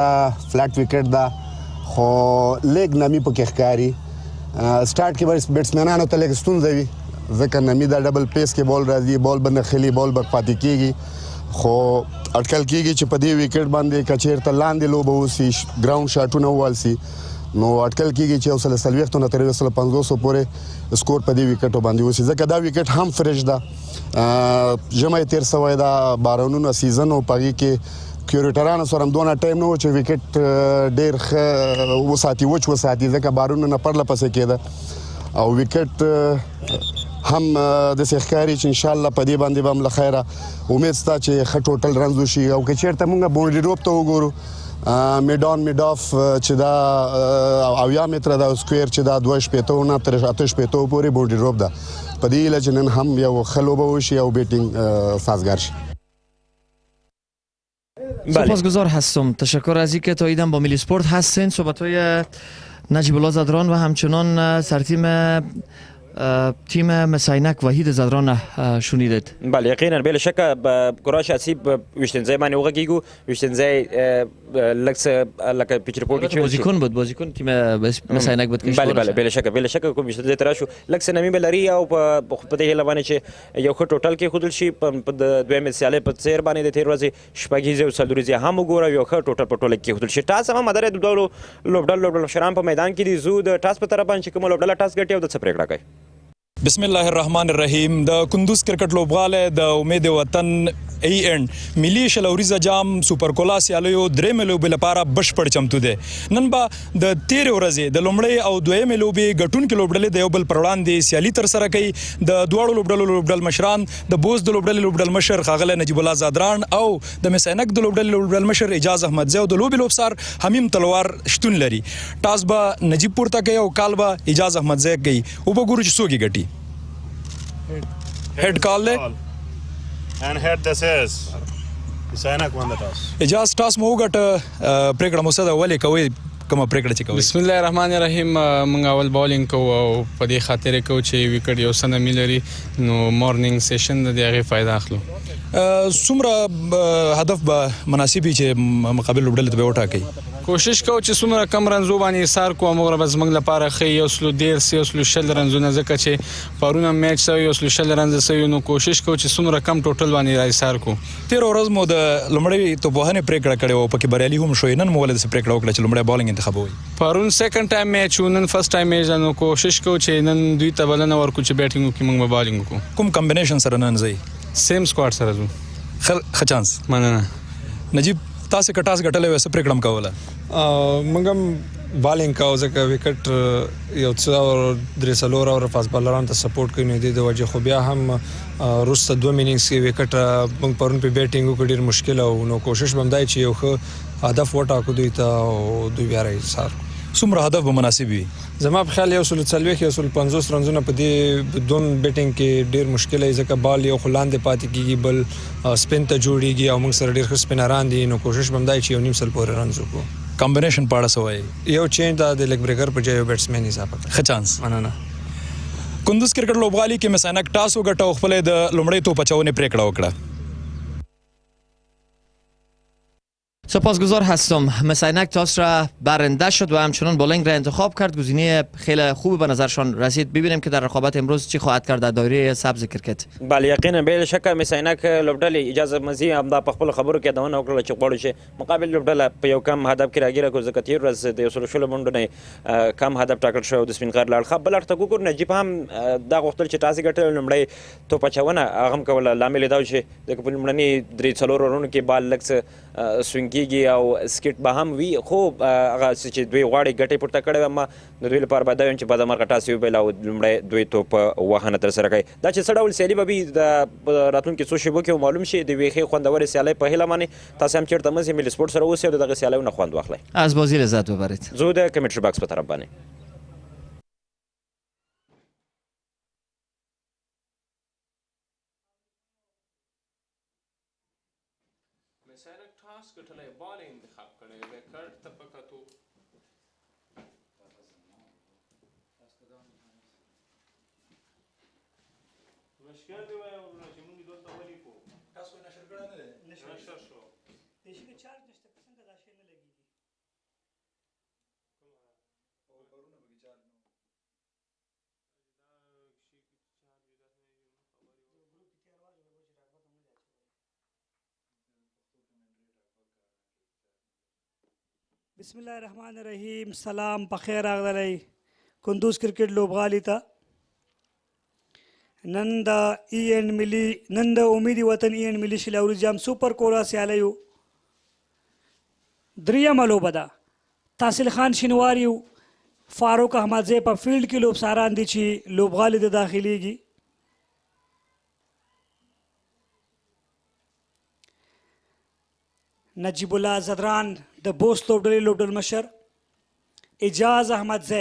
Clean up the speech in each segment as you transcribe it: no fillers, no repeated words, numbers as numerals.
فلټ وکټ ده خو لیګ نمی پکې ښکاري سټارټ کې به بیټسمینانو ته لږ ستونزه وي ځکه نمی دا ډبل پیس کې بال راځي بال به نښلي بال به پاتې کېږي خو اټکل کېږي چې په دې وکټ باندې که چېرته لاندې لوبه وسي ګراوند شاټونه ووهل سي نو اټکل کېږي چې 140 نه تر 150 پورې سکور په دې وکټو باندې وسي ځکه دا وکټ هم فرش ده ژمی تېر سوی ده بارانونه سیزن او په هغې کې کیورټرانو سره هم دونه ټایم نه و چې وکټ ډېر ښه وساتي وچ وساتي ځکه بارونه نه پرله پسې کېده او وکټ هم داسې ښکاري چې انشاءالله په دې باندې به هم له خیره امید شته چې ښه ټوټل رنز وشي او که چېرته موږ باونډري روپ ته وګورو میډ آن میډ آف چې دا 80 متره ده سکویر چې دا 2.5 نه تر 8.5 پورې باونډري روپ ده په دې هیله چې نن هم یو ښه لوبه وشي او بیټینګ سازگار شي. سپاسگزار هستم. تشکر از اینکه تا ایدم با میلی سپورت هستین. صحبت‌های نجیبالله زدران و همچنان سرتیم تیم مس-e-Ainak وحید زدران شنیدید. بله یقینا بلا شک کراش آسیب ویشتنزای من وگیگو ویشتنزای لکس لک پیچ رپورت بازیکن تیم مس-e-Ainak بود که بله بلا شک کوم ویشتنزای تراشو لکس نمی بلری او په دې هله باندې چې یو ښه ټوټل کې خودل شي په دویم سیاله په څیر باندې د تیر ورځې شپږیزه او سلوريزه هم وګوره یو ښه ټوټل په ټوله کې خودل شي تاسو هم مدار د ډول لوبډل شرام په میدان کې دي زو د ټاس په طرف باندې کوم لوبډل ټاس ګټي او د څه پریکړه کوي. بسم الله الرحمن الرحیم. د کندوز کرکټ لوبغاله د امید وطن ای اینڈ ملي شلوریزه جام سوپر کولا سیالیو درې ملوبې لپاره بشپړ چمتو دی. نن به د 13 ورځې د لومړۍ او دویمې لوبې ګټونکې لوبډلې د یو بل پر وړاندې سیالي ترسره کوي. د دواړو لوبډل مشران د بوست د لوبډل مشر ښاغلی نجیبالله زادران او د مس-e-Ainak د لوبډل مشر اعجاز احمدزی او د لوبې لوبسار حمیم تلوار شتون لري. ټاس به نجیب پورته کوي او کال به اعجاز احمدزی کوي. وبګورو چې څوک یې ګټي. Head call and head this is Mis-e-Ainak won the toss. اجاز ټاس مو وګټه پریکړه مو څه ده ولې کوئ کومه پریکړه چې کوئ؟ بسم الله الرحمن الرحیم. موږ اول بالینګ کوو او په دې خاطر کوو چې وکټ یو څه نمی لري نو مورنینګ سیشن د هغې فایده اخلو. څومره هدف به مناسب وي چې مقابل لوبډلې ته به وټاکئ؟ کوشش کوو چې څومره کم رنزو باندې ایثار کوو همغومره به زموږ لپاره ښه 110 رنزونه ځکه چې پرونه میچ سوی 110 رنزه سوي نو کوشش کوو چې څومره کم ټوټل باندې ایثار کوو. تېره ورځ مو د لومړۍ توپوهنې پریکړه کړې وه پکې بریالي هم شوئ. نن مو ولې داسې پریکړه وکړه چې لومړی بالینګ انتخابوئ؟ پرون سیکنډ ټایم میچ و نن فرست ټایم میچ نو کوشش کوو چې نن دوی ته بلنه ورکړو چې بیټینګ وکړي موږ به بالینګ وکړو. کوم کمبینیشن سره نن ځئ؟ سیم سکواډ سره ځو. ښه چانس. مننه. نجیب تاسې که ټاس ګټلی وی څه پریکړه هم کوله؟ موږ هم بالینګ کوو ځکه وکټ یو څه درې اوره فاست بالرانو ته سپورټ کوي نو دې د وجې خو بیا هم وروسته 2 انینګز کې وکټ موږ پرون په بیټینګ وکړو ډېر مشکل او نو کوشش به هم دی چې یو ښه هدف وټاکو دوی ته او دوی بیا راایثار. څومره هدف به مناسب وي؟ زما په خیال 140 رنزونه په دې بدون بیټینګ کې ډېر مشکل دی ځکه بال یو خو لاندې پاتې کېږي بل سپین ته جوړېږي او موږ سره ډېر ښه سپینران دي نو کوشش به هم دی چې 1.5 سل پورې رنز وکړو. کمبینیشن په اړه څه وایي؟ یو چینج دا د لیګ بریکر په ځای یو بیټسمین اضافه کړه. ښه چانس. مننه. کندوز کرکټ لوبغالي کې مس-e-Ainak ټاس وګټه او خپله د لومړۍ توپ اچونې پریکړه وکړه. سپاسگزار هستم. مس-e-Ainak تاس را برنده شد و همچنان بالینگ را انتخاب کرد. گزینه خیلی خوبی به نظرشان رسید. ببینیم که در رقابت امروز چی خواهد کرد در دایره سبز کرکت. بله یقینا بلا شک مس-e-Ainak لوبډلې اجازه مزي هم دا په خپل خبرو کې دونه وکړه چې غواړي چې مقابل لوبډله په یو کم هدف کې راګیره کو ځکه تیر ورځ د 116 منډو نه کم هدف ټاکل شوی د سپین غر لاړ خپ بل اړخ ته وګور نجیب هم دا غوښتل چې تاسو ګټل لومړی توپ اچونه هغه هم کوله لامل دا چې د لومړني 3-4 رونو کې بال لکس سوینګيږي او سکټ به هم وي خو هغه چې دوی غواړي ګټې پورته کړې اما د دوی لپاره به دا ویم چې بعد مرګ ټاس یو بل او لومړی دوی توپ وهنه ترسره کوي. دا چې څه ډول سیالي به وي د راتلونکي څو شیبو کې معلوم شي د ویښې خوندورې سیالۍ په هیله باندې تاسو هم چېرته مزي ملي سپورټ سره اوسئ او د دغه سیالیو نه خوند واخلئ. از بازی لذت ببرید. زه د کمنټري باکس په طرف باندې مس-e-Ainak ټاس ګټلی بال انتخاب کړی وکټ ته په کتو مشکل دی وایي چې موږ دلته ولیکو تاسو نشر کړی نه دی نشر شو د شي چارج نشته څنګه دا شی نه لګیږي بسم الله الرحمن الرحیم. سلام په خیر راغلی کندوز کرکټ لوبغالي ته. نن د امید وطن ای اینډ ملي شلوري جام سوپر کولا سیالیو دریمه لوبه ده. تحصیل خان شینواری فاروق احمدزی په فیلډ کې لوبساران دي چې لوبغالي ته داخلیږي. نجیب الله زدران د بوست لوبډلې لوبډل مشر، اجاز احمدزی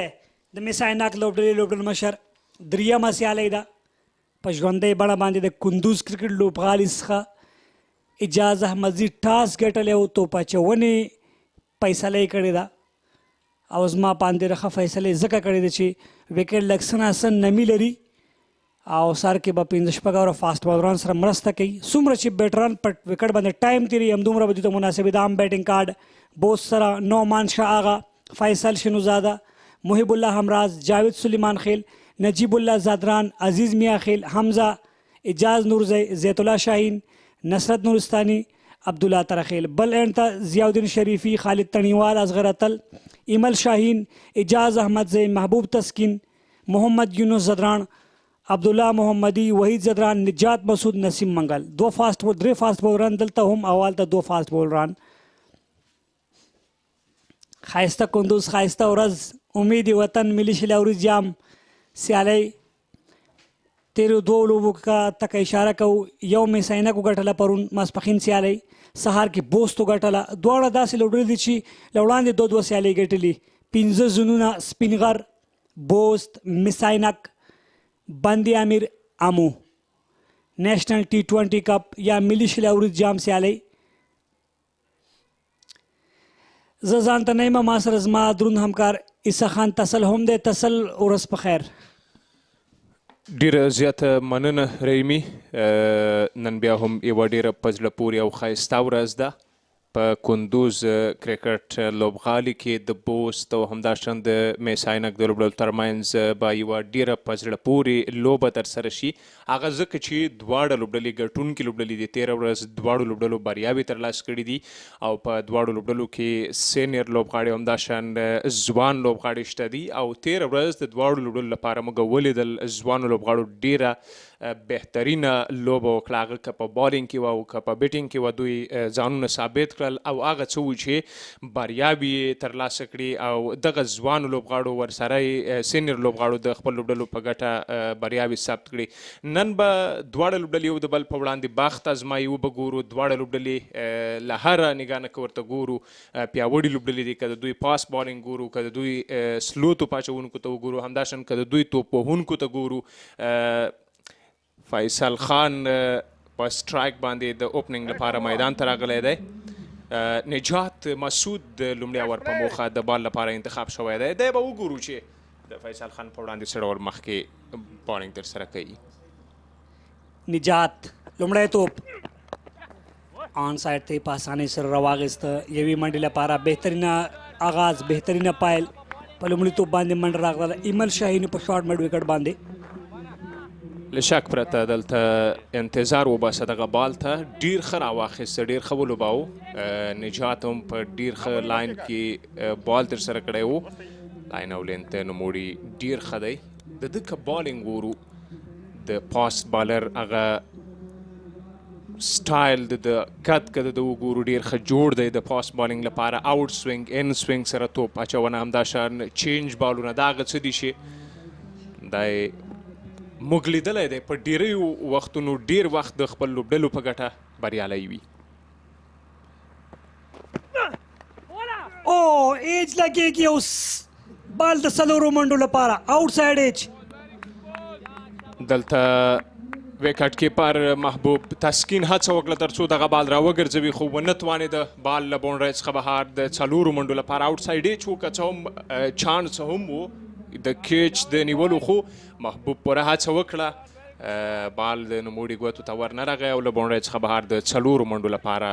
د میس-e-Ainak لوبډلې لوبډل مشر. دریمه سیالۍ ده په ژوندۍ بڼه باندې د کندوز کرکټ لوبغالي څخه اجاز احمدزي ټاس ګټلی او توپ اچونې فیصله یې کړې ده او زما باندې ښه فیصلې ځکه کړې ده چې وکټ لږ څه ناسن نمی لري او سر کې به 15 اوره فاسټ بالران سره مرسته کوي. څومره چې بیټران په وکټ باندې ټایم تیري همدومره به دوی ته مناسب ده. هم بیټینګ کارډ بوست سره نعمان شاه آغا، فیصل شنوزاده، محب الله همراز، جاوید سلیمان خیل، نجیب الله زادران، عزیز میاں خیل، حمزه، اجاز نورزی، زیت الله شاهین، نصرت نورستانی، عبدالله ترخیل. بل اینڈ ته ضیاءالدین شریفی، خالد تنیوال، اصغر اتل، ایمل شاهین، اجاز احمدزی، محبوب تسکین، محمد یونس زدران، عبدالله محمدی، وحید زدران، نجات مسعود، نسیم منگل. درې فاسټ بولران دلته هم اول ته 2 فاسټ بولران. خایسته کندوز، خایسته ورځ. امید وطن ملي شلوري جام سیالۍ تیرو 2 لوبو ته اشاره کوو. یو میس-e-Ainak وګټله پرون ماسپښین سیالۍ، سهار کې بوست وګټله. دواړه داسې لوبډلې دي چې له وړاندې 2 سیالۍ ګټلي. 15 زونونه سپینغر، بوست، میس-e-Ainak، بندی امیر امو. نیشنل T20 کپ یا ملي شلوري جام سیالۍ. زه ځان ته نه یم، ما سره زما دروند همکار عیسی خان تسل هم دی. تسل ورځ په خیر. ډیره زیاته مننه رحیمي. نن بیا هم یوه ډیره په زړه پورې او ښایسته ورځ ده. په کندوز کرکټ لوبغالي کې د بوست او همداشان د میس-e-Ainak د لوبډلو ترمنځ به یوه ډیره په زړه پورې لوبه ترسره شي. هغه ځکه چې دواړه لوبډلې ګټونکي لوبډلې دي. تېره ورځ دواړو لوبډلو بریاوې ترلاسه کړي دي او په دواړو لوبډلو کې سینیر لوبغاړي همداشان ځوان لوبغاړي شته دي او تېره ورځ د دواړو لوبډلو لپاره موږ ولیدل ځوانو لوبغاړو ډیره بهترینه لوبه وکړه. هغه که په بالینګ کې وه او که په بیټینګ کې وه، دوی ځانونه ثابت کړل او هغه څه و چې بریاوې یې ترلاسه کړي او دغه ځوانو لوبغاړو ورسره یې سینیر لوبغاړو د خپل لوبډلو په ګټه بریاوې ثبت کړي. نن به دواړه لوبډلې یو د بل په وړاندې باخت ازمایي وبه ګورو. دواړه لوبډلې له هره نګاه نه که ورته ګورو پیاوړي لوبډلې دي. که د دوی پاس بالینګ ګورو، که د دوی سلو توپ اچوونکو ته وګورو، همداشان که د دوی توپ وهونکو ته ګورو. فیصل خان په سټرایک باندې د اوپننګ لپاره میدان ته راغلی دی. نجات مسعود لومړی اور په موخه د بال لپاره انتخاب شوی دی. دی به وګورو چې د فیصل خان په وړاندې څه ډول مخکې بالینګ ترسره کوي. نجات لومړی توپ آن سایډ ته په اسانۍ سره راواخیسته. یوې منډې لپاره بهترینه آغاز، بهترینه پایل. په لومړي توپ باندې منډه راغله ایمل شاهین په شارټ مډ وکټ باندې. له شک پرته دلته انتظار وباسه دغه بال ته. ډیر ښه راواخیسته، ډیر ښه ولوباو. نجات هم په ډیر ښه لاین کې بال ترسره کړی و. لاین او لین ته نوموړي ډیر ښه دی. د ده که بالینګ ګورو، د پاست بالر هغه سټایل د قد که د وګورو ډیر ښه جوړ دی د پاست بالینګ لپاره. آوټ سوینګ، ان سوینګ سره توپ اچونه، همداشان چینج بالونه. دا هغه څه دي چې دی موږ لیدلی دی په ډیریو وختونو ډیر وخت د خپل لوبډلو په ګټه بریالی وي. او ایج لګېږي او بال د 4 منډو لپاره آوټ سایډ ایج. دلته وکټ کیپر محبوب تسکین هڅه وکړه تر څو دغه بال راوګرځوي، خو ونه توانېده. بال له باونډرۍ څخه بهر د 4 منډو لپاره آوټ سایډ ایج و. که څه هم چانس هم و د کیچ د نیولو، خو محبوب پوره هڅه وکړه. بال د نوموړي ګوتو ته ورنه راغی او له باونډرۍ څخه بهر د 4 منډو لپاره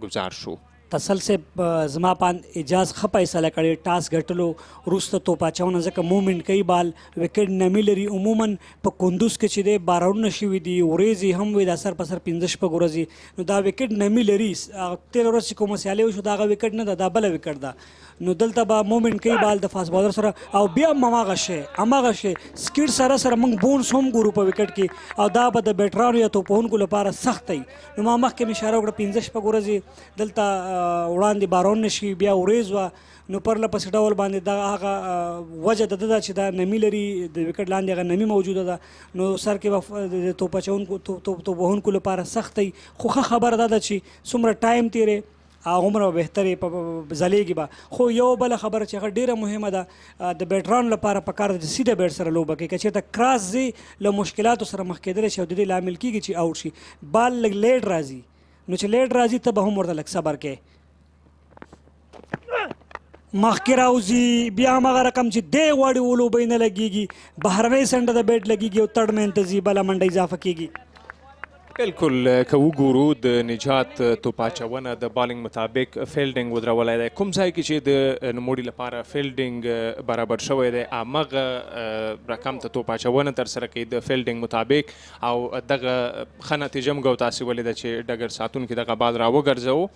ګزار شو. تسل صاحب زما پاند اجاز ښه فیصله کړې ټاس ګټلو وروسته توپ اچونه ځکه مومنټ کوي بال وکټ نمی لري عموما په کندوز کې چې دی بارانونه شوي دي ورېځې هم وي دا سر په سر 15 شپږ ورځې نو دا وکټ نمی لري تېره ورځ چې کومه سیالي وشو دا هغه وکټ نه ده دا بله وکټ ده نو دلته به مومنټ کوي بال د فاست بالر سره او بیا هم هماغه شی سکیډ سره موږ بونس هم ګورو په وکټ کې او دا به د بیټرانو یا توپوهونکو لپاره سخت وي نو ما مخکې مې اشاره وکړه 15 شپږ ورځې دلته وړاندې باران نشي بیا ورېځ وه نو پرله پسې ډول باندې دا هغه وجه د ده چې دا نمی لري د وکټ لاندې هغه نمی موجوده ده نو سر کې به د توپ اچونکو توپ وهونکو لپاره سخت وي خو ښه خبره دا ده چې څومره ټایم تېرې هغومره به بهترې ځلیږي به خو یو بله خبره چې هغه ډېره مهمه ده د بیټرانو لپاره پکار ده چې سیده بیټ سره لوبه کوي که چېرته کراس ځي له مشکلاتو سره مخ کېدلی شي او د دې لامل کېږي چې آوټ شي بال لږ لیټ راځي نو چې لیټ راځي ته به هم ورته لږ صبر کې مخکې راوځي بیا هماغه رقم چې دی غواړي ولوبۍ نه لګېږي بهرنۍ سنډه د بیټ لګېږي او تړ مین ته ځي بله منډه اضافه کېږي بالکل که وګورو د نجات توپ اچونه د بالینګ مطابق فیلډینګ ودرولی دی کوم ځای کې چې د نوموړي لپاره فیلډینګ برابر شوی دی همغه رقم ته توپ اچونه ترسره کوي د فیلډینګ مطابق او دغه ښه نتیجه موږ او تاسې ولیده چې ډګر ساتونکي دغه بال راوګرځوو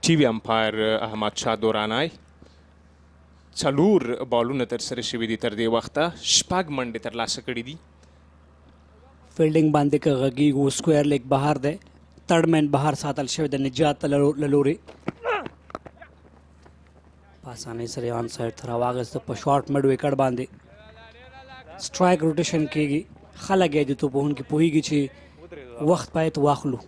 ټي وي امپایر احمد شاه دورانی څلور بالونه ترسره شوي دي تر دې وخته شپږ منډې ترلاسه کړي دي فیلډینګ باندې که غږیږو سکویر لیګ بهر دی تړ مین بهر ساتل شوی د نجات له لورې په اسانۍ سره یې آن سایډ ته راواغېسته په شارټ مډ وکټ باندې سټرایک روټیشن کېږي ښه لګی د توپوهونکي پوهېږي چې وخت باید واخلو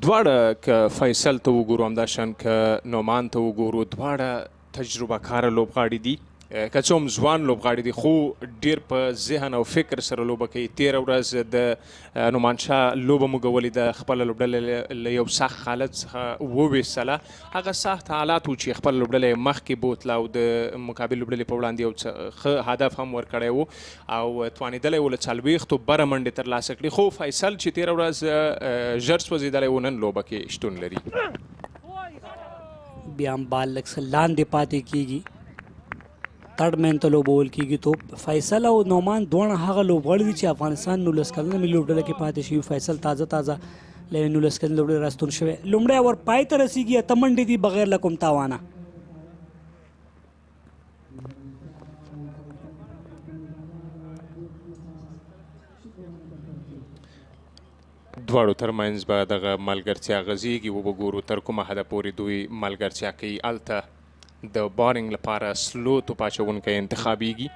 دواړه که فیصل ته وګورو همداشان که نعمان ته وګورو دواړه تجربه کاره لوبغاړي دي که څه هم ځوان لوبغاړي دي خو ډیر په ذهن او فکر سره لوبه کوي تېره ورځ د نعمان شاه لوبه موږ ولیده خپله لوبډله له یو سخت حالت څخه وویستله هغه سخت حالات و چې خپله لوبډله یې مخکې بوتله او د مقابل لوبډلې په وړاندې یو څه ښه هدف هم ورکړی و او توانېدلی و له 40 بره منډې ترلاسه کړي خو فیصل چې تېره ورځ ژر سوځېدلی و نن لوبه کې شتون لري بیا هم بال لږ څه لاندې پاتې کېږي تړ مین ته لوبول کېږي توپ فیصل او نعمان دواړه هغه لوبغاړي دي چې افغانستان 19 کلنه ملي لوبډله کې پاتې شوي فیصل تازه له 19 کلنې لوبډلې راستون شوی لومړی اور پای ته رسېږي اته منډې دي بغیر له کوم تاوانه دواړو ترمنځ به دغه ملګرتیا غځېږي وبګورو تر کومه حده پورې دوی ملګرتیا کوي هلته د بالینګ لپاره سلو توپ اچونکی انتخابیږي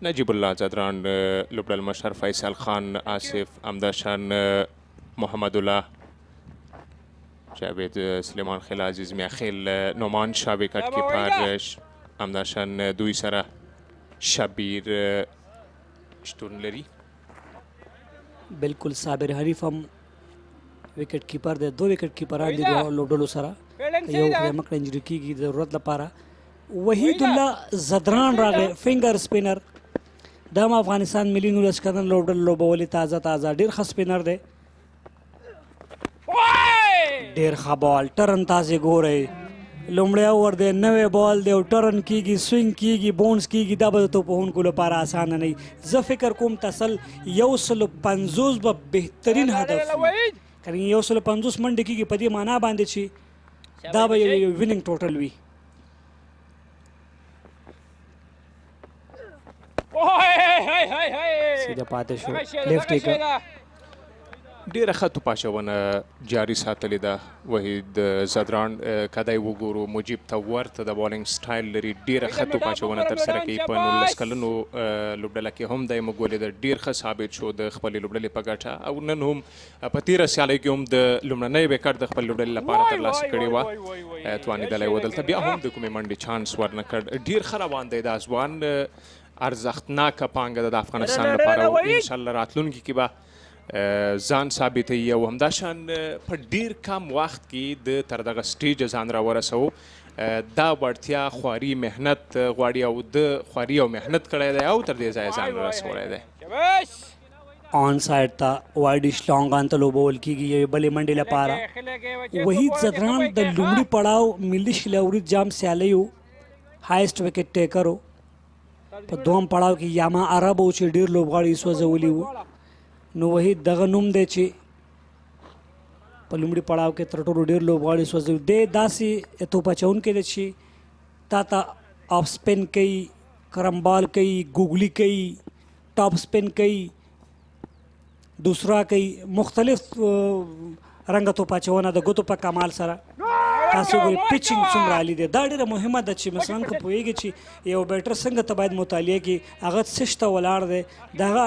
نجیب الله زدران لوبډل مشر فیصل خان آصف همداشان محمد الله جاوید سلیمان خیل عزیز میاخیل نعمان شاه وکټ کیپر همداشان دوی سره شبیر شتون لري بالکل صابر حریف هم وکټ کیپر دی دو وکټ کیپران دي لوبډلو سره یو مکړه انجری کېږي د ضرورت لپاره وحید الله زدران راغی فنګر سپینر دا هم افغانستان ملي 19 کلن لوبډله لوبولې تازه ډېر ښه سپینر دی ډېر ښه بال ټرن تاسې ګورئ لومړی اوور دی نوی بال دی او ټرن کېږي سوینګ کېږي بونس کېږي دا به د توپوهونکو لپاره اسانه نه وي زه فکر کوم تسل 150 به بهترین هدف وي که 150 منډې کېږي په دې معنا باندې چې دا به یو ویننګ ټوټل وي سیده پاتې شو لیفټ یې ډیره ښه توپ اچونه جاري ساتلې ده وحید زدران که دی وګورو مجیب ته ورته د بالینګ سټایل لري ډیره ښه توپ اچونه ترسره کوي په 19 کلنو لوبډله کې هم دی موږ ولیده ډیر ښه ثابت شو د خپلې لوبډلې په ګټه او نن هم په تېره سیالۍ کې هم د لومړنۍ وکټ د خپلې لوبډلې لپاره ترلاسه کړې وه توانېدلی و دلته بیا هم د کومې منډې چانس ورنه کړ ډیر ښه روان دی دا ځوان ارزښتناکه پانګه ده د افغانستان لپاره او انشاءالله راتلونکي کې به ځان ثابتوي او همداشان په ډیر کم وخت کې د تر دغه سټیج ځان راورسوو دا وړتیا خواري محنت غواړي او د خواري او محنت کړی دی او تر دې ځایه ځان رسولی دی آن سایډ ته وایډ شلانګان ته لوبول کیږي یوې بلې منډې لپاره. وحید زدران د لومړي پړاو ملي شلوري جام سیالیو هایست وکټ ټیکر و. په دوم پړاو کې یاما عرب و چې ډېر لوبغاړي سوځولي وو. نو وحید دغه نوم دی چې په لومړي پړاو کې تر ټولو ډېر لوبغاړي سوځوي. دی داسې توپ اچوونکی دی چې تا ته اف سپن کوي، کرمبال کوي، ګوګلي کوي، ټاپ سپن کوي، دوسرا کوي، مختلف رنګه توپ اچونه د ګوتو په کمال سره. تاسو ګورئ پیچنګ څومره عالي دی. دا ډېره مهمه ده چې مثلا که پوهېږي چې یو بیټر څنګه ته باید مطالعه کړي، هغه څه شته ولاړ دی، د هغه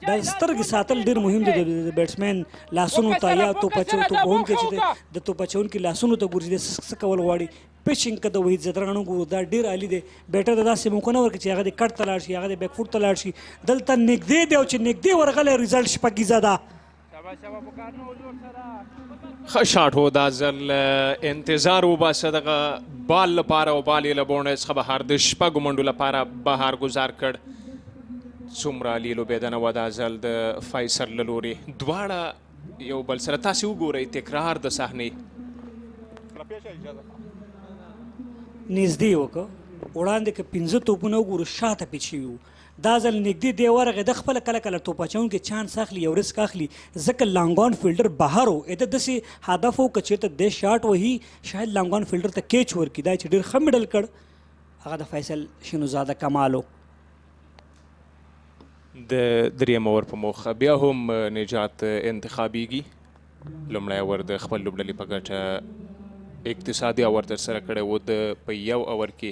د سترګې ساتل ډېر مهم دي د بیټسمین لاسونو ته یا توپ وهونکی چې دی د توپ اچوونکي لاسونو ته ګوري چې دی څه کول غواړي. پیچنګ که د وحید زدران وګورو دا ډېر عالي دی. بیټر ته داسې موقع نه ورکړي چې هغه د کټ ته لاړ شي، هغه د بیک فوټ ته لاړ شي. دلته نږدې دی او چې نږدې ورغلی رزلټ شپږیزه ده. ښه شاټ و دا ځل انتظار وباسه دغه بال لپاره او بال یې له بونډ څخه بهر د شپږو منډو لپاره بهر ګزار کړ. څومره عالي لوبېدنه وه دا ځل د فیصل له لورې. دواړه یو بل سره تاسې وګورئ تکرار د صحنې نږدې وکړه وړاندې که 15 توپونه وګورو شاته پیچ شوي وو. دا ځل نږدې دی ورغی. د خپله کله کله توپ اچوونکی چانس اخلي، یو رسک اخلي، ځکه لانګان فیلډر بهر و. د داسې هدف و که چېرته دی شاټ وهي شاید لانګان فیلډر ته کیچ ورکړي. دا چې ډېر ښه میډل کړ هغه د فیصل شینوزاده کمال و. د دریم اور په موخه بیا هم نجات انتخابیږي. لومړی اور د خپل لوبډلې په ګټه اقتصادي اور ترسره کړی و. د په یو اور کې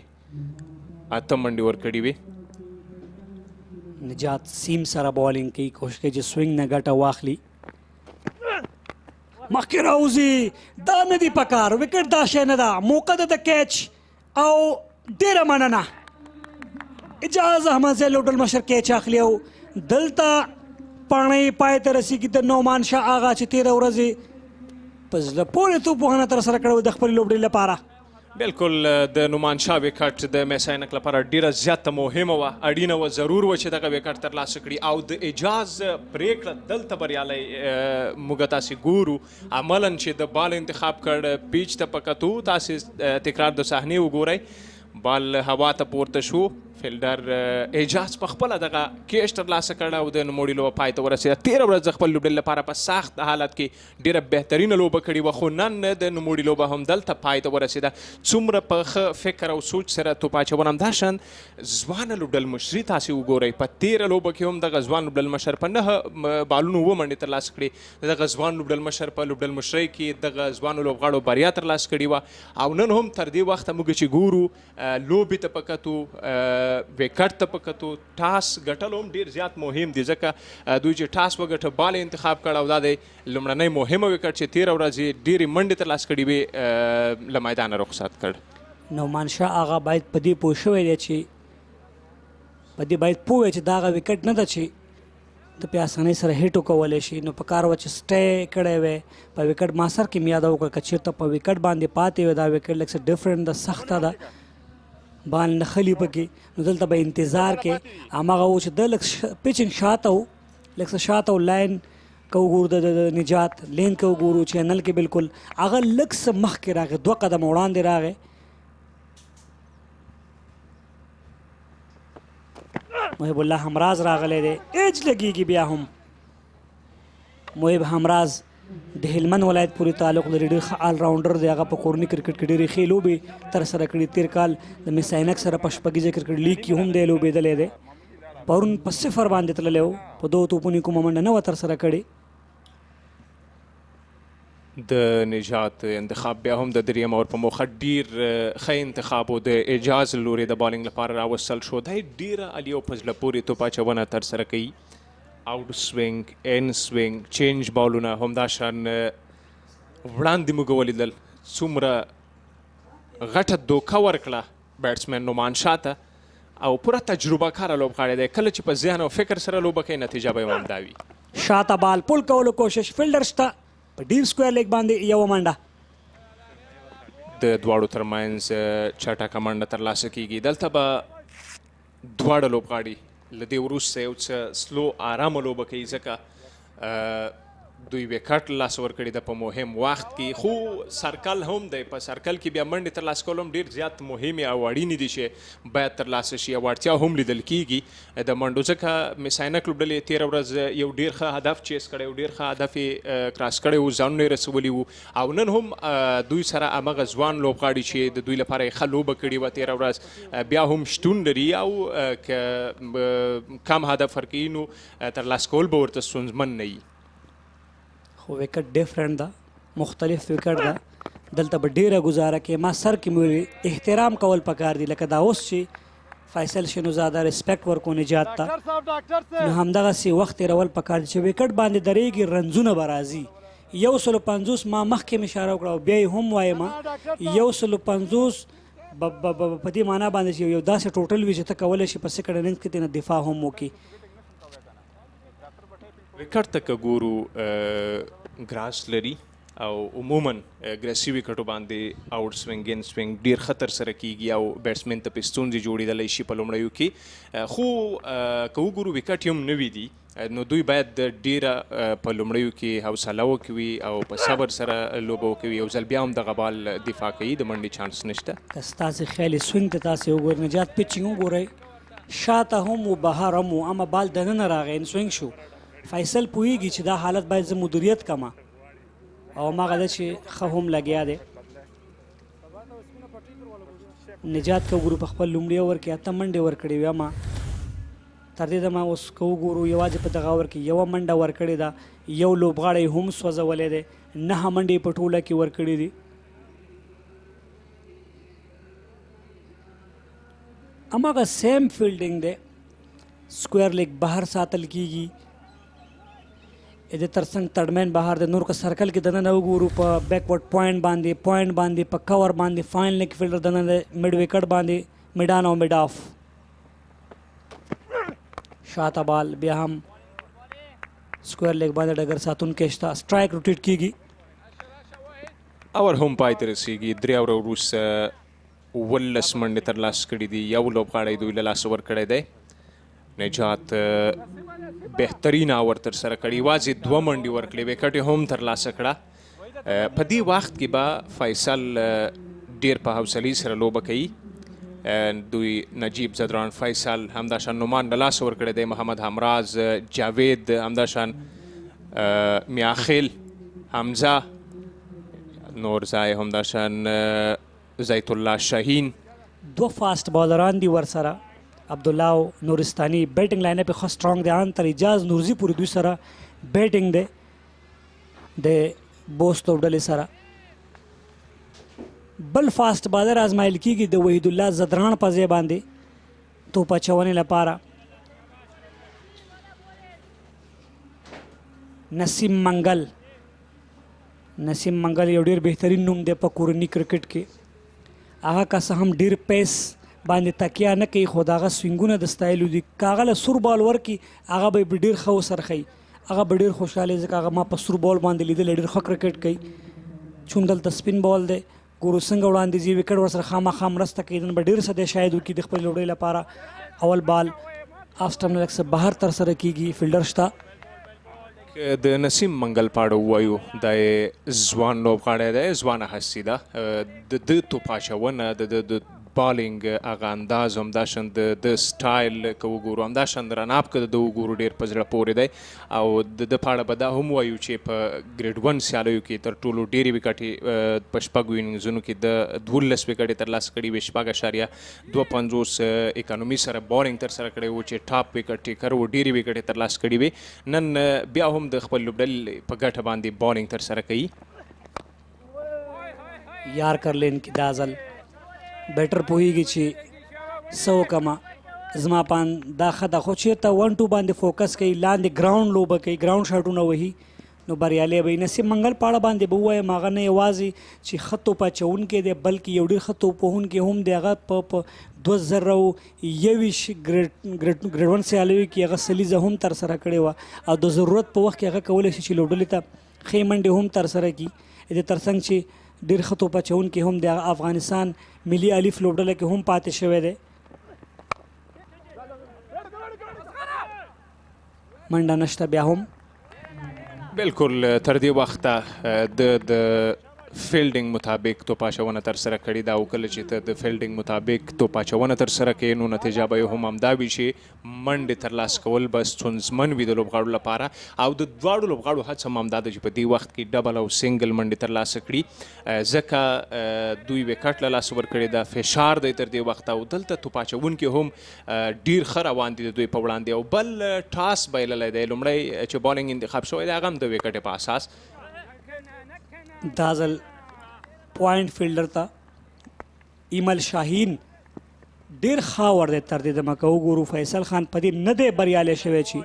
8 منډې ورکړې وې. نجات سیم سره بالینګ کوي، کوشش کوي چې سوینګ نه ګټه واخلي. مخکې راوځي، دا نه دي پکار، وکټ دا شی نه ده، موقع ده د کیچ. او ډېره مننه اجاز احمد زی لوډل مشر کیچ اخلي. او دلته پاڼۍ پای ته رسیږي د نعمان شاه آغا چې 13 ورځې په زړه پورې توپوهنه ترسره کړې وه د خپلې لوبډلې لپاره. بالکل د نعمان شاه وکټ د مس-e-Ainak لپاره ډیره زیاته مهمه وه، اړینه وه، ضرور وه چې دغه وکټ ترلاسه کړي. او د اجاز پریکړه دلته بریالی موږ تاسې ګورو. عملا چې د بال انتخاب کړ پیچ ته په کتو، تاسې تکرار د صحنې وګورئ، بال هوا ته پورته شو، فیلډر اجاز په خپله دغه کیچ ترلاسه کړه او د نوموړي لوبه پای ته ورسېده. 13 ورځ د خپل لوبډلې لپاره په سخت حالت کې ډېره بهترینه لوبه کړې وه، خو نن د نوموړي لوبه هم دلته پای ته ورسېده. څومره په ښه فکر او سوچ سره توپ اچونه. همداشان ځوانه لوبډل مشري تاسې وګورئ، په 13 لوبه کې هم دغه ځوان لوبډل مشر په 9 بالونو 7 منډې ترلاسه کړې. دغه ځوان لوبډل مشر په لوبډل مشرۍ کې دغه ځوانو لوبغاړو بریا ترلاسه کړې وه. او نن هم تر دې وخته موږ چې ګورو لوبې ته په کتو، وکټ ته په کتو، ټاس ګټل هم ډېر زیات مهم دي، ځکه دوی چې ټاس وګټه بال انتخاب کړ او دا د لومړنۍ مهمه وکټ چې 13 ورځې ډېرې منډې ترلاسه کړې وې له میدانه رخصت کړ. نعمان شاه آغا باید په دې پوه شوی دی چې په دې باید پوه وی چې دا هغه وکټ نه ده چې ته په اسانۍ سره هیټ وکولی شي. نو په کار وه چې سټی کړی وی په وکټ. ما سر کې مې یاده وکړه که چېرته په وکټ باندې پاتې وی دا وکټ لږ څه ډفرنټ ده، سخته ده، بال نه خلي پکې. نو دلته به انتظار کې هماغه و چې د لږ پیچنګ شاته و، لږ څه شاته و، لاین که وګورو د نجات لین که وګورو چینل کې بالکل هغه لږ څه مخکې راغی، 2 قدمه وړاندې راغی. محب الله همراز راغلی دی، ایج لګېږي. بیا هم محب همراز د هلمند ولایت پورې تعلق لري، ډېر ښه آل راونډر دی. هغه په کورني کرکټ کې ډېرې ښې لوبې ترسره کړي. تېر کال د mis-e-Ainak سره په شپږیزه کرکټ لیګ کې هم دی لوبېدلی دی. پرون په 0 باندې تللی و، په 2 توپونو کومه منډه نه وه ترسره کړې. د نجات انتخاب بیا هم د دریم اور په موخه ډیر ښه انتخاب و. د اجاز لوري د بالینګ لپاره راوستل شو. دی ډیره عالي او په زړه پورې توپ اچونه ترسره کوي. آوټ سوینګ، ان سوینګ، چینج بالونه، همداشان وړاندې موږ ولیدل څومره غټه دوکه ورکړه بیټسمین نعمان شاه ته او پوره تجربه کاره لوبغاړی دی. کله چې په ذهن او فکر سره لوبه کوي نتیجه به یې همدا وي. شاته بال پول کولو کوشش، فیلډر شته په ډیپ سکویر لیګ باندې یوه منډه. د دواړو ترمنځ چټکه منډه ترلاسه کیږي. دلته به دواړه لوبغاړي له دې وروسته یو څه سلو آرامه لوبه کوي ځکه دوی وکټ لاس ورکړي ده په مهم وخت کې، خو سرکل هم دی. په سرکل کې بیا منډې ترلاسه کول هم ډېر زیات مهمې او اړینې دي چې باید ترلاسه شي، او اړتیا هم لیدل کېږي د منډو. ځکه مس-e-Ainak لوبډلې تېره ورځ یو ډېر ښه هدف چیز کړی و، ډېر ښه هدف یې کراس کړی و، ځانونه یې رسولي وو، او نن هم دوی سره همغه ځوان لوبغاړي چې د دوی لپاره یې ښه لوبه کړې وه تېره ورځ بیا هم شتون لري، او که کم هدف ورکوي نو ترلاسه کول به ورته ستونزمن نه وي. خو وکټ ډیفرنٹ ده، مختلف وکټ ده، دلته به ډیره گزاره کې ما سر کې مې احترام کول پکار دی، لکه دا اوس چې فیصل شنوزاده ریسپیکټ ورکو نجات ته، نو همدغسې وخت تېرول پکار دی چې وکټ باندې درېږي رنزونه به راځي. 150 ما مخکې مې اشاره وکړه او بیا یې هم وایم 150 په دې معنا باندې چې یو داسې ټوټل وي چې ته کولی شي په سیکنډ اننګز کې ترېنه دفاع هم وکړي. وکټ ته که ګورو ګراس لري او عموما ګراسي وکټو باندې آوټ سوینګ ان سوینګ ډېر خطر سره کیږي او بیټسمین ته پې ستونزې جوړېدلی شي په لومړیو کې، خو که وګورو وکټ هم نوي دي نو دوی باید ډېره په لومړیو کې حوصله وکوي او په صبر سره لوبه وکوي، یو ځل بیا هم دغه بال دفاع کوي، د منډې چانس نشته. که ستاسې خیال سوینګ ته تاسې وګورئ، نجات پیچینګ وګورئ، شاته هم و بهر هم و، اما بال دننه راغی ان سوینګ شو. فیصل پوهیږي چې دا حالت باید زه مدیریت کما، او هماغه ده چې ښه هم لګیا دی. نجات که وګورو په خپل لومړي اوور کې 8 منډې ورکړې وې، اما تر دې دمه اوس که وګورو یوازې په دغه اوور کې 1 منډه ورکړې ده، یو لوبغاړی هم سوځولی دی، 9 منډې په ټوله کې ورکړې دي. هماغه سیم فیلډینګ دی، سکویر لیګ بهر ساتل کیږي، د ترڅنګ تړمین بهر د نور که سرکل کې دننه وګورو په بیکورډ پوینټ باندې په کور باندې فاین لیګ فیلډر دننه مډ وکټ باندې میډان او میډ آف شاته بال، بیا هم سکویر لیګ باندې ډګر ساتونکی شته، سټرایک روټیټ کیږي. اور هم پای ته رسیږي، 3 اوره وروسته 19 منډې ترلاسه کړي دي، یو لوبغاړی دوی له لاسه ورکړی دی. نجات بهترین اور تر سره کړي، یوازې 2 منډې ورکړې، وکټ یې هم ترلاسه کړه. په دې وخت کې به فیصل ډېر په حوصلې سره لوبه کوي. دوی نجیب زدران، فیصل، همداشان نومان له لاسه ورکړی دی، محمد همراز، جاوید، همداشان میاخیل، حمزه نورزای، همداشان زیت الله شاهین. 2 فاست بالران دي ورسره، عبدالله او نورستاني. بیټینګ لاین اپ ښه سټرانګ دی، ان تر اجاز نورزي پورې دوی سره بیټینګ دی د بوست لوبډلې سره. بل فاست بالر ازمایل کیږي د وحید الله زدران په ځای باندې توپ اچونې لپاره. نسیم منګل یو ډېر بهترین نوم دی په کورني کرکټ کې. هغه کس هم ډېر پیس باندې تکیه نه کوي، خو د هغه سوینګونه د ستایلو دي. که هغه له سور بال ورکړي هغه به یې ډېر ښه وسرخوي، هغه به ډېر خوشحاله ځکه هغه ما په سور بال باندې لیدلی ډېر ښه کرکټ کوي. چون دلته سپین بال دی، ګورو څنګه وړاندې ځي، وکټ ورسره خامخا مرسته کوي. نن به ډېر څه دی شاید وکړي د خپلې لوبډلې لپاره. اول بال آف سټمپ لږ څه بهر ترسره کیږي، فیلډر شته. د نسیم منګل په اړه ووایو، دا یې ځوان لوبغاړی دی، ځوانه هستي ده. د توپ اچونه، د بالینګ هغه انداز، همداشان د سټایل که وګورو، همداشان د رناپ که د وګورو ډېر په زړه پورې دی. او د په اړه به دا هم وایو چې په ګریډ 1 سیالیو کې تر ټولو ډېرې وکټې په 6 اننګزونو کې د 12 وکټې ترلاسه کړي وې، 6.52 اکانومي سره بالینګ تر سره کړی و چې ټاپ وکټ ټیکر و، ډېرې وکټې ترلاسه کړي وې. نن بیا هم د خپل لوبډلې په ګټه باندې بالینګ تر سره کوي. یارکر لین کې دا ځل بیټر پوهیږي چې څه وکړمه، زما پان دا ښه ده، خو چېرته 1-2 باندې فوکس کوي، لاندې ګراونډ لوبه کوي، ګراونډ شاټونه وهي، نو بریالی به وي. نسیم منګل په اړه باندې به ووایم، هغه نه یوازې چې ښه توپ اچوونکی دی بلکې یو ډېر ښه توپ وهونکی هم دی. هغه په 2021 ګریډ 1 سیالیو کې هغه سلیزه هم ترسره کړې وه، او د ضرورت په وخت کې هغه کولی شي چې لوبډلې ته ښې منډې هم ترسره کړي. د ترڅنګ چې ډېر ښه توپ اچوونکی هم د افغانستان ملي الف لوبډله کې هم پاتې شوی دی. منډه نشته بیا هم. بالکل تر دې وخته د فیلډینګ مطابق توپ اچونه ترسره کړې ده او کله چې ته د فیلډینګ مطابق توپ اچونه ترسره کوې نو نتیجه به یې هم همدا وي چې منډې ترلاسه کول به ستونزمن وي د لوبغاړو لپاره او د دواړو لوبغاړو هڅه هم همدا ده چې په دې وخت کې ډبل او سنګل منډې ترلاسه کړي ځکه دوی وکټ له لاسه ورکړې ده، فشار دی تر دې وخته او دلته توپ اچوونکي هم ډیر ښه روان دي د دوی په وړاندې. او بل ټاس بایللی دی لومړی چې بالینګ انتخاب شوی دی هغه هم د وکټې په اساس. دا ځل پوینټ فیلډر ته ایمل شاهین ډیر خاور دی تر دې دمه که وګورو فیصل خان په دې نه دی بریالی شوی چې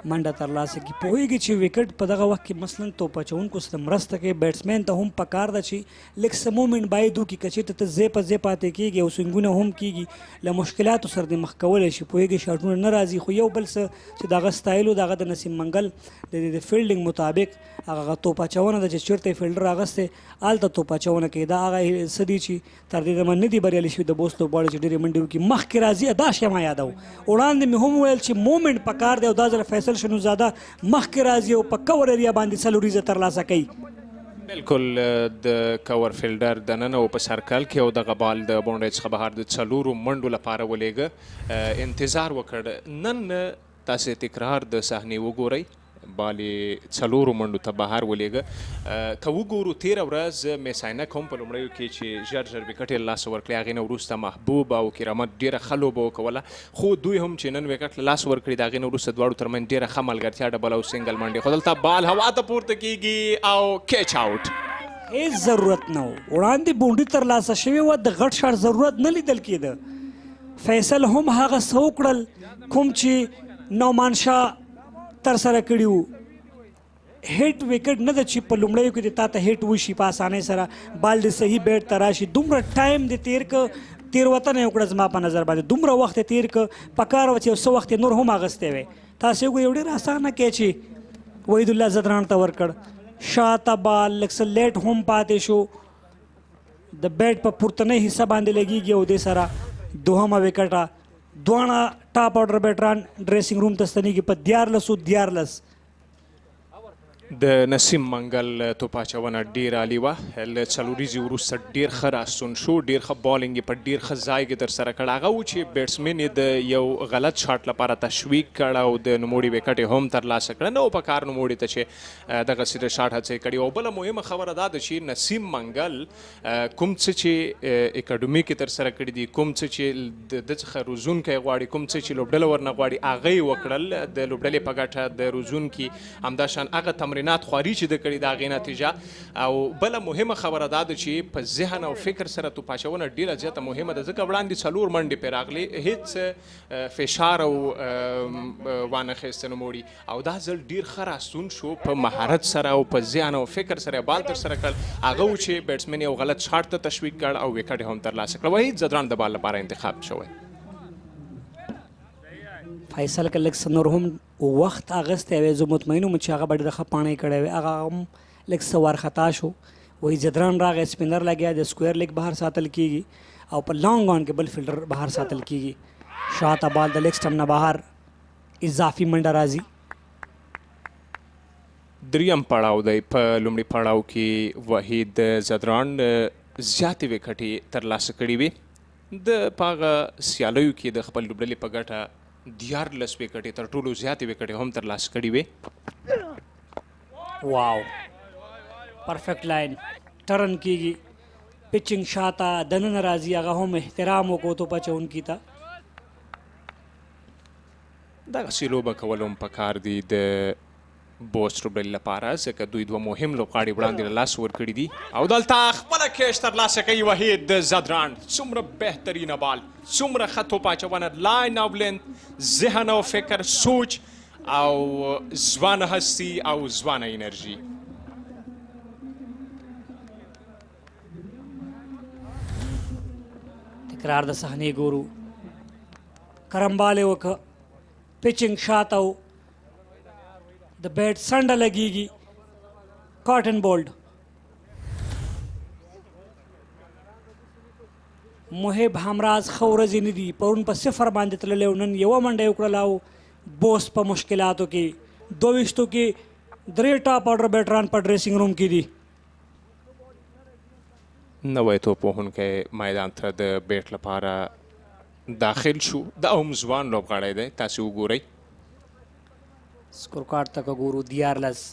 منډه ترلاسه کړي. پوهېږي چې وکټ په دغه وخت کې مثلا توپ اچوونکو سره مرسته کوي، بیټسمین ته هم پکار ده چې لږ څه مومنټ باید وکړي که چېرته ته ځای په ځای پاتې کېږي او سوینګونه هم کېږي له مشکلاتو سره دې مخ کولی شي. پوهېږي شاټونه نه راځي خو یو بل څه چې د هغه سټایل و د هغه د نسیم منګل د فیلډینګ مطابق هغه توپ اچونه ده چې چېرته یې فیلډر اغوستی هلته توپ اچونه کوي. دا هغه څه دي چې تر دې دمه نه دي بریالي شوي د بوست لوبغاړي چې ډېرې منډې وکړي. مخکې راځي دا شی ما یادوو، وړاندې مې هم ویل چې مومنټ پکار دی او دا ځل فیصل شنوزاده مخکې راځي او په کور ایریا باندې څلوریزه ترلاسه کوي. بالکل د کور فیلډر دننه او په سرکل کې او دغه بال د باونډرۍ څخه بهر د څلورو منډو لپاره ولېږه. انتظار وکړ نن تاسې تکرار د صحنې وګورئ، بال یې څلورو منډو ته بهر ولېږه. که وګورو تېره ورځ میس-ایانک هم په لومړیو کې چې ژر ژر وکټ یې له لاسه ورکړې هغې نه وروسته محبوب او کرامت ډېره ښه لوبه وکوله خو دوی هم چې نن وکټ له لاسه ورکړي د هغې نه وروسته دواړو ترمنځ ډېره ښه ملګرتیا ډبل او سنګل منډې خو دلته بال هوا ته پورته کېږي او کیچ آوټ. هېڅ ضرورت نه و، وړاندې بونډي ترلاسه شوې وه، د غټ شاټ ضرورت نه لیدل کېده. فیصل هم هغه څه وکړل کوم چې نعمان شاه ترسره کړي وو. هیټ وکټ نه ده چې په لومړیو کې د تا ته هیټ وشي په اسانۍ سره بال د صحیح بیټ ته راشي. دومره ټایم د تیر که تېروتنه یې وکړه زما په نظر باندې، دومره وخت یې تیر که پکار وه چې یو څه وخت یې نور هم اخیستی وی. تاسې وګورئ یو ډېر اسانه کې چې وحید الله زدران ته ورکړ، شاته بال لږ څه لیټ هم پاتې شو، د بیټ په پورتنۍ حصه باندې لګېږي او دې سره دوهمه وکټه دواړه ټاپ آرډر بیټران ډریسنګ روم ته ستنېږي په 14 د نسیم منګل توپ اچونه ډېر عالي وه، له څلوریزې وروسته ډېر ښه راستون شو، ډېر ښه بالینګ یې په ډېر ښه ځای کې ترسره کړ. هغه و چې بیټسمین یې د یو غلط شاټ لپاره تشویق کړ او د نوموړي وکټ یې هم ترلاسه کړه. نه و په کار نوموړي ته چې دغسې د شاټ هڅه یې کړې. او بله مهمه خبره دا ده چې نسیم منګل کوم څه چې اکاډمي کې ترسره کړي دي، کوم څه چې د ده څخه روزونکی غواړي، کوم څه چې لوبډله ورنه غواړي هغه یې وکړل. د لوبډلې په ګټه د روزونکي همداشان هغه تمرینات خواري چې د کړي د هغې نتیجه. او بله مهمه خبره دا ده چې په ذهن او فکر سره توپ اچونه ډېره زیاته مهمه ده ځکه وړاندې 4 منډې پرې راغلې، هېڅ فشار او وانخیسته نوموړي او دا ځل ډېر ښه راستون شو په مهارت سره او په ذهن او فکر سره بال ترسره کړ. هغه و چې بیټسمین یو غلط شاټ ته تشویق کړ او وکټ یې هم ترلاسه کړ. وحید زدران د بال لپاره انتخاب شوی. فیصل که لږ څه نور هم وخت اخیستی وی، زه مطمئن وم چې هغه به ډېره ښه پاڼۍ کړی وی، هغه هم لږ څه وارخطا شو. وحید زدران راغی، سپینر لګیا، د سکویر لیګ بهر ساتل کېږي او په لانګ آن کې بل فیلډر بهر ساتل کېږي. شاته بال د لیګ سټمپ نه بهر اضافي منډه راځي. دریم پړاو دی. په لومړي پړاو کې وحید زدران زیاتې وکټې ترلاسه کړي وې. د په هغه سیالیو کې د خپل لوبډلې په ګټه 14 وکټې تر ټولو زیاتې وکټې هم ترلاسه کړي وې. واو، پرفیکټ لاین ټرن کېږي، پچنګ شاته دننه راځي، هغه هم احترام وکړو توپ اچوونکي ته. دغسې لوبه کول هم پکار دي د بوست لوبډلې لپاره ځکه دوی دوه مهم لوبغاړي وړاندې له لاسه ورکړي دي. او دلته خپله کیچ ترلاسه کوي وحید زدران. څومره بهترینه بال، څومره ښه توپ اچونه، لاین او لینت، ذهن او فکر، سوچ او ځوانه هستي او ځوانه انرژي. تکرار د صحنې ګورو، کرمبال یې وکړه، پچنګ شاته و، د بیټ څنډه لګېږي، کاټن بولډ. محب همراز ښه ورځې نه دي، پرون په 0 باندې تللی او نن یوه منډه یې وکړله او بوست په مشکلاتو کې 22 کې 3 ټاپ آرډر بیټران په ډریسنګ روم کې دي. نوی توپ وهونکی میدان ته د بیټ لپاره داخل شو. دا هم ځوان لوبغاړی دی، تاسې وګورئ. سکور کارت ته که ګورو 14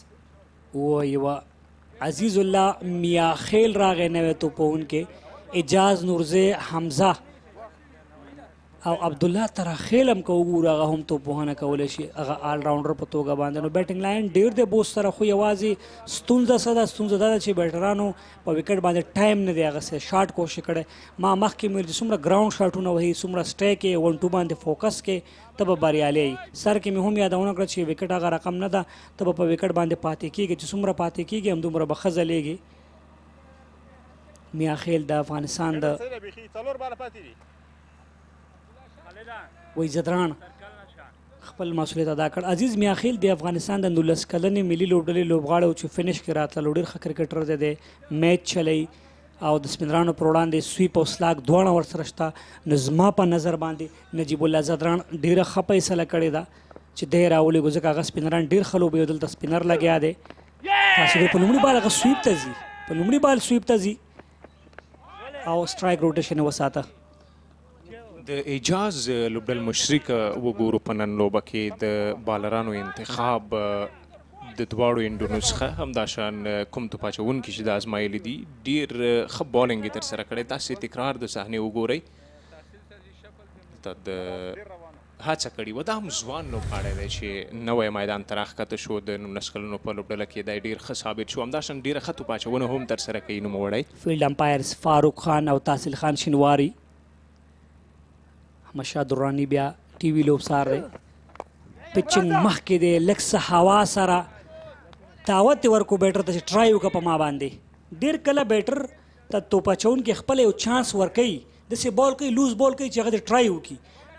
یوه عزیز الله میاخیل راغی نوی توپ وهونکی، اجاز نورزی حمزه او عبدالله تراخیل هم که وګورو هغه هم توپ وهنه کولی شي، هغه آل راونډر په توګه باندې. نو بیټنګ لاین ډېر دی بوست سره، خو یوازې ستونزه څه ده؟ ستونزه دا ده چې بیټرانو په وکټ باندې ټایم نه دی اخیستی. شاټ کوشش کړی، ما مخکې مې ویل چې څومره ګراوند شاټونه وهي، څومره سټی کې 1-2 باندې فوکس کې، ته به بریالی یې. سر کې مې هم یادونه کړه چې وکټ هغه رقم نه ده، ته به په وکټ باندې پاتې کېږي. چې څومره پاتې کېږي همدومره به ښه ځلیږي. میاخیل د افغانستان د وای زدران خپل مسؤلیت ادا کړ. عزیز میاخیل د افغانستان د 19 کلنې ملي لوبډلې لوبغاړی چې فینش کې راتللو، ډېر ښه کرکټر دی، میچ چلی او د سپینرانو پر وړاندې سویپ او سلاک دواړه ورسره شته. نو زما په نظر باندې نجیب الله زدران ډېره ښه فیصله کړې ده چې دی راولېږو، ځکه هغه سپینران ډېر ښه لوبوي او دلته سپینر لګیا دی. تاسو په لومړي بال هغه سویپ ته ځي، په لومړي بال سویپ ته ځي او سټرایک روټیشن یې وساته. د اجاز لوبډل مشري که وګورو په نن لوبه کې د بالرانو انتخاب د دواړو انډونو څخه همداشان کوم توپ اچوونکي چې د ازمایلي دي ډېر ښه بالینګ یې ترسره کړی. تاسې تکرار د صحنې وګورئ، دلته د هڅه کړې وه. دا هم ځوان لوبغاړی دی چې نوی میدان ته راښکته شو، د 19 کلونو په لوبډله کې دی ډېر ښه ثابت شو. همداشان ډېره ښه توپ اچونه هم ترسره کوي نوموړی. فیلډ امپایرز فاروق خان او تحصیل خان شینواري. مشاد درانی بیا ټي وي لوبسار دی، پچنګ مخکې دی، لږ څه هوا سره دعوت یې ورکړو بیټر ته چې ټرای وکړه په ما باندې. ډېر کله بیټر ته توپ اچوونکي خپله یو چانس ورکوي، داسې بال کوي، لوز بال کوي چې هغه دې ټرای وکړي.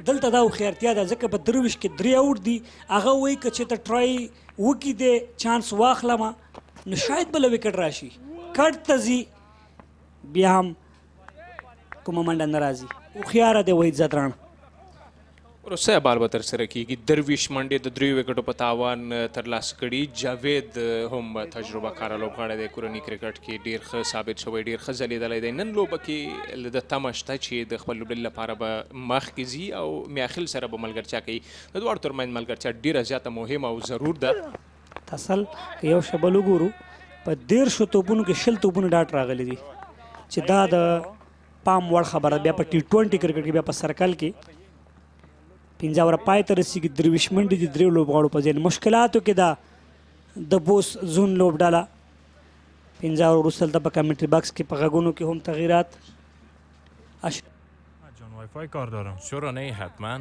دلته دا هوښیارتیا ده، ځکه په 23 کې 3 آوټ دي، هغه وایي که چې ته ټرای وکړي دی چانس واخلمه نو شاید بله وکټ راشي. کټ ته ځي بیا هم کومه منډه نه راځي. هوښیاره دی وحید زدران. وروستی بال به ترسره کېږي. 23 منډې د 3 وکټو په تاوان ترلاسه کړي. جاوید هم تجربه کاره لوبغاړی دی، کورني کرکټ کې ډېر ښه ثابت شوی، ډېر ښه ځلېدلی دی. نن لوبه کې د تمه شته چې د خپل لوبډلې لپاره به مخکې ځي او میاخیل سره به ملګرتیا کوي. د دواړو ترمنځ ملګرتیا ډېره زیاته مهمه او ضرور ده. اصل که یو شبل وګورو په 13 توپونو کې 20 توپونه ډاټ راغلي دي، چې دا د پام وړ خبره. بیا په T20 کرکټ کې بیا په سرکل کې 15 اوره پای ته رسېږي، 23 منډې دي 3 لوبغاړو په ذهن. مشکلاتو کې دا د بوس زون لوبډله 15 اوره وروسته دلته په کمنټري باکس کې په غږونو کې هم تغییرات. جان وای فای کار دارم. چرا نه حتما.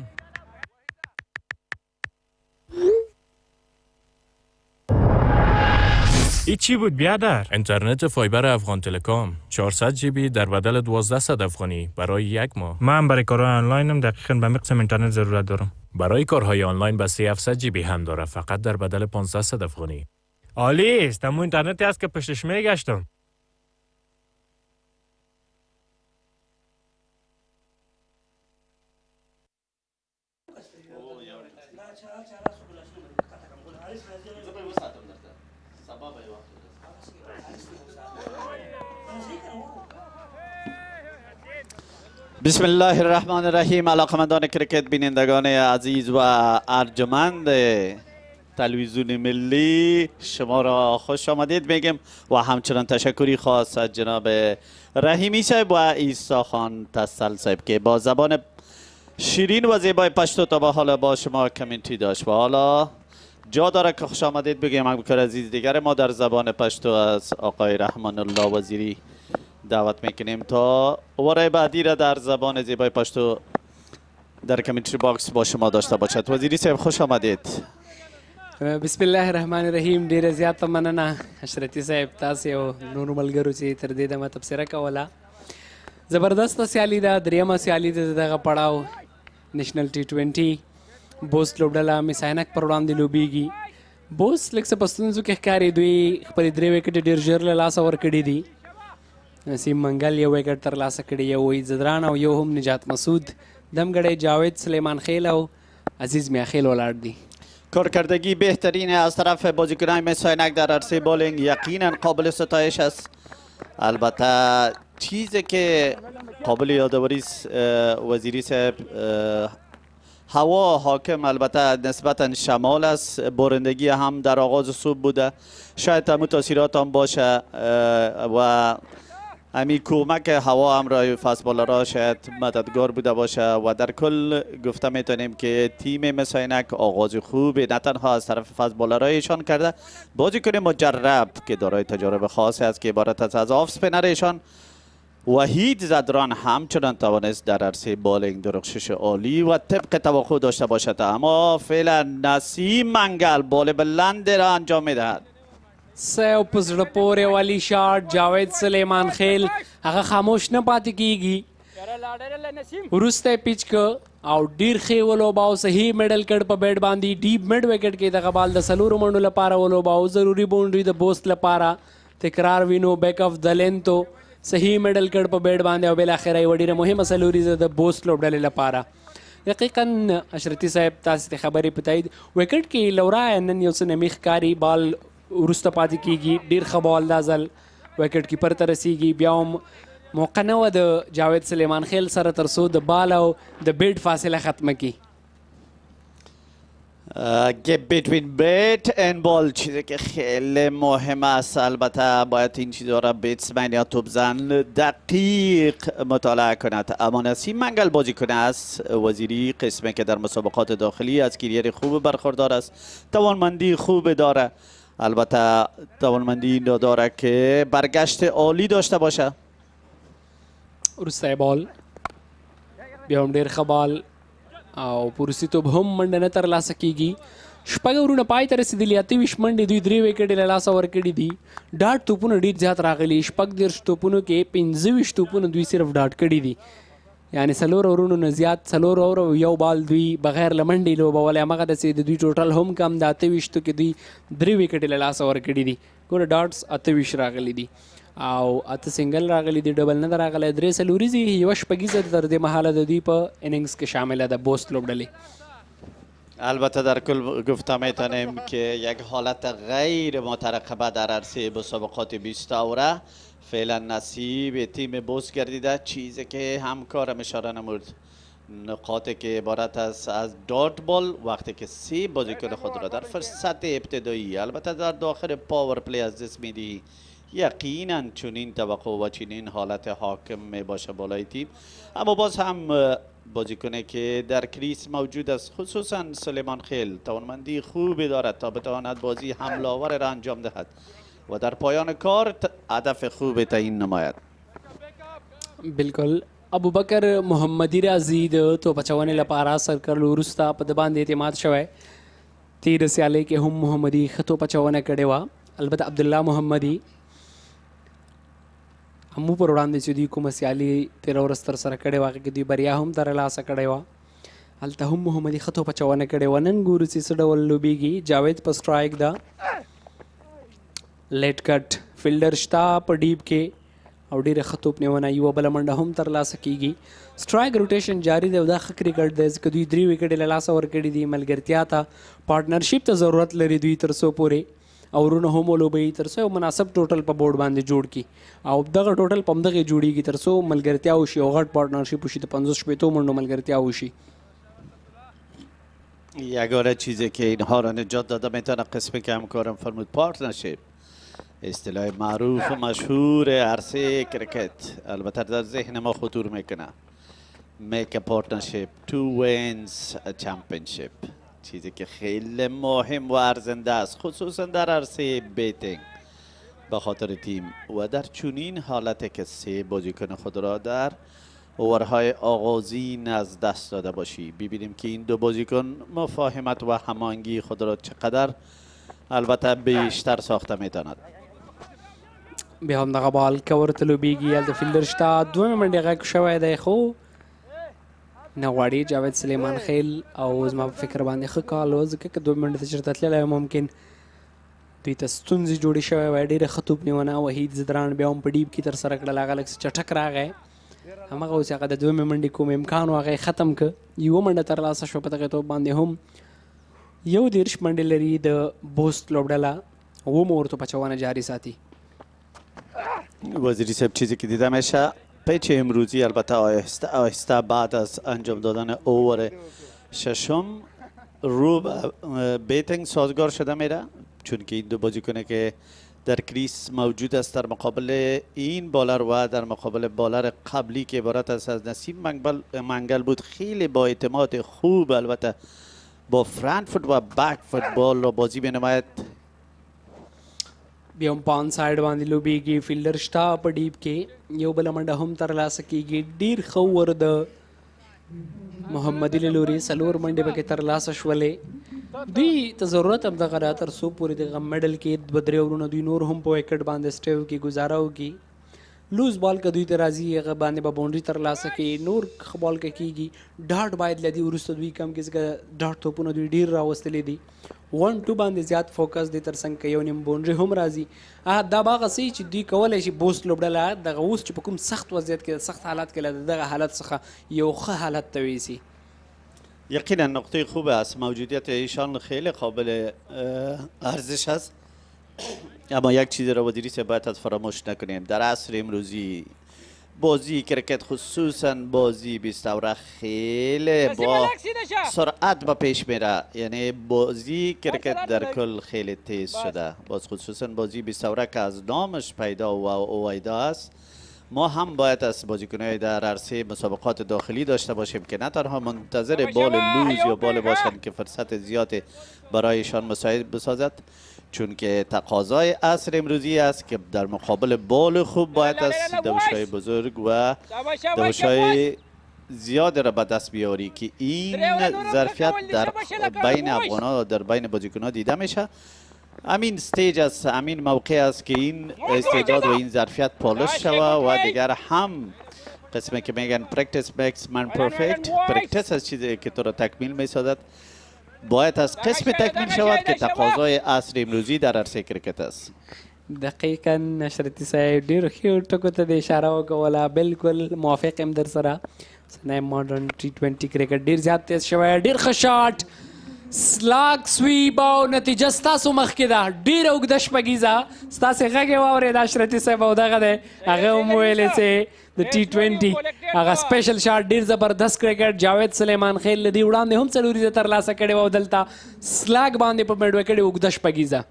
این چی بود بیادر؟ اینترنت فایبر افغان تلکام 400 جی بی در بدل 1200 افغانی برای 1 ماه. من برای کارهای آنلاینم دقیقاً به مقصد اینترنت ضرورت دارم. برای کارهای آنلاین بسته 700 جی بی هم داره، فقط در بدل 500 افغانی. عالی است. اما اینترنتی هست که پشتش میگشتم. بسم الله الرحمن الرحیم. علاقمندان کرکت بینندگان عزیز و ارجمند تلویزیون ملی، شما را خوش آمدید میگم و همچنان تشکری خاص از جناب رحیمی صاحب و عیسی خان تسل صاحب که با زبان شیرین و زیبای پشتو تا به حالا با شما کامنتی داشت و حالا جا داره که خوش آمدید بگیم. همکار عزیز دیگر ما در زبان پشتو از آقای رحمان الله وزیری دعوت میکنیم تا ورای بعدی را در زبان زیبای پشتو در کامنتری باکس با شما داشته باشد. وزیری صاحب خوش آمدید. بسم الله الرحمن الرحیم. ډیره زیاته مننه حشرتي صاحب، تاسې او نورو ملګرو چې تر دې دمه تبصره کوله. زبردسته سیالي ده، درېیمه سیالي ده دغه پړاو نېشنل T20 بوست لوبډله میس-e-Ainak پر وړاندې لوبیږي. بوست لږ څه په ستونزو کې ښکاري، دوی خپلې 3 وکټې ډېر ژر له لاسه ورکړي دي. نسیم منګل یو وکټ ترلاسه کړی، یو وحید زدران او یو هم نجات مسعود، دمګړی جاوید سلیمان خیل او عزیز میاخیل ولاړ دي. کارکردگی بهترین از طرف بازیکنان مس-e-Ainak در عرصه بولینگ یقینا قابل ستایش است. البته چیزی که قابل یادآوری وزیری صاحب هوا حاکم البته نسبتا شمال است. بارندگی هم در آغاز صبح بوده، شاید هم تاثیرات هم باشه و همین کمک هوا هم رای فست بالرها شاید مددگار بوده باشه و در کل گفته میتونیم که تیم مس-e-Ainak آغاز خوب نه تنها از طرف فست بالرهایشان کرده، بازیکن مجرب که دارای تجارب خاصی است که عبارت است از آف اسپینرشان وحید زدران همچنان توانست در عرصه بالینگ درخشش عالی و طبق توقع داشته باشد، اما فعلا نسیم منگل بال بلند را انجام میدهد. سه په زړه پورې والی شاټ جاوید سلیمان خیل هغه خاموش نه پاتې کیږي، وروسته پیچ که او ډیر ښه ولوباو، صحیح میډل کړ په بیټ باندې ډیپ میډ وکټ کې دغه بال د څلورو منډو لپاره ولوباو، ضروري باونډري د بوست لپاره تکرار وینو بیک اف د لینتو صحیح میډل کړ په بیټ باندې او بالاخره یوه ډیره مهمه سلوریزه د بوست لوبډلې لپاره. دقیقا اشرتي صاحب تاسو ته خبرې په تایید وکټ کې لورا نن یو څه نمی ښکاري، بال وروسته پاتې کیږي، ډیر ښه بال دا ځل وکټ کیپر ته رسیږي، بیا هم موقع نه وه د جاوید سلیمان خیل سره تر څو د بال او د بیټ فاصله ختمه کړي. گپ بیتوین بیت اند بال چیزی که خیلی مهم است، البته باید این چیزها را بیتسمن یا توپزن دقیق مطالعه کند. اما نسیم منگل بازیکن است وزیری، قسمی که در مسابقات داخلی از کریر خوب برخوردار است، توانمندی خوب داره، البته توانمندی داره که برگشت عالی داشته باشه. وروستی بال بیا هم ډېر ښه بال او په وروستي توپ هم منډه نه ترلاسه کیږي. شپږ اورونه پای ته رسېدلي، 28 منډې دوی 3 وکټې له لاسه ورکړي دي. ډاټ توپونه ډېر زیات راغلي، 36 توپونو کې 25 توپونه دوی صرف ډاټ کړي دي، یعنی 4 اورونو نه زیات 4 اور او یو بال دوی بغیر له منډې لوبولی. همغه داسې د دوی ټوټل هم کم د 28 کې دوی 3 وکټې له لاسه ورکړي دي. ګوره ډاټس 28 راغلي دي او 8 سنگل راغلی دی، ډبل نه راغلی، 3 سلوریزي، یوه شپږیزه تر دې مهاله د دوی په اننګز کې شامله ده بوست لوبډلې. البته در کل گفته میتونیم که یک حالت غیر مترقبه در عرصه مسابقات 20 اوره فعلا نصیب تیم بوست گردیده، چیزی که همکارم اشاره نمود نقاطی که عبارت است از دات بال وقتی که 3 بازیکن خود را در فرصت ابتدایی البته در داخل پاور پلی از دست میدی، یقینا چنین توقع و چنین حالت حاکم می باشه بالای تیم. اما باز هم بازیکنی که در کریس موجود است، خصوصا سلیمان خیل توانمندی خوبی دارد تا بتواند بازی حمله آور را انجام دهد و در پایان کار هدف خوبی تعیین نماید. بالکل ابوبکر محمدی رازی د توپ اچونې لپاره سرکړل وروسته په د باندې اعتماد شوی. تیر سیالۍ کې هم محمدي ښه توپ اچونه کړې وه، البته عبدالله محمدي همو پر وړاندې چې دوی کومه سیالي تېره ورځ ترسره کړې وه هغې کې دوی بریا هم ترلاسه کړې وه، هلته هم محمدي ښه توپ اچونه کړې وه. نن ګورو چې څه ډول لوبېږي. جاوید په سټرایک ده، لیټ کټ فیلډر شته په ډیپ کې او ډېره ښه توپ نیونه، یوه بله منډه هم ترلاسه کیږي. سټرایک روټیشن جاری دی او دا ښه کرکټ دی ځکه دوی 3 وکټې له لاسه ورکړي دي. ملګرتیا ته پارټنرشپ ته ضرورت لري دوی تر څو پورې اورونه هم ولوبوي تر څو یو مناسب ټوټل په بورډ باندې جوړ کړي او دغه ټوټل په همدغې جوړیږي تر څو ملګرتیا وشي او غټ پارټنرشپ وشي، د 50-60 منډو ملګرتیا وشي. یگانه چیزی که اینها را نجات داده میتونه قسمی که همکارم فرمود پارتنرشپ، اصطلاح معروف و مشهور عرصه کرکت، البته در ذهن ما خطور میکنه. make a partnership to wins a championship، چیزی که خیلی مهم و ارزنده است خصوصا در عرصه بیتینگ به خاطر تیم و در چنین حالتی که 3 بازیکن خود را در اوورهای آغازین از دست داده باشی. ببینیم که این 2 بازیکن مفاهمت و هماهنگی خود را چقدر البته بیشتر ساخته میتواند. بیا هم دغه بال کور ته لوبېږي، هلته فیلډر شته، دویمه منډې غږ شوی دی خو نه غواړي جاوید سلیمان خیل او زما په فکر باندې ښه کال و ځکه که 2 منډې ته چېرته تللی ممکن دوی ته ستونزې جوړې شوی وای. ډېره ښه توپ نیونه وحید زدران بیا هم په ډیپ کې ترسره کړل، هغه لږ څه چټک راغی، همغه اوس هغه د 2مې منډې کوم امکان و هغه یې ختم که، یوه منډه ترلاسه شوه په دغې توپ باندې هم 31 منډې لري د بوست لوبډله، اووم اوور توپچونه جاری ساتي. وزیری صاحب چیزی که دیدم پیچ امروزی البته آهسته آهسته بعد از انجام دادن اوور ششم رو بیتینگ سازگار شده میره، چون که این دو بازیکنه که در کریس موجود است در مقابل این بالر و در مقابل بالر قبلی که عبارت است از نسیم منگل بود، خیلی با اعتماد خوب البته با فرانت فوت و بک فوتبال را بازی بنماید. بیا هم پان سایډ باندې لوبیږي، فیلډر شته په ډیپ کې، یو بله منډه هم ترلاسه کیږي. ډیر ښه اوور د محمدي له لوري، 4 منډې پکې ترلاسه شولې. دوی ته ضرورت هم دغه ده تر څو پورې دغه میډل کې 2-3 اورونه دوی نور هم په وکټ باندې سټیو کې ګزاره وکړي. لوز بال که دوی ته راځي هغه باندې به باونډري ترلاسه کړي، نور ښه بال که کېږي. ډاټ باید له دې وروسته دوی کم کړي، ځکه ډاټ توپونه دوی ډېر راوستلي دي. 1-2 باندې زیات فوکس دی، تر څنګ که یو نیم باونډري هم راځي. دا به هغه څه چې دوی کولی شي بوست لوبډله دغه اوس چې په کوم سخت وضعیت کې سخت حالت کې له دغه حالت څخه یو ښه حالت ته ویسي. یقینا نقطه خوب است، موجودیت ایشان خیلی قابل ارزش است. اما یک چیز را وزیری صاحب باید فراموش نکنیم، در عصر امروزی بازی کرکت خصوصا بازی 20 اوره خیلی با سرعت به پیش میره، یعنی بازی کرکت در کل خیلی تیز شده. باز خصوصا بازی 20 اوره که از نامش پیدا و اویدا است، ما هم باید از بازیکن‌های در عرصه مسابقات داخلی داشته باشیم که نه تنها منتظر بال لوز یا بال باشند که فرصت زیاد برایشان مساعد بسازد، چون که تقاضای عصر امروزی است که در مقابل بال خوب باید از دوش‌های بزرگ و دوش‌های زیاد را به دست بیاری که این ظرفیت در بین افغان‌ها در بین بازیکن‌ها دیده میشه. امین استیج است، امین موقع است که این استعداد و این ظرفیت پالش شوه و دیگر هم قسمی که میگن پرکتیس میکس من پرفکت، پرکتیس از چیزی که تو را تکمیل میسازد باید از قسم تکمیل شود که تقاضای عصر امروزی در عرصه کرکت است. دقیقا نشرتی صاحب ډېرو ښو ټکو ته د اشاره وکوله، بالکل موافق یم در سره. اوسنی ماډرن T20 کرکټ ډېر زیات تیز شوی، ډېر ښه شاټ، سلاک سویپ او نتیجه ستاسو مخکې ده. ډېره اوږده شپږیزه ستاسې غږ یې واورېد اشرتي صاحب، او دغه دی هغه هم ویلې چې د T20 هغه سپیشل شاټ ډېر زبردست کرکټ. جاوید سلیمان خیل له دې وړاندې هم څلوریزه ترلاسه کړې وه او دلته سلاک باندې په میډ وکټ اوږده شپږیزه.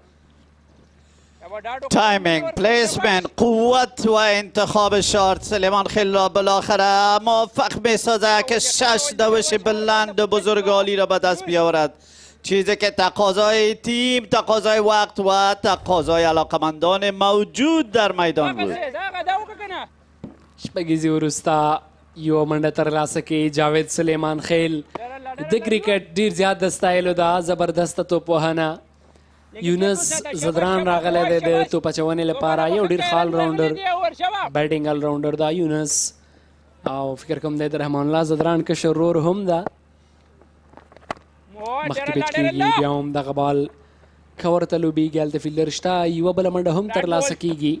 تایمینگ، پلیسمنت، قوت و انتخاب شارت سلیمان خیل را بالاخره موفق می سازه که 6 دوش بلند و بزرگالی را به دست بیاورد، چیزی که تقاضای تیم، تقاضای وقت و تقاضای علاقمندان موجود در میدان بود. شپږیزې وروسته یوه منډه ترلاسه کوي جاوید سلیمان خیل. د کرکټ ډېر زیات د ستایلو ده، زبردسته توپوهنه. یونس زدران راغلی دی د توپ اچونې لپاره، یو ډېر ښه آلراونډر بیټینګ آلراونډر ده یونس، او فکر کوم دی د رحمان الله زدران کشر ورور هم ده. مخکې پیچ کېږي، بیا هم دغه بال کور ته لوبېږي، هلته فیلډر شته، یوه بله منډه هم ترلاسه کېږي.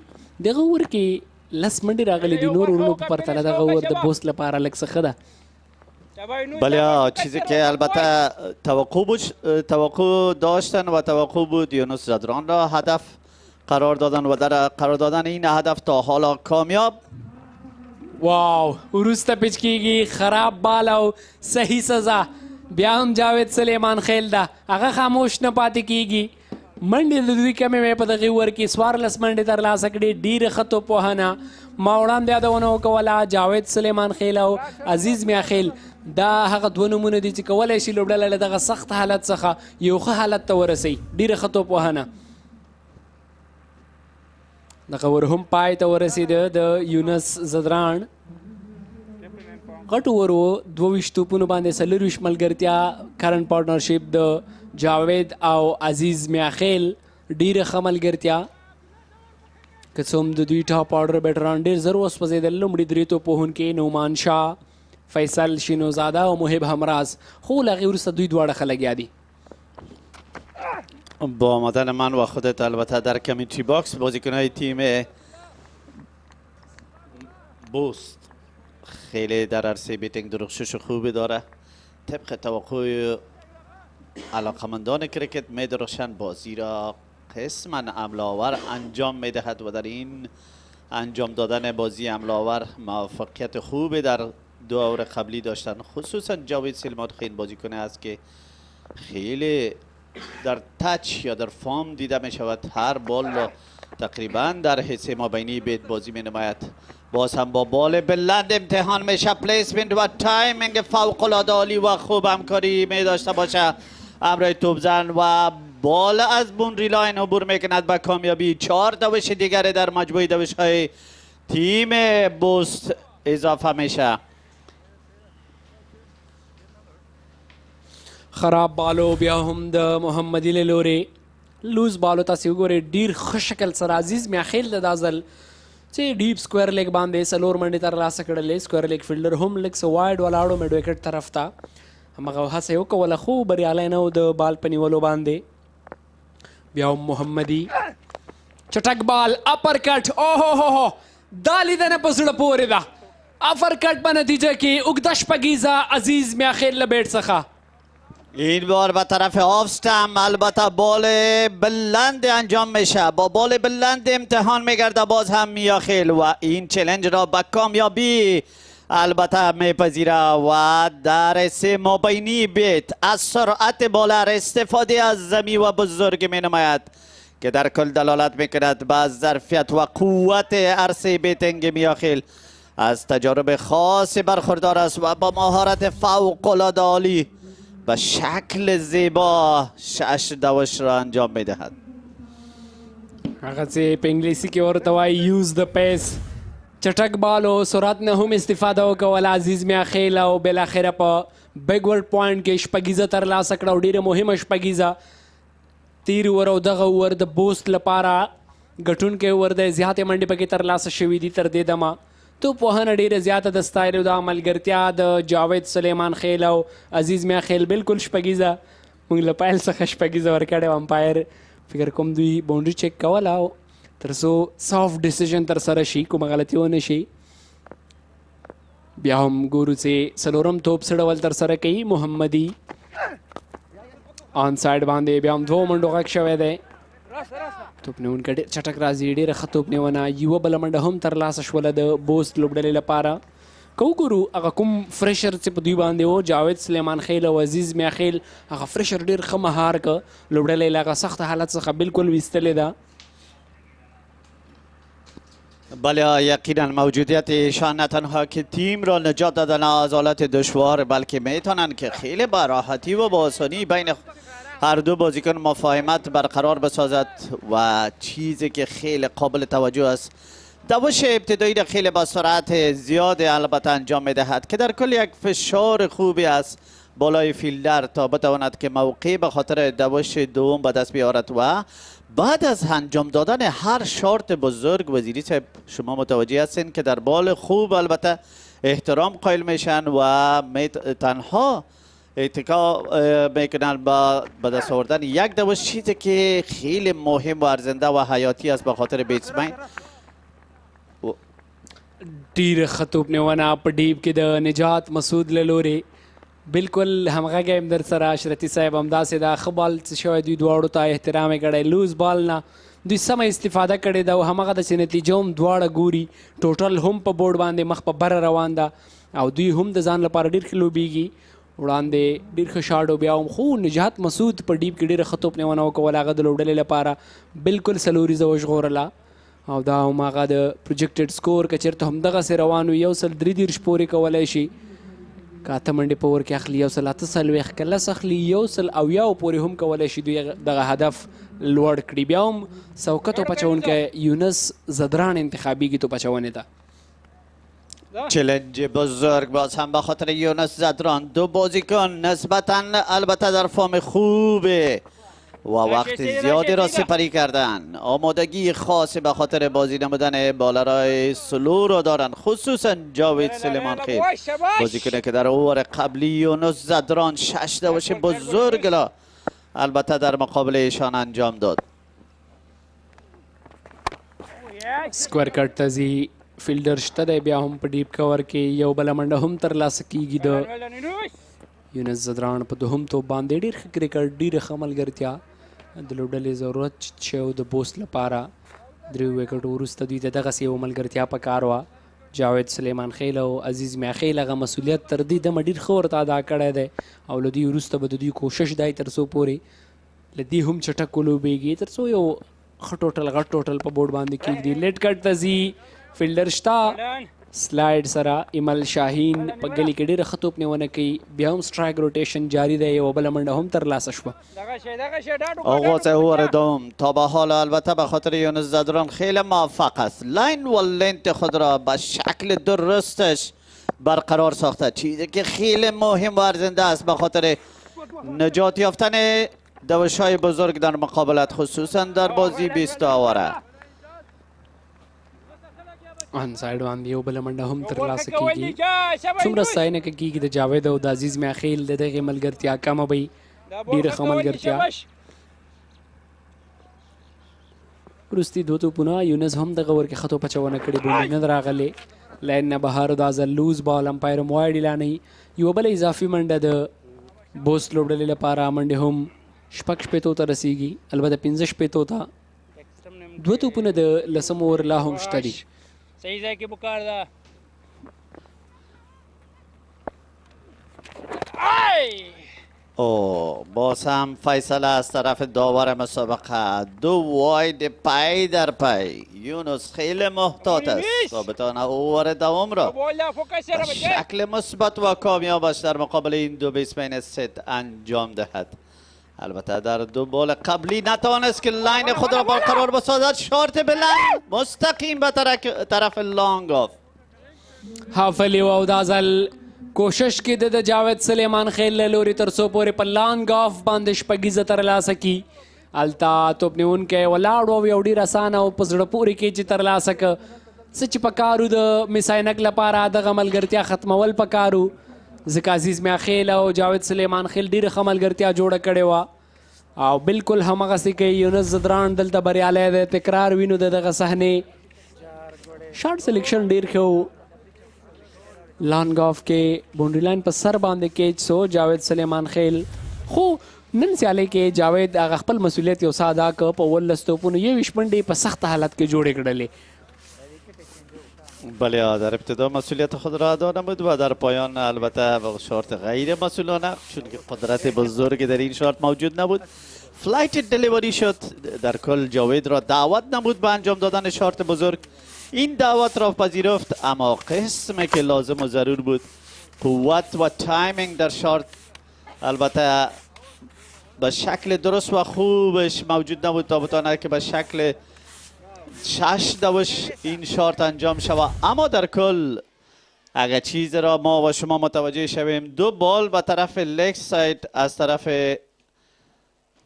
دغه اوور کې 10 منډې راغلي دي، نور ورونو په پرتله دغه اوور د بوست لپاره لږ څه ښه ده. بله چیزی که البته توقع داشتن و توقع بود یونس زدران را هدف قرار دادن و در قرار دادن این هدف تا حالا کامیاب. واو وروسته پیچ کېږي، خراب بال او صحیح سزا. بیا هم جاوید سلیمان خیل ده، هغه خاموش نه پاتې کېږي. منډې د دوی کمې وې په دغې اوور کې، 14 منډې ترلاسه کړې، ډېره ښه توپوهنه. ما وړاندې یادونه وکوله جاوید سلیمان خیل او عزیز میا خیل، دا هغه دوه نومونه دي چې کولی شي لوبډله له دغه سخت حالت څخه یو ښه حالت ته ورسوي. ډېره ښه توپوهنه. دغه اوور هم پای ته ورسېده د یونس زدران. غټ اوور و، 22 توپونو باندې 24 ملګرتیا، کرنټ پارټنرشپ د جاوید او عزیز میاخیل، ډېره ښه ملګرتیا. که څه هم د دوی ټاپ آرډر بیټران ډېر زر وسوځېدل، لومړي 3 توپوهونکي نعمان شاه، فیصل شینوزاده او محب همراز، خو له هغې وروسته دوی دواړه ښه لګیا دي. با آمدن من و خودت البته در کمیونیتی باکس بازیکنهای تیم بوست خیلی در عرصه بیتینگ درخشش خوبی داره. طبق توقع علاقمندان کرکت مید روشن بازی را قسما عمل‌آور انجام میدهد و در این انجام دادن بازی عمل‌آور موفقیت خوبی در دور قبلی داشتن. خصوصا جاوید سلیمان خیلی بازیکن است که خیلی در تچ یا در فام دیده می شود. هر بال را تقریبا در حصه مابینی بیت بازی می نماید. باز هم با بال بلند امتحان میشه. پلیسمنت و تایمینگ فوق العاده عالی و خوب همکاری می داشته باشه امرای توپزن و بال از بوندری لاین عبور میکند به کامیابی. 4 دوش دیگر در مجموعه دوش های تیم بوست اضافه میشه. خراب بالو بیا هم د محمدي له لورې لوز بالو تاسې وګورئ ډېر ښه شکل سره عزیز میاخیل د دا ځل چې ډیپ سکویر لیګ باندې 4 منډې ترلاسه کړلې. سکویر لیګ فیلډر هم لږ څه وایډ ولاړو میډ وکټ طرف ته همغه هڅه یې وکوله خو بریالی نه و د بال په نیولو باندې. بیا هم محمدي چټک بال اپر کټ اوهو دا لیدنه په زړه پورې ده. اپر کټ په نتیجه کې اوږده شپږیزه عزیز میاخیل له بیټ څخه. این بار به طرف آفستم البته بال بلند انجام میشه. با بال بلند امتحان میگرده باز هم میاخیل و این چلنج را به کامیابی البته میپذیره و در سه مابینی بیت از سرعت بالر استفاده از زمین و بزرگ می نماید که در کل دلالت میکند به ظرفیت و قوت عرصه بیتنگ میاخیل. از تجارب خاص برخوردار است و با مهارت فوق العاده عالی به شکل زیبا 6 دوش را انجام میدهد. هغه چې په انګلیسي کې ورته وایي یوز د پیس. چټک بال او سرعت نه هم استفاده وکوله عزیز میاخیل او بالاخره په بیکورډ پوینټ کې شپږیزه ترلاسه کړه او ډېره مهمه شپږیزه. تیر ور او دغه ور د بوست لپاره ګټونکی ور د زیاتې منډې پکې ترلاسه شوي دي تر دې دمه. توپ وهنه ډېره زیاته د ستایلو د ملګرتیا د جاوید سلیمان خیل او عزیز میاخیل بالکل شپږیزه. موږ له پیل څخه شپږیزه ورکړې وه. امپایر فکر کوم دوی باونډري چیک کوله او تر څو سافټ ډیسیژن ترسره شي کومه غلطي ونه شي. بیا هم ګورو چې څلورم توپ څه ډول ترسره کوي محمدي آن سایډ باندې. بیا هم 2 منډو غږ شوی دی. توپ نیونکی ډېر چټک راځي. ډېره ښه توپ نیونه. یوه بله منډه هم ترلاسه شوله د بوست لوبډلې لپاره. که وګورو هغه کوم فرشر چې په دوی باندې و جاوید سلیمان خیل او عزیز میاخیل هغه فرشر ډېر ښه مهار که لوبډلې له هغه سخت حالت څخه بالکل ویستلې ده. بله یقینا موجودیت ایشان نه تنها که تیم را نجات دادن از حالت دشوار بلکه میتونن که خیلی با راحتی و با آسانی بین هر دو بازیکن مفاهمت برقرار بسازد و چیزی که خیلی قابل توجه است دوش ابتدایی را خیلی با سرعت زیاد البته انجام میدهد که در کل یک فشار خوبی است بالای فیلدر تا بتواند که موقعی به خاطر دوش دوم به دست بیارد و بعد از انجام دادن هر شارت بزرگ وزیری صاحب شما متوجه هستین که در بال خوب البته احترام قائل میشن و تنها اتکا میکنن به دست آوردن یک دوش چیزی که خیلی مهم و ارزنده و حیاتی است به خاطر بیتسمن. ډېره ښه توپ نیونه په ډیپ کې د نجات مسعود له لورې. بالکل همغږی یم در سره اشرتي صاحب همداسې دا ښه بال څه شوی دوی دواړو ته احترام یې کړی. لوز بال نه دوی سمه استفاده کړې ده او همغه داسې نتیجه هم دواړه ګوري. ټوټل هم په بورډ باندې مخ په بره روان ده او دوی هم د ځان لپاره ډېر ښه لوبېږي. وړاندې ډېر ښه شاټ او بیا هم خو نجات مسعود په ډیپ کې ډېره ښه توپ نیونه وکوله. هغه د لوبډلې لپاره بالکل څلوریزه وژغورله او دا هم هغه د پروجیکټډ سکور که چېرته همدغسې روان وي 133 پورې کولی شي. که 8 منډې په اور کې اخلي 148 که 10 اخلي 170 پورې هم کولی شي دوی دغه هدف لوړ کړي. بیا هم سوکت توپچونکی یونس زدران انتخابیږي توپچونې ته. چلنج بزرگ باز هم به خاطر یونس زدران. دو بازیکن نسبتا البته در فرم خوبه و وقت زیادی را سپری کردن. آمادگی خاصی به خاطر بازی نمودن بالرای سلو را دارن خصوصا جاوید سلیمان خیل بازیکنی که در اوور قبلی یونس زدران 6 دوش بزرگ را البته در مقابل ایشان انجام داد. سکویر کټ ته ځي. فیلډر شته دی بیا هم په ډیپ کور کې یو بله منډه هم ترلاسه کیږي د یونس زدران په دوهم توپ باندې ډېر ښه کرکټ ډېره ښه ملګرتیا د لوبډلې ضرورت چې و د بوست لپاره دریو وکټو وروسته دوی ته دغسې یوه ملګرتیا پکار وه جاوید سلیمان خیل او عزیز میاخیل هغه مسؤلیت تر دې دمه ډېر ښه ورته ادا کړی دی او له دوی وروسته به د دوی کوشش دی تر څو پورې له دې هم چټک ولوبېږي تر څو یو ښه ټوټل غټ ټوټل په بورډ باندې کېږدي لیټ کټ ته ځي فیلډر شته سلایډ سره ایمل شاهین په ګلي کې ډېره ښه توپ نیونه کوي بیا هم سټرایک روټیشن جاری دی یوه بله منډه هم ترلاسه شوه آغاز اوور دوم تا به حال البته به خاطر یونس زدران خیلی موفق است لاین و لنت خود را به شکل درستش برقرار ساخته چیزی که خیلی مهم و ارزنده است به خاطر نجات یافتن دوش‌های بزرگ در مقابلت خصوصا در بازی 20 اوره آن سایډ باندې یو بله منډه هم ترلاسه کېږي څومره ستاینه که کېږي د جاوید او د عزیز میاخیل د دغې ملګرتیا کمه به وي ډېره ښه ملګرتیا وروستي دوه توپونه یونس هم دغه ورکې ښه توپ اچونه کړې بونډي نه راغلې لاین نه بهر دا ځل لوز بال امپایر هم واید اعلانوي یوه بله اضافي منډه د بوست لوبډلې لپاره منډې هم شپږ شپېتو ته رسیږي البته 15 شپېتو ته دوه توپونه د لسم اوور لا هم شته دي صحیح ځای کې پکار ده باز هم فیصله از طرف داور مسابقه دو واید پی در پی یونس خیلی محتاط است تا بتواند اوور دوم را به شکل مثبت و کامیابش در مقابل این دو بیسمن ست انجام دهد البته در دو بال قبلی نتوانست که لاین خود را برقرار بسازد شارت بلند مستقیم به طرف لانگ آف حافلی و او دازل کوشش کې د جاوید سلیمان خیل له لوري تر څو پورې په لانګ آف باندې شپږیزه ترلاسه کړي هلته توپ نیونکی ولاړ و یو ډېر اسانه او په زړه پورې کې چې ترلاسه کړه څه چې پکار و د میس-ایانک لپاره دغه ملګرتیا ختمول پکار و ځکه عزیز میاخیل او جاوید سلیمان خیل ډېره ښه ملګرتیا جوړه کړې وه او بالکل همغسې کوي یونس زدران دلته بریالی دی تکرار وینو د دغه صحنې شارټ سلیکشن ډېر ښه و لانګ آف کې باونډري لاین په سر باندې کیچ سو جاوید سلیمان خیل خو نن سیالۍ کې جاوید هغه خپل مسؤلیت یو څه ادا کړ په 19 توپونو 21 منډې په سخت حالت کې جوړې کړلې بله در ابتدا مسئولیت خود را ادا نمود و در پایان البته با شارت غیر مسئولانه چون که قدرت بزرگ در این شارت موجود نبود فلایت دلیوری شد در کل جاوید را دعوت نمود به انجام دادن شارت بزرگ این دعوت را پذیرفت اما قسمی که لازم و ضرور بود قوت و تایمینگ در شارت البته به شکل درست و خوبش موجود نبود تا بتواند که به شکل 6 دوش این شارت انجام شود اما در کل اگر چیز را ما و شما متوجه شویم دو بال به طرف لگ ساید از طرف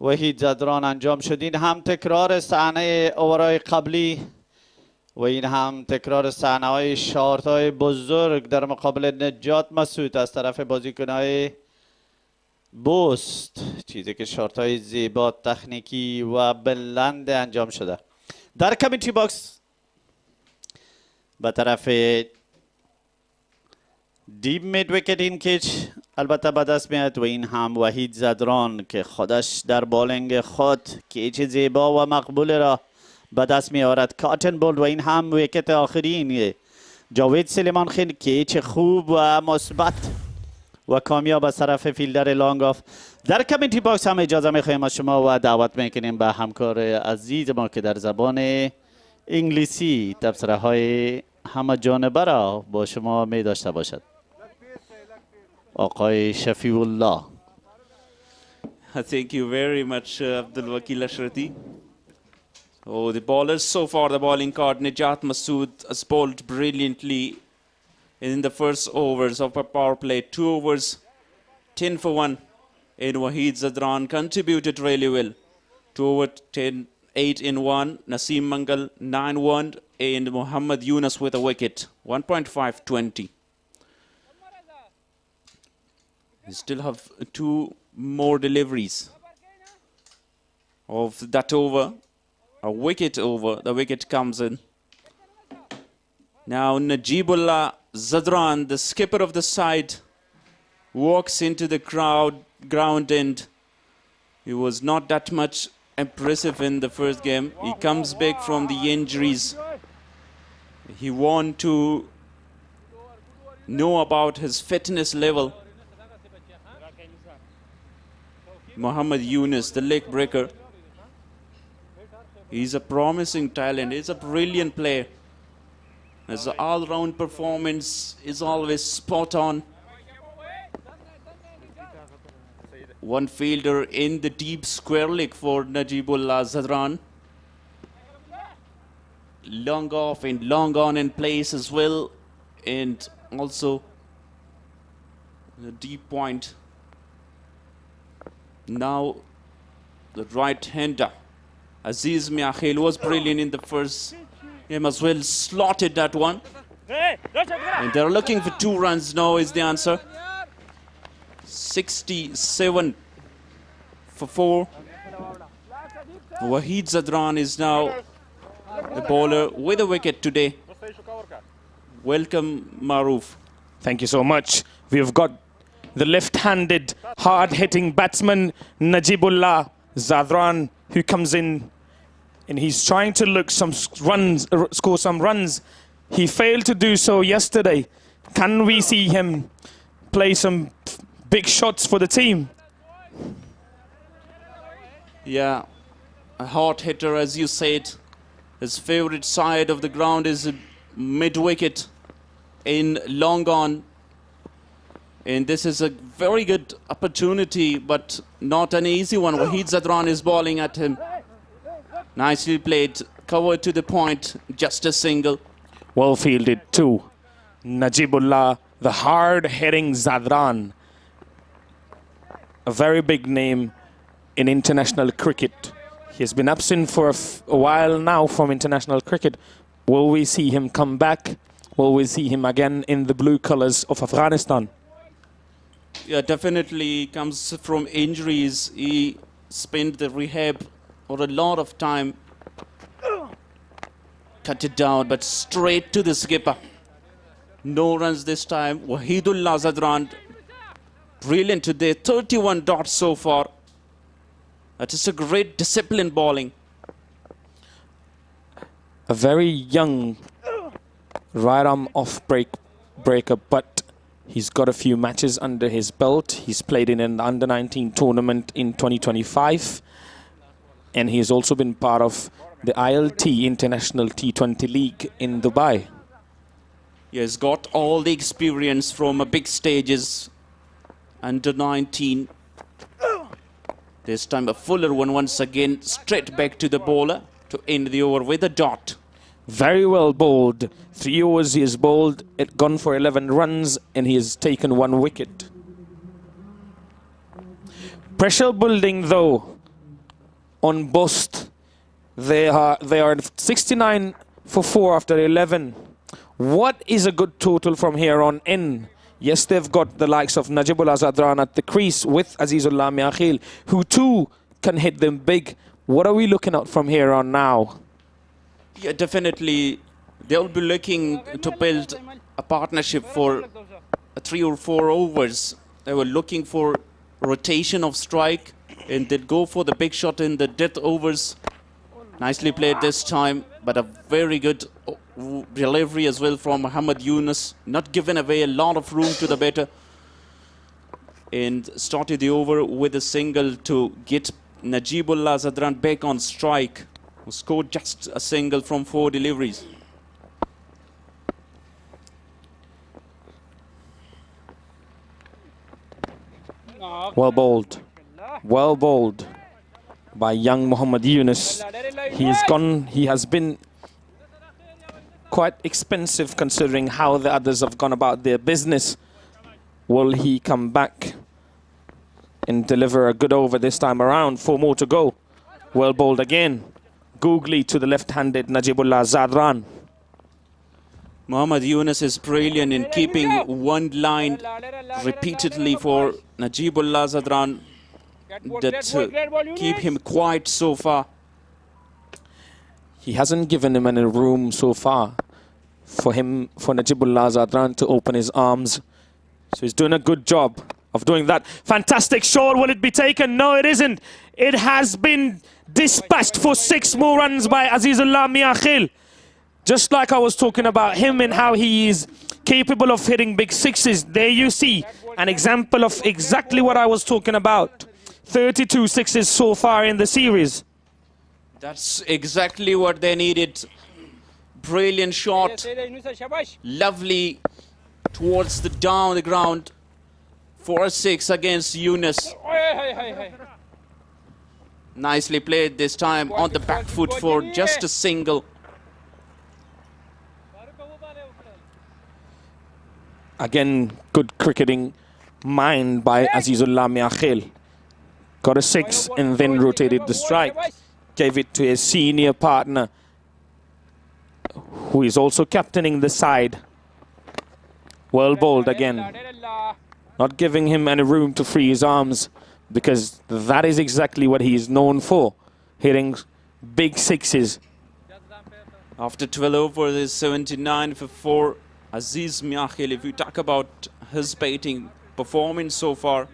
وحید زدران انجام شد این هم تکرار صحنه اوورهای قبلی و این هم تکرار صحنه های شارت های بزرگ در مقابل نجات مسعود از طرف بازیکن‌های بوست چیزی که شارت های زیبا تکنیکی و بلند انجام شده در کمیتی باکس به طرف دیپ مید ویکت این کیچ البته به دست میاد و این هم وحید زدران که خودش در بالینگ خود کیچ زیبا و مقبول را به دست می آورد کاتن بولد و این هم ویکت آخرین جاوید سلیمان خیل کیچ خوب و مثبت و کامیاب از طرف فیلدر لانگ آف در کمیتی باکس هم اجازه میخوایم از شما و دعوت میکنیم به همکار عزیز ما که در زبان انگلیسی تبصره های همه جانبه را با شما می داشته باشد آقای شفیع الله. Thank you very much, Abdul Wakil Ashrati. Oh, the bowlers so far, the bowling card, Najat Masood has bowled brilliantly in the first overs of a power play. 2 overs, 10 for 1. And Wahid Zadran contributed really well. 2 over 10, 8 in 1. Naseem Mangal, 9-1. And Muhammad Yunus with a wicket. 1.5-20. We still have 2 more deliveries of that over. A wicket over. The wicket comes in. Now Najibullah Zadran, the skipper of the side, walks into the ground, and he was not that much impressive in the first game. He comes back from the injuries. He want to know about his fitness level. Mohammad Yunus, the leg breaker. He's a promising talent. He's a brilliant player. His all-round performance is always spot on. One fielder in the deep square leg for Najibullah Zadran. Long off and long on in place as well. And also the deep point. Now the right-hander Aziz Miakhil was brilliant in the first game as well. Slotted that one. And they're looking for 2 runs now is the answer. 67 for 4. Wahid Zadran is now the bowler with a wicket today. Welcome, Maroof. Thank you so much. We've got the left-handed, hard-hitting batsman Najibullah Zadran, who comes in and he's trying to look some runs, score some runs. He failed to do so yesterday. Can we see him play some big shots for the team? Yeah, a hard hitter, as you said. His favorite side of the ground is mid-wicket in long on. And this is a very good opportunity, but not an easy one. Wahid Zadran is bowling at him. Nicely played, covered to the point, just a single. Well fielded too. Najibullah, the hard-hitting Zadran. A very big name in international cricket. He has been absent for a while now from international cricket. Will we see him come back? Will we see him again in the blue colours of Afghanistan? Yeah, definitely comes from injuries. He spent the rehab for a lot of time. Cut it down, but straight to the skipper. No runs this time. Wahidullah Zadran, brilliant today. 31 dots so far. That is a great disciplined bowling. A very young right arm off breaker, but he's got a few matches under his belt. He's played in an under-19 tournament in 2025. And he's also been part of the ILT International T20 League in Dubai. He has got all the experience from big stages. Under 19. This time a fuller one once again, straight back to the bowler to end the over with a dot. Very well bowled. 3 overs he has bowled, it gone for 11 runs, and he has taken 1 wicket. Pressure building though on Bost. They are 69 for 4 after 11. What is a good total from here on in? Yes, they've got the likes of Najibullah Zadran at the crease with Azizullah Miakhil, who too can hit them big. What are we looking at from here on now? Yeah, definitely. They'll be looking to build a partnership for 3 or 4 overs. They were looking for rotation of strike, and they'd go for the big shot in the death overs. Nicely played this time, but a very good delivery as well from Mohammad Yunus. Not giving away a lot of room to the batter. And started the over with a single to get Najibullah Zadran back on strike, who scored just a single from 4 deliveries. Well bowled. Well bowled by young Mohammad Yunus. He has been quite expensive considering how the others have gone about their business. Will he come back and deliver a good over this time around? 4 more to go. Well bowled again. Googly to the left-handed Najibullah Zadran. Mohammad Yunus is brilliant in keeping one line repeatedly for Najibullah Zadran that keep him quiet so far. He hasn't given him any room so far for Najibullah Zadran to open his arms. So he's doing a good job. of doing that. Fantastic shot. Will it be taken? No, it isn't. It has been dispatched for 6 more runs by Azizullah Miakhil. Just like I was talking about him and how he is capable of hitting big sixes. There you see an example of exactly what I was talking about. 32 sixes so far in the series. That's exactly what they needed. Brilliant shot. Lovely towards the down the ground. 4-6 against Yunus. Nicely played this time on the back foot for just a single. Again, good cricketing mind by Azizullah Miakhil. Got a 6 and then rotated the strike. Gave it to his senior partner, who is also captaining the side. Well bowled again. Not giving him any room to free his arms, because that is exactly what he is known for. Hitting big sixes. After 12 overs, is 79 for 4. Aziz Miakhil, if you talk about his batting performance so far,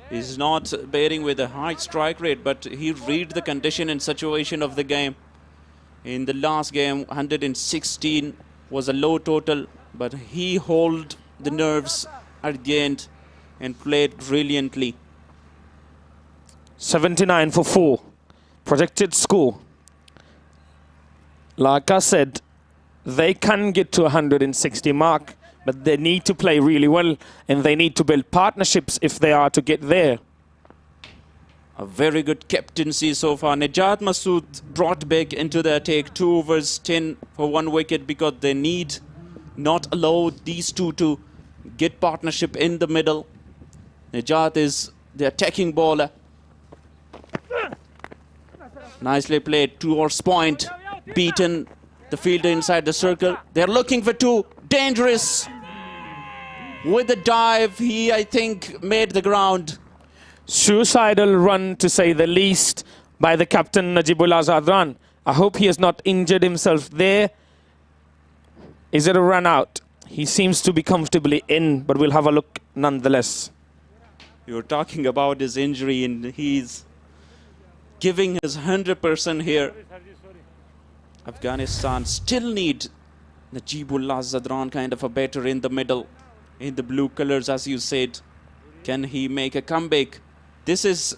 he's not batting with a high strike rate, but he read the condition and situation of the game. In the last game, 116 was a low total, but he held the nerves at the end and played brilliantly. 79 for 4. Projected score. Like I said, they can get to 160 mark, but they need to play really well, and they need to build partnerships if they are to get there. A very good captaincy so far. Najat Masood brought back into the attack. 2 overs, 10 for 1 wicket, because they need not allow these two to get partnership in the middle. Najat is the attacking bowler. Nicely played towards point. Beaten the fielder inside the circle. They're looking for 2. Dangerous. With the dive, he, I think, made the ground. Suicidal run, to say the least, by the captain Najibullah Zadran. I hope he has not injured himself there. Is it a run out? He seems to be comfortably in, but we'll have a look nonetheless. You're talking about his injury, and he's giving his 100% here. Afghanistan still need Najibullah Zadran, kind of a batter in the middle, in the blue colors, as you said. Can he make a comeback? This is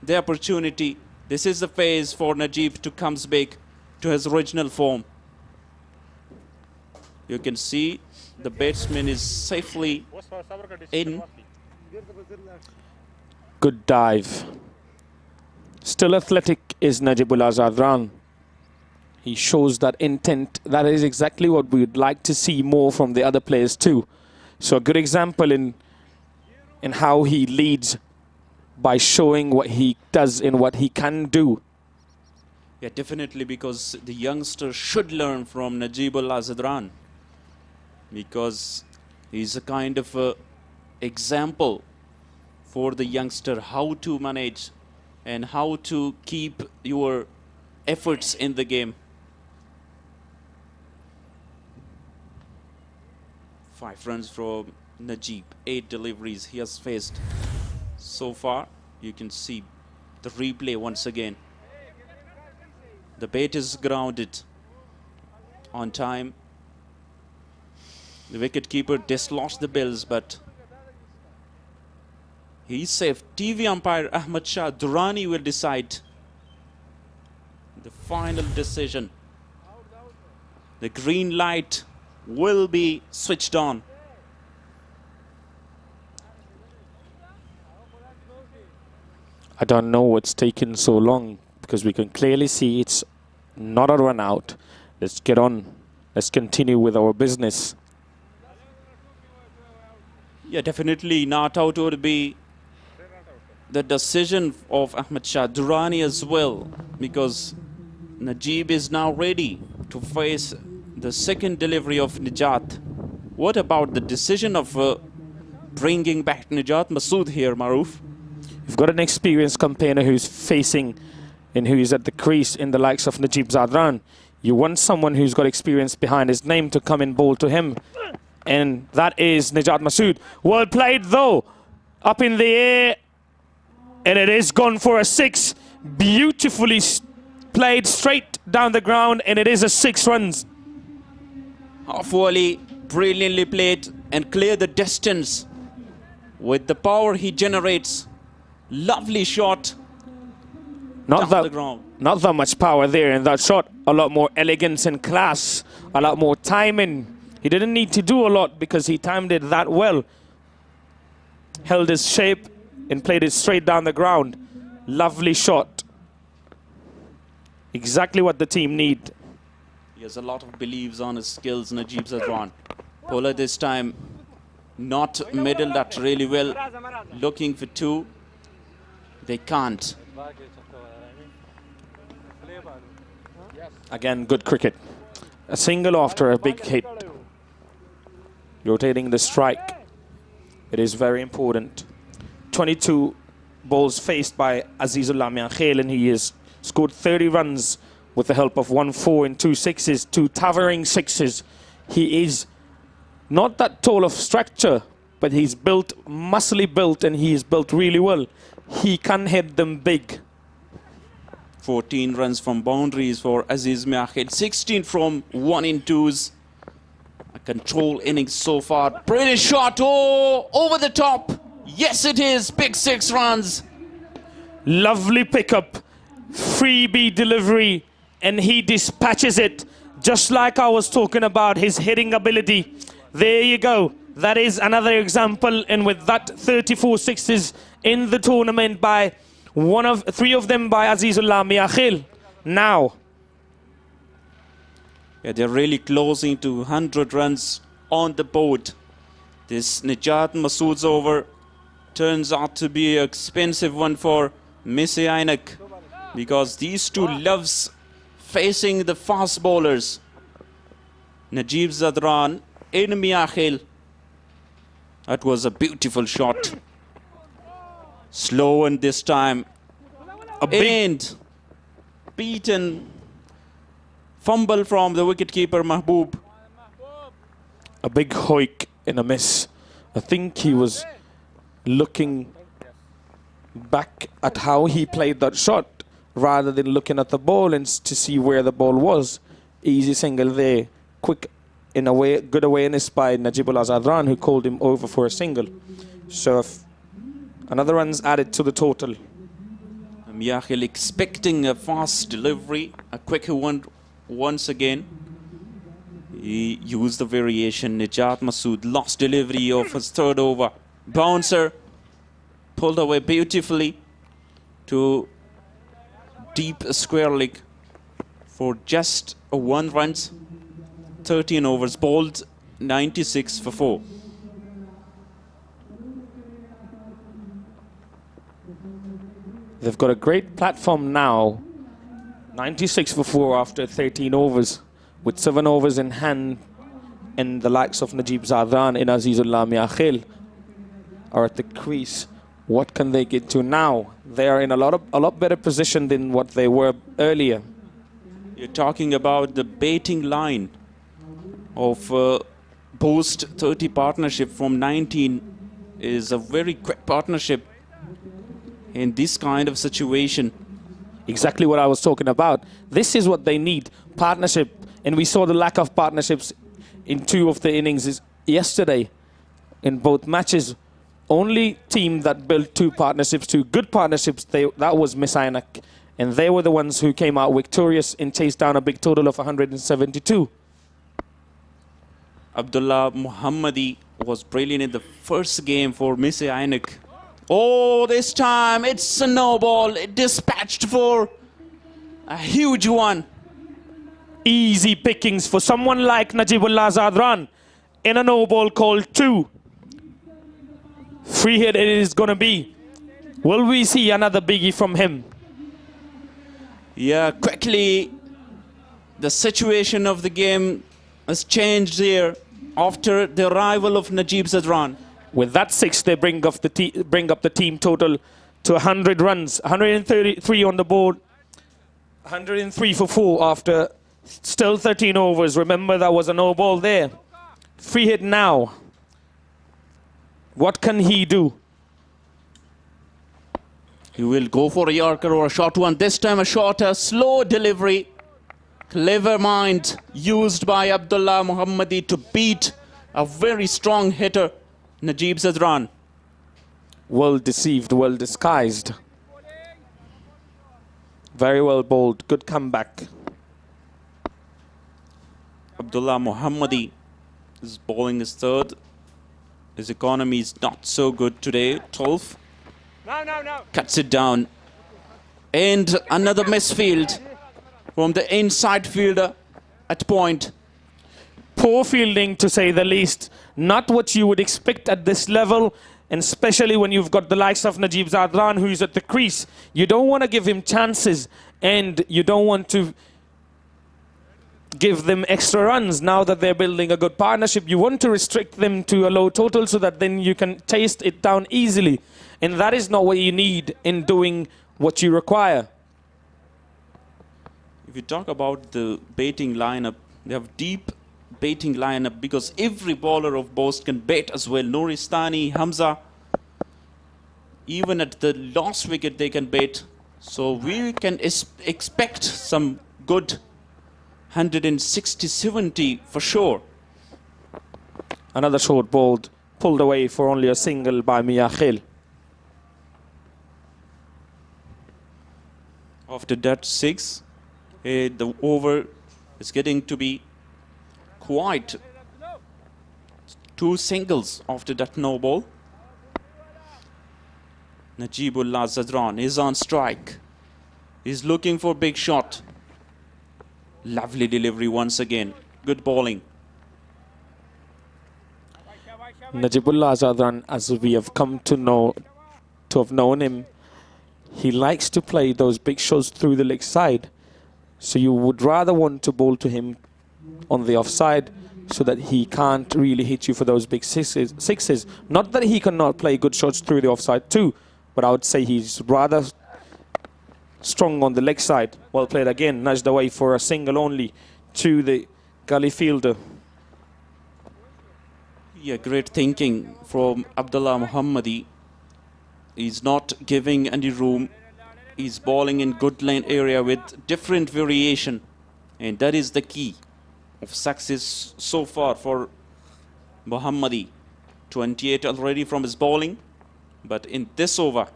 the opportunity. This is the phase for Najib to come back to his original form. You can see the batsman is safely in. Good dive. Still athletic is Najibullah Zadran. He shows that intent. That is exactly what we'd like to see more from the other players too. So a good example in how he leads, by showing what he does and what he can do. Yeah, definitely, because the youngster should learn from Najibullah Zadran, because he's a kind of a example for the youngster how to manage and how to keep your efforts in the game. 5 runs from Najib, 8 deliveries he has faced so far. You can see the replay once again. The bat is grounded on time. The wicketkeeper dislodged the bills, but he's safe. TV umpire Ahmad Shah Durrani will decide the final decision. The green light will be switched on. I don't know what's taken so long, because we can clearly see it's not a run out. Let's get on. Let's continue with our business. Yeah, definitely not out would be the decision of Ahmad Shah Durrani as well, because Najib is now ready to face the second delivery of Najat. What about the decision of bringing back Najat Masood here, Maroof? You've got an experienced campaigner who's facing and who is at the crease in the likes of Najib Zadran. You want someone who's got experience behind his name to come and bowl to him. And that is Najat Masood. Well played though. Up in the air. And it is gone for a 6. Beautifully played straight down the ground, and it is a 6 runs. Half volley, brilliantly played and clear the distance with the power he generates. Lovely shot. Not that much power there in that shot. A lot more elegance and class. A lot more timing. He didn't need to do a lot because he timed it that well. Held his shape and played it straight down the ground. Lovely shot. Exactly what the team need. He has a lot of beliefs on his skills, Najib Zadran. Bowler this time not middle that really well. Looking for 2. They can't. Again, good cricket. A single after a big hit. Rotating the strike. It is very important. 22 balls faced by Azizullah Miakhel, and he has scored 30 runs with the help of 1 4 and 2 6s, 2 towering 6s. He is not that tall of structure, but he's muscly built, and he is built really well. He can hit them big. 14 runs from boundaries for Aziz Miakhel. 16 from 1 in 2s. A control innings so far. Brilliant shot. Oh, over the top. Yes, it is. Big 6 runs. Lovely pickup. Freebie delivery. And he dispatches it. Just like I was talking about his hitting ability. There you go. That is another example. And with that 34 sixes in the tournament by 3 of them by Azizullah Miakhel. Now. Yeah, they're really closing to 100 runs on the board. This Najat Masood's over turns out to be an expensive one for Mis-e-Ainak, because these two loves facing the fast bowlers. Najib Zadran in Miakhel. That was a beautiful shot. Slow and this time. And beaten. Fumble from the wicketkeeper Mahbub. A big hoik in a miss. I think he was looking back at how he played that shot rather than looking at the ball and to see where the ball was. Easy single there. Quick in a way, good awareness by Najibullah Zadran, who called him over for a single. So another run's added to the total. Miakhel expecting a fast delivery, a quicker one once again. He used the variation. Najat Masood lost delivery of his 3rd over. Bouncer pulled away beautifully to deep square leg for just 1 runs. 13 overs bowled, 96 for 4. They've got a great platform now. 96 for 4 after 13 overs, with 7 overs in hand, and the likes of Najib Zadran and Azizullah Miakhel are at the crease. What can they get to now? They are in a lot better position than what they were earlier. You're talking about the baiting line of Bost 30 partnership from 19 is a very quick partnership in this kind of situation. Exactly what I was talking about. This is what they need, partnership. And we saw the lack of partnerships in 2 of the innings yesterday in both matches. Only team that built 2 partnerships, 2 good partnerships, that was Mis-e-Ainak. And they were the ones who came out victorious and chased down a big total of 172. Abdullah Muhammadi was brilliant in the first game for Mis-e-Ainak. Oh, this time it's a no ball. It dispatched for a huge one. Easy pickings for someone like Najibullah Zadran in a no ball called 2. Free hit it is going to be. Will we see another biggie from him? Yeah, quickly the situation of the game has changed here after the arrival of Najib Zadran. With that 6, they bring up the team total to 100 runs. 133 on the board. 103 for 4 after still 13 overs. Remember, that was a no ball there. Free hit now. What can he do? He will go for a Yorker or a short one. This time a shorter, slow delivery. Clever mind used by Abdullah Muhammadi to beat a very strong hitter, Najib Zadran. Well deceived, well disguised. Very well bowled. Good comeback. Abdullah Muhammadi is bowling his third. His economy is not so good today. 12. Cuts it down. And another misfield from the inside fielder at point. Poor fielding, to say the least. Not what you would expect at this level, and especially when you've got the likes of Najib Zadran, who is at the crease. You don't want to give him chances, and you don't want to give them extra runs now that they're building a good partnership. You want to restrict them to a low total so that then you can taste it down easily. And that is not what you need in doing what you require. If you talk about the baiting lineup, they have deep baiting lineup because every bowler of Bost can bat as well. Nuristani, Hamza, even at the last wicket they can bat. So we can expect some good 160-70 for sure. Another short ball pulled away for only a single by Miakhil. After that 6, the over is getting to be quite 2 singles after that no ball. Najibullah Zadran is on strike. He's looking for big shot. Lovely delivery once again. Good bowling. Najibullah Zadran, as we have come to have known him, he likes to play those big shots through the leg side. So you would rather want to bowl to him on the offside so that he can't really hit you for those big sixes. Not that he cannot play good shots through the offside too, but I would say he's rather strong on the leg side. Well played again, nudged away for a single only to the gully fielder. Yeah, great thinking from Abdullah Muhammadi. He's not giving any room. He's bowling in good lane area with different variation. And that is the key of success so far for Muhammadi. 28 already from his bowling. But in this over,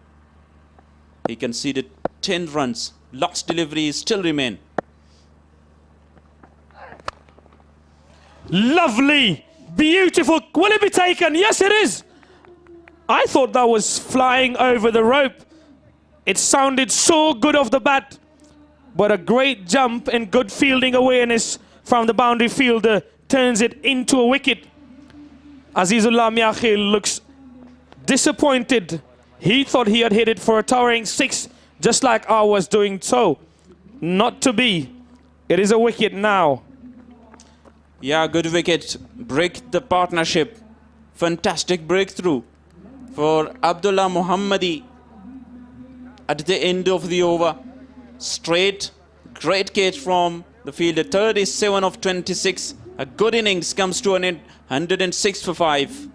he conceded 10 runs. Last delivery still remain. Lovely, beautiful. Will it be taken? Yes, it is. I thought that was flying over the rope. It sounded so good off the bat. But a great jump and good fielding awareness from the boundary fielder turns it into a wicket. Azizullah Miakhil looks disappointed. He thought he had hit it for a towering 6, just like I was doing so. Not to be. It is a wicket now. Yeah, good wicket. Break the partnership. Fantastic breakthrough for Abdullah Muhammadi at the end of the over. Straight, great catch from the fielder. 37 of 26. A good innings comes to an end. 106 for 5.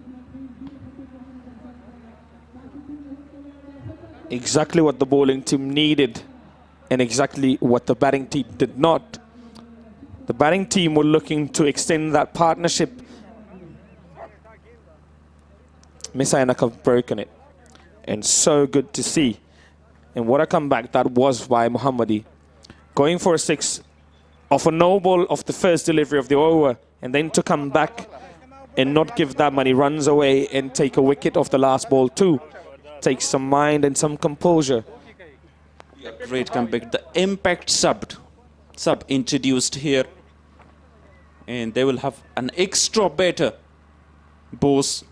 Exactly what the bowling team needed and exactly what the batting team did not. The batting team were looking to extend that partnership. Mis-e-Ainak have broken it. And so good to see. And what a comeback that was by Muhammadi. Going for a 6 off a no ball of the first delivery of the over, and then to come back and not give that many runs away and take a wicket off the last ball too. Takes some mind and some composure. Great comeback. The impact sub introduced here. And they will have an extra better Bost.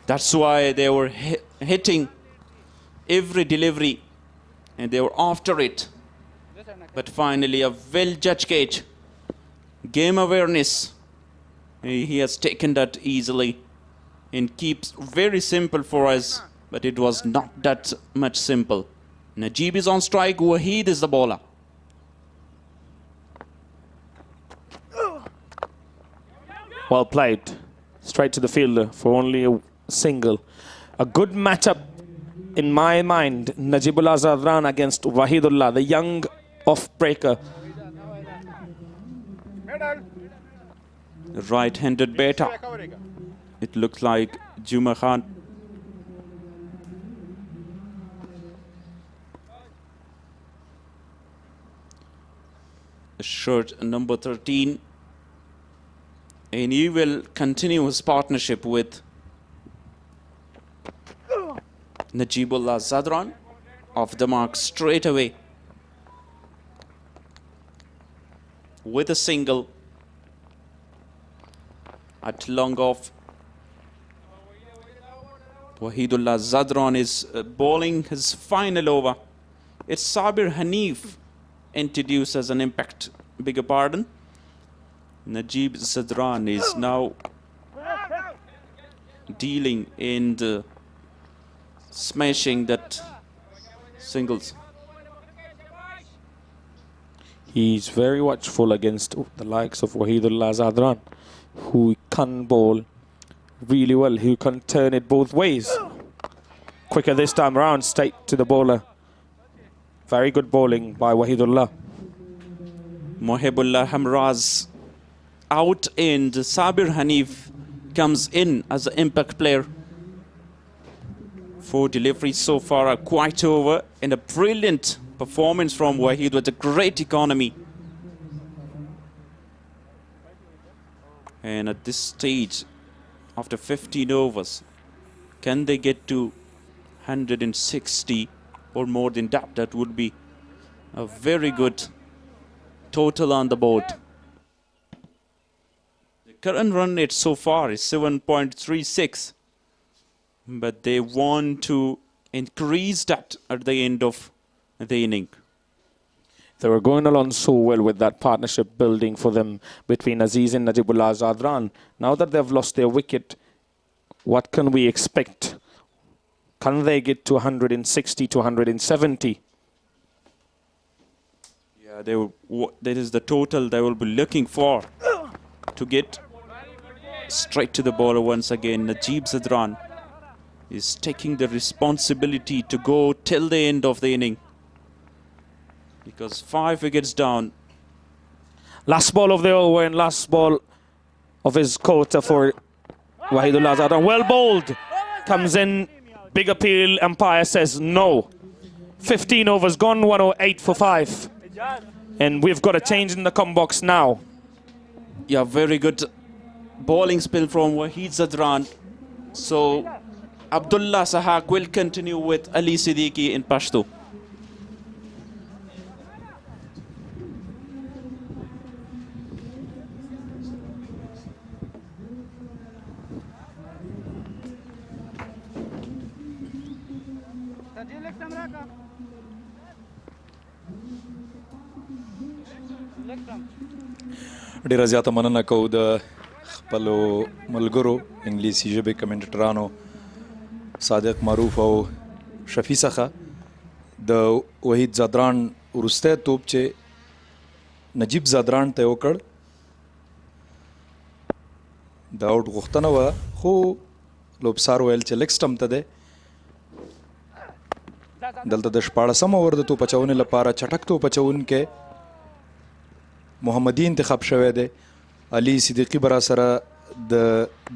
That's why they were hitting every delivery. And they were after it. But finally a well-judged catch. Game awareness. He has taken that easily. And keeps very simple for us. But it was not that much simple. Najib is on strike. Waheed is the bowler. Well played. Straight to the fielder for only a single. A good matchup in my mind, Najibullah Zadran against Wahidullah, the young off-breaker. Right-handed batter. It looks like Juma Khan. Shirt number 13. And he will continue his partnership with Najibullah Zadran. Off the mark straight away with a single at long off. Wahidullah Zadran is bowling his final over. It's Sabir Hanif introduced as an impact. Beg your pardon. Najib Zadran is now dealing in the smashing that singles. He's very watchful against the likes of Wahidullah Zadran, who can bowl really well. He can turn it both ways. Quicker this time around, straight to the bowler. Very good bowling by Wahidullah. Mohibullah Hamraz out and Sabir Hanif comes in as an impact player. 4 deliveries so far are quite over, and a brilliant performance from Wahid with a great economy. And at this stage, after 15 overs, can they get to 160 or more than that? That would be a very good total on the board. The current run rate so far is 7.36. But they want to increase that at the end of the inning. They were going along so well with that partnership building for them between Aziz and Najibullah Zadran. Now that they've lost their wicket, what can we expect? Can they get to 160 to 170? Yeah, that is the total they will be looking for to get straight to the bowler once again. Najib Zadran is taking the responsibility to go till the end of the inning, because 5 wickets down. Last ball of the over and last ball of his quota for Wahidullah Zadran. Well bowled. Comes in. Big appeal. Umpire says no. 15 overs gone. 108 for 5. And we've got a change in the come box now. Yeah, very good bowling spell from Wahid Zadran. So Abdullah Sahak will continue with Ali Siddiqui in Pashto. ډیره زیاته مننه کوو د خپلو ملګرو انګلیسي ژبې کمنټرانو صادق معروف او شفیع څخه د وحید زادران وروستی توپ چې نجیب زادران ته یې وکړ د آوټ غوښتنه وه خو لوبسار ویل چې لیګ سټمپ ته دی دلته د 14 اوور د توپ اچونې لپاره چټک توپ اچونکی محمدي انتخاب شوی دی علي صدیقي برا سره د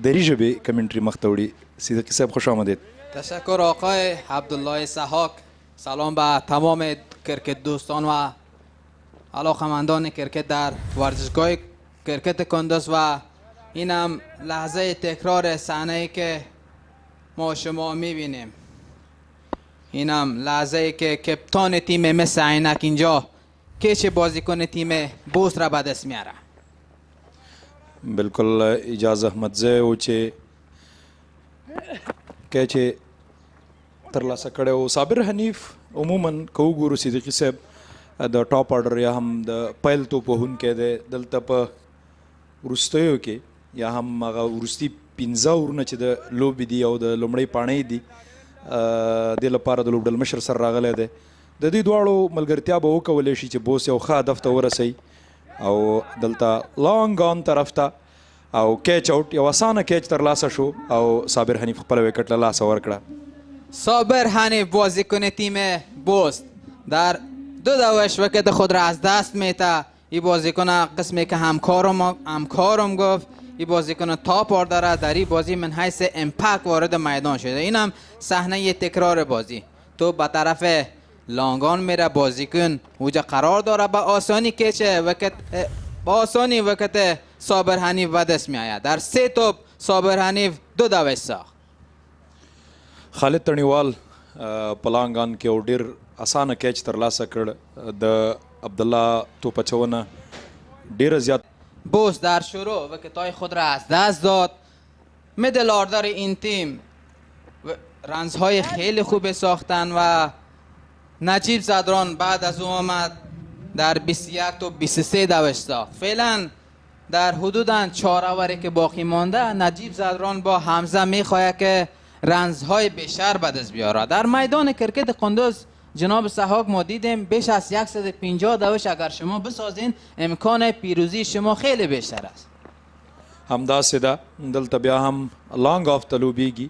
دری ژبې کمنټري مخ ته وړي صدیقي صاحب خوش آمدید. تشکر آقای عبدالله سحاک. سلام به تمام کرکت دوستان و علاقمندان کرکت در ورزشگاه کرکت کندوز و اینم لحظه تکرار صحنه‌ای که ما شما می‌بینیم. اینم لحظه‌ای که کپتان تیم مس-e-Ainak اینجا کیچ بازیکن تیم بوست را به دست میاره. بالکل اجازه احمدزی و چې کیچ ترلاسه کړی و صابر حنیف عموما که وګورو صدیقي صاحب د ټاپ آرډر یا هم د پیل توپ وهونکی دی دلته په وروستیو کې یا هم هغه وروستي 15 اورونه چې د لوبې دي او د لومړۍ پاڼۍ دي دې لپاره د لوبډل مشر سره راغلی دی د دې دواړو ملګرتیا به وکولی شي چې بوس یو ښه هدف ته ورسوي او دلته لانګ آن طرف ته او کیچ آوټ یو اسانه کیچ ترلاسه شو او صابر حنیف خپله وکټ له لاسه ورکړه. صابر حنیف بازیکن تیم بوست در 2 دوش وقت خود را از دست میده. این بازیکن قسمی که همکارم گفت این بازیکن تاپ آرداره در این بازی من حیث امپکت وارد میدان شده. این هم صحنه تکرار بازی. تو به طرف لانگان میره، بازیکن اوجا قرار داره، با آسانی که وقت صابر حنیف به دست میآید. در 3 توپ صابر حنیف 2 دوش ساخت. خالد تڼیوال په لانګان کې یو ډېر اسانه کیچ ترلاسه کړ د عبدالله توپچونه ډېره زیات. بوست در شروع وکتای خود را از دست داد. میدل آردر این تیم رنزهای خیلی خوب ساختن و نجیب زدران بعد از او آمد در 21 تا 23 دوش ساخت. فعلا در حدود 4 اوری که باقی مانده نجیب زدران با حمزه میخواهد که رنزهای بیشتر به دست بیاره. در میدان کرکت قندوز جناب سحاق ما دیدیم بیش از 150 دوش اگر شما بسازین امکان پیروزی شما خیلی بیشتر است. همداسې ده دلته بیا هم لانګ آف ته لوبیږي.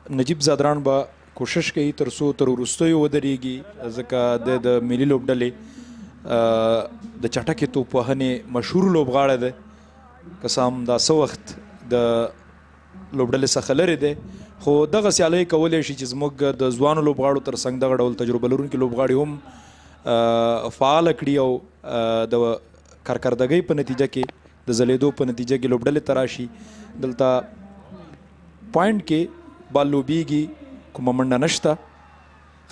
نجیب زادران به کوشش کوي تر څو تر وروستیو ودرېږي ځکه د ملي لوبډلې د چټکې توپوهنې مشهور لوبغاړی دی. که څه هم دا څه وخت د لوبډلې څخه لرې دی خو دغه سیالۍ کولی شي چې زموږ د ځوانو لوبغاړو تر څنګ دغه ډول تجربه لرونکي لوبغاړي هم فعاله کړي او د کارکردګۍ په نتیجه کې د ځلېدو په نتیجه کې لوبډلې ته راشي. دلته پوینټ کې بال لوبیږي کومه منډه نشته.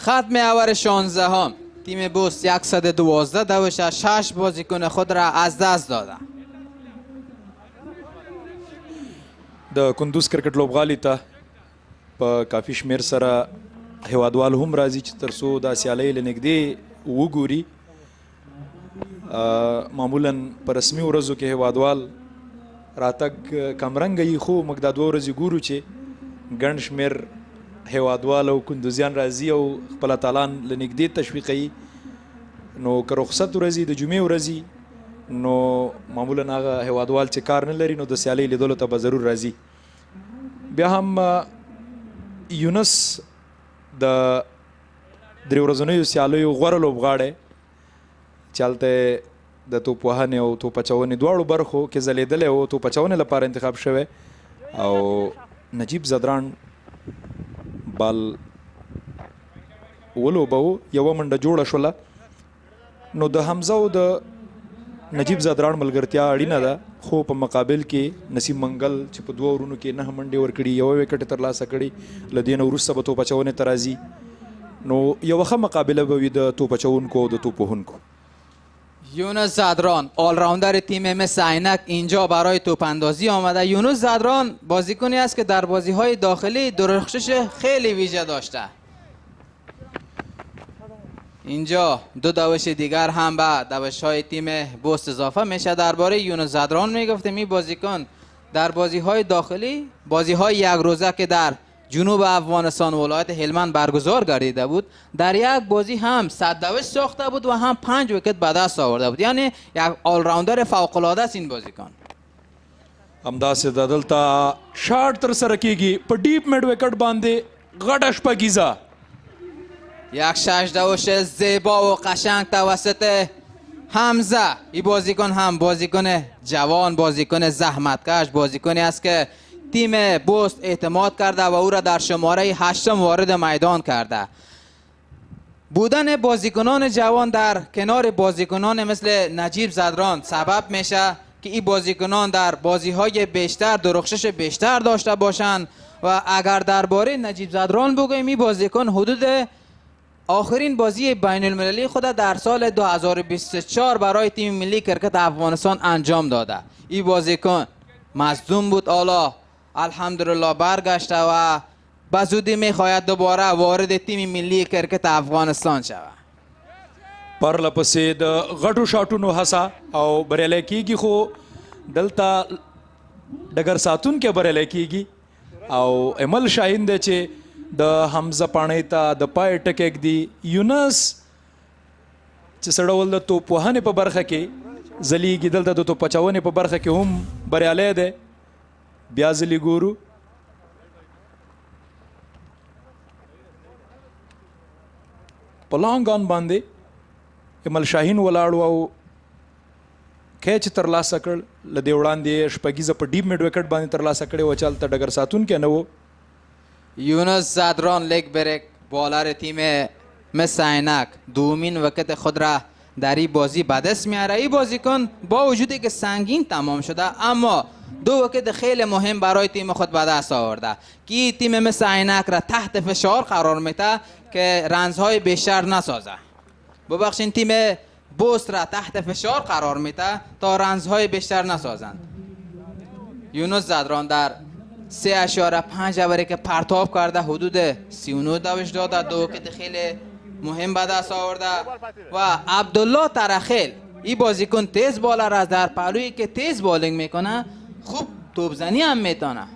ختم اوور 16 تیم بوست 112 دوش از 6 بازیکن خود را از دست داده. د کندوز کرکټ لوبغالي ته په کافي شمیر سره هیوادوال هم راځي چې تر څو دا سیالۍ له نږدې وګوري. معمولا په رسمي ورځو کې هیوادوال راتګ کمرنګه یي خو موږ دا 2 ورځې ګورو چې ګڼ شمیر هیوادوال او کندوزیان راځي او خپل اتلان له نږدې تشویقوي. نو که رخصت ورځي د جمعې ورځي نو معمولا هغه هیوادوال چې کار نه لري نو د سیالۍ لیدلو ته به ضرور راځي. بیا هم یونس د 3 ورځنیو سیالیو غوره لوبغاړی چې هلته د توپوهنې او توپچونې دواړو برخو کې ځلېدلی و، توپچونې لپاره انتخاب شوی او نجیب زدران بال ولوبو. یوه منډه جوړه شوله نو د حمزه او د نجیب زادران ملګرتیا اړینه ده خو په مقابل کې نسیم منګل چې په 2 اورونو کې 9 منډې ورکړي، یوه وکټ ترلاسه کړي، له دې نه وروسته به توپ اچونې ته راځي. نو یوه ښه مقابله به وي د توپ اچونکو او د توپ وهونکو. یونس زادران آلراوندر تیم مس-e-Ainak اینجا برای توپ اندازی آمده. یونس زادران بازیکنی است که در بازی‌های داخلی درخشش خیلی ویژه داشته. اینجا 2 دوش دیگر هم به دوش‌های تیم بوست اضافه میشه. درباره یونس زادران میگفتیم این بازیکن در بازی‌های داخلی، بازی‌های یک روزه که در جنوب افغانستان ولایت هلمند برگزار گردیده بود، در یک بازی هم 100 دوش ساخته بود و هم 5 ویکت به دست آورده بود. یعنی یک آلراوندر فوق‌العاده است این بازیکن. همداسې د دلته شاټ ترسره کیږي په ډیپ میډ ویکټ باندې غټه شپږیزه. یک 6 دوش زیبا و قشنگ توسط حمزه. این بازیکن هم بازیکن جوان، بازیکن زحمتکش، بازیکنی است که تیم بوست اعتماد کرده و او را در شماره 8 وارد میدان کرده. بودن بازیکنان جوان در کنار بازیکنان مثل نجیب زادران سبب میشه که این بازیکنان در بازی‌های بیشتر درخشش بیشتر داشته باشند. و اگر درباره نجیب زادران بگوییم، این بازیکن حدود آخرین بازی بین المللی خود در سال 2024 برای تیم ملی کرکت افغانستان انجام داده. این بازیکن مصدوم بود، حالا الحمدلله برگشته و به زودی میخواهد دوباره وارد تیم ملی کرکت افغانستان شود. پرله پسې د غټو شاټونو هڅه او بریالی کیږي، خو دلته ډګر ساتونکی بریالی کیږي او امل شاهین دی چې د حمزه پاڼۍ ته د پای ټکی ږدي. یونس چې څه ډول د توپوهنې په برخه کې ځلیږي، دلته د توپ اچونې په برخه کې هم بریالی دی. بیا ځلې ګورو. په لانګ آن باندې امل شاهین ولاړ او کیچ ترلاسه کړ. له دې وړاندې شپږیزه په ډیپ میډ وکټ باندې ترلاسه کړې وه چې هلته ډګر ساتونکی نه و. یونس زادران لیگ بریک بالر تیم مس-e-Ainak دومین وکت خود را در این بازی به دست میاره. این بازیکن با وجودی که سنگین تمام شده اما دو وکت خیلی مهم برای تیم خود به دست آورده که تیم مس-e-Ainak را تحت فشار قرار میده که رنزهای بیشتر نسازه. ببخشین تیم بوست را تحت فشار قرار میده تا رنزهای بیشتر نسازند. یونس زادران در 3.5 اوری که پرتاب کرده حدود 39 دوش داده، دو وکت خیلی مهم به دست آورده و عبدالله ترخیل این بازیکن تیز بالر است، در پهلویی که تیز بالینگ میکنه خوب توپزنی هم میتونه.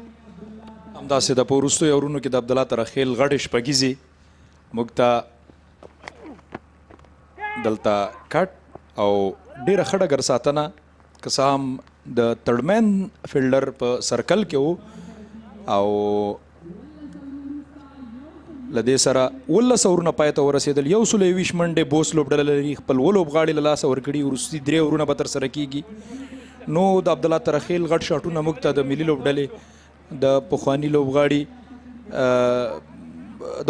همداسې د په وروستیو اورونو کې د عبدالله ترخیل غټې شپږیزې موږ ته دلته کټ او ډېره ښه ډګر ساتنه که څه هم د تړمین فیلډر په سرکل کې و او له دې سره 19 اورونه پای ته ورسېدل. 121 منډې بوس لوبډله لري، خپل لوبغاړي له لاسه ورکړي. وروستي 3 اورونه به ترسره کیږي. نو د عبدالله ترخیل غټ شاټونه موږ ته د ملي لوبډلې د پخواني لوبغاړي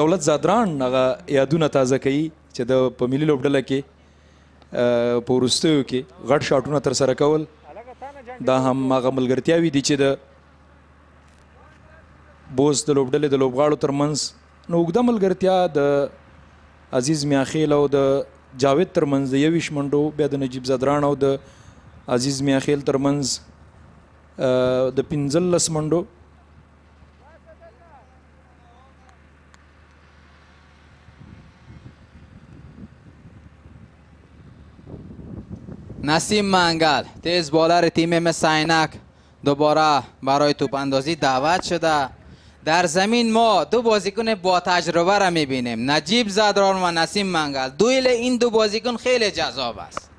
دولت زادران هغه یادونه تازه کوي چې د په ملي لوبډله کې په وروستیو کې غټ شاټونه ترسره کول. دا هم هغه ملګرتیاوې دي چې د بوس د لوبډلې د لوبغاړو ترمنځ نو اوږده ملګرتیا د عزیز میاخیل او د جاوید ترمنځ د 21 منډو، بیا د نجیب زادران او د عزیز میاخیل ترمنځ د 15 منډو. نسیم منگل تیز بالر تیم مس-e-Ainak دوباره برای توپ اندازی دعوت شده. در زمین ما دو بازیکن با تجربه را میبینیم، نجیب زادران و نسیم منگل. دویل این دو بازیکن خیلی جذاب است.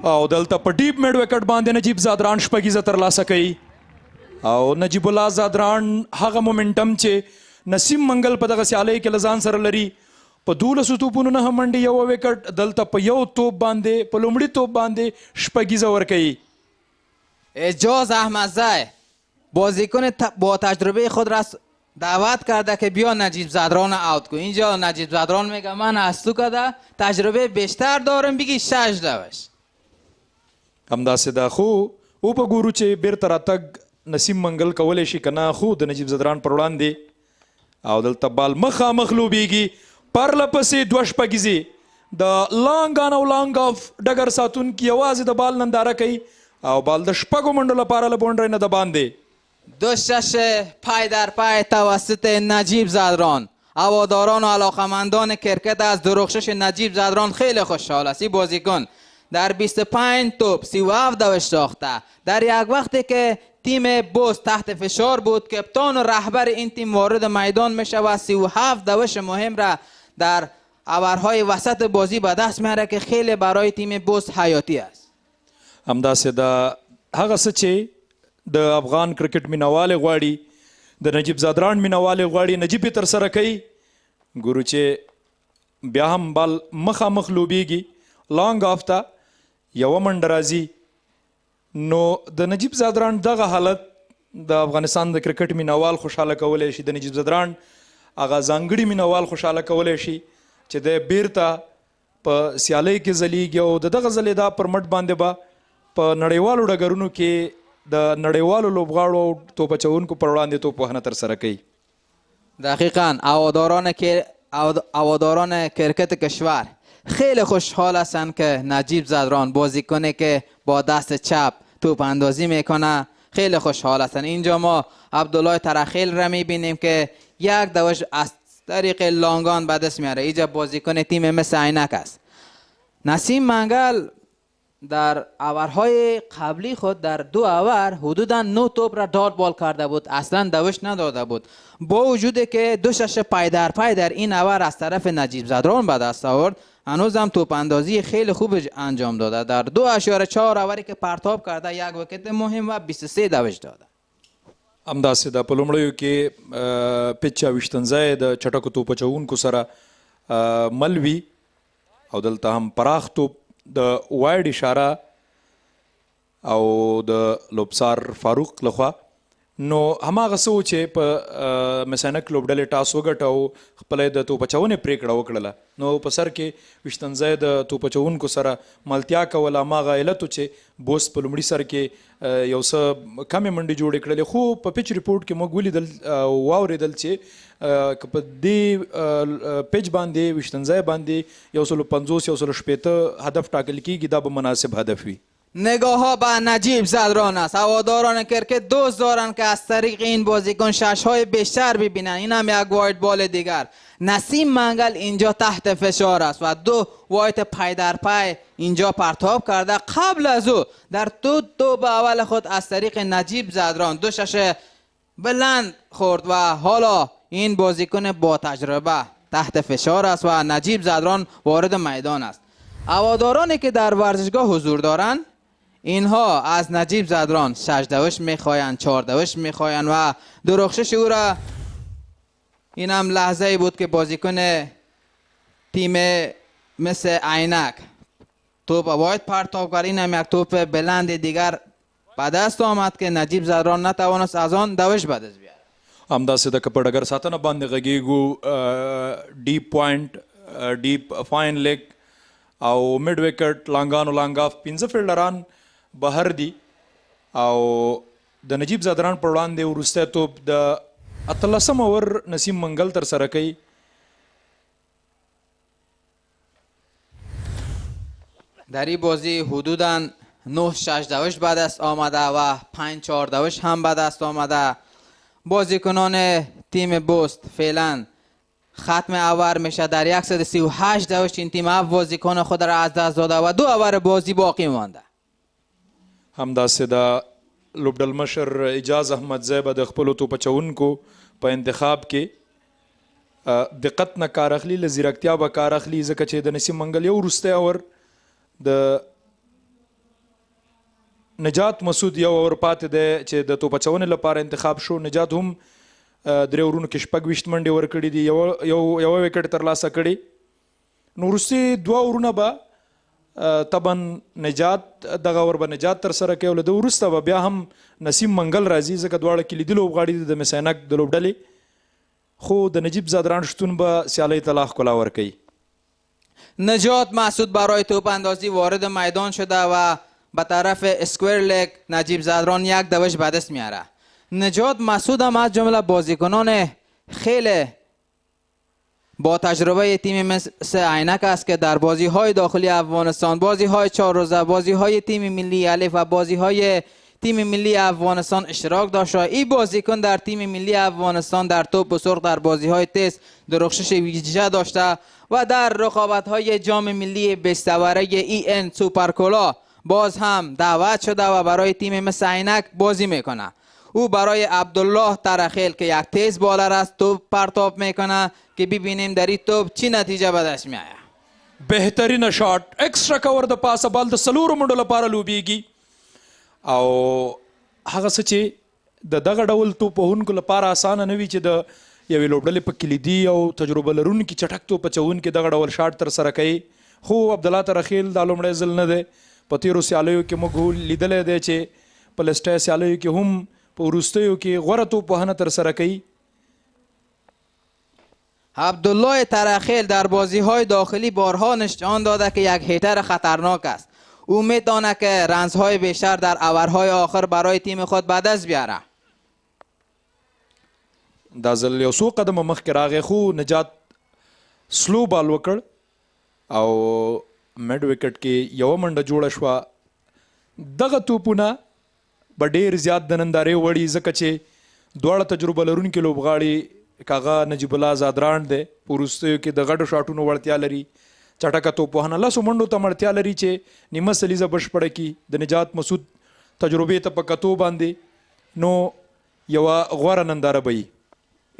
او دلته په ډیپ میډ وکټ باندې نجیب زادران شپږیزه ترلاسه کوي او نجیب الله زادران هغه مومنټم چې نسیم منگل په دغه سیالۍ کې له ځان سره لري. په 12 توپونو 9 منډې یو وکټ دلته په یو توپ باندې په لومړي توپ باندې شپږیزه ورکوي. اعجاز احمدزی بازیکن با تجربه خود را دعوت کرده که بیا نجیب زادران آوت کن. اینجا نجیب زادران میگه من از تو کده تجربه بیشتر دارم، بگی 6 دوش. همداسې دا خو او په ګورو چې بیرته راتګ نسیم منگل کولی شي که نه، خو د نجیب زادران پر وړاندې او دلته بال مخامخ لوبیږي. پرله پسې 2 شپږیزې د لانګ آن او لانګ آف ډګر ساتونکي یوازې د بال ننداره کوي او بال د شپږو منډو لپاره له بونډرۍ نه د باندې. 2 شش پای در پای توسط نجیب زادران. هواداران و علاقمندان کرکت از درخشش نجیب زادران خیلی خوشحال است. این بازیکن در 25 توپ 37 دوش ساخته. در یک وقتی که تیم بوست تحت فشار بود، کپتان و رهبر این تیم وارد میدان میشه و 37 دوش مهم را در اورهای وسط بازی به دست میاره که خیلی برای تیم بوست حیاتی است. همداسې د هغه څه چې د افغان کرکټ مینوالې غواړي، د نجیب زادران مینوالې غواړي، نجیب یې ترسره کوي. ګورو چې بیا هم بال مخامخ لوبیږي، لانګ آف ته یوه منډه راځي. نو د نجیب زادران دغه حالت د افغانستان د کرکټ مینوال خوشحاله کولی شي، د نجیب زادران هغه ځانګړي مینوال خوشحاله کولی شي چې د بیرته په سیالۍ کې ځلیږي او د دغه ځلې دا پر مټ باندې به په نړیوالو ډګرونو کې د نړیوالو لوبغاړو او توپ اچوونکو پر وړاندې توپ وهنه ترسره کوي. دقیقاً هواداران کرکت کشور خیلی خوشحال هستند که نجیب زادران بازیکنی که با دست چپ توپ اندازی میکنه خیلی خوشحال هستند. اینجا ما عبدالله ترخیل را میبینیم که یک دوش از طریق لانگان به دست میاره. اینجا بازیکن تیم مس-e-Ainak است. نسیم منگل در اورهای قبلی خود در 2 اور حدودا 9 توپ را داد بال کرده بود، اصلا دوش نداده بود. با وجودی که 2 شش پای در این اور از طرف نجیب زادران به دست آورد، هنوز هم توپ اندازی خیلی خوب انجام داده. در 2.4 اوری که پرتاب کرده یک وکت مهم و 23 دوش داده. همداسې ده په لومړیو کې پیچ اویشتنځای د چټکو توپ اچوونکو سره مل وي او دلته هم پراخ توپ د وایډ اشاره او د لوبسار فاروق لخوا نو هماغه څه و چې په مس عینک لوبډلې ټاس وګټه او خپله یې د توپ اچونې پرېکړه وکړله نو په سر کې ویشتنځای د توپ اچوونکو سره ملتیا کوله هماغه علت و چې بوست په لومړي سر کې یو څه کمې منډې جوړې کړلې خو په پیچ ریپورټ کې موږ ولیدل واورېدل چې که په دې پیچ باندې ویشتنځای باندې 150 160 هدف ټاکل کېږي دا به مناسب هدف وي. نگاه ها به نجیب زدران است. هواداران کرکت دوست دارند که از طریق این بازیکن شش های بیشتر ببینند. این هم یک واید بال دیگر. نسیم منگل اینجا تحت فشار است و دو واید پای در پای اینجا پرتاب کرده. قبل از او در توپ اول خود از طریق نجیب زدران دو شش بلند خورد و حالا این بازیکن با تجربه تحت فشار است و نجیب زدران وارد میدان است. هوادارانی که در ورزشگاه حضور دارند اینها از نجیب زدران 6 دوش میخواین 4 دوش میخواین و درخشش او را این هم لحظه ای بود که بازیکن تیم mis-e-Ainak توپ واید پرتاب کرد. این هم یک توپ بلند دیگر به دست آمد که نجیب زدران نتوانست از آن دوش به دست بیاره. همداسې د که په ډګر ساتنه باندې غږیږو ډیپ پوینټ ډیپ فاین لیګ او میډ وکټ لانګان او لانګ آف 15 فیلډران بهر دي او د نجیب زدران پر وړاندې وروستی توپ د 18 اوور نسیم منګل تر سره کوي. در این بازی حدوداً 9-6 دوش به دست آمده و 5-4 دوش هم به دست آمده. بازیکنان تیم بوست فعلا ختم اوور میشه. در 138 دوش این تیم بازیکن خود را از دست داده و 2 اوور بازی باقی مانده. همداسې د لوبډل مشر اجاز احمدزی به د خپلو توپ اچوونکو په انتخاب کې دقت نه کار اخلي له ځیرکتیا به کار اخلي ځکه چې د نسیم منګل یو وروستی اور د نجات مسعود یو اور پاتې دی چې د توپ اچونې لپاره انتخاب شو. نجات هم 3 اورونو کې 26 منډې ورکړي دي یو وکټ ترلاسه کړي. نو وروستي 2 اورونه به طبعا نجات دغه اور به نجات تر سره کوي او له ده وروسته به بیا هم نسیم منګل راځي ځکه دواړه کلیدي لوبغاړي دي د mis-e-Ainak د لوبډلې خو د نجیب زدران شتون به سیالۍ ته لا ښکلا ورکوي. نجات مسعود برای توپ اندازی وارد میدان شده و به طرف اسکویر لگ نجیب زدران 1 دوش به دست میاره. نجات مسعود هم از جمله بازیکنان خیلی با تجربه تیم mis-e-Ainak است که در بازی های داخلی افغانستان، بازی های 4 روزه، بازی های تیم ملی الف و بازی های تیم ملی افغانستان اشتراک داشته. این بازیکن در تیم ملی افغانستان در توپ سرخ در بازی های تست درخشش ویژه داشته و در رقابت های جام ملی بستوره EN سوپرکولا باز هم دعوت شده و برای تیم mis-e-Ainak بازی میکنه. او برای عبدالله ترخیل که یک تیز بالر است توپ پرتاب میکنه که ببینیم در این توپ چی نتیجه به دست میآید. بهترین شاٹ اکسترا کور د پاسه بال د سلورو منډو لپاره لوبیږي او هغه څه چې د دغه ډول توپ وهونکو لپاره اسانه نه وي چې د یوې لوبډلې په کلیدي او تجربه لرونکي چټک توپ اچوونکي دغه ډول شاټ تر سره کوي. خو عبدالله ترخیل دا لومړی ځل نه دی. په تیرو سیالیو کې موږ لیدلی دی چې په لسټۍ سیالیو کې هم په وروستیو کې غوره توپ وهنه تر سره کوي. عبدالله ترخیل در بازی های داخلی بارها نشان داده که یک هیتر خطرناک است. او میتونه که رنزهای بیشتر در اورهای آخر برای تیم خود به دست بیاره. دا ځل یو څو قدمه مخکې راغی خو نجات سلو بال وکړ او میډ وکټ کې یوه منډه جوړه شوه. دغه توپونه به ډېر زیات د نندارې وړي ځکه چې دواړه تجربه لرونکي لوبغاړي کاغه نجیب الله زادران دی په وروستیو کې د غټو شاټونو وړتیا لري. چټکه توپ وهنه 10 منډو ته اړتیا لري چې نیمه سلیزه بشپړه کړي. د نجات مسعود تجربې ته په کتو باندې نو یوه غوره ننداره به وي.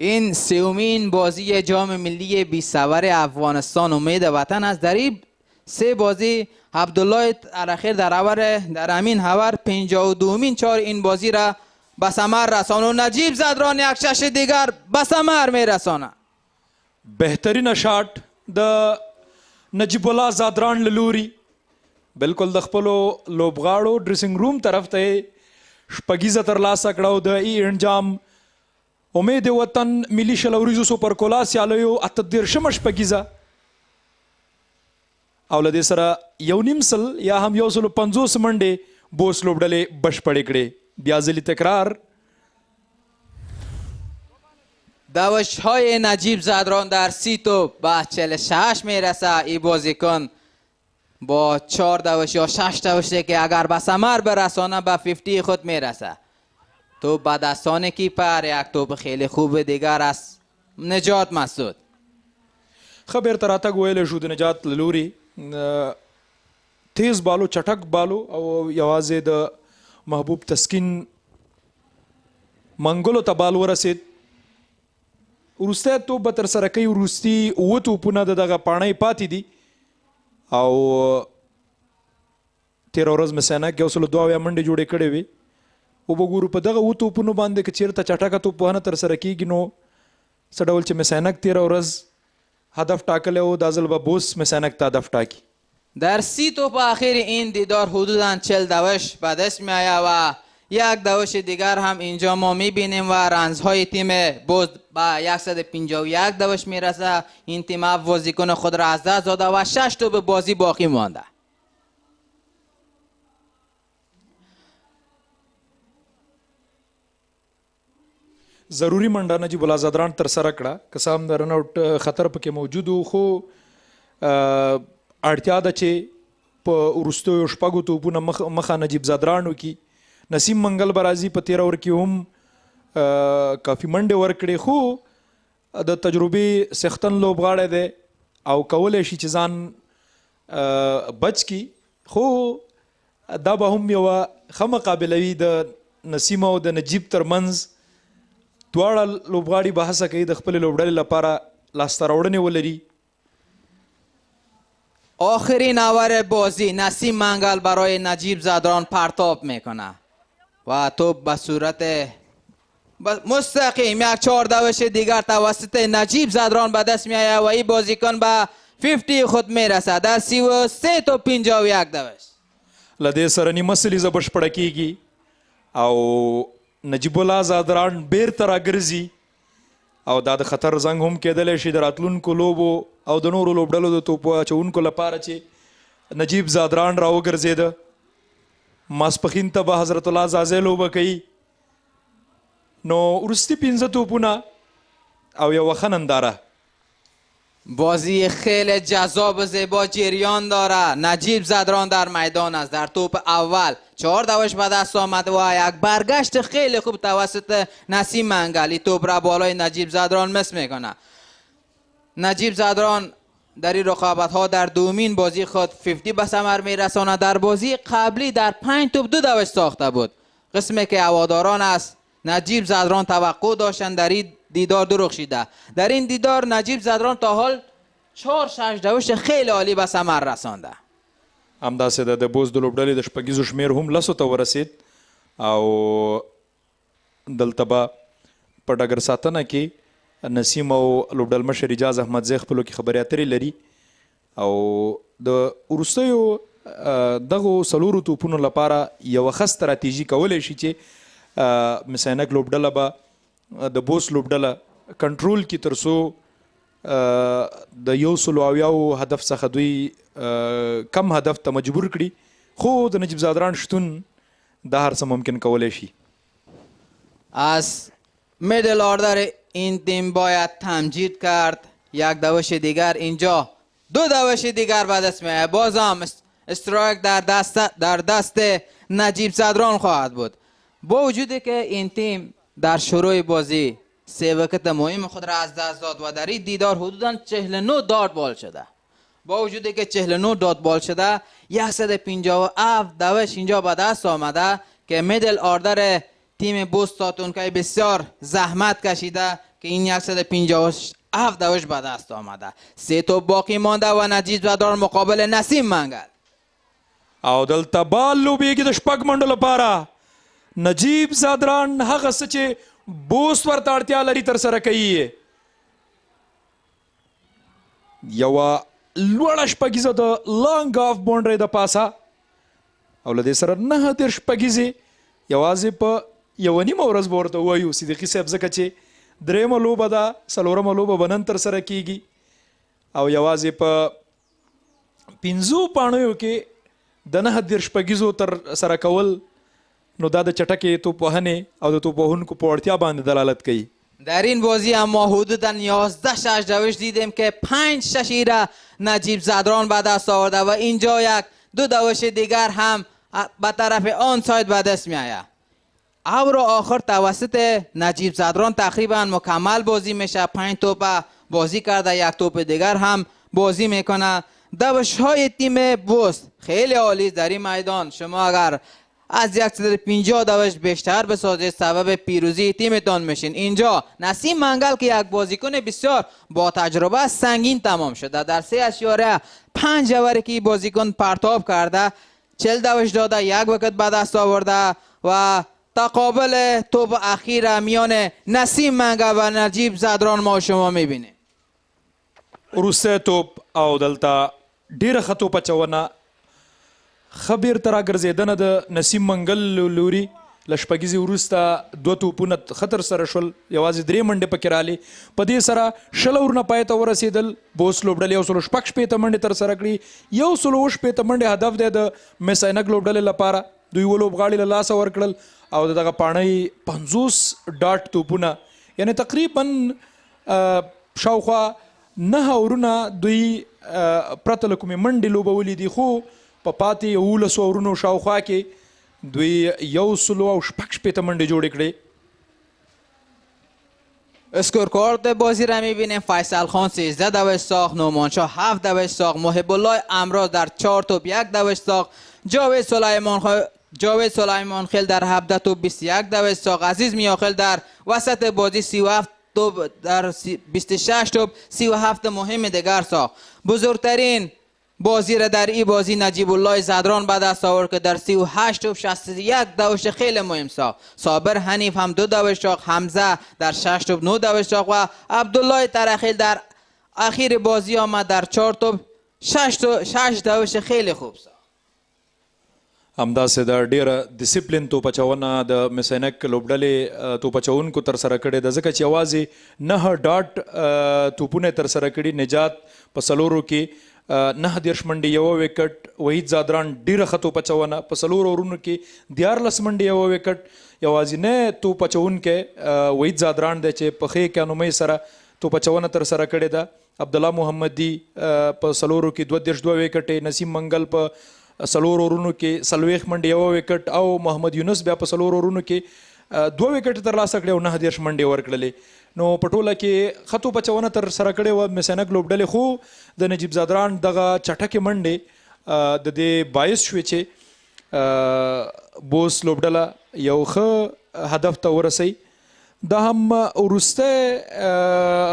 این سومین بازی جام ملی بیسور افغانستان امید وطن است. در این 3 بازی عبدالله ترخیل در همین هور 52مین 4 این بازی را به ثمر رساند و نجیب زدران یک شش دیگر به ثمر میرساند. بهترینه شاټ د نجیب الله زادران له لوري بالکل د خپلو لوبغاړو ډریسنګ روم طرف ته شپږیزه ترلاسه کړه او د ای انجام امید وطن ملي شلوریزو سوپر کولا سیالیو 38مه شپږیزه او له دې سره 1.5 سل یا هم 150 منډې بوس لوبډلې بشپړې کړې. بیا ځلې تکرار دوش‌های نجیب زدران در 30 توپ به 46 میرسه. این بازیکن با 4 دوش یا 6 دوشی که اگر به ثمر برسانه به 50 خود میرسه. توپ به دستان کیپر، یک توپ خیلی خوب دیگر است. نجات مسعود خبر تراتګ ویلی شو د نجات له لوري تیز بالو چټک بالو او یوازې د محبوب تسکین منګلو ته بال ورسید. وروستی توپ به ترسره کوي. وروستي 7 توپونه د دغه پاڼۍ پاتې دي او تېره ورځ مس-e-Ainak 102 منډې جوړې کړې وې. وبګورو په دغه 7 توپونو باندې که چېرته چټکه توپ وهنه ترسره کېږي نو څه ډول چې مس-e-Ainak تېره ورځ هدف ټاکلی و دا ځل به بوس مس-e-Ainak ته هدف ټاکی. در 30 توپ اخیر این دیدار حدوداً 40 دوش به دست می آید و یک دوش دیگر هم اینجا ما می بینیم و رنزهای تیم بوست به 151 دوش می رسه. این تیم بازیکن خود را از دست داده و 6 توپ بازی باقی مانده. ضروری منډه نجیب الله زادران ترسره کړه. که څه هم د رن آوټ خطر پکې موجود و خو اړتیا ده چې په وروستیو شپږو توپونه مخه نجیب زادران وکړي. نسیم منګل به راځي په 13 اوور کې هم کافي منډې ورکړې خو د تجربې څښتن لوبغاړی دی او کولی شي چې ځان بچ کړي خو دا به هم یوه ښه مقابله وي د نسیم او د نجیب ترمنځ. دواړه لوبغاړي به هڅه کوي د خپلې لوبډلې لپاره لاسته راوړنې ولري. آخرین اوور بازی نسیم منگل برای نجیب زدران پرتاب میکنه و توپ به صورت مستقیم یک 4 دوش دیگر توسط نجیب زدران به دست میآید و این بازیکن به 50 خود میرسه در 33 تا 51 دوش. له دې سره نیمه سلیزه بشپړه کیږي او نجیب الله زادران بیرته راګرځي او دا د خطر زنګ هم کېدلی شي د راتلونکو لوبو او د نورو لوبډلو د توپ اچوونکو لپاره چې نجیب زادران راوګرځېده. ماسپښین ته به حضرت الله زازی لوبه کوي نو وروستي 15 توپونه او یوه ښه ننداره. بازی خیلی جذاب و زیبا جریان داره. نجیب زدران در میدان است. در توپ اول 4 دوش به دست آمد و یک برگشت خیلی خوب توسط نسیم منگلی توپ را بالای نجیب زدران مس میکنه. نجیب زدران در این رقابت ها در دومین بازی خود 50 به ثمر میرساند. در بازی قبلی در 5 توپ 2 دوش ساخته بود. قسمی که هواداران است نجیب زدران توقع داشتند در این دیدار درخشیده. در این دیدار نجیب زدران تا حال 4-6 دوش خیلی عالی به ثمر رسانده. همداسې د بوس د لوبډلې د شپږیزو شمیر هم 10 ته ورسید او دلته به په ډګر ساتنه کې نسیم او لوبډل مشر اجاز احمدزی خپلو کې خبرې اترې لري او د وروستیو دغو څلورو توپونو لپاره یوه ښه ستراتیژي کولی شي چې مس-e-Ainak لوبډله به د بوس لوبډله کنټرول کې تر څو د 180 هدف څخه دوی کم هدف ته مجبور کړي خو د نجیب زادران شتون دا هر څه ممکن کولی شي. از میدل آردر این تیم باید تمجید کرد. یک دوش دیگر اینجا 2 دوش دیگر به دست میآید. باز هم استرایک در دست نجیب زدران خواهد بود. با وجودی که این تیم در شروع بازی 3 ویکت مهم خود را از دست داد و در این دیدار حدوداً 49 دات بال شده. با وجودی که 49 دات بال شده 157 دوش اینجا به دست آمده که میدل آردر تیم بوست تاتون که بسیار زحمت کشیده که این 157 دوش به دست آمده. 3 توپ باقی مانده و نجیب زدران مقابل نسیم منگل او دلته بال لوبیږي د شپږ منډو لپاره. نجیب زادران هغه څه چې بوست ورته اړتیا لري ترسره کوي یې. یوه لوړه شپږیزه د لانګ آف باونډرۍ د پاسه او له دې سره 9 شپږیزې یوازې په یوه نیمه ورځ به ورته ووایو صدیقي صاحب، ځکه چې درېیمه لوبه ده، څلورمه لوبه به نن ترسره کیږي او یوازې په 5 پاڼیو کې د 9 شپږیزو ترسره کول نو دا د چټکې توپوهنې او د توپوهونکو په وړتیا باندې دلالت کوي. در این بازی هم ما حدوداً 11 شش دیدیم که 5 ششی را نجیب زادران به دست آورده و اینجا یک 2 دوش دیگر هم به طرف آن ساید به دست می آید. اور آخر توسط نجیب زادران تقریبا مکمل بازی میشه. 5 توپ بازی کرده، 1 توپ دیگر هم بازی میکنه. دوش های تیم بوست خیلی عالی در این میدان. شما اگر از 150 دوش بیشتر بسازید سبب پیروزی تیمتان میشین. اینجا نسیم منگل که یک بازیکن بسیار با تجربه سنگین تمام شده، در 3.5 اوری که بازیکن پرتاب کرده 40 دوش داده، 1 وکت به دست آورده و تقابل توپ اخیر میان نسیم منگل و نجیب زادران ما شما میبینیم. وروستی توپ او دلته ډیره ښه توپ اچونه ښه بیرته راګرځېدنه د نسیم منګل لوري له شپږیزې وروسته 2 توپونه ښه ترسره شول، یوازې 3 منډې پکې رالې. په دې سره 20 اورونه پای ته ورسېدل. بوست لوبډلې 116 منډې ترسره کړي. 116 منډې هدف دی د مس عینک لوبډلې لپاره. دوی اووه لوبغاړي له لاسه ورکړل او دغه پاڼۍ 50 ډاټ توپونه، یعنې تقریبا شاوخوا 9 اورونه دوی پرته له کومې منډې لوبولي دي، خو په پاتې 11 اورونو شاوخوا کې دوی 116 منډې جوړې کړې. اسکورکارد بازی را میبینیم. فیصل خان 13 دوش ساخت، نومانشاه 7 دوش ساخت، محب الله امراض در 4 توپ 1 دوش ساخت، جاوید سلیمان خیل در 17 توپ 21 دوش ساخت، عزیز میاخیل در وسط بازی 37 توپ در 26 توپ 37 مهم دیگر ساخت. بزرگترین بازی را در این بازی نجیبالله زادران به دست آورد که در 38 توپ 61 دوش خیلی مهم ساخت. صابر حنیف هم 2 دوش ساخت، حمزه در 6 توپ 9 دوش ساخت و عبدالله ترخیل در اخیر بازی آمد در 4 توپ 6 دوش خیلی خوب ساخت. همداسې د ډیره ډیسپلین توپ اچونه د مس عینک لوبډلې توپ اچوونکو ترسره کړې ده، ځکه چې یوازې 9 ډاټ توپونه ترسره کړي. نجات په 4 کې 9 منډې 1 وکټ، وحید زادران ډیره ښه توپ اچونه په 4 اورونو کې 14 منډې 1 وکټ. یوازینی توپ اچوونکی وحید زادران دی چې په ښې اکانومۍ سره توپ اچونه ترسره کړې ده. عبدالله محمدي په 4 کې 2 وکټې، نسیم منګل په 4 اورونو کې 40 منډې 1 وکټ او محمد یونس بیا په 4 اورونو کې 2 وکټ ترلاسه کړې او 9 منډې ورکړلې. نو په ټوله کې ښه توپ اچونه ترسره کړې وه مس عینک لوبډلې، خو د نجیب زادران دغه چټکې منډې د دې باعث شوې چې بوست لوبډله یو ښه هدف ته ورسوي. دا هم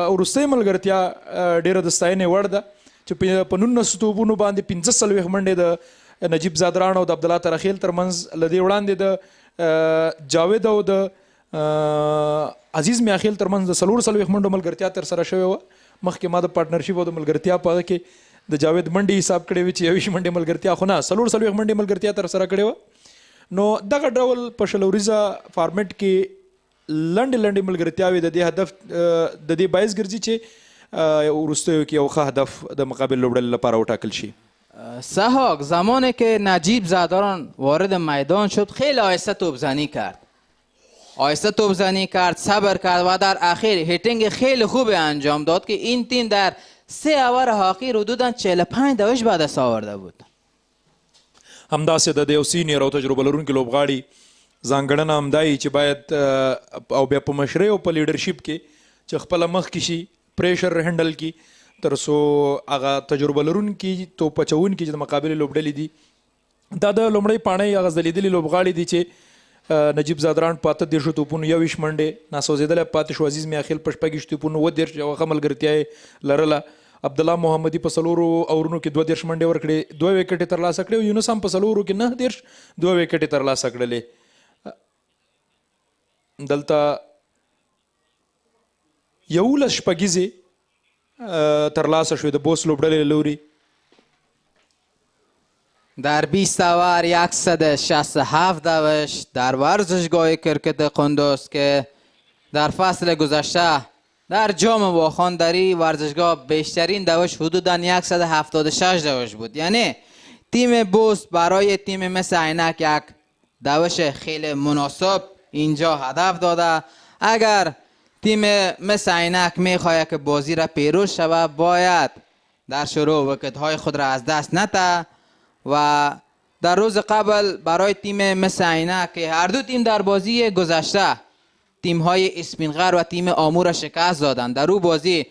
وروستۍ ملګرتیا ډیره د ستاینې وړ ده چې په 19 توپونو باندې 45 منډې د نجیب زادران او د عبدالله ترخیل ترمنځ له دې وړاندې د جاوید او د عزیز میاخیل ترمنځ د 44 منډو ملګرتیا ترسره شوې وه. مخکې ما د پارټنرشپ او د ملګرتیا په هغه کې د جاوید منډې حساب کړې وې چې 21 منډې ملګرتیا، خو نه 44 منډې ملګرتیا ترسره کړې وه. نو دغه ډول په 20 اوریزه فارمیټ کې لنډې ملګرتیاوې د دې هدف د دې باعث ګرځي چې وروستیو کې یو ښه هدف د مقابل لوبډلې لپاره وټاکل شي. سحاق زمانی که نجیب زادران وارد میدان شد خیلی آهسته توپزنی کرد، صبر کرد و در اخیر هیتینگ خیلی خوب انجام داد که این تیم در 3 اور اخیر حدوداً 45 دوش به دست آورده بود. همداسې د یو سینیر او تجربه لرونکي لوبغاړي ځانګړنه همدایي چې باید او بیا په مشرۍ او په لیډرشپ کې چې خپله مخکې شي، پریشر هینډل کی تر څو هغه تجربه لرونکي توپ اچوونکي چې د مقابلې لوبډلې دي. دا د لومړۍ پاڼۍ هغه ځلېدلي لوبغاړي دي چې نجیب زادران په 18 توپونو 21 منډې ناسوځېدلی پاتې شو. عزیز میاخیل په 26 توپونو 19 یوه ښه ملګرتیا یې لرله. عبدالله محمدي په 4 اورونو کې 22 منډې ورکړې، 2 وکټې ترلاسه کړې. یونس هم په 4 کې 9 2 وکټې ترلاسه کړلې. دلته 11 شپږیزې ترلاسه شوې د بوست لوبډلې له لوري. در 20 اوور 167 دوش در ورزشگاه کرکت قندوز که در فصل گذشته در جام واخواندری ورزشگاه بیشترین دوش حدوداً 176 دوش بود. یعنی تیم بوست برای تیم mis-e-Ainak یک دوش خیلی مناسب اینجا هدف داده. اگر تیم mis-e-Ainak میخواهد که بازی را پیروز شود باید در شروع وکت های خود را از دست نده و در روز قبل برای تیم mis-e-Ainak که هر دو تیم در بازی گذشته تیم های اسپینغر و تیم آمو را شکست دادن، در او بازی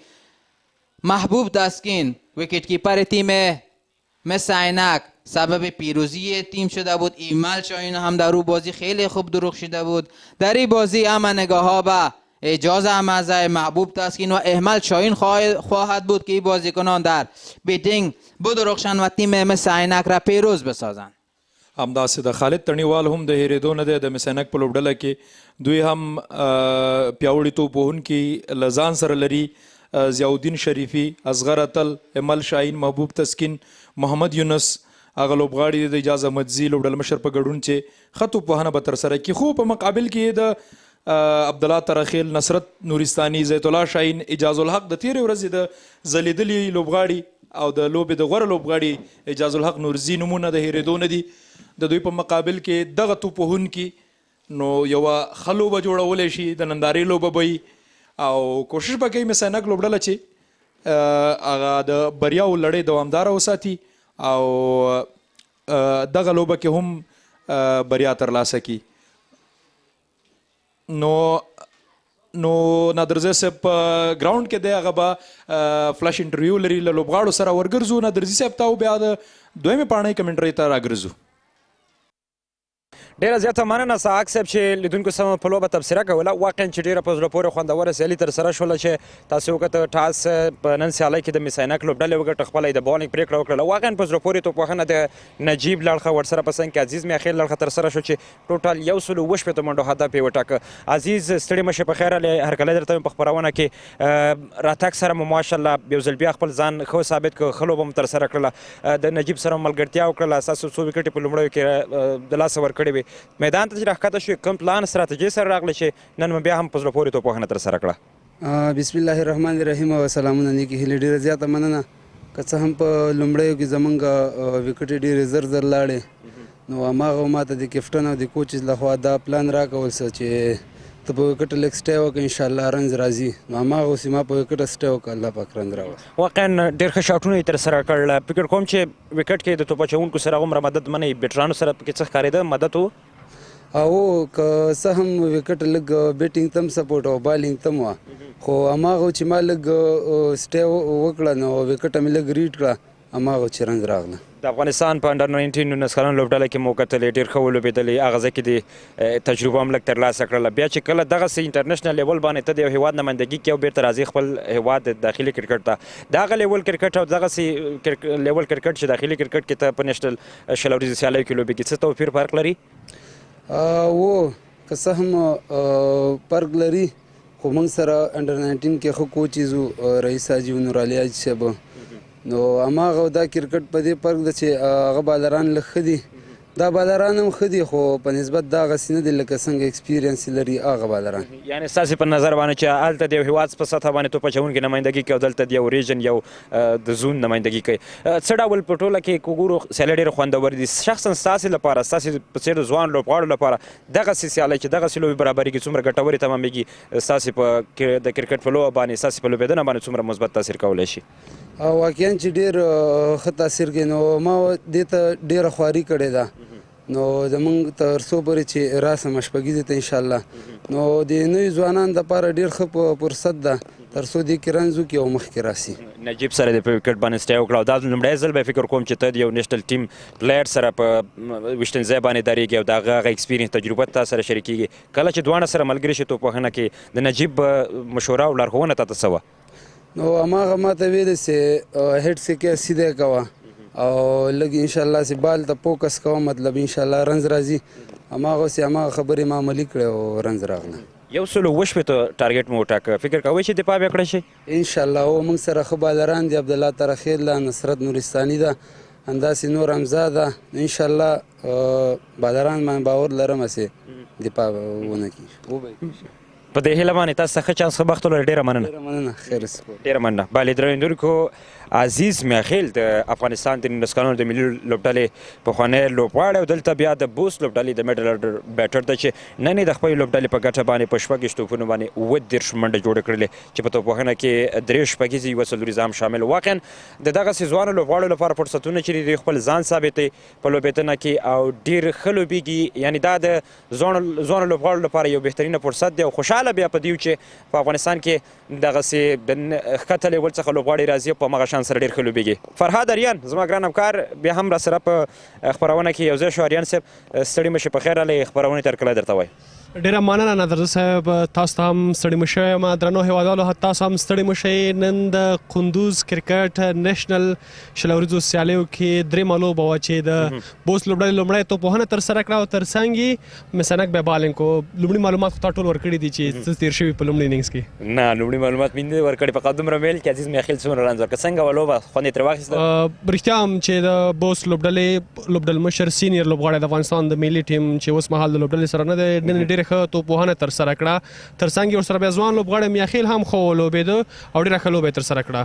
محبوب دستگین ویکت کیپر تیم mis-e-Ainak سبب پیروزی تیم شده بود. ایمل شاهین هم در او بازی خیلی خوب درخشیده بود. در این بازی اما نگاه ها به اجازه احمدزی محبوب تسکین و احمل شاهین خواهد بود که این بازیکنان در بیتینگ بدرخشند و تیم mis-e-Ainak را پیروز بسازند. همداسې د خالد تڼیوال هم د هېرېدو نه دی د mis-e-Ainak په لوبډله کې. دوی هم پیاوړي توپوهونکي له ځان سره لري. ضیاءالدین شریفي، اصغر اتل، احمل شاهین، محبوب تسکین، محمد یونس هغه لوبغاړي د اجاز احمدزي لوبډل مشر په ګډون چې ښه توپوهنه به ترسره کړي. خو په مقابل کې د عبدالله ترخیل، نصرت نورستاني، زیت الله شاهین، اجاز الحق د تېرې ورځې د ځلېدلي لوبغاړي او د لوبې د غوره لوبغاړي اجاز الحق نورزي نومونه د هېرېدو نه دي. د دوی په مقابل کې دغه توپوهونکي نو یوه ښه لوبه جوړولی شي، د نندارې لوبه به وي او کوشش به کوي mis-e-Ainak لوبډله چې هغه د بریاو لړۍ دوامداره وساتي او دغه لوبه کې هم بریا ترلاسه کړي. نو نادرزی صاحب په ګراوند کې دی، هغه به فلش انټرویو لري، له لوبغاړو سره ورګرځو. نادرزي صاحب ته او بیا د دویمې پاڼۍ کمنټرۍ ته راګرځو. ډیره زیاته مننه ساحق صاحب چې لیدونکو سمه په لوبه تبصره کوله. واقعا چې ډیره په زړه پورې خوندوره سیالي ترسره شوله چې تاسو وکړه ټاس په نن سیالۍ کې د mis-e-Ainak لوبډلې وګټه، خپله یې د بالینګ پرېکړه وکړله. واقعا په زړه پورې توپوهنه د نجیب لړخه ورسره په څنګ کې عزیز میاخیل لړخه ترسره شو چې ټوټل 160 منډو هدف یې وټاکه. عزیز ستړي مشه په خیره، هرکلی درته په خپرونه کې راتګ سره مو ماشاءالله یو ځل بیا خپل ځان ښه ثابت کړ، ښه لوبه مو ترسره کړله، د نجیب سره ملګرتیا وکړله، ستاسو څو وکټې په لومړیو کې د لاسه ورکړې وې. میدان ته چې راښکته شوې کوم پلان ستراتیژۍ سره راغلی چې نن مو بیا هم په زړه پورې توپوهنه ترسره کړه؟ بسم الله الرحمن الرحیم او سلامونه نیکې هیلې. ډېره زیاته مننه. که څه هم په لومړیو کې زمونږ وکټې ډېرې زر زر لاړې، نو هماغه ماته د کیپټن او د کوچز لخوا دا پلان راکول څه چې ته په وکټ لږ سټی وکړه انشاءالله رنز راځي، نو هماغه اوس ما په وکټ سټی وکړه، الله پاک رنز راوړ. واقعا ډېر ښه شاټونه یې ترسره کړل. فکر کوم چې وکټ کې د توپ اچوونکو سره هغومره مدد منئ، بیټرانو سره پکې څه ښکارېده مدد و؟ او که څه هم وکټ لږ بیټینګ تم سپورټ او بالینګ تم وه، خو هماغه چې ما لږ سټی وکړه نو وکټه مې لږ ریډ کړه، هماغه چې رنز راغله. د افغانستان په انډر 19 19 کلن لوبډله کې مو کتلې ډېر ښه ولوبېدلې، هغه ځای کې د تجربه هم لږ ترلاسه کړله. بیا چې کله دغسې انټرنیشنل لیول باندې ته د یو هېواد نمایندګي کوې او بېرته راځې خپل هېواد داخلي کرکټ ته، د هغه لیول کرکټ او دغسې لیول کرکټ چې داخلي کرکټ کې ته په نیشنل شل اوريزو سیالیو کې لوبېږي، څه توپیر فرق لري؟ که څه هم فرق لري، خو موږ سره انډر 19 کې ښه کوچز وو، رئیس حاجي نورعلي حاجي صاحب، نو هماغه دا کرکټ په دې فرق ده چې هغه بالران لږ ښه دي، دا بالران هم ښه دي خو په نسبت دا هغسې نه دي لکه څنګه اکسپیرینس لري هغه بالران. یعنې ستاسې په نظر باندې چې هلته د یو هېواد په سطحه باندې توپ اچوونکي نمایندګي کوي او دلته د یو ریجن یو د زون نمایندګي کوي، څه ډول په ټوله کې که وګورو سیالۍ ډېرې خوندورې دي؟ شخصا ستاسې لپاره، ستاسې په څېر د ځوان لوبغاړو لپاره دغسې سیالۍ چې دغسې لوبې برابرېږي څومره ګټورې تمامېږي، ستاسې په د کرکټ په لوبه باندې، ستاسې په لوبېدنه باندې څومره مثبت تاثیر کولی شي؟ واقعا چې ډېر ښه تاثیر کوي، نو ما دې ته ډېره خواري کړې ده، نو زمونږ تر څو پورې چې راسم شپږیزې ته انشاءالله، نو د نوي ځوانانو دپاره ډېر ښه فرصت ده تر څو دې کې رنز وکړي او مخکې راسي. نجیب سره د په وکټ باندې سټی وکړه او دا لومړی ځل به فکر کوم چې ته د یو نیشنل ټیم پلیئر سره په ویشتنځای باندې درېږي او د هغه ایکسپیرینس تجربه تا سره شریکېږي. کله چې دواړه سره ملګري شي توپوهنه کې، د نجیب مشوره او لارښوونه تا ته څه وه؟ نو هماغه ما ته ویلې چې هیډ سیکې سیده کوه، او لږ انشاءالله چې بال ته فوکس کوم مطلب انشاءالله رنز راځي هماغسې هماغه خبرې ما عملي کړې او رنز راغله 160 ټارګټ مو وټاکه فکر کوئ چې دفاع بیا کړی شي انشاءالله او موږ سره ښه بالران دي عبدالله ترخیل ده نصرت نورستاني ده همداسې نور حمزه ده انشاءالله بالران باندې باور لرم چې دفاع ونه کړي په دې هیله باندې تاسو ښه چانس ښه بخت ولرئ ډېره مننه ډېره مننه بالې درېندونکو عزیز میاخیل د افغانستان د 19 کلونو د ملي لوبډلې پخوانی لوبغاړی او دلته بیا د بوست لوبډلې د میډل ارډر بیټر ده چې نن یې د خپلې لوبډلې په ګټه باندې په 30 توپونو باندې 30 منډې جوړې کړلې چې په توپوهنه کې 3 شپږیزې یوه څلوریزه هم شامل واقعا د دغسې ځوانو لوبغاړو لپاره فرصتونه چې دي خپل ځان ثابتوي په لوبېدنه کې او ډېر ښه لوبېږي یعنی دا د ځوانو لوبغاړو لپاره یو بهترینه فرصت دی او خوشحاله بیا په دې چې په افغانستان کې دغسې ښکته لیول څخه لوبغاړي راځي او په همغه شان سره ډېر ښه لوبېږي فرهاد اریان زما ګران همکار بیا هم راسره په خپرونه کې یو ځای شو اریان صاحب ستړي مه شئ په خیر راغلی خپرونې ته هرکلی درته وایي ډیره مننه نادر صاحب تاسو ته هم ستړي مه شئ ما درنو هیوادوالو تاسو هم ستړي مه شئ نن د کندوز کرکټ نېشنل شل اوریزو سیالیو کې درېیمه لوبه وه چې د بوست لوبډلې لومړی توپوهنه ترسره کړه او ترڅنګ یې میس-ایانک بیا بالینګ کو لومړي معلومات خو تا ټول ورکړي دي چې څه تېر شوي په لومړي انینګز کې نه لومړي معلومات مې نه دي ورکړي فقط دومره مې ویل چې عزیز میاخیل څومره رنز ورکړه څنګه وه لوبه خوند یې ترې واخیسته رښتیا هم چې د بوست لوبډلې لوبډلمشر سینیر لوبغاړی د افغانستان د ملي ټیم چې اوس مهال د لوبډلې سره نه دی نن ډېرې ښه توپوهنه ترسره کړه ترڅنګ یې ورسره بیا ځوان لوبغاړی میاخیل هم ښه ولوبېده او ډېره ښه لوبه یې ترسره کړه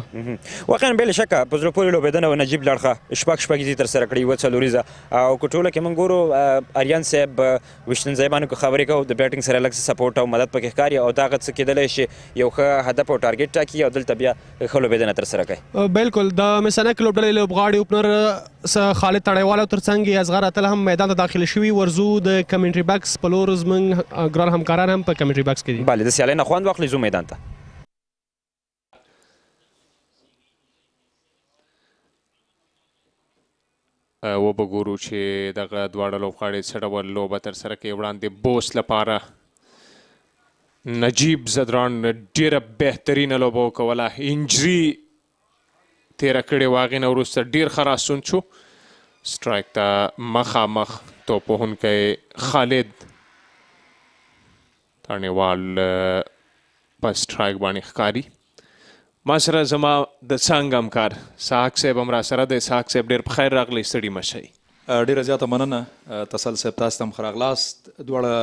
واقعا بې له شکه په زړه پورې لوبېدنه و نجیب لاړخه شپږیزې ترسره کړې یوه څلوریزه او که ټوله کې موږ ګورو اریان صاحب ویشتن ځای باندې که خبرې کوو د بیټینګ سره لږ څه سپورټ او مدد پکې ښکاري او دغه څه کېدلی شي یو ښه هدف او ټارګېټ ټاکي او دلته بیا ښه لوبېدنه ترسره کوي بالکل د میس-ایانک لوبډلې لوبغاړي اوپنر خالد تړیوال او ترڅنګ یې اصغر اتل هم میدان ته داخل شوي ورزو د کمنټري باکس په لور زموږ ګران همکاران هم په کمنټري باکس کې دي بله د سیالۍ نه خوند واخلي ځو میدان ته وبګورو چې دغه دواړه لوبغاړي څه ډول لوبه ترسره کوي وړاندې بوست لپاره نجیب زدران ډېره بهترینه لوبه وکوله انجري تېره کړې وه هغې نه وروسته ډېر ښه راستون شو سټرایک ته مخامخ توپوهونکی خالد تڼیوال په سټرایک باندې ښکاري ما سره زما د څانګ همکار اسحاق صاحب هم راسره دی اسحاق صاحب ډېر په خیر راغلی ستړي مه شئ ډېره زیاته مننه تسل صاحب تاسو ته هم ښه راغلاست دواړه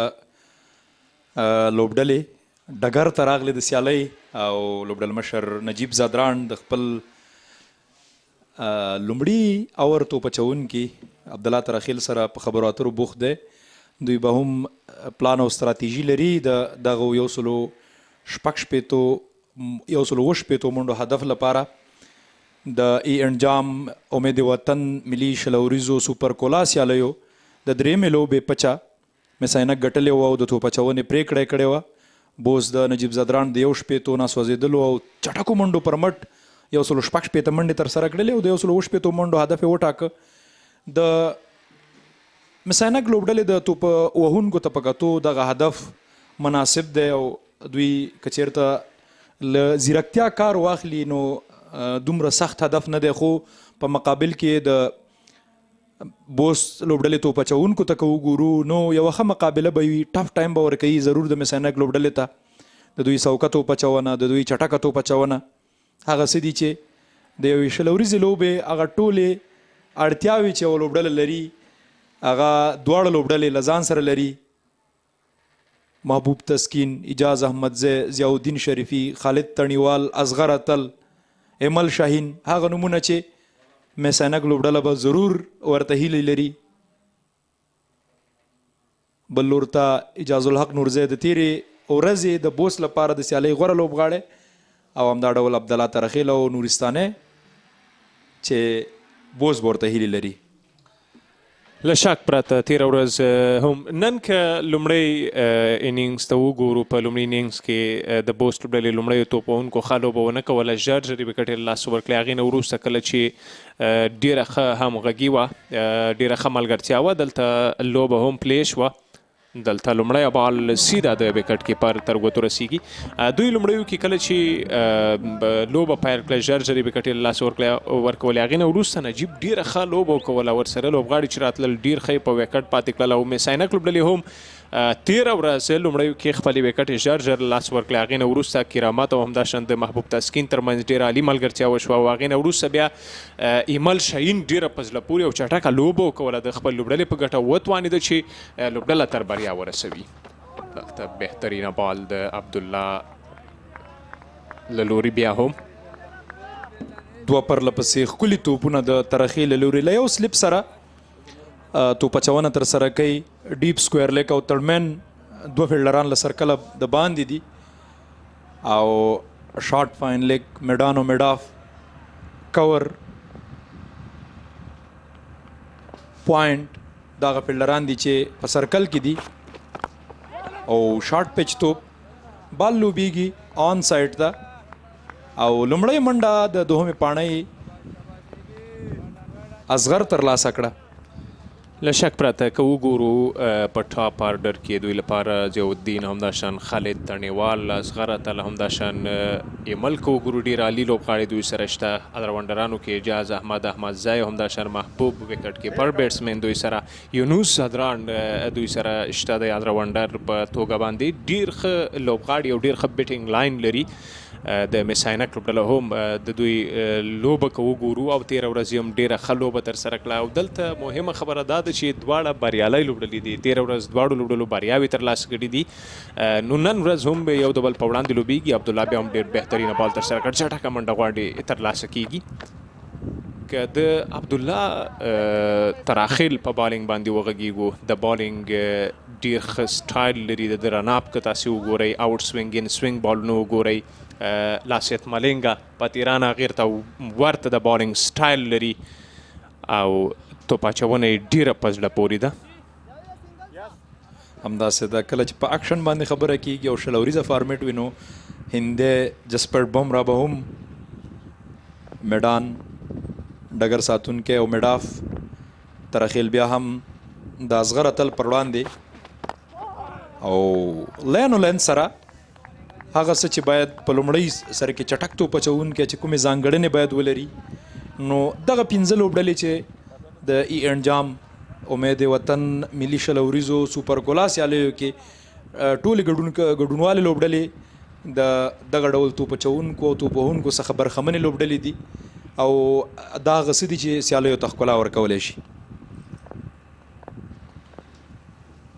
لوبډلې ډګر ته راغلې د سیالۍ او لوبډلمشر نجیب زادران د خپل لومړي اور توپ اچوونکي عبدالله ترخیل سره په خبرو اترو بوخت دی دوی به هم پلان او ستراتیژي لري دغه 160 منډو هدف لپاره د انجام امید وطن ملي شل اوریزو سوپر کولا سیالیو د درېیمې لوبې پچه میس-ایانک ګټلې وه او د توپ اچونې پرېکړه یې کړې وه بوس د نجیب زادران د 160 نه سوځېدلو او چټکو منډو پر مټ 160 منډې ترسره کړلې او د 160 منډو هدف یې وټاکه د میس-ایانک لوبډلې د توپ وهونکو ته په کتو دغه هدف مناسب دی او دوی که چېرته له ځیرکتیا کار واخلي نو دومره سخت هدف نه دی خو په مقابل کې د بوست لوبډلې توپ اچوونکو ته که وګورو نو یوه ښه مقابله به وي ټف ټایم به ورکوي ضرور د میس-ایانک لوبډلې ته د دوی سوکه توپ اچونه د دوی چټکه توپ اچونه هغه څه دي چې د یوې شل اوریزې لوبې هغه ټولې اړتیاوې چې یوه لوبډله لري هغه دواړه لوبډلې له ځان سره لري محبوب تسکین اجاز احمدزی ضیاءالدین شریفي خالد تڼیوال اصغر اتل ایمل شاهین هغه نومونه چې میس-ایانک لوبډله به ضرور ورته هیلې لري بل لور ته اجاز الحق نورزی د تیرې ورځې د بوست لپاره د سیالۍ غوره لوبغاړی او همدا ډول عبدالله ترخیل او نورستاني چې بوست به ورته هیلې لري له شک پرته تېره ورځ هم نن که لومړی انینګز ته وګورو په لومړي انینګز کې د بوست لوبډلې لومړیو توپوونکو ښه لوبه ونه کوله ژر ژر یې وکټ یې له لاسه ورکړې هغې نه وروسته کله چې ډېره ښه همغږي وه ډېره ښه ملګرتیا وه دلته لوبه هم پلی شوه دلته لومړی بال سیده د وکټ کیپر تر ګوتو رسیږي. دوی لومړیو کې کله چې لوبه پیل کړه ژر ژر یې وکټ یې له لاسه ورکولې. هغې نه وروسته نجیب ډېره ښه لوبه وکوله، ورسره لوبغاړي چې راتلل ډېر ښه په وکټ پاتې کړل. او مس-e-Ainak لوبډلې هم 13 ورځ لومړیو کې خپلې وکټ یې ژر ژر له لاسه ورکړې. هغې نه وروسته کرامت او همداشان د محبوب تسکین ترمنځ ډېره عالي ملګرتیا وشوه. او هغې نه وروسته بیا ایمل شاهین ډېره په زړه پورې او چټکه لوبه وکوله، د خپل لوبډلې په ګټه وتوانېده چې لوبډله تر بریا ورسوي. دلته بهترینه بال د عبدالله له لوري بیا هم دوه پرله پسې ښکلي توپونه د ترخې له لوري له یو سلیپ سره توپ اچونه ترسره کوي. ډیپ سکویر لیک او تړمن دوه فیلډران له سرکله د باندې دي او شارټ فاین لیک میډان او میډاف کور پوینټ دغه فیلډران دي چې په سرکل کې دي. او شارټ پچ توپ بال لوبیږي آن سایډ ته او لومړی منډه د دوهمې پاڼۍ اصغر ترلاسه کړه. له شک پرته که وګورو په ټاپ آرډر کې دوی لپاره ضیاءالدین، همداشان خالد تڼیوال، اصغر اتل، همداشان ایمل که وګورو ډېر عالي لوبغاړي دوی سره شته. الراونډرانو کې اعجاز احمد، احمدزی، همداشان محبوب وکټ کیپر بیټسمین دوی سره، یونوس زدران دوی سره شته د الراونډر په توګه باندې. ډېر ښه لوبغاړي او ډېر ښه بیټینګ لاین لري. د مس-e-Ainak لوبډله هم د دوی لوبه که وګورو او 13 ورځې هم ډېره ښه لوبه ترسره کړه. او دلته مهمه خبره دا ده چې دواړه بریالۍ لوبډلې دي. 13 ورځ دواړو لوبډلو بریاوې ترلاسه کړي دي. نو نن ورځ هم یو د بل په وړاندې لوبیږي. عبدالله بیا هم ډېر بهترینه بال ترسره کړ، چټکه منډه غواړي ترلاسه کیږي. که د عبدالله تراخیل په بالینګ باندې وغږیږو، د بالینګ ډېر ښه سټایل لري. د رناپ که تاسې وګورئ، آوټ سوینګ ان سوینګ بالونه وګورئ، لاسیت ملنګه پاتیرانه هغې ته ورته د بالینګ سټایل لري او توپ اچونه یې ډېره په زړه پورې ده. همداسې ده کله چې په اکشن باندې خبره کیږي او شل اوریزه فارمیټ وي نو هندی جسپرټ بمرا به هم میډان ډګر ساتونکی او میډاف ترخیل بیا هم د اصغر اتل پر وړاندې او لین و لین سره هغه څه چې باید په لومړۍ سره کې چټک توپ اچوونکی چې کومې ځانګړنې باید ولري، نو دغه 15 لوبډلې چې د انجام امید وطن ملي شل اوریزو سوپر ګولا سیالیو کې ټولې ګډونوالې لوبډلې د دغه ډول توپ اچوونکو او توپ وهونکو څخه برخمنې لوبډلې دي او دا هغه څه دي چې سیالیو ته ښکلا ورکولی شي.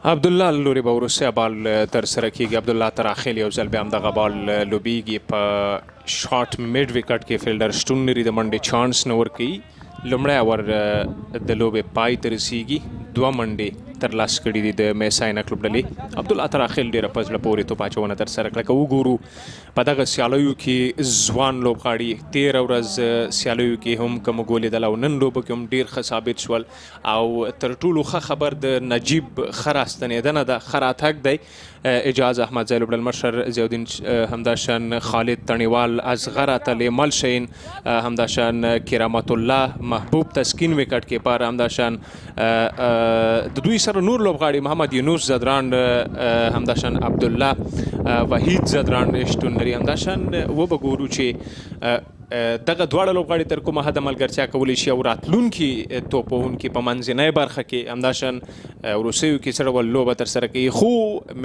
عبدالله لوري به وروستی بال ترسره کیږي. عبدالله تراخیل یو ځل بیا هم دغه بال لوبیږي. په شارټ میډ وکټ کې فیلډر شتون لري، د منډې چانس نه ورکوي. لومړی اور د لوبې پای ته رسیږي. 2 منډې ترلاسه کړي دي د مس-e-Ainak لوبډلې. عبدالله تراخیل ډېره په زړه پورې توپ اچونه ترسره کړه. که وګورو په دغه سیالیو کې ځوان لوبغاړي 13 ورځ سیالیو کې هم که موږ ولیدل او نن لوبه کې هم ډېر ښه ثابت شول. او تر ټولو ښه خبر د نجیب ښه راستنېدنه ده، ښه راتګ دی. اعجاز احمدزی لوبډل مشر، ضیاءالدین، همداشان خالد تڼیوال، اصغر اتل، ایمل شاهین، همداشان کرامت الله، محبوب تسکین وکټ کیپر، همداشان د دوی سره نور لوبغاړي محمد یونوس زدران، همداشان عبدالله وحید زدران شتون لري. همداشان وبګورو چې دغه دواړه لوبغاړي تر کومه حده ملګرتیا کولی شي او راتلونکي توپ وهونکي په منځنۍ برخه کې همداشان وروستیو کې څه ډول لوبه ترسره کوي. خو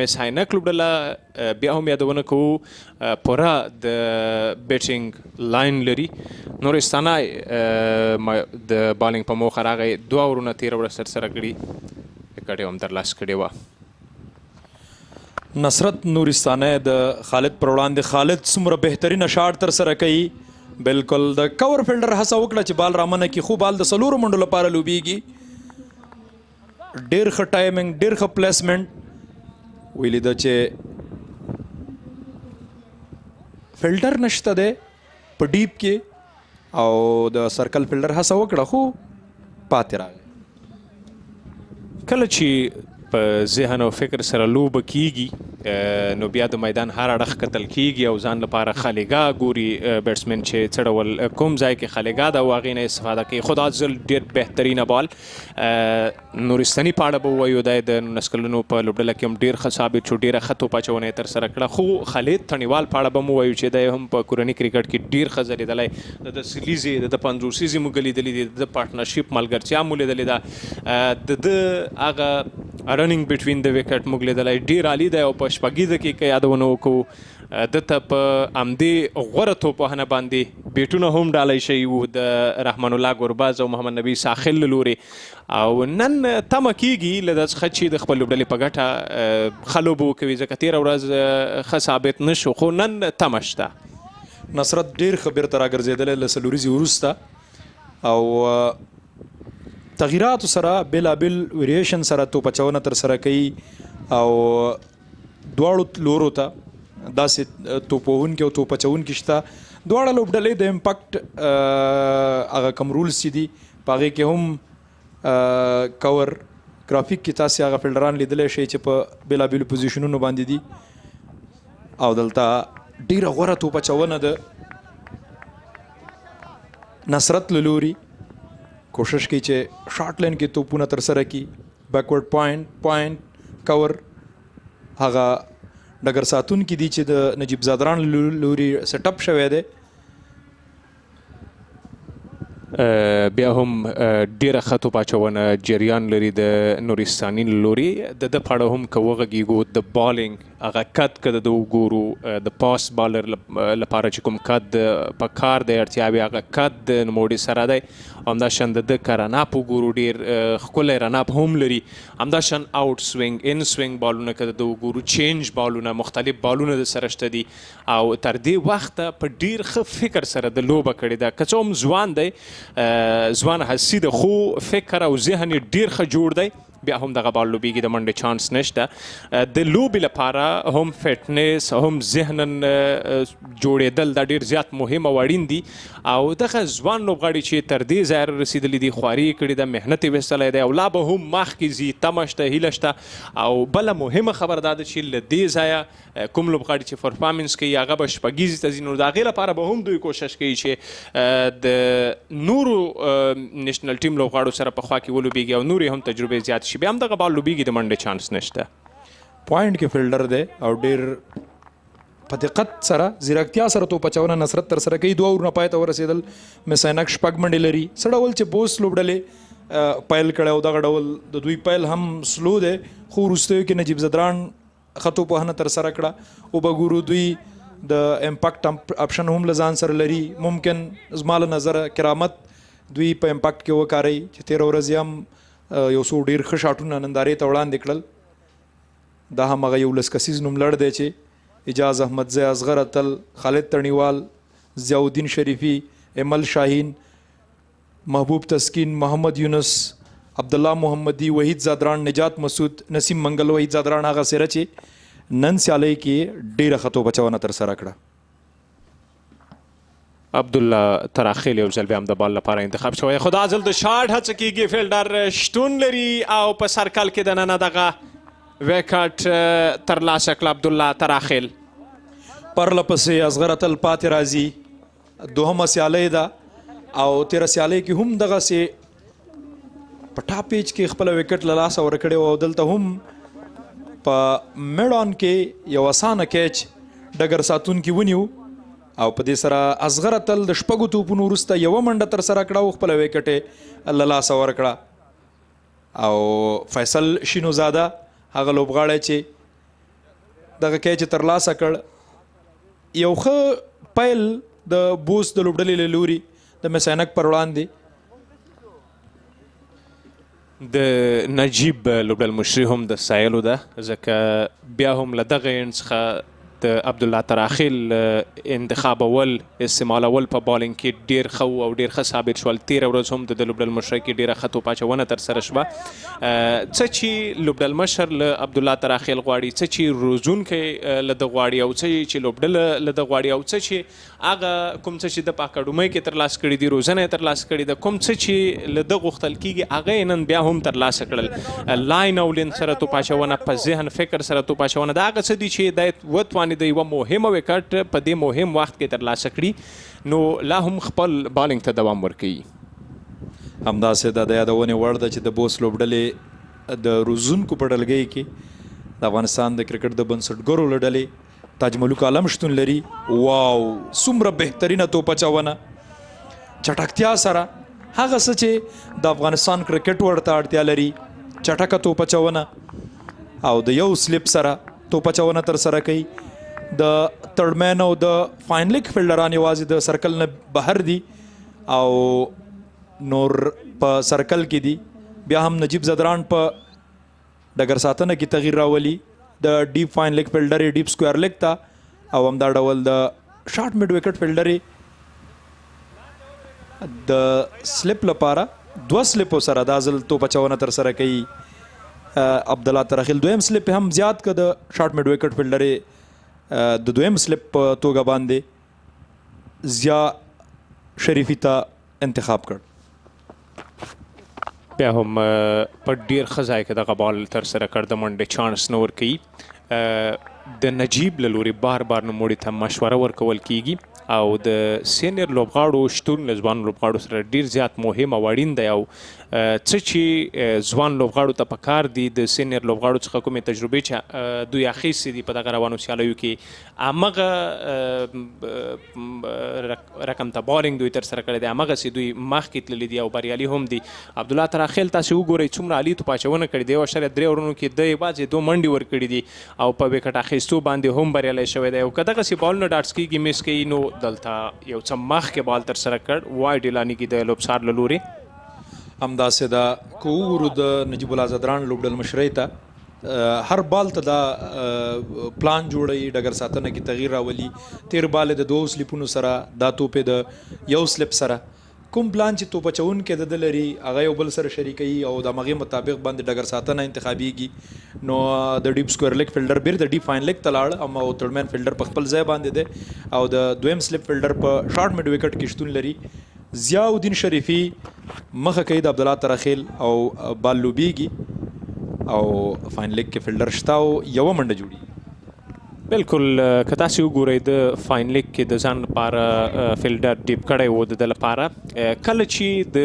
مس-e-Ainak لوبډله بیا هم یادونه کوو پوره د بیټینګ لاین لري. نورستانی د بالینګ په موخه راغی، 2 اورونه 13 ورځ ترسره کړي، وکټ یې هم ترلاسه کړې وه. نصرت نورستانی د خالد پر وړاندې، خالد څومره بهترینه شاټ ترسره کوي. بالکل د کور فیلډر هڅه وکړه چې بال رامنه کړي، خو بال د 4 منډو لپاره لوبیږي. ډېر ښه ټایمنګ، ډېر ښه پلیسمنټ. ویلي ده چې فیلډر نشته دی په ډیپ کې او د سرکل فیلډر هڅه وکړه خو پاتې راغی. کله چې په ذهن او فکر سره لوبه کیږي نو بیا د میدان هر اړخ کتل کیږي او ځان لپاره خالیګاه ګوري بیټسمن چې څه ډول کوم ځای کې خالیګاه ده او هغې نه استفاده کوي. خو دا ځل ډېر بهترینه بال نورستاني په اړه به ووایو دی د 19 کلونو په لوبډله کې هم ډېر ښه ثابت شو، ډېره ښه توپ اچونه یې ترسره کړه. خو خالد تڼیوال په اړه به هم ووایو چې دی هم په کورني کرکټ کې ډېر ښه ځلېدلی، د سلیزې د 50 مو لیدلي دي، د پارټنرشپ ملګرتیا مو لیدلې ده، د هغه رننګ بټوین د وکټ موږ لیدلی ډېر عالي دی. او په شپږیزه کې که یادونه وکړو دته په همدې غوره توپوهنه باندې بیټونه هم ډالۍ شوي وو د رحمان الله ګربز او محمد نبي ساحل له لورې. او نن تمه کیږي له دغه څخه چې د خپل لوبډلې په ګټه ښه لوبه وکوي، ځکه تېره ورځ ښه ثابت نه شو، خو نن تمه شته. نصرت ډېر ښه بیرته راګرځېدلی له څلوریزې وروسته او تغییراتو سره بېلابېل ویریشن سره توپ اچونه ترسره کوي او دواړو لورو ته داسې توپ وهونکي او توپ اچوونکي شته. دواړه لوبډلې د امپاکټ هغه کوم رولز چې دي په هغې کې هم کور ګرافیک کې تاسې هغه فیلډران لیدلی شئ چې په بېلابېلو پوزیشنونو باندې دي او دلته ډېره غوره توپ اچونه ده. نصرت له لوري کوشش کوي چې شارټ لاین کې توپونه ترسره کړي، بیکورډ پوینټ کور هغه ډګر ساتونکي دي چې د نجیب زادران لوري سیټ اپ شوی دی. بیا هم ډېره ښه توپ اچونه جریان لري د نورستاني له لوري. د ده په اړه هم که وغږیږو د بالینګ هغه کد که د وګورو د پاس بالر لپاره چې کوم کد په کار دی اړتیاوې هغه کد د نوموړي سره دی. همداشان د ده که رناپ وګورو ډېر ښکلی رناپ هم لري. همداشان آوټ سوینګ ان سوینګ بالونه که د وګورو چینج بالونه مختلف بالونه د سره شته دي او تر دې وخته په ډېر ښه فکر سره د لوبه کړې ده. که څه هم ځوان دی ځوان حسی ده خو فکر او ذهن یې ډېر ښه جوړ دی. بیا هم دغه بال لوبیږي د منډې چانس نشته. د لوبې لپاره هم فټنس هم ذهنا جوړېدل دا ډېر زیات مهم او اړین دي او دغه ځوان لوبغاړي چې تر دې ځایه رسېدلي دي خواري یې کړې ده، محنت یې ویستلی دی او لا به هم مخکې ځي، تمه شته، هیله شته. او بله مهمه خبره دا ده چې له دې ځایه کوم لوبغاړي چې پرفارمنس کوي هغه به شپږیزې ته ځي، نو د هغې لپاره به هم دوی کوشش کوي چې د نورو نیشنل ټیم لوبغاړو سره په خوا کې ولوبېږي او نورې هم تجربې زیات شي. بیا هم دغه بال لوبیږي د منډې چانس نشته. پوینټ کې فیلډر دی او ډېر په دقت سره ځیرکتیا سره توپ اچونه نصرت ترسره کوي. 2 اورونه پای ته ورسېدل. مس-e-Ainak 6 منډې لري. څه ډول چې بوست لوبډلې پیل کړی او دغه ډول د دوی پیل هم سلو دی، خو وروستیو کې نجیب زدران ښه توپوهنه ترسره کړه. او به ګورو دوی د امپاکټ اپشن هم له ځان سره لري. ممکن زما له نظره کرامت دوی په امپاکټ کې وکاروي چې تېره ورځ هم یو څو ډېر ښه شاټونه نندارې ته وړاندې کړل. دا هم هغه 11 کسیز نوملړ دی چې اجاز احمدزی، اصغر اتل، خالد تڼیوال، ضیاءالدین شریفي، امل شاهین، محبوب تسکین، محمد یونس، عبدالله محمدي، وحید زادران، نجات مسعود، نسیم منګل. وحید زادران هغه څېره چې نن سیالۍ کې ډېره ښه توپ اچونه ترسره کړه. عبدالله تراخیل یو ځل بیا هم د بال لپاره انتخاب شوی، خو دا ځل د شاټ هڅه کیږي. فیلډر شتون لري او په سرکل کې دننه دغه وکټ ترلاسه کړه عبدالله تراخیل. پرله پسې اصغر اتل پاتې راځي. دوهمه سیالۍ ده او تېره سیالۍ کې هم دغسې په ټاپ پیچ کې خپله وکټ له لاسه ورکړی او دلته هم په میډ آن کې یو اسانه کیچ ډګر ساتونکي ونیو او په دې سره اصغر اتل د 6 توپونو وروسته یوه منډه ترسره کړه او خپله وکټ یې له لاسه ورکړه. او فیصل شینوزاده هغه لوبغاړی چې دغه کیچ یې ترلاسه کړ، یو ښه پیل د بوست د لوبډلې له لوري د مس-e-Ainak پر وړاندې. د نجیب لوبډل مشري هم د سایلو ده، ځکه بیا هم له دغه اینډ څخه د عبدالله تراخیل انتخابول استعمالول په بالینګ کې ډیر ښه او ډیر ښه ثابت شول. تېره ورځ هم د لوبډل مشر کې ډیره ښه توپ اچونه ترسره شوه. څه چې لوبډل مشر له عبدالله تراخیل غواړي، څه چې روزونکی له ده غواړي، او څه چې لوبډله له ده غواړي، او څه چې هغه کوم څه چې د په اکاډمۍ کې ترلاسه کړي دي، روزنه یې ترلاسه کړې ده، کوم څه چې له ده غوښتل کېږي هغه یې نن بیا هم ترلاسه کړل. لاین او لین سره توپ اچونه، په ذهن فکر سره توپ اچونه، دا هغه څه دي چې دی وتوانېده یوه مهمه وکټ په دې مهم وخت کې ترلاسه کړي، نو لا هم خپل بالینګ ته دوام ورکوي. همداسې د یادونې وړ ده چې د بوست لوبډلې د روزونکو په ډلګۍ کې د افغانستان د کرکټ د بنسټګرو له ډلې تاج ملک عالم شتون لري. واو څومره بهترینه توپ اچونه، چټکتیا سره هغه څه چې د افغانستان کرکټ ورته اړتیا لري، چټکه توپ اچونه او د یو سلیپ سره توپ اچونه ترسره کوي. د تړمین او د فاین لیګ فیلډران یوازې د سرکل نه بهر دي او نور په سرکل کې دي. بیا هم نجیب زدران په ډګر ساتنه کې تغییر راولي، د ډیپ فاین لیګ فیلډر یې ډیپ سکویر لیګ ته، او همدا ډول د شارټ میډ وکټ فیلډر یې د سلیپ لپاره 2 سلیپو سره دا ځل توپ اچونه ترسره کوي. عبدالله تراخیل دویم سلیپ هم زیات که د شارټ میډ وکټ فیلډر یې د دویم سلیپ په توګه باندې ضیا شریفي ته انتخاب کړ. بیا هم په ډیر ښه ځای کې دغه بال ترسره کړ، د منډې چانس نه ورکوي. د نجیب له لوري بار بار نوموړي ته مشوره ورکول کیږي او د سینیر لوبغاړو شتون له ځوان لوبغاړو سره ډیر زیات مهم او اړین دی. او څه چې ځوان لوبغاړو ته پکار دي د سینیر لوبغاړو څخه کومې تجربې چې دوی اخیستې دي په دغه روانو سیالیو کې، همغه رقم ته بالینګ دوی ترسره کړی دی، همغسې دوی مخکې تللي دي او بریالي هم دي. عبدالله تراخیل تاسې وګورئ څومره عالي توپ اچونه کړې دی، 1.3 اورونو کې د یوازې 2 منډې ورکړي دي او په وکټ اخیستو باندې هم بریالی شوی دی. او که دغسې بالونه ډاټس کېږي میس کوي، نو دلته یو څه مخکې بال ترسره کړ وایډ اعلاني کې د لوبسار له لوري. همداسې دا که وګورو د نجیب الله زدران لوبډل مشرۍ ته هر بال ته دا پلان جوړوي، ډګر ساتنه کې تغییر راولي. تیر بال د 2 سلیپونو سره، دا توپ د یو سلیپ سره، کوم پلان چې توپ اچونکی د ده لري هغه یو بل سره شریکوي او د همغې مطابق باندې ډګر ساتنه انتخابیږي. نو د ډیپ سکویر لیګ فیلډر بیرته ډیپ فاین لیګ ته لاړ، اما تړمین فیلډر په خپل ځای باندې دی او د دویم سلیپ فیلډر په شارټ میډ وکټ کې شتون لري. ضیاء الدین شریفي مخه کوي د عبدالله تراخیل او بال لوبیږي او فاین لیګ کې فیلډر شته او یوه منډه جوړي. بالکل که تاسې وګورئ د فاین لیګ کې د ځان لپاره فیلډر ډیپ کړی و د ده لپاره. کله چې د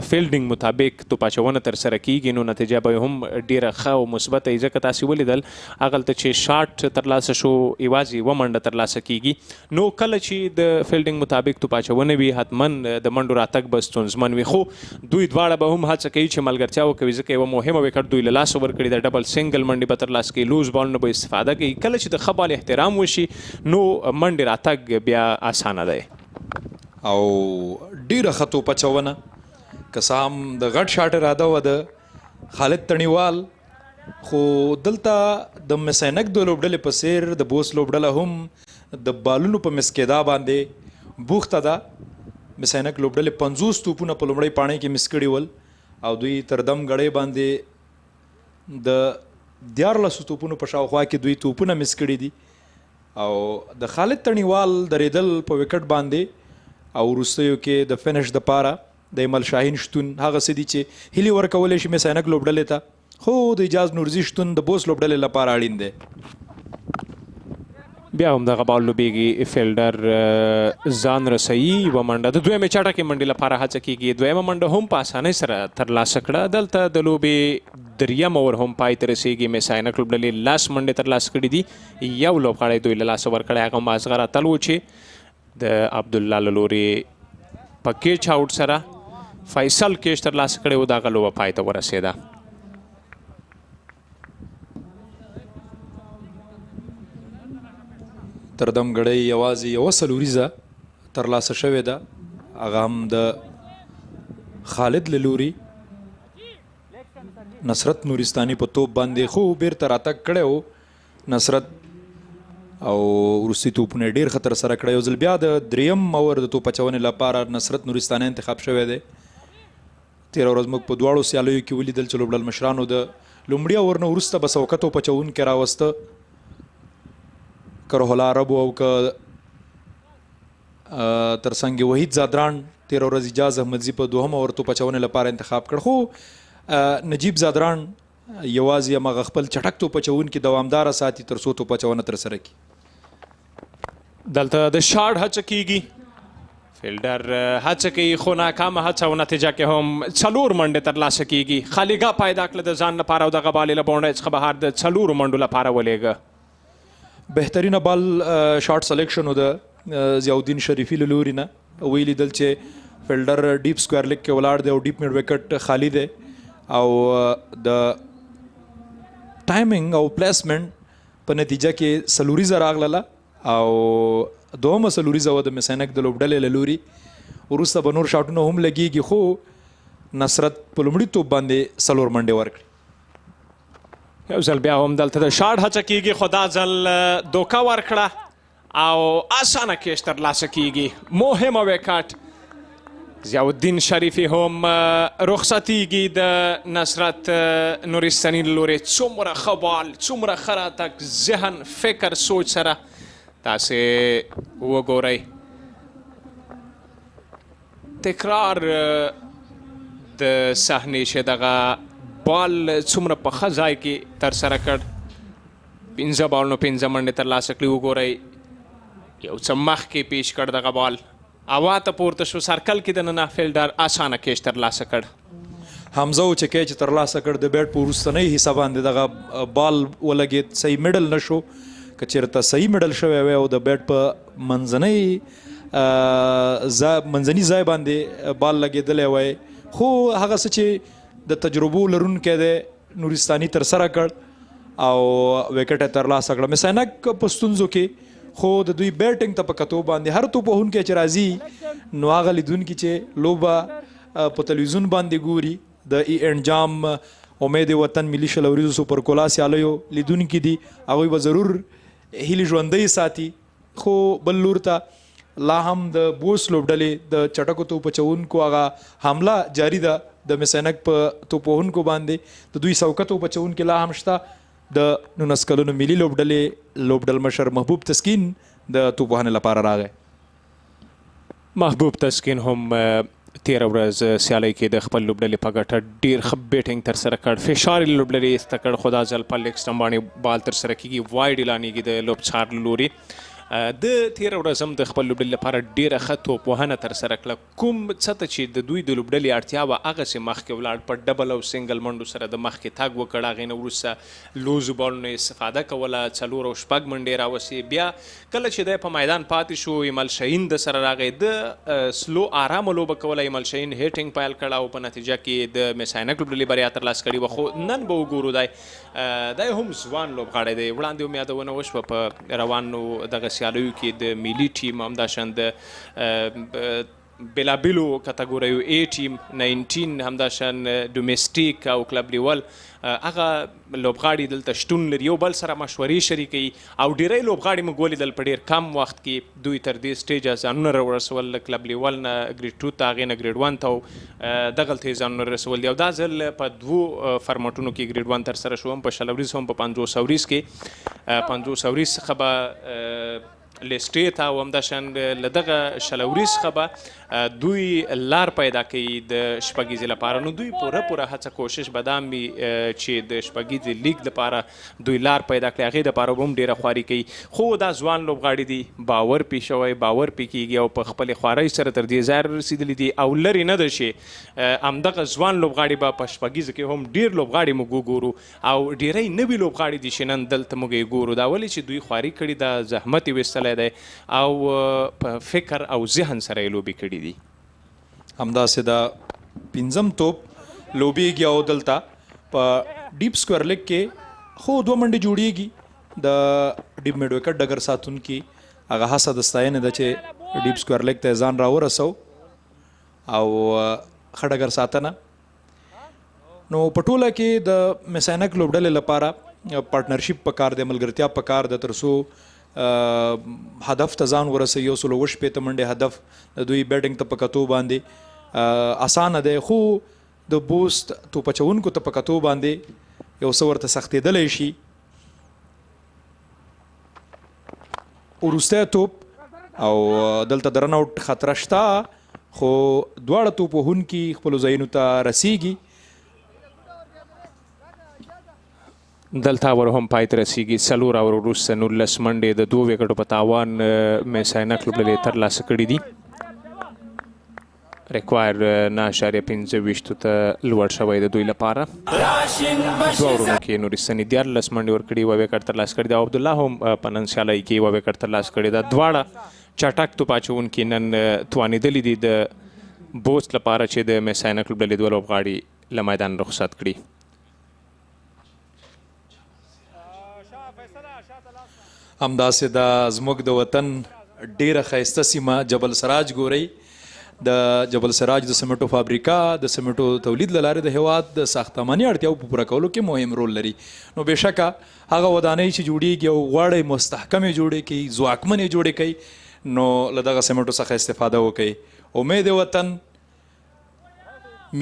فیلډینګ مطابق توپ اچونه ترسره کیږي نو نتیجه به هم ډیره ښه او مثبته وي، ځکه تاسې ولیدل هغلته چې شاټ ترلاسه شو یوازې یوه منډه ترلاسه کیږي. نو کله چې د فیلډینګ مطابق توپ اچونه وي حتما د منډو راتګ به ستونزمن وي، خو دوی دواړه به هم هڅه کوي چې ملګرتیا وکوي، ځکه یوه مهمه وکټ دوی له لاسه ورکړي ده، ډبل سنګل منډې به ترلاسه کوي، لوز بالونه به استفاده کوي. کله چې د ښه بال احترام وشي نو منډې راتګ بیا اسانه دی. او ډیره ښه توپ اچونه، که څه هم د غټ شاټ اراده وه د خالد تڼیوال، خو دلته د مس-e-Ainak د لوبډلې په څیر د بوست لوبډله هم د بالونو په مس کېدا باندې بوخته ده. مس-e-Ainak لوبډلې 50 توپونه په لومړۍ پاڼۍ کې مس کړي ول او دوی تر دم غړۍ باندې د 14 توپونو په شاوخوا کې دوی توپونه مس کړي دي. او د خالد تڼیوال درېدل په وکټ باندې او وروستیو کې د فینش دپاره د ایمل شاهین شتون هغه څه دي چې هیلې ورکولی شي مس-e-Ainak لوبډلې ته، خو د اجاز نورزي شتون د بوست لوبډلې لپاره اړین دی. بیا هم دغه بال لوبیږي، فیلډر ځان رسوي، یوه منډه د دویمې چټکې منډې لپاره هڅه کیږي، دویمه منډه هم په اسانۍ سره ترلاسه کړه. دلته د لوبې دریم اور هم پای ته رسیږي. مس-e-Ainak لوبډلې 10 منډې ترلاسه کړي دي، یو لوبغاړی دوی له لاسه ورکړی، هغه مازغر اتل و چې د عبدالله له لورې په کیچ آوټ سره فیصل کیچ ترلاسه کړی و، دغه لوبه پای ته ورسېده. تر دم غړۍ یوازې یوه څلوریزه ترلاسه شوې ده، هغه هم د خالد له لوري نصرت نورستاني په توپ باندې خو بیرته راتګ کړی و. نصرت او وروستي توپونه ډیر خطر سره کړی. یو ځل بیا د دریم اور د توپ اچونې لپاره نصرت نورستاني انتخاب شوی دی. تېره ورځ موږ په دواړو سیالیو کې ولیدل چې لوبډل مشرانو د لومړي اور نه وروسته به سوکه توپ اچوونکی راوسته، که روح الله عرب او که ترڅنګ وحید زادران تېره ورځ اجاز احمدزي په دوهم اور توپ اچونې لپاره انتخاب کړ. خو نجیب زادران یوازې همغه خپل چټک توپ اچوونکي دوامداره ساتي تر څو توپ اچونه ترسره کړي. دلته د شاړ هڅه کیږي، فیلډر هڅه کوي خو ناکامه هڅه او نتیجه کې هم 4 منډې ترلاسه کیږي. خالیګاه پیدا کړه د ځان لپاره او دغه بال یې له باونډرۍ څخه بهر د 4 منډو لپاره ولېږه. بهترینه بال شارټ سلیکشن و د ضیاءالدین شریفي له لوري نه. ولیدل چې فیلډر ډیپ سکویر لیګ کې ولاړ دی او ډیپ میډ وکټ خالی دی او د ټایمینګ او پلیسمنټ په نتیجه کې سلوریزه راغله او دومره سلوریزه و د مس-e-Ainak د لوبډلې له لوري. وروسته به نور شاټونه هم لګیږي خو نصرت په لومړي توپ باندې 4 منډې ورکړي. یو ځل بیا هم دلته د شاټ هڅه کیږي خو دا ځل دوکه ورکړه او اسانه کیش ترلاسه کیږي. مهمه وکټ ضیاءالدین شریفي هم رخصتیږي د نصرت نورستاني له لورې. څومره ښه بال، څومره ښه راتګ، ذهن، فکر، سوچ سره تاسې وګورئ. تکرار د صحنې چې دغه بال څومره په ښه ځای کې ترسره کړ. 15 بالونو 15 منډې ترلاسه کړي. وګورئ یو څه مخکې پیش کړ دغه بال، هوا ته پورته شو، سرکل کې دننه فیلډر اسانه کیش ترلاسه کړ. حمزه و چې کیچ ترلاسه کړ د بیټ په وروستنۍ حصه باندې دغه بال ولګېد، صحیح میډل نه شو. که چېرته صحیح میډل شوی وی او د بیټ په منځنۍ ځای باندې بال لګېدلی وی، خو هغه څه چې د تجربو لرونکی دی نورستاني ترسره کړ او وکټ یې ترلاسه کړه. مس-e-Ainak په ستونزو کې خو د دوی بیټینګ ته په کتو باندې هر توپ وهونکی چې راځي نو هغه لیدونکي چې لوبه په تلویزیون باندې ګوري د انجام امید وطن ملي شلوریزو سپر کولا سیالیو لیدونکي دي، هغوی به ضرور هیلې ژوندۍ ساتي. خو بل لور ته لا هم د بوست لوبډلې د چټکو توپ اچوونکو هغه حمله جاري ده د مس-e-Ainak په توپ وهونکو باندې. د دوی سوکه توپ اچوونکي لا هم شته. د 19 کلونو ملي لوبډلې لوبډل مشر محبوب تسکین د توپ وهنې لپاره راغی. محبوب تسکین هم تېره ورځ سیالۍ کې د خپل لوبډلې په ګټه ډېر ښه بیټینګ ترسره کړ. فشار یې لوبډلې ایسته کړ خو دا ځل په لیګ سټمپ باندې بال ترسره کېږي، وایډ اعلانېږي د لوبڅار له لوري. د تېره ورځ هم د خپل لوبډلې لپاره ډېره ښه توپ وهنه ترسره کړه. کوم څه ته چې د دوی د لوبډلې اړتیا وه هغسې مخکې ولاړ، په ډبل او سنګل منډو سره د مخکې تګ وکړ. هغې نه وروسته لوزو بالونو استفاده کوله، 4 او 6 منډې راوسي. بیا کله چې دی په میدان پاتې شو ایمل شاهین د سره راغی، د سلو آرامه لوبه کوله. ایمل شاهین هیټینګ پیل کړه او په نتیجه کې د مس-e-Ainak لوبډلې بریا ترلاسه کړې وه. خو نن به وګورو دی هم ځوان لوبغاړی دی. وړاندې هم یادونه وشوه په روانو دغه سیالیو کې د ملي ټیم همداشان د بېلابېلو کټګوریو A ټیم 19 همداشان ډومېسټیک او کلب لیول هغه لوبغاړي دلته شتون لري، یو بل سره مشورې شریکوي او ډېری لوبغاړي موږ ولیدل په ډېر کم وخت کې دوی تر دې سټیجه ځانونه راورسول. کلب لیول نه ګریډ 2 ته، هغې نه ګریډ 1 ته او دغلته یې ځانونه رسول دي. او دا ځل په 2 فرمټونو کې ګریډ 1 ترسره شو، هم په شلوریز هم په 50 اوریز کې. 50 اوریز څخه به لیسټې ته او همداشان له دغه شلوریز څخه به دوی لار پیدا کوي د شپږیزې لپاره. نو دوی پوره هڅه کوشش به دا وي چې د شپږیزې لیګ لپاره دوی لار پیدا کړي، هغې دپاره به هم ډېره خواري کوي. خو دا ځوان لوبغاړي دي، باور پې شوی، باور پې کېږي او په خپلې خوارۍ سره تر دې ځای رسېدلي دي او لرې نه ده چې همدغه ځوان لوبغاړي به په شپږیزه کې هم ډېر لوبغاړي موږ وګورو او ډېری نوي لوبغاړي دي چې نن دلته موږ یې ګورو. دا ولې چې دوی خواري کړې ده، زحمت یې ویستلی دی او په فکر او ذهن سره یې لوبې کړي دي. همداسې د 5م توپ لوبېږي او دلته په ډیپ سکویر لیګ کې خو 2 منډې جوړېږي. د ډیپ میډ وکټ ډګر ساتونکي هغه هڅه د ستاینې ده چې ډیپ سکویر لیګ ته ځان راورسو او ښه ډګر ساتنه. نو په ټوله کې د مس-e-Ainak لوبډلې لپاره پارټنرشپ پکار دی، ملګرتیا پکار ده تر څو هدف ته ځان ورسوي 160 منډې هدف د دوی بیټینګ ته په کتو باندې اسانه دی خو د بوست توپ اچونکو ته په کتو باندې یو څه ورته سختېدلی شي وروستی توپ او دلته د رن آوټ خطره شته خو دواړه توپ وهونکي خپلو ځایونو ته رسیږي دلته ور هم پای ته رسیږي 4 اور وروسته 19 منډې د 2 وکټو په تاوان مس-e-Ainak لوبډلې ترلاسه کړي دي ریکوایر 9.25 ته لوړ شوی د دوی لپاره 2 اورونو کې نورستاني 14 منډې ورکړي 1 وکټ ترلاسه کړي او عبدالله هم په نن سیالۍ کې 1 وکټ ترلاسه کړي ده دواړه چټک توپ اچوونکي نن توانېدلي دي د بوست لپاره چې د مس-e-Ainak لوبډلې 2 لوبغاړي له میدان رخصت کړي همداسې دا زموږ د وطن ډیره ښایسته سیمه جبل سراج ګورئ د جبل سراج د سمنټو فابریکا د سمنټو تولید له لارې د هیواد د ساختماني اړتیاو په پوره کولو کې مهم رول لري نو بېشکه هغه ودانۍ چې جوړیږي او غواړئ مستحکمې جوړې کړئ ځواکمنې جوړې کړئ نو له دغه سمنټو څخه استفاده وکړئ امید وطن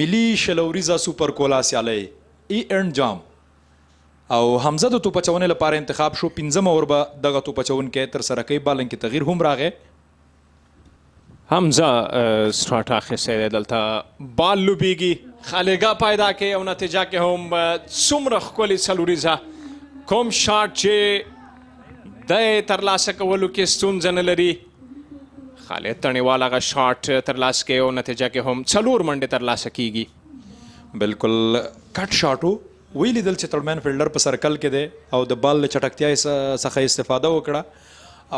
ملي شلوریزه سوپر کولا سیالۍ اینډ جام او حمزه د توپ اچونې لپاره انتخاب شو 15 اور به دغه توپ اچونکی ترسره کوي بالنګ کې تغییر هم راغی حمزه سټارټ اخیستی دی دلته بال لوبیږي خالګه پیدا کوي او نتیجه کې هم څومره ښکلې څلوریزه کوم شاټ چې د ترلاسه کولو کې ستونزه نه لري خالد تڼیوال هغه شاټ ترلاسه کوي او نتیجه کې هم 4 منډې ترلاسه کیږي بالکل کټ شاټو وی لیدل چې تړمن فیلډر په سرکل کې دی او د بال له چټکتیا څخه استفاده وکړه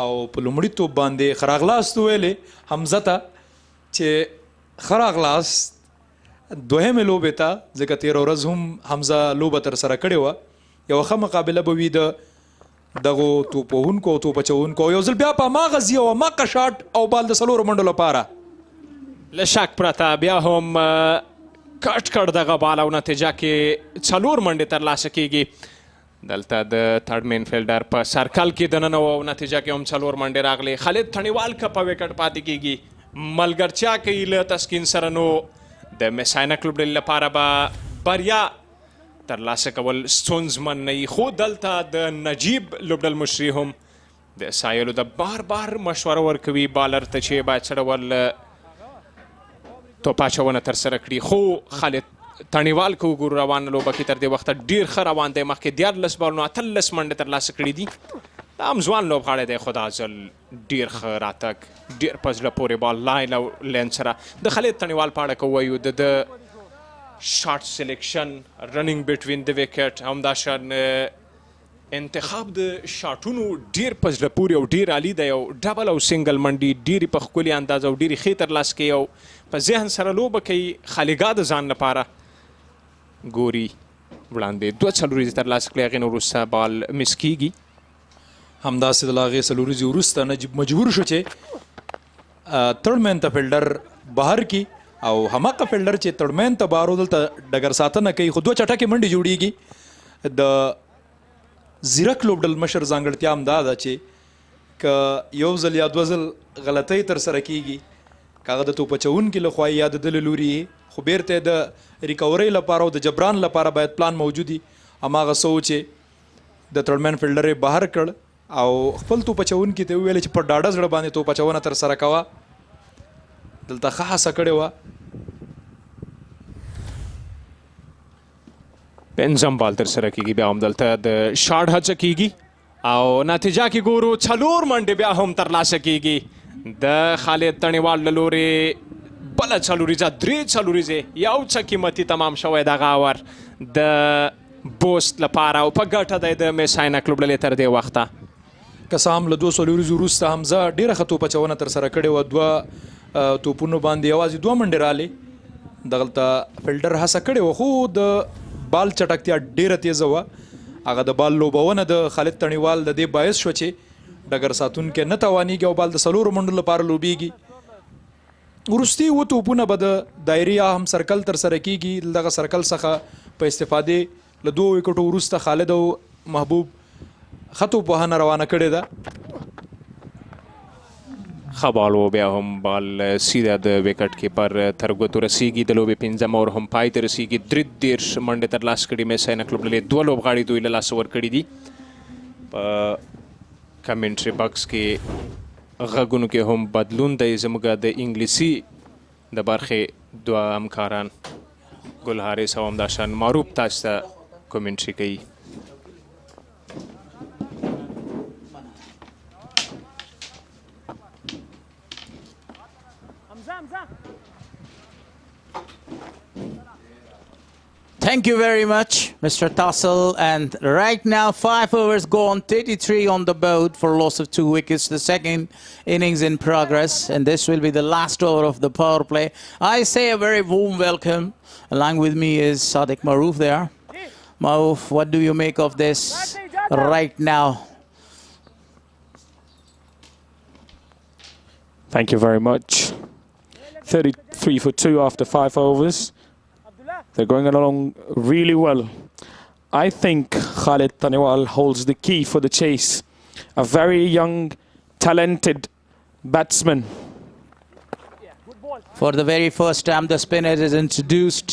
او په لومړي توپ باندې ښه راغلاست ویلې حمزه ته چې ښه راغلاست دوهمې لوبې ته ځکه تېره ورځ هم حمزه لوبه ترسره کړې وه یوه ښه مقابله به وي د دغو توپ وهونکو او توپ اچوونکو او یو ځل بیا په هماغه ځي او هماغه شاټ او بال د 4 منډو لپاره له شک پرته بیا هم کټ کړ دغه بال او نتیجه کې 4 منډې ترلاسه کیږي دلته د تھرډ مین فیلډر په سرکل کې دننه او نتیجه کې هم 4 منډې راغلي خالد تڼیوال که په وکټ پاتې کیږي ملګرتیا کوي له تسکین سره نو د مس-e-Ainak لوبډلې لپاره به بریا ترلاسه کول ستونزمن نه وي خو دلته د نجیب لوبډل مشري هم د سایلو د بار بار مشوره ورکوي بالر ته چې باید څه ډول توپ اچونه ترسره کړي خو خالد تڼیوال که وګورو روانه لوبه کې تر دې وخته ډېر ښه روان دی مخکې 14 بالونو 18 منډې ترلاسه کړي دي دا هم ځوان لوبغاړی دی خو دا ځل ډېر ښه راتګ ډېر په زړه پورې بال لاین او لین سره د خالد تڼیوال په اړه که ووایو د شارټ سلیکشن رننګ بټوین د وکټ همداشان انتخاب د شاټونو ډېر په زړه پورې او ډېر عالي دی او ډبل او سنګل منډې ډېرې په ښکلي انداز او ډېرې ښې ترلاسه کوي او په ذهن سره لوبه کوي خالګا د ځان لپاره ګوري وړاندې 2 څلوریزې ترلاسه کړي هغې نه وروسته بال مس کیږي همداسې د هغې څلوریزې وروسته نجیب مجبور شو چې تھرډ مین ته فیلډر بهر کړي او هماغه فیلډر چې تھرډ مین ته بهر دلته ډګر ساتنه کوي خو 2 چټکې منډې جوړیږي د زیرک لوبډل مشر ځانګړتیا هم دا ده چې که یو ځل یا 2 ځل غلطۍ ترسره کیږي که هغه د توپ اچوونکي لخوا یا د ده له لوري خو بیرته د ریکورۍ لپاره او د جبران لپاره باید پلان موجود وي هماغه څه و چې د تھرډ مین فیلډر یې بهر کړ او خپل توپ اچوونکي ته وویل چې په ډاډه زړه باندې توپ اچونه ترسره کوه دلته ښه هڅه کړې وه پنځم بال ترسره کیږي بیا هم دلته د شاټ هڅه کیږي او نتیجه کې ګورو 4 منډې بیا هم ترلاسه کیږي د خالد تڼیوال له لورې بله څلوریزه 3 څلوریزې یو څه قیمتي تمام شوی دغه اور د بوست لپاره او په ګټه دی د مس-e-Ainak لوبډلې تر دې وخته که څه هم له 2 څلوریزو وروسته حمزه ډېره ښه توپ اچونه ترسره کړې وه 2 توپونو باندې یوازې 2 منډې رالې دغلته فیلډر هڅه کړې وه خو د بال چټکتیا ډیره تیزه وه هغه د بال لوبونه د خالد تڼیوال د دې باعث شو چې ډګر ساتونکی نه توانیږي او بال د 4 منډو لپاره لوبیږي وروستي 2 توپونه به د دایرې هم سرکل ترسره کیږي دغه سرکل څخه په استفادې له 2 وکټو وروسته خالد او محبوب ښه توپ وهنه روانه کړې ده ښه بال و بیا هم بال سیده د وکټ کیپر تر ګوتو رسیږي د لوبې پنځم اور هم پای ته رسیږي 33 منډې ترلاسه کړي مس عینک لوبډلې 2 لوبغاړي دوی له لاسه ورکړي دي په کمنټري باکس کې غږونو کې هم بدلون دی زموږ د انګلیسي د برخې دوه همکاران ګل حارث او همداشان معروف تاسو ته کمنټري کوي Thank you very much, Mr. Tassel. And right now, 5 overs gone, 33 on the board for loss of 2 wickets. The second innings in progress, and this will be the last over of the power play. I say a very warm welcome. Along with me is Sadiq Maroof there. Maroof, what do you make of this right now? Thank you very much. 33 for 2 after 5 overs. They're going along really well. I think Khalid Taniwal holds the key for the chase. A very young, talented batsman. For the very first time, the spinner is introduced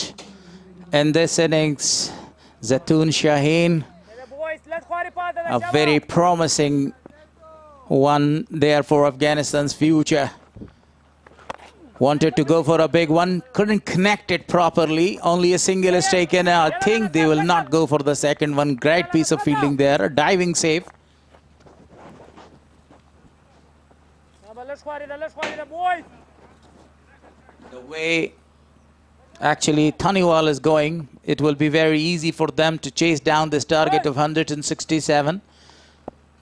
in this innings. Zatoon Shaheen, a very promising one there for Afghanistan's future. Wanted to go for a big one, couldn't connect it properly. Only a single is taken. I think they will not go for the second one. Great piece of fielding there, a diving save. The way actually Taniwal is going, it will be very easy for them to chase down this target of 167.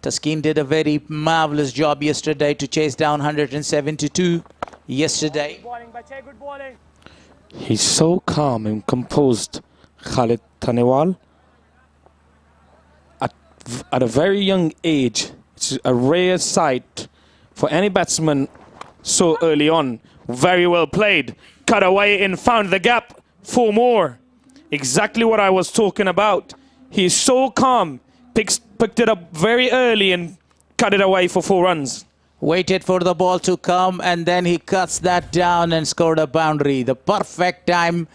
Taskeen did a very marvelous job yesterday to chase down 172 yesterday. He's so calm and composed, Khalid Taniwal. At a very young age, it's a rare sight for any batsman so early on. Very well played. Cut away and found the gap. 4 more. Exactly what I was talking about. He's so calm. Picked it up very early and cut it away for 4 runs. Waited for the ball to come and then he cuts that down and scored a boundary. The perfect time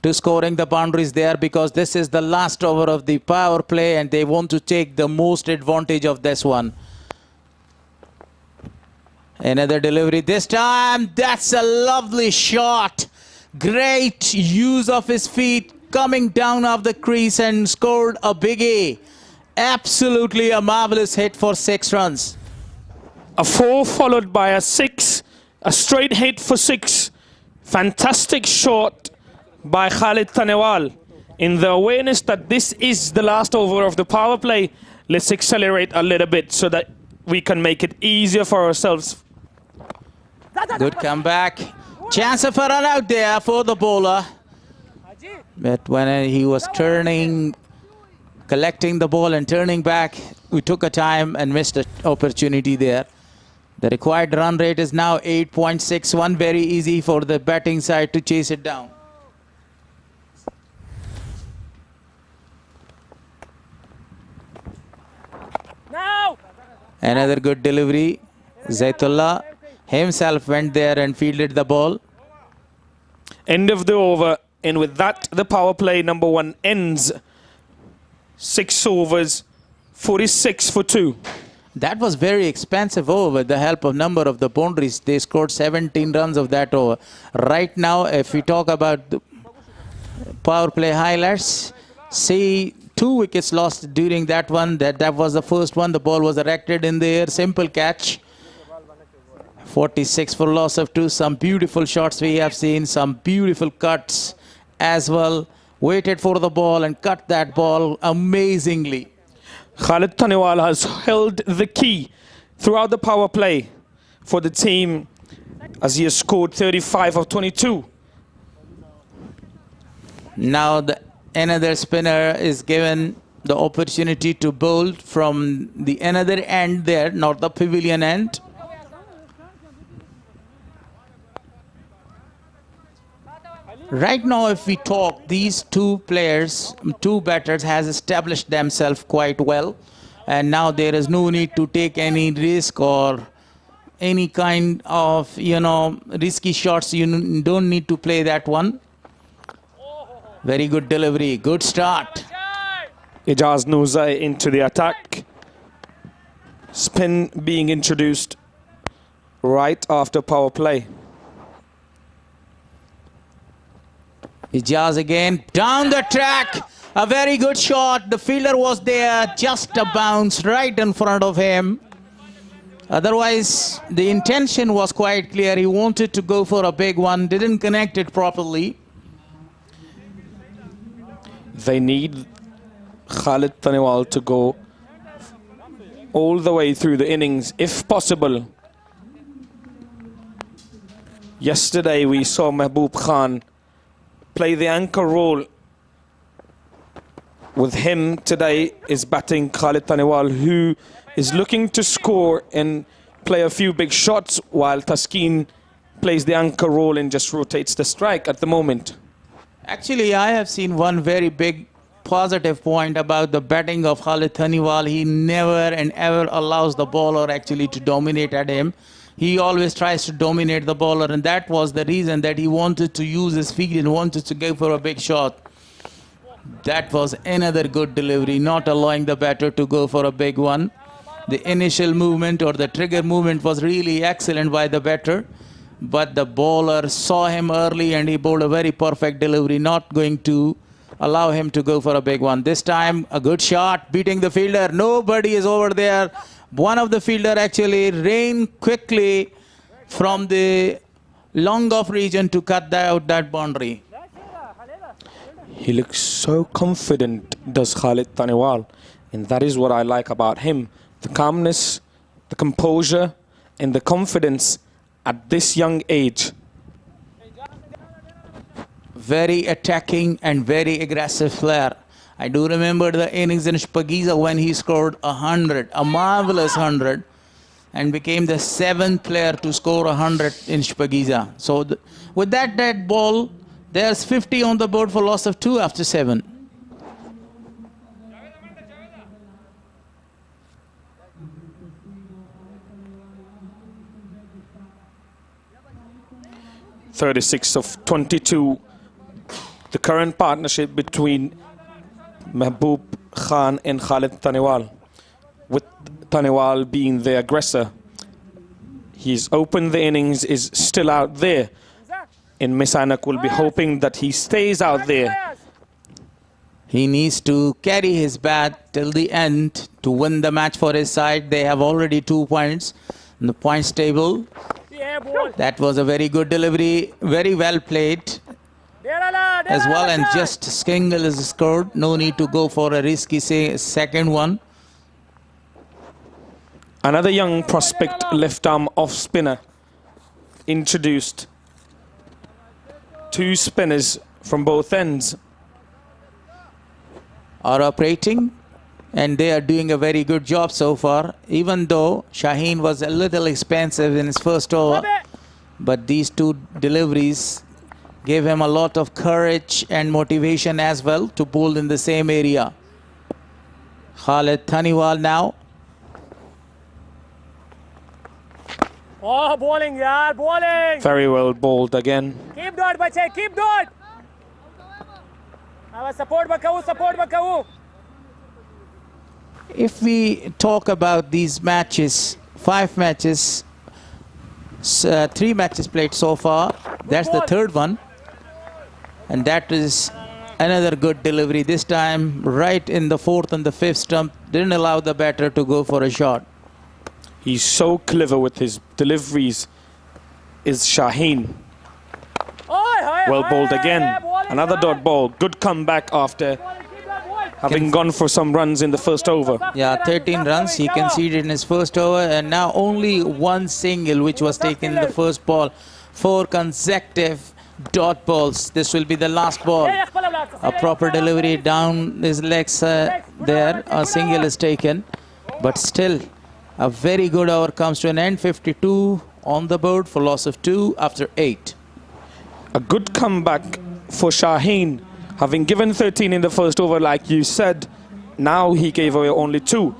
to scoring the boundaries there, because this is the last over of the power play and they want to take the most advantage of this one. Another delivery this time. That's a lovely shot. Great use of his feet, coming down off the crease and scored a biggie. Absolutely a marvelous hit for 6 runs. A 4 followed by a 6, a straight hit for 6. Fantastic shot by Khalid Taniwal. In the awareness that this is the last over of the power play, let's accelerate a little bit so that we can make it easier for ourselves. Good comeback. Chance of a run out there for the bowler. But when he was collecting the ball and turning back, we took a time and missed an opportunity there. The required run rate is now 8.61. Very easy for the batting side to chase it down. Now! Another good delivery. Zaitullah himself went there and fielded the ball. End of the over. And with that, the power play number 1 ends. 6 overs, 46 for 2. That was very expensive over with the help of number of the boundaries. They scored 17 runs of that over. Right now, if we talk about the power play highlights, see 2 wickets lost during that one. That was the first one. The ball was erected in the air. Simple catch. 46 for loss of 2. Some beautiful shots we have seen. Some beautiful cuts as well. Waited for the ball and cut that ball amazingly. Khalid Taniwal has held the key throughout the power play for the team as he has scored 35 of 22. Now another spinner is given the opportunity to bowl from the another end there, not the pavilion end. Right now, if we talk, these 2 players, 2 batters has established themselves quite well. And now there is no need to take any risk or any kind of, risky shots. You don't need to play that one. Very good delivery, good start. Ijaz Nuzai into the attack. Spin being introduced right after power play. Ijaz again, down the track. A very good shot. The fielder was there, just a bounce right in front of him. Otherwise, the intention was quite clear. He wanted to go for a big one, didn't connect it properly. They need Khalid Taniwal to go all the way through the innings, if possible. Yesterday we saw Mahbub Khan play the anchor role. With him today is batting Khalid Taniwal, who is looking to score and play a few big shots, while Taskeen plays the anchor role and just rotates the strike at the moment. Actually, I have seen one very big positive point about the batting of Khalid Taniwal. He never and ever allows the bowler actually to dominate at him. He always tries to dominate the bowler, and that was the reason that he wanted to use his feet and wanted to go for a big shot. That was another good delivery, not allowing the batter to go for a big one. The initial movement or the trigger movement was really excellent by the batter, but the bowler saw him early and he bowled a very perfect delivery, not going to allow him to go for a big one. This time, a good shot, beating the fielder. Nobody is over there. One of the fielder actually ran quickly from the long off region to cut out that boundary. He looks so confident, does Khalid Taniwal, and that is what I like about him. The calmness, the composure, and the confidence at this young age. Very attacking and very aggressive player. I do remember the innings in Shpagiza when he scored 100, a marvelous 100, and became the 7th player to score 100 in Shpagiza. So with that dead ball, there's 50 on the board for loss of 2 after 7. .36 of 22. The current partnership between Mahbub Khan and Khalid Taniwal, with Taniwal being the aggressor. He's opened the innings, is still out there, and Mis-e-Ainak will be hoping that he stays out there. He needs to carry his bat till the end to win the match for his side. They have already 2 points in the points table. That was a very good delivery, very well played as well, and just single is scored. No need to go for a risky second one. Another young prospect left arm off spinner introduced. 2 spinners from both ends are operating, and they are doing a very good job so far, even though Shaheen was a little expensive in his first over. But these 2 deliveries gave him a lot of courage and motivation as well to bowl in the same area. Khalid Taniwal now. Oh, bowling, yaar, bowling. Very well bowled again. Keep dot, bache, keep dot. Support bakawu. If we talk about these matches, 5 matches, 3 matches played so far, that's the 3rd one, and that is another good delivery. This time right in the 4th and the 5th stump, didn't allow the batter to go for a shot. He's so clever with his deliveries, is Shaheen. Well bowled again. Another dot ball. Good comeback after having gone for some runs in the first over. Yeah, 13 runs he conceded in his first over, and now only 1 single which was taken in the first ball. 4 consecutive dot balls. This will be the last ball. A proper delivery down his legs there. A single is taken, but still a very good over comes to an end. 52 on the board for loss of 2 after 8. A good comeback for Shaheen. Having given 13 in the first over, like you said, now he gave away only 2.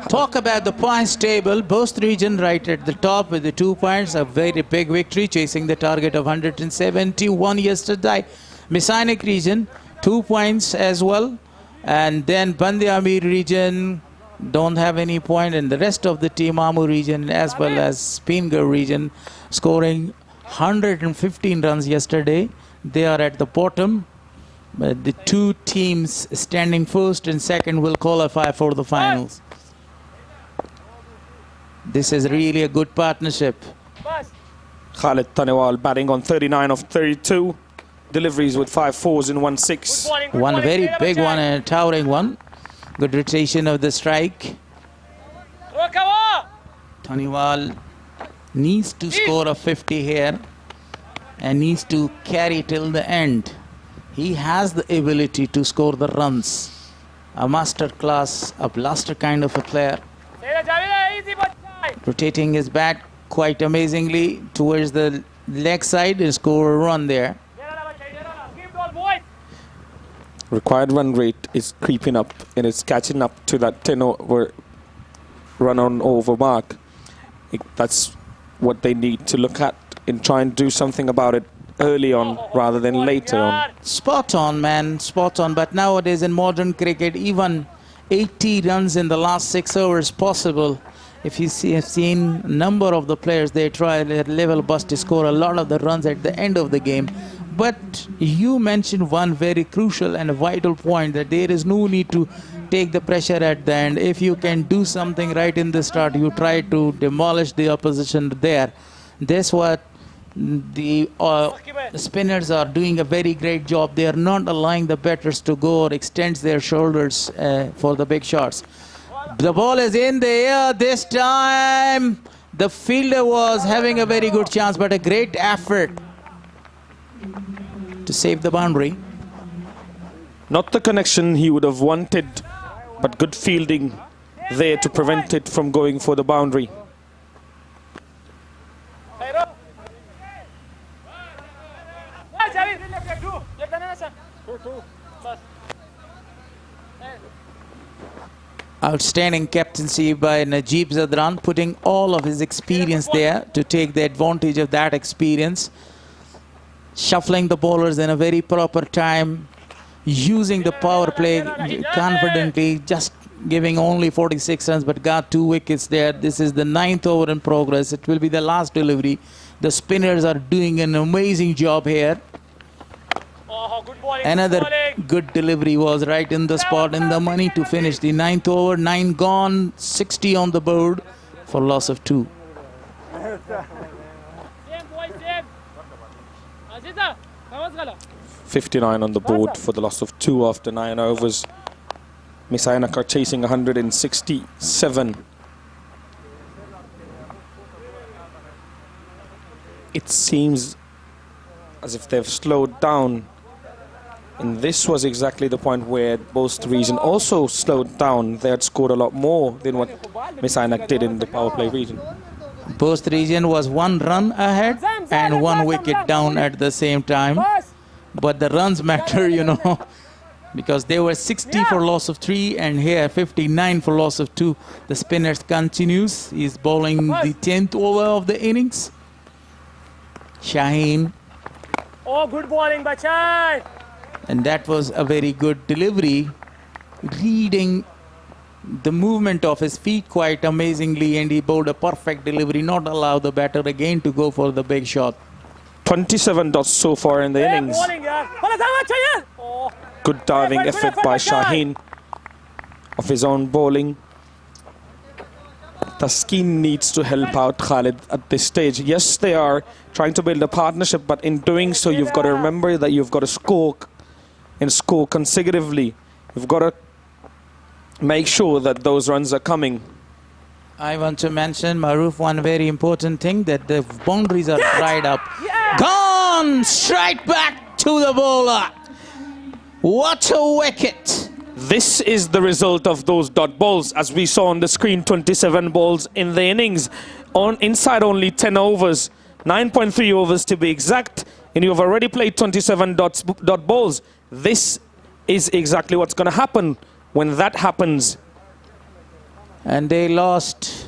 Talk about the points table. Bost region right at the top with the 2 points. A very big victory, chasing the target of 171 yesterday. Mis-e-Ainak region, 2 points as well. And then Bandi Amir region don't have any point. And the rest of the Team Amur region as well as Spingar region scoring 115 runs yesterday. They are at the bottom. The two teams standing first and second will qualify for the finals. This is really a good partnership. Khalid Tanewal batting on 39 of 32. Deliveries with 5 4s and 1 6. One very big one and a towering one. Good rotation of the strike. Tanewal needs to score a 50 here and needs to carry till the end. He has the ability to score the runs. A master class, a blaster kind of a player. Rotating his bat quite amazingly towards the leg side and score a run there. Required run rate is creeping up and it's catching up to that 10 over run on over mark. That's what they need to look at and try and do something about it early on rather than later on. Spot on, man, spot on. But nowadays in modern cricket, even 80 runs in the last 6 overs possible. If you have seen a number of the players, they try at level bust to score a lot of the runs at the end of the game. But you mentioned one very crucial and vital point, that there is no need to take the pressure at the end. If you can do something right in the start, you try to demolish the opposition there. That's what the spinners are doing a very great job. They are not allowing the batters to go or extend their shoulders for the big shots. The ball is in the air this time. The fielder was having a very good chance, but a great effort to save the boundary. Not the connection he would have wanted, but good fielding there to prevent it from going for the boundary. Outstanding captaincy by Najib Zadran, putting all of his experience there to take the advantage of that experience. Shuffling the bowlers in a very proper time, using the power play confidently, just giving only 46 runs but got 2 wickets there. This is the 9th over in progress. It will be the last delivery. The spinners are doing an amazing job here. Another good delivery was right in the spot, in the money to finish the 9th over. 9 gone, 60 on the board for loss of 2. 59 on the board for the loss of 2 after 9 overs. Mis-e-Ainak are chasing 167. It seems as if they've slowed down. And this was exactly the point where Bost region also slowed down. They had scored a lot more than what Mis-e-Ainak did in the power play region. Bost region was 1 run ahead and 1 wicket down at the same time. But the runs matter, you know, because they were 60 for loss of 3 and here 59 for loss of 2. The spinners continues. He's bowling the 10th over of the innings. Shaheen. Oh, good bowling, Bachai. And that was a very good delivery, reading the movement of his feet quite amazingly, and he bowled a perfect delivery, not allow the batter again to go for the big shot. 27 dots so far in the innings. Good diving effort by Shaheen of his own bowling. Taskeen needs to help out Khalid at this stage. Yes, they are trying to build a partnership, but in doing so, you've got to remember that you've got to score and score consecutively. You've got to make sure that those runs are coming. I want to mention, Maruf, one very important thing, that the boundaries are dried up. Gone straight back to the bowler. What a wicket. This is the result of those dot balls, as we saw on the screen. 27 balls in the innings, on inside only 10 overs, 9.3 overs to be exact, and you've already played 27 dot balls. This is exactly what's going to happen when that happens. And they lost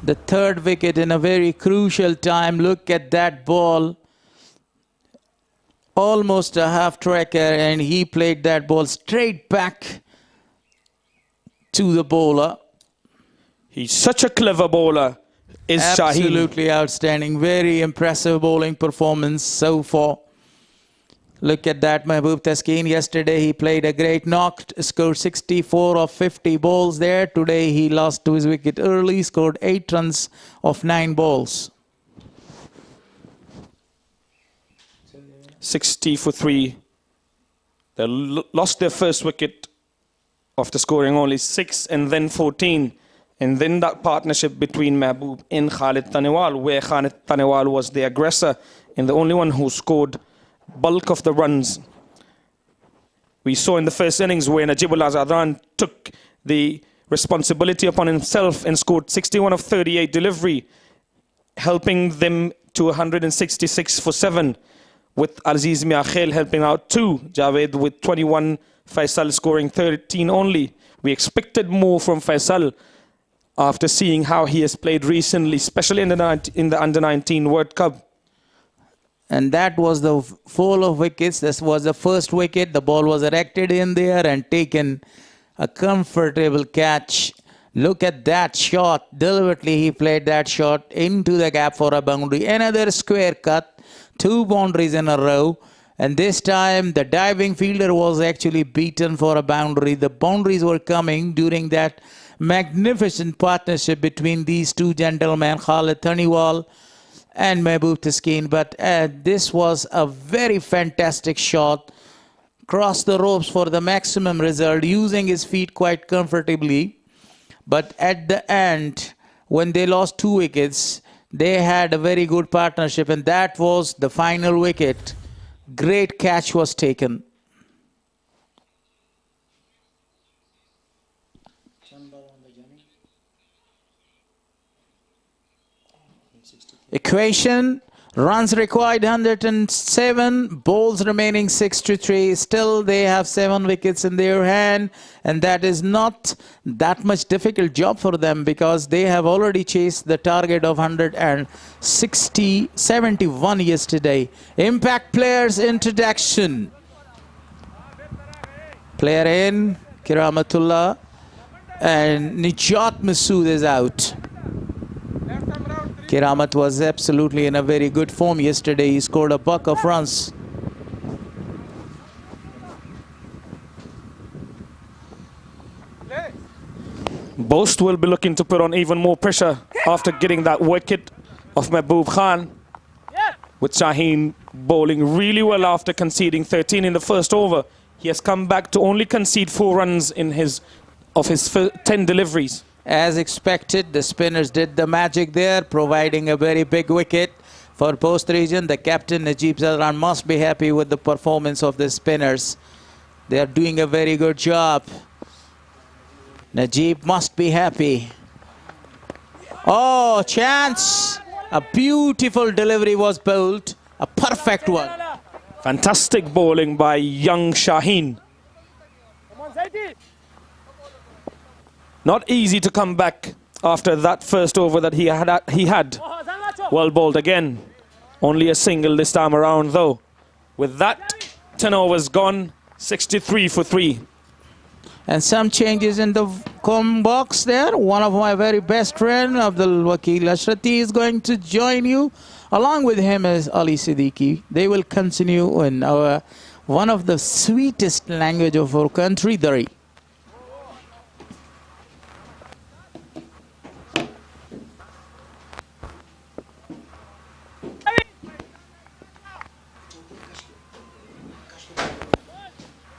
the third wicket in a very crucial time. Look at that ball. Almost a half tracker, and he played that ball straight back to the bowler. He's such a clever bowler, is Shaheen. Absolutely outstanding. Very impressive bowling performance so far. Look at that, Mahbub Taskeen. Yesterday he played a great knock, scored 64 of 50 balls there. Today he lost to his wicket early, scored 8 runs of 9 balls. 60 for 3. They lost their first wicket after scoring only 6 and then 14. And then that partnership between Mahbub and Khalid Tanewal, where Khalid Tanewal was the aggressor and the only one who scored bulk of the runs. We saw in the first innings where Najibullah Zadran took the responsibility upon himself and scored 61 of 38 delivery, helping them to 166 for 7. With Aziz Miakhel helping out 2, Javed with 21, Faisal scoring 13 only. We expected more from Faisal after seeing how he has played recently, especially in the Under-19 World Cup. And that was the fall of wickets. This was the first wicket. The ball was erected in there and taken a comfortable catch. Look at that shot. Deliberately he played that shot into the gap for a boundary. Another square cut. 2 boundaries in a row, and this time the diving fielder was actually beaten for a boundary. The boundaries were coming during that magnificent partnership between these two gentlemen, Khalid Tanewal and Mahbub Taskeen. But this was a very fantastic shot. Crossed the ropes for the maximum result, using his feet quite comfortably. But at the end, when they lost 2 wickets, they had a very good partnership, and that was the final wicket. Great catch was taken. Equation, runs required 107, balls remaining 6-3. Still they have 7 wickets in their hand, and that is not that much difficult job for them because they have already chased the target of 71 yesterday. Impact players introduction. Player in, Kiramatullah, and Nijat Masood is out. Kiramat was absolutely in a very good form yesterday. He scored a buck of runs. Bost will be looking to put on even more pressure after getting that wicket of Mahbub Khan, with Shaheen bowling really well after conceding 13 in the first over. He has come back to only concede 4 runs in his 10 deliveries. As expected, the spinners did the magic there, providing a very big wicket for Bost region. The captain, Najib Zadran, must be happy with the performance of the spinners. They are doing a very good job. Najib must be happy. Oh, chance! A beautiful delivery was bowled. A perfect one. Fantastic bowling by young Shaheen. Not easy to come back after that first over that he had. Well bowled again. Only a single this time around though. With that, 10 overs gone, 63 for 3. And some changes in the com box there. One of my very best friend, Abdul Wakil Ashrati, is going to join you. Along with him is Ali Siddiqui. They will continue in our one of the sweetest language of our country, Dari.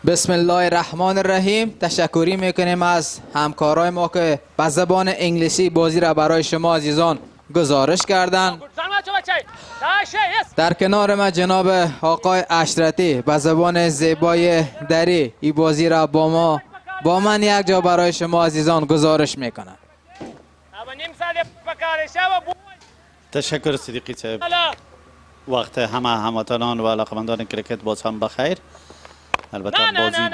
بسم الله الرحمن الرحیم. تشکری میکنیم از همکارای ما که به زبان انگلیسی بازی را برای شما عزیزان گزارش کردند. در کنار ما جناب آقای اشرتی به زبان زیبای دری این بازی را با من یک جا برای شما عزیزان گزارش میکنم. تشکر صدیقی صاحب. وقت همه هموطنان و علاقمندان کرکت باز هم بخیر. البته بازی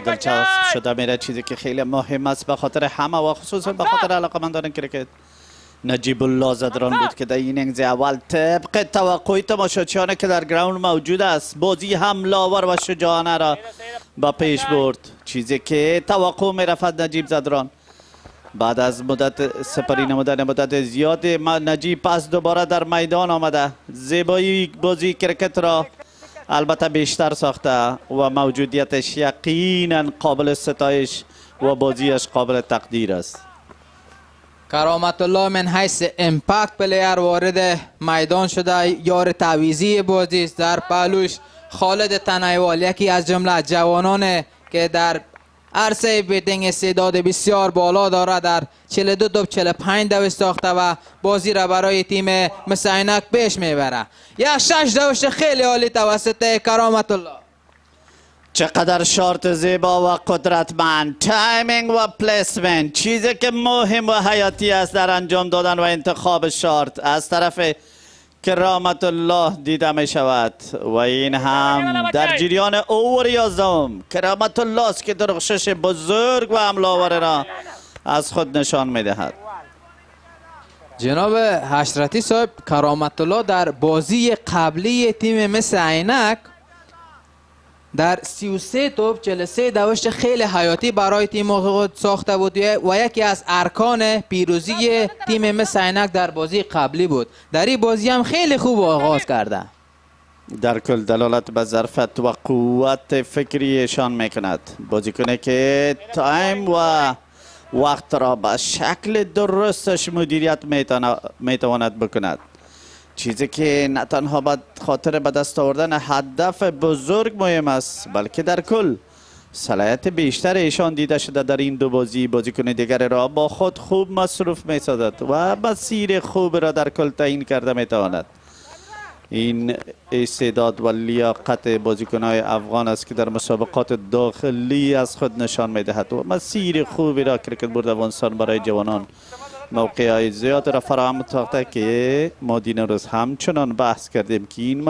دلچسب شده میره، چیزی که خیلی مهم است به خاطر همه و خصوصا به خاطر علاقه‌مندان کرکت. نجیب الله زدران بود که در اینینگز اول طبق توقع تماشاچیان که در گراوند موجود است بازی حمله‌آور و شجاعانه را به پیش برد، چیزی که توقع میرفت نجیب زدران. بعد از مدت سپری نمودن مدت زیاد نجیب پس دوباره در میدان آمده، زیبایی بازی کرکت را البته بیشتر ساخته و موجودیتش یقینا قابل ستایش و بازیش قابل تقدیر است. کرامت الله من حیث امپکت پلیر وارد میدان شده، یار تعویضی بازی است. در پهلوش خالد تنیوال، یکی از جمله جوانان که در عرصه بیتینگ استعداد بسیار بالا دارد، در 42 تا 45 دوش ساخته و بازی را برای تیم مس-e-Ainak پیش میبره. یک 6 دوش خیلی عالی توسط کرامت الله. چقدر شارت زیبا و قدرتمند، تایمینگ و پلیسمنت، چیزی که مهم و حیاتی است در انجام دادن و انتخاب شارت از طرف کرامت الله دیده می شود و این هم در جریان اوور 11 کرامت الله است که درخشش بزرگ و حمله‌آور را از خود نشان می دهد. جناب حشرتی صاحب، کرامت الله در بازی قبلی تیم مس-e-Ainak در 33 توپ 43 دوش خیلی حیاتی برای تیم خود ساخته بود و یکی از ارکان پیروزی تیم مس-e-Ainak در بازی قبلی بود. در این بازی هم خیلی خوب آغاز کرده. در کل دلالت به ظرفیت و قوت فکریشان میکند، بازیکنی که تایم و وقت را به شکل درستش مدیریت میتواند بکند، چیزی که نه تنها به خاطر به دست آوردن هدف بزرگ مهم است بلکه در کل صلاحیت بیشتر ایشان دیده شده در این دو بازی. بازیکن دیگر را با خود خوب مصروف می سازد و مسیر خوب را در کل تعیین کرده می تواند. این استعداد و لیاقت بازیکن‌های افغان است که در مسابقات داخلی از خود نشان می دهد و مسیر خوبی را کرکت بورد افغانستان برای جوانان موقع‌های زیاد را فراهم ساخته که ما دین روز همچنان بحث کردیم که این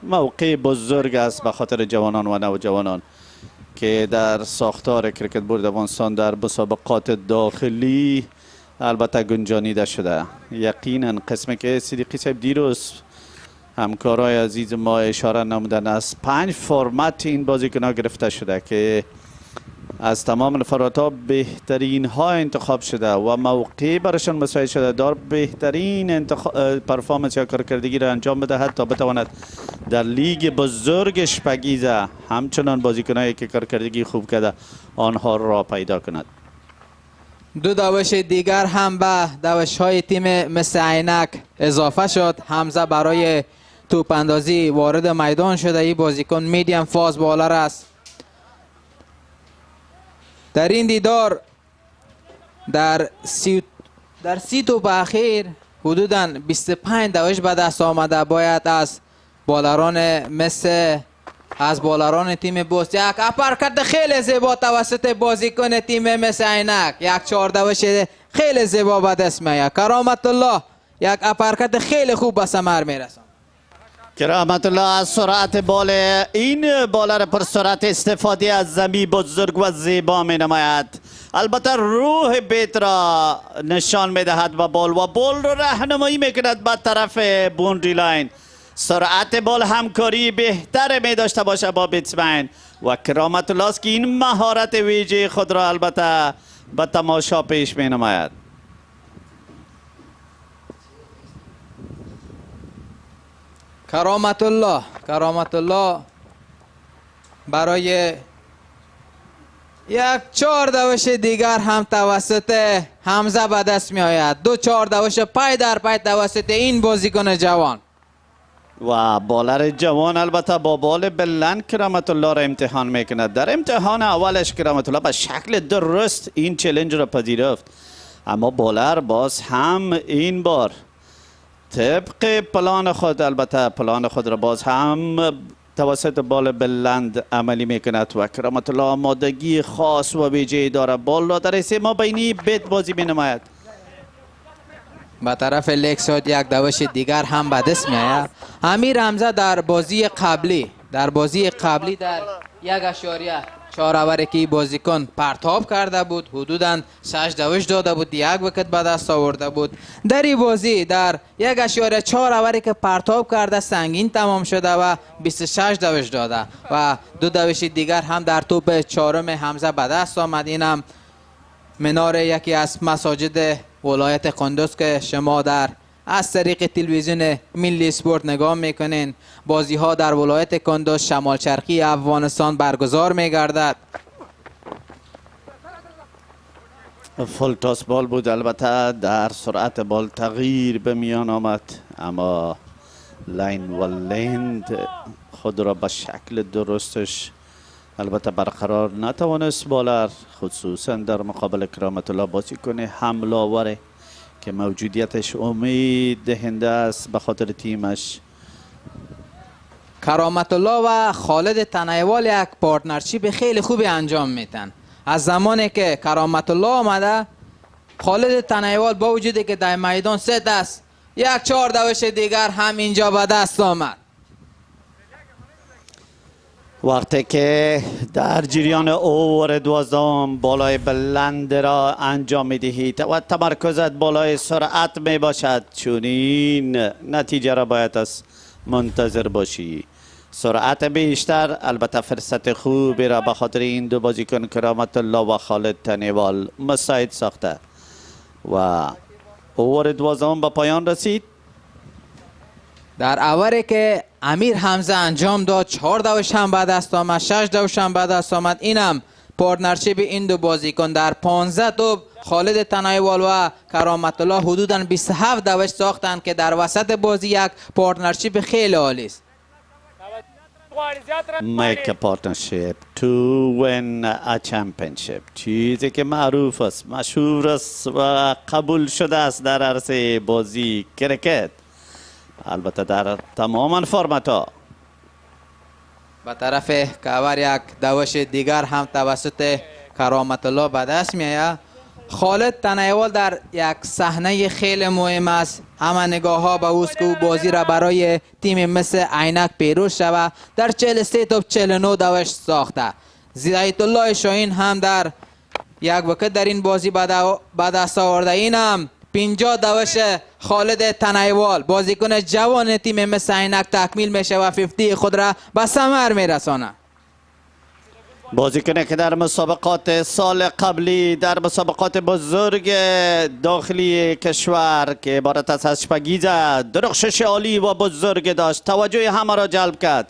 موقع بزرگ است به خاطر جوانان و نوجوانان که در ساختار کرکت بورد افغانستان در مسابقات داخلی البته گنجانیده شده. یقینا قسمی که صدیقی صاحب دیروز همکارای عزیز ما اشاره نمودن از 5 فرمت این بازیکن‌ها گرفته شده که از تمام فراتها بهترین ها انتخاب شده و موقعی برایشان مساعد شده دار بهترین پرفارمنس یا کارکردگی را انجام بدهد تا بتواند در لیگ بزرگ شپگیزه همچنان بازیکنایی که کارکردگی خوب کرده آنها را پیدا کند. دو دوش دیگر هم به دوش های تیم مس-e-Ainak اضافه شد. حمزه برای توپ اندازی وارد میدان شده. این بازیکن میدیم فاست بالر است. در این دیدار در 30 توپ اخیر حدوداً 25 دوش به دست آمده. باید از بالران تیم بوست یک اپرکت خیلی زیبا توسط بازیکن تیم مس-e-Ainak، یک 4 دوش خیلی زیبا به دست میاد. کرامت الله یک اپرکت خیلی خوب به ثمر میرسه. کرامت الله از سرعت بال این بالر پر سرعت استفاده از زمین بزرگ و زیبا می نماید. البته روح بیت را نشان می دهد و بال را راهنمایی می کند به طرف باوندری لاین. سرعت بال همکاری بهتر می داشته باشه با بیتسمن و کرامت الله است که این مهارت ویژه خود را البته به تماشا پیش می نماید. کرامت الله برای یک 4 دوش دیگر هم توسط حمزه به دست می آید. 2-4 دوش پای در پای توسط این بازیکن جوان و بالر جوان البته با بال بلند کرامت الله را امتحان میکند. در امتحان اولش کرامت الله به شکل درست این چلنج را پذیرفت، اما بالر باز هم این بار طبق پلان خود البته پلان خود را باز هم توسط بال بلند عملی میکند و کرامت الله آمادگی خاص و ویژه‌ای دارد. بال را در حصه مابینی بیت بازی مینماید. به طرف لیگ ساید یک دوش دیگر هم به دست میآید. امیر حمزه در بازی قبلی در 1.4 اوری که بازیکن پرتاب کرده بود، حدوداً 6 دوش داده بود، 1 وکت به دست آورده بود. در این بازی در 1.4 اوری که پرتاب کرده سنگین تمام شده و 26 دوش داده و 2 دوش دیگر هم در توپ چهارم حمزه به دست آمد. این هم منار یکی از مساجد ولایت قندوز که شما از طریق تلویزیون ملی سپورت نگاه میکنین. بازی ها در ولایت قندوز شمال شرقی افغانستان برگزار میگردد. فول تاس بال بود، البته در سرعت بال تغییر به میان آمد، اما لین و لند خود را به شکل درستش البته برقرار نتوانست بالر، خصوصا در مقابل کرامت الله بازیکن حمله آوره که موجودیتش امید دهنده است به خاطر تیمش. کرامت الله و خالد تنیوال یک پارتنرشیپ خیلی خوبی انجام میدن. از زمانی که کرامت الله آمده، خالد تنیوال با وجودی که در میدان ست است، 1-4 دوش دیگر هم اینجا به دست آمد. وقتی که در جریان اوور 12 بالای بلند را انجام میدهید و تمرکزت بالای سرعت می باشد، چون این نتیجه را باید از منتظر باشی. سرعت بیشتر البته فرصت خوبی را به خاطر این دو بازیکن کرامت الله و خالد تنیوال مساعد ساخته و اوور 12 به پایان رسید. در اوری که امیر حمزه انجام داد 4 دوش هم به دست آمد، 6 دوش هم به دست آمد. اینم پارتنرشیپ این دو بازیکن در 15 توپ خالد تنیوال و کرامت الله حدوداً 27 دوش ساختند که در وسط بازی یک پارتنرشیپ خیلی عالی است. Make a partnership to win a championship. چیزی که معروف است، مشهور است و قبول شده است در عرصه بازی کرکت، البته در تماما فرمت ها. به طرف کاور یک دوش دیگر هم توسط کرامت الله به دست میآید. خالد تنیوال در یک صحنه خیلی مهم است. همه نگاه ها به اوست که او بازی را برای تیم مس-e-Ainak پیروز شود. در 43 توپ 49 دوش ساخته. زیایت الله شاهین هم در یک وکت در این بازی به دست آورده. این هم 50 دوش خالد تنیوال بازیکن جوان تیم مس-e-Ainak تکمیل میشه و 50 خود را به ثمر میرسانه. بازیکنی که در مسابقات سال قبلی، در مسابقات بزرگ داخلی کشور که عبارت است از شپگیز درخشش عالی و بزرگ داشت، توجه همه را جلب کرد.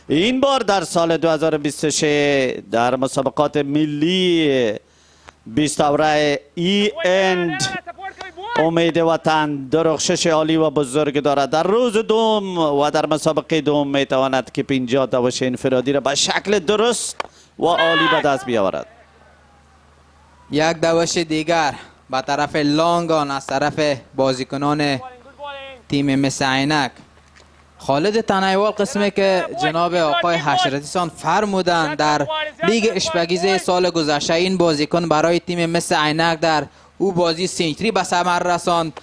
این بار در سال 2026 در مسابقات ملی 20 اوره ای اند امید وطن درخشش عالی و بزرگ دارد. در روز دوم و در مسابقه دوم می تواند که 50 دوش انفرادی را به شکل درست و عالی به دست بیاورد. یک دوش دیگر به طرف لانگان از طرف بازیکنان تیم مس-e-Ainak. خالد تنیوال قسمی که جناب آقای حشرتیسان فرمودن در لیگ اشپگیز سال گذشته این بازیکن برای تیم مس-e-Ainak در او بازی سنچری به ثمر رساند.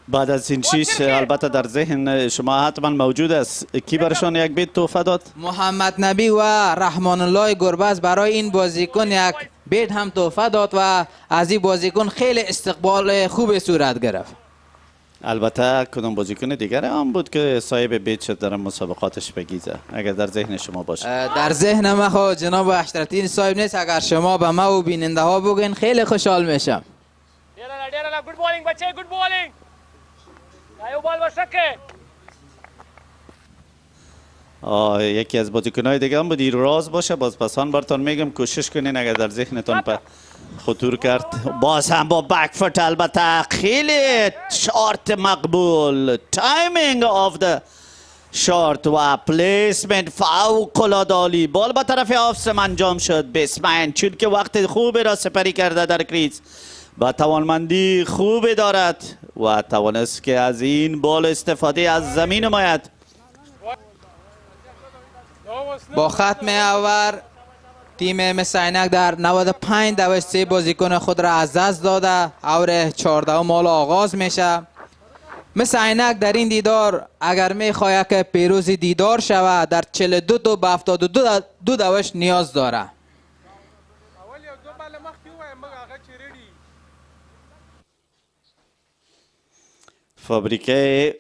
بعد از این چیز البته در ذهن شما حتما موجود است کی برشان یک بیت تحفه داد؟ محمد نبی و رحمان الله گربز برای این بازیکن یک بیت هم تحفه داد و از این بازیکن خیلی استقبال خوب صورت گرفت. البته کدام بازیکن دیگر هم بود که صاحب بیت شد در مسابقاتش بگیزه، اگر در ذهن شما باشه؟ در ذهن من خود جناب اشترتی صاحب نیست. اگر شما به ما و بیننده ها بگین خیلی خوشحال میشم. Good bowling, بچه. Good bowling. دایو بال باشکه. یکی از بازیکن‌های دیگه هم بود راز باشه، باز پسان براتون میگم کوشش کنین اگر در ذهنتون خطور کرد. باز هم با بک فوت البته خیلی شارت مقبول، تایمینگ آف د شارت و پلیسمنت فوق‌العاده عالی. بال به طرف آفسم انجام شد. بیسمن چون که وقت خوبی را سپری کرده در کریز و توانمندی خوبی دارد و توانست که از این بال استفاده از زمین نماید. با ختم اوور تیم مس-e-Ainak در 95 دوش 3 بازیکن خود را از دست داده. اور 14 مال آغاز میشه. مثل عینک در این دیدار اگر میخواهد که پیروز دیدار شود در 42 تا به 72 دوش نیاز داره. فابریکه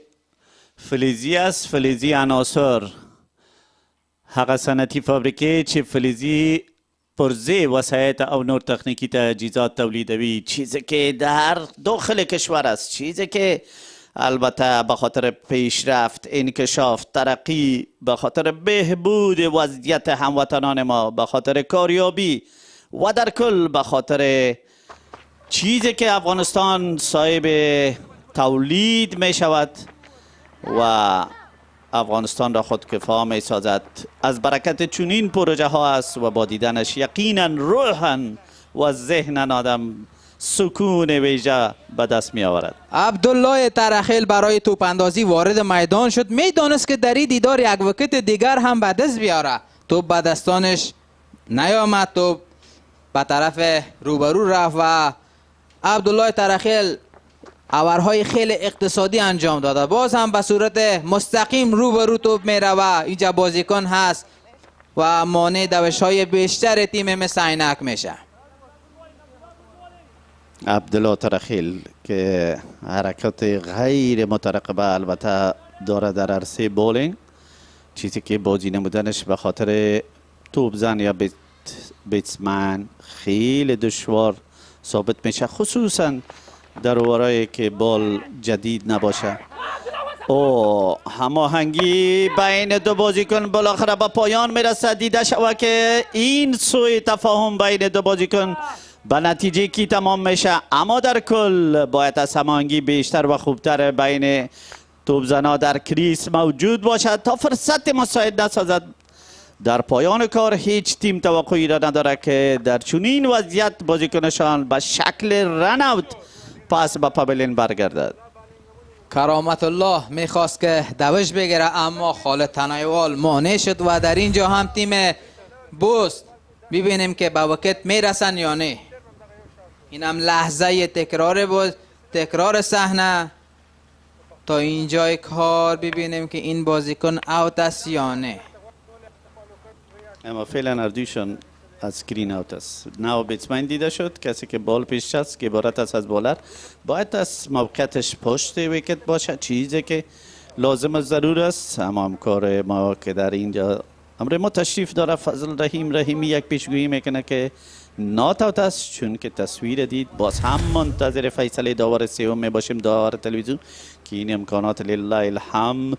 فلزی است، فلزی عناصر. هغه صنعتی فابریکه چې فلزی پرزه وسایط او نور تکنیکی تجهیزات تولیدوی، چیزی که در داخل کشور است، چیزی که البته به خاطر پیشرفت، انکشاف، ترقی، به خاطر بهبود وضعیت هموطنان ما، به خاطر کاریابی و در کل به خاطر چیزی که افغانستان صاحب تولید می شود و افغانستان را خودکفا می سازد. از برکت چنین پروژه ها است و با دیدنش یقینا روحا و ذهنا آدم سکون ویژه به دست می آورد. عبدالله ترخیل برای توپ اندازی وارد میدان شد. می دانست که در این دیدار یک وکت دیگر هم به دست بیاره. توپ به دستانش نیامد، توپ به طرف روبرو رفت و عبدالله ترخیل آورهای خیلی اقتصادی انجام داده. باز هم به صورت مستقیم روبرو توپ می رود. اینجا بازیکن هست و مانع دوش‌های بیشتر تیم mis-e-Ainak میشه. عبدالله ترخیل که حرکت غیر مترقبه البته داره در عرصه بولینگ، چیزی که بازی نمودنش به خاطر توپ زن یا بیتسمن خیلی دشوار ثابت میشه، خصوصا در اوورایی که بال جدید نباشه. او هماهنگی بین دو بازیکن بالاخره به پایان میرسه. دیده شود که این سوء تفاهم بین دو بازیکن به نتیجه کی تمام میشه، اما در کل باید از هماهنگی بیشتر و خوبتر بین توپزنا در کریس موجود باشد تا فرصت مساعد نسازد. در پایان کار هیچ تیم توقعی را نداره که در چنین وضعیت بازیکنشان به شکل رناوت پس به پاولین برگردد. کرامت الله میخواست که دوش بگیره اما خالد تنایوال مانع شد و در اینجا هم تیم بوست ببینیم که به وکت میرسن یا نه. این هم لحظه تکرار بود، تکرار صحنه تا اینجای کار ببینیم که این بازیکن اوت است یا نه. اما فعلا اردوشان از سکرین اوت است. نو بیتسمن دیده شد، کسی که بال پیش است که عبارت است از بالر باید از موقعیتش پشت ویکت باشه، چیزی که لازم و ضرور است. اما همکار ما که در اینجا امر ما تشریف داره، فضل رحیمی یک پیشگویی میکنه که نات اوت است، چون که تصویر دید. باز هم منتظر فیصله داور سوم می باشیم، داور تلویزیون، که این امکانات لله الحمد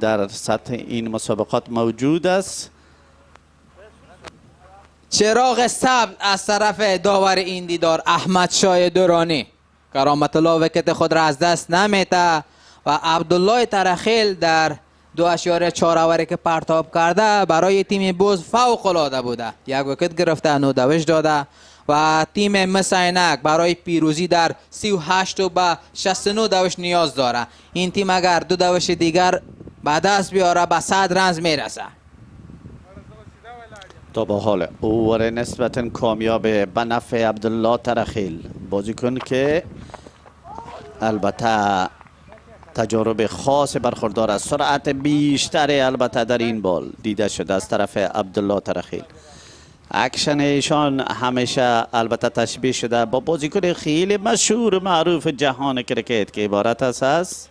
در سطح این مسابقات موجود است. چراغ سبز از طرف داور این دیدار احمد شاه دورانی. کرامت الله وکت خود را از دست نمیته و عبدالله ترخیل در 2.4 اوری که پرتاب کرده برای تیم بوز فوق العاده بوده. یک وکت گرفته، 9 دوش داده و تیم mis-e-Ainak برای پیروزی در 38 و به 69 دوش نیاز داره. این تیم اگر 2 دوش دیگر به دست بیاره به 100 رنز میرسه. تا با حال اوور نسبتا کامیاب به نفع عبدالله ترخیل، بازیکن که البته تجارب خاص برخوردار است، سرعت بیشتر البته در این بال دیده شده از طرف عبدالله ترخیل. اکشن ایشان همیشه البته تشبیه شده با بازیکن خیلی مشهور معروف جهان کرکت که عبارت است از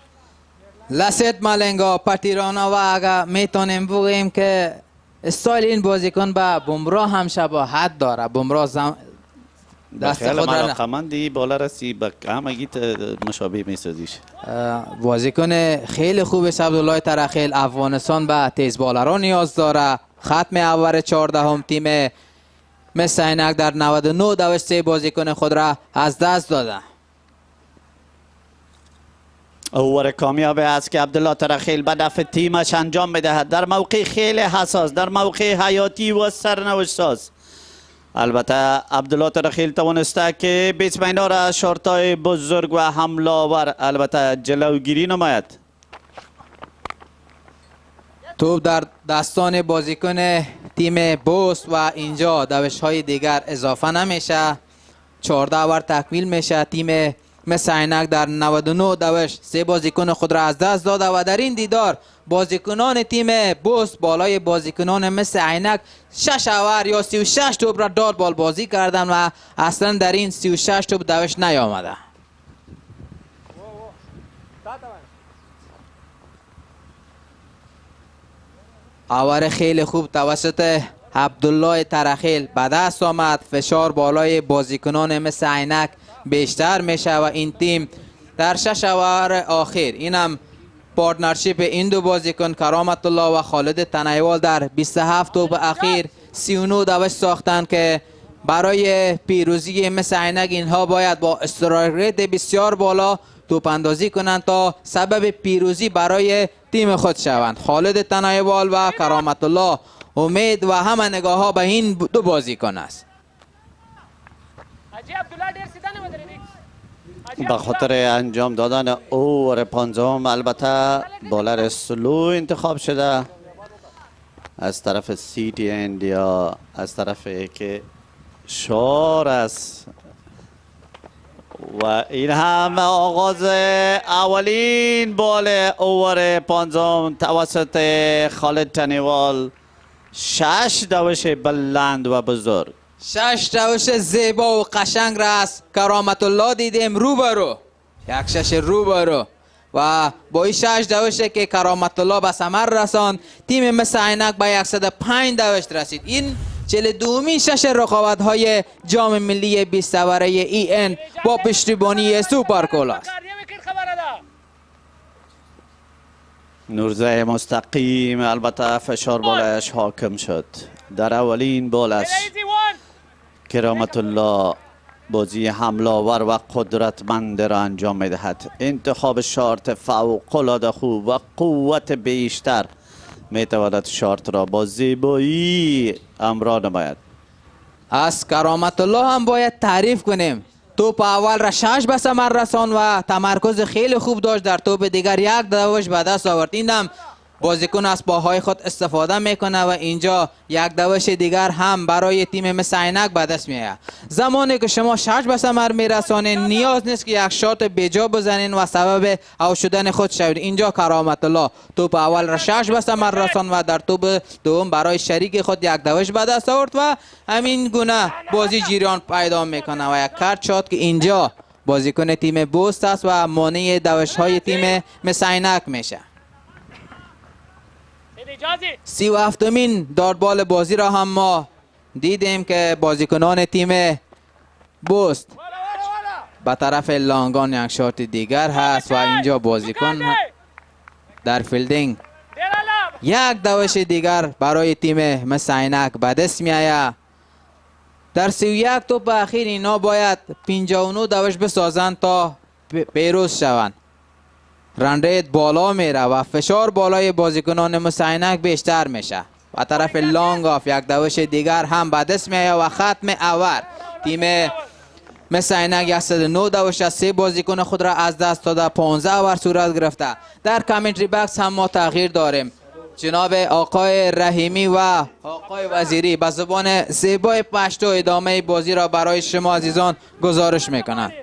لست مالنگا پتیرانا. و اگر میتونیم بگوییم که استایل این بازیکن با بمراه هم شباهت داره. بمراه دست خود را علاقمندی بالر هستی، با همگی مشابه میسازیش. بازیکن خیلی خوب است عبدالله ترخیل. افغانستان به تیز بالران نیاز داره. ختم اوور 14 تیم mis-e-Ainak در 99 دوش 3 بازیکن خود را از دست داده. اوور کامیاب است که عبدالله ترخیل به نفع تیمش انجام میدهد در موقع خیلی حساس، در موقع حیاتی و سرنوشت ساز. البته عبدالله ترخیل توانسته که بیتسمن را شورتای بزرگ و حمله آور البته جلوگیری نماید. توپ در دستان بازیکن تیم بوست و اینجا دوش های دیگر اضافه نمیشه. 14 اوور تکمیل میشه. تیم مس-e-Ainak در 99 دوش 3 بازیکن خود را از دست داد و در این دیدار بازیکنان تیم بوست بالای بازیکنان مس-e-Ainak 6 اوور یا 36 توپ را داد بال بازی کردند و اصلا در این 36 توپ دوش نیامده. اوور خیلی خوب توسط عبدالله ترخیل به دست آمد. فشار بالای بازیکنان مس-e-Ainak بیشتر میشه و این تیم در 6 اوور آخر، اینم پارتنرشیپ این دو بازیکن کرامت الله و خالد تنیوال در 27 توپ اخیر 39 دوش ساختند که برای پیروزی مس-e-Ainak اینها باید با استرایک ریت بسیار بالا توپ اندازی کنند تا سبب پیروزی برای تیم خود شوند. خالد تنیوال و کرامت الله امید و همه نگاه ها به این دو بازیکن است. به خاطر انجام دادن اوور 15 البته بالر سلو انتخاب شده از طرف سیتی اند یا از طرف که شار است و این هم آغاز اولین بال اوور 15 توسط خالد تنیوال. 6 دوش بلند و بزرگ، 6 دوش زیبا و قشنگ را از کرامت الله دیدیم روبرو، یک 6 روبرو و با این 6 دوشه که کرامت الله به ثمر رساند تیم مس-e-Ainak به 105 دوش رسید. این 42مین 6 رقابت های جام ملی 20 اوره این با پشتیبانی سوپرکول است. نورزه مستقیم البته فشار بالایش حاکم شد. در اولین بالش کرامت الله بازی حمله آور و قدرتمند را انجام میدهد. انتخاب شارت فوق العاده خوب و قوت بیشتر میتواند شارت را با زیبایی امرا نماید. از کرامت الله هم باید تعریف کنیم. توپ اول را 6 به ثمر رساند و تمرکز خیلی خوب داشت. در توپ دیگر 1 دوش به دست آورد. این هم بازیکن از پاهای خود استفاده میکنه و اینجا 1 دوش دیگر هم برای تیم مس-e-Ainak به دست میآید. زمانی که شما 6 به ثمر میرسانید نیاز نیست که یک شات بجا بزنین و سبب اوت شدن خود شوید. اینجا کرامت الله توپ اول را 6 به ثمر رساند و در توپ دوم برای شریک خود 1 دوش به دست آورد و همین گونه بازی جریان پیدا میکنه و یک کارت شات که اینجا بازیکن تیم بوست است و مانع دوش های تیم مس-e-Ainak میشه. 37مین دادبال بازی را هم ما دیدیم که بازیکنان تیم بوست به طرف لانگان یک شات دیگر هست و اینجا بازیکن در فیلدینگ 1 دوش دیگر برای تیم مس-e-Ainak به دست میآید. در 31 توپ اخیر اینا باید 59 دوش بسازند تا پیروز شوند. رن ریت بالا میره و فشار بالای بازیکنان مس-e-Ainak بیشتر میشه. و طرف لانگ آف 1 دوش دیگر هم به دست میآید و ختم اوور تیم مس-e-Ainak 109 دوش از 3 بازیکن خود را از دست داده 15 اوور صورت گرفته. در کامنتری باکس هم ما تغییر داریم. جناب آقای رحیمی و آقای وزیری به زبان زیبای پشتو ادامه بازی را برای شما عزیزان گزارش میکنند.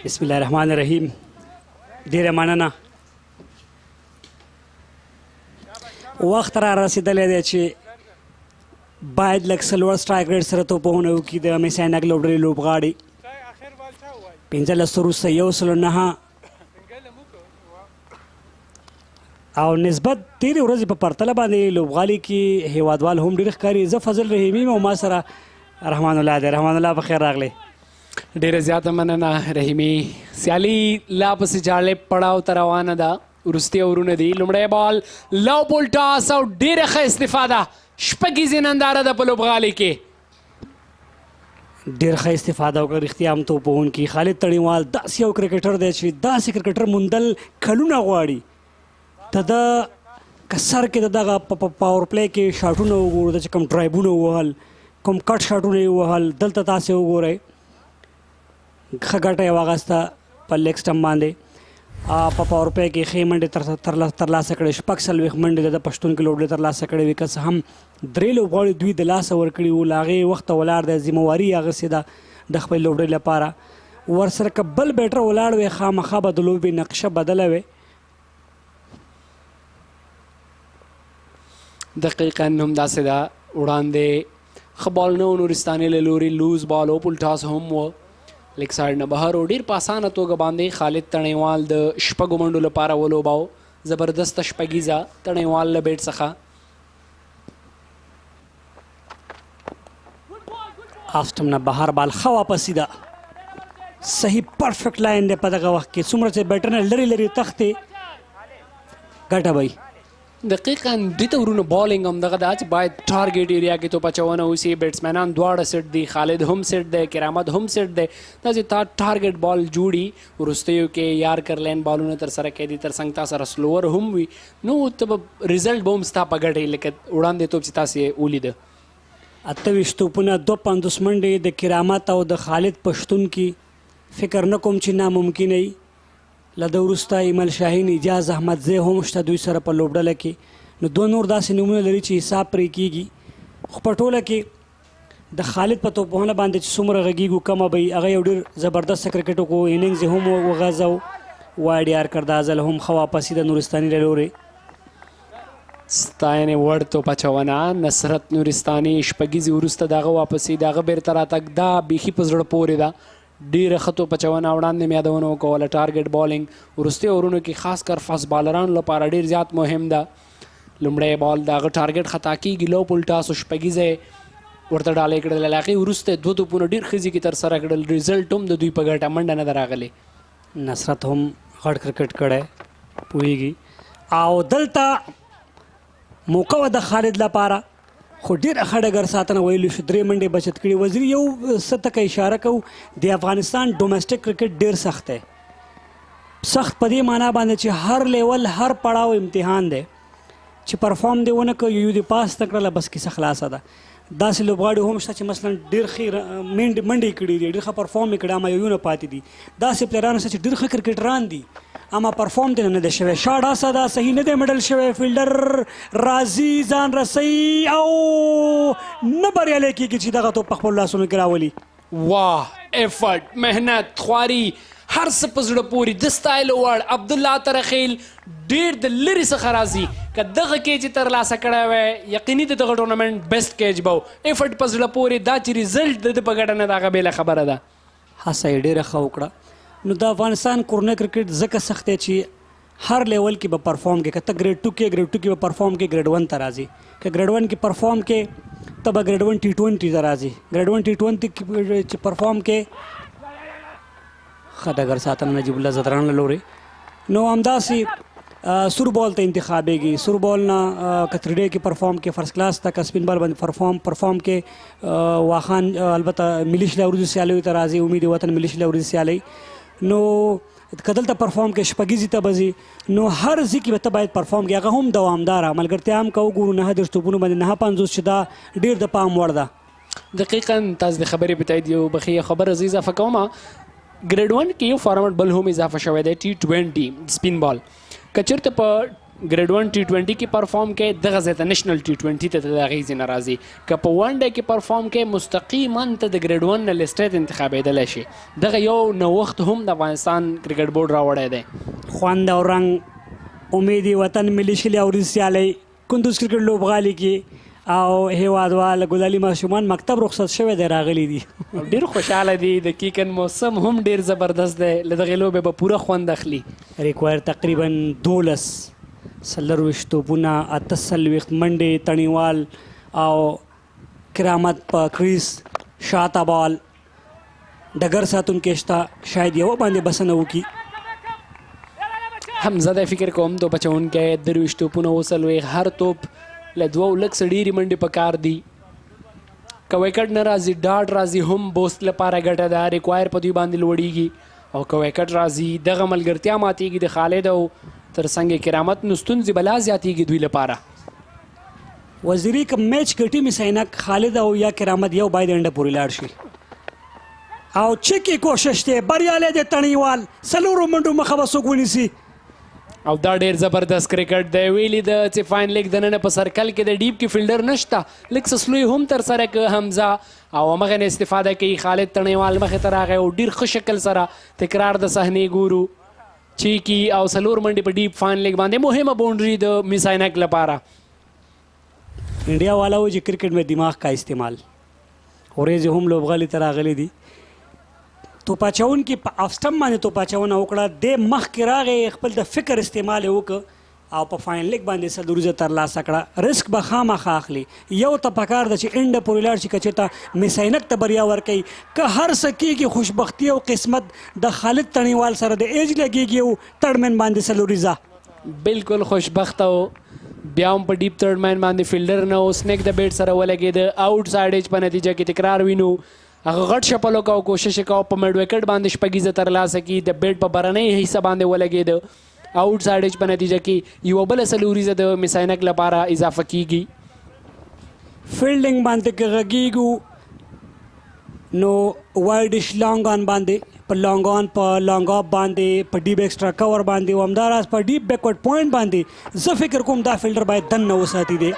بسم الله الرحمن الرحیم. ډیره مننه. وخت را رسیدلی دی چې باید لږ سلوړ سټرایک ریټ سره توپونه وکړي د مس-e-Ainak لوبډلې لوبغاړي. 15 وروسته 109 او نسبت تیرې ورځې په پرتله باندې لوبغالي کې هیوادوال هم ډېر ښکاري. زه فضل رحیمي او ما سره رحمان الله دی. رحمان الله په خیر راغلی. ډیره زیاته مننه رحیمي. سیالي لا پسې جالب پړاو ته روانه ده. وروستي اورونه دي. لومړی بال لو بول ټاس او ډیره ښه استفاده. شپږیزې ننداره ده په لوبغالي کې. ډېر ښه استفاده وکړه. رښتیا هم توپوونکي خالد تڼیوال داسې یو کرکټر دی چې داسې کرکټر موندل کلونه غواړي. ته د که سر کې د دغه پاور پلی کې شاټونه وګورو، د چې کوم ډرایبونه ووهل، کوم کټ شاټونه یې ووهل، دلته تاسې وګورئ ښه ګټه یې واخیسته په لیګ سټمپ باندې. په پاور پلی کې ښې منډې ترلاسه کړې، شپږ څلوېښت منډې د پښتون کې لوبډلې ترلاسه کړې وې. که څه هم درې لوبغاړي دوی د لاسه ورکړي وو، له هغې وخته ولاړ دی، ذمهواري یې اخیستې ده د خپلې لوبډلې لپاره. ورسره که بل بیټر ولاړ وی خامخا به د لوبې نقشه بدله وی. دقیقا همداسې ده. وړاندې ښه بال نه و نورستاني له لوري، لوز بال و، پل ټاس هم و، لیګ سایډ نه بهر و. ډېر په اسانه توګه باندې خالد تڼیوال د شپږو منډو لپاره ولوباو. زبردسته شپږیزه تڼیوال له بیټ څخه. آفټم نه بهر بال ښه واپسي ده، صحیح پرفیکټ لاین دی په دغه وخت کې. څومره چې بیټر نه لرې لرې تختې ګټه به وي. دقیقا دوی ته ورونه بالینګ هم دغه ده چې باید ټارګېټ ایریا کې توپ اچونه وسي. بیټسمینان دواړه سیټ دي، خالد هم سیټ دی، کرامت هم سیټ دی. دا چې تا ټارګېټ بال جوړي وروستیو کې یار کرلین بالونه ترسره کوي، تر څنګ تا سره سلوور هم وي، نو ته به ریزلټ به هم ستا په ګټې لکه وړاندې توپ چې تاسې یې ولیده. 28 توپونه، 250 منډې د کرامت او د خالد پښتون کې. فکر نه کوم چې ناممکن وي. له ده وروسته ایمل شاهین، اجاز احمدزی هم شته دوی سره په لوبډله کې. نو دوه نور داسې نومونه لري چې حساب پرې کېږي. خو په ټوله کې د خالد په توپونه باندې چې څومره غږیږو کمه به وي. هغه یو ډېر زبردست کرکټ وکړو، اننګز یې هم وغځو، واید یار کرده ځل هم ښه واپسي د نورستاني له لورې. ستاینې وړ توپ اچونه نصرت نورستاني شپږیزې وروسته د هغه واپسي، د هغه بېرته راتګ دا بیخي په زړه پورې ده. ډېره ښه توپ اچونه وړاندې مې یادونه وکوله. ټارګېټ بالینګ وروستي اورونو کې خاص کر فاست بالرانو لپاره ډېر زیات مهم ده. لومړی بال د هغه ټارګېټ خطا کېږي، لو پل ټاس او شپږیزه ورته ډالۍ کړل. له هغې وروسته دوه توپونه ډېر ښه ځي کې ترسره کړل. ریزلټ هم د دوی په ګټه، منډه نه ده راغلې. نصرت هم غټ کرکټ کړی پوهېږي. او دلته موقع وه د خالد لپاره، خو ډېره ښه ډګر ساتنه ویلو شو. 3 منډې بچت کړي. وزیر یو څه ته اشاره کوو، د افغانستان ډومestic کرکټ ډېر سخت دی. سخت په دې معنا باندې چې هر لیول هر پړاو امتحان دی. چې پرفارم دې ونه کړ، یو دې پاس نه کړله، بس کیسه خلاصه ده. داسې لوبغاړي هم شته چې مثلا ډېر ښې منډې کړي دي، ډېر ښه پرفارم یې کړی، اما یو نه پاتې دي. داسې پلیران شته چې ډېر ښه کرکټران دي اما پرفارم دی نه دی شوی. شاټ اسه ده، صحیح نه دی مډل شوی. فیلډر راځي، ځان رسوي او نه بریالی کېږي چې دغه توپ په خپلو لاسونو کې راولي. واه، افرټ، محنت، خواري، هر څه په زړه پورې د ستایلو وړ. عبدالله ترخیل ډېر د لرې څخه راځي. که دغه کیچ یې ترلاسه کړی وی، یقیني د دغه ټورنمنټ بیسټ کیچ به و. افرټ په زړه پورې، دا چې ریزلټ د ده په ګټه نه ده هغه بېله خبره ده. هڅه یې ډېره ښه وکړه. نو د افغانستان کورنۍ کرکټ ځکه سخت دی چې هر لیول کې به پرفارم کې. که ته ګریډ 2 کې، ګریډ 2 کې به پرفارم کې، ګریډ 1 ته راځي. که ګریډ 1 کې پرفارم کې، ته به ګریډ 1 T20 ته راځي. ګریډ 1 T20 کې چې پرفارم کې، ښه ډګر ساتنه نجیب الله زدران له لورې. نو همداسې سور بال ته انتخابېږي. سور بال نه که 3 کې پرفارم کې فرست کلاس ته، که سپین بال باندې پرفارم کې واخان البته ملي شلوري سیالیو ته راځي، امید وطن ملي شلوري سیالۍ. نو که دلته پرفارم کې شپږیزې ته به ځي، نو هر ځای کې به ته باید پرفارم کې. هغه هم دوامداره ملګرتیا هم که وګورو 9 توپونو باندې 950 چې دا ډېر د پام وړ ده. دقیقا تاسو د خبرې په تایید یو بخیه خبره زه اضافه کوم. ګریډ 1 کې یو فارمټ بل هم اضافه شوی دی، T20 سپین بال. که چېرته په ګریډ 1 T20 کې پرفارم کې، دغه ځای ته نېشنل T20 ته د هغې ځای نه راځي. که په 1 ډے کې پرفارم کې، مستقیما ته د ګریډ 1 نه لیسټ انتخابېدلی شي. دغه یو نوښت هم د افغانستان کرکټ بورډ راوړی دی. خوند او رنګ، امید وطن ملي شلوري سیالۍ کندوز کرکټ لوبغالي کې، او هیوادوال ګلالي ماشومان مکتب رخصت شوی دی، راغلي دي. ډېر خوشحاله دي. د کیکن موسم هم ډېر زبردست دی. له دغې لوبې به پوره خوند اخلي. ریکوایر تقریبا 12 څلرویشت توپونه، 48 منډې، تڼیوال او کرامت په کریس، شاته بال، ډګر ساتونکی شته، شاید یوه باندې بسنه وکړي. حمزه دی فکر کوم توپ اچوونکی، 23 توپونه وڅلوېښت. هر توپ له 2 لږ څه ډېرې منډې په کار دي. که ویکټ نه راځي، ډاډ راځي هم بوست لپاره ګټه ده. ریکوایر په دوی باندې لوړېږي. او که ویکټ راځي، دغه ملګرتیا ماتېږي د خالد او تر څنګ کرامت، نو ستونزې به لا زیاتېږي دوی لپاره. وزیري که میچ ګټي mis-e-Ainak، خالد او یا کرامت یو باید انډه پورې لاړ شي. او چکی کوشش دی بریالی دی تڼیوال څلورو منډو مخه به څوک ونیسي او دا ډیر زبردست کرکټ دی ویلي د چې فاین لیګ دننه په سرکل کې د ډیپ کې فیلډر نشته لږ څه سلوی هم تر سره که حمزه او همغه نه استفاده کوي خالد تڼیوال مخې ته راغی او ډیر ښه شکل سره تکرار د صحنې ګورو چیکی او څلور منډې په ډیپ فاین لیګ باندې مهمه باونډري د مس عینک لپاره انډیا والا و چې کرکټ میں دماغ کا استعمال ورېځې هم لوبغالي ته راغلي دي توپ اچونکي په اف سټمپ باندې توپ اچونه وکړه د مخکې راغی خپل د فکر استعمال یې وکړ او په فاین لیګ باندې څلوریزه ترلاسه کړه رسک به خامخا اخلي یو ته پکار ده چې انډ پورې لاړ شي که چېرته مس عینک ته بریا ورکوي که هر څه کېږي خوشبختي او قسمت د خالد تڼیوال سره د ایج لګېږي او تړمن باندې څلوریزه بالکل خوشبخته و بیا هم په ډیپ تھرډ مین باندې فیلډر نه و سنیک د بیټ سره ولګېده آوټ سایډ ایج په نتیجه کې تکرار وینو هغه غټ شپل وکړو کوشش یې کوو په مډ وکټ باندې شپږیزه ترلاسه کړي د بیټ په برنۍ حصه باندې ولګېده آوټ سایډ ایج په نتیجه کې یوه بله څلوریزه د مس عینک لپاره اضافه کیږي فیلډینګ باندې که غږیږو نو وایډش لانګ آن باندې په لانګ آن په لانګ اپ باندې په ډیپ ایکسټرا کور باندې او همداراز په ډیپ بیکورډ پوینټ باندې زه فکر کوم دا فیلډر باید دننه وساتي دی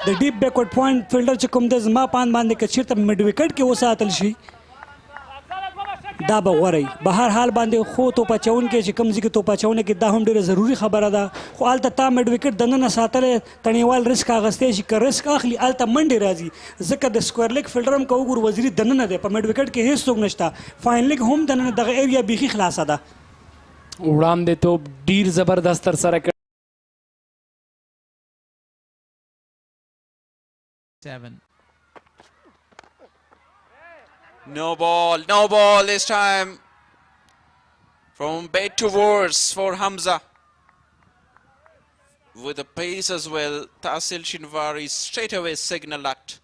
د ډیپ بیکورډ پوینټ فیلډر چې کوم دی زما پاند باندې که چېرته مډ وکټ کې وساتل شي دا به غوره وي به هر حال باندې خو توپ اچونکی چې کوم ځای کې توپ اچونه کې دا هم ډېره ضروري خبره ده خو هلته تا مډ وکټ دننه ساتلی تڼیوال رسک اخیستی شي که رسک اخلي هلته منډې راځي ځکه د سکویر لیګ فیلډر هم که وګورو وزیري دننه دی په مډ وکټ کې هېڅ څوک نشته فاین لیګ هم دننه دغه ایریا بیخي خلاصه ده وړاندې توپ ډیر زبردست ترسره کړ 7. No ball this time. From bait to worse for Hamza. With the pace as well, Tasil Shinwari straight away signal that.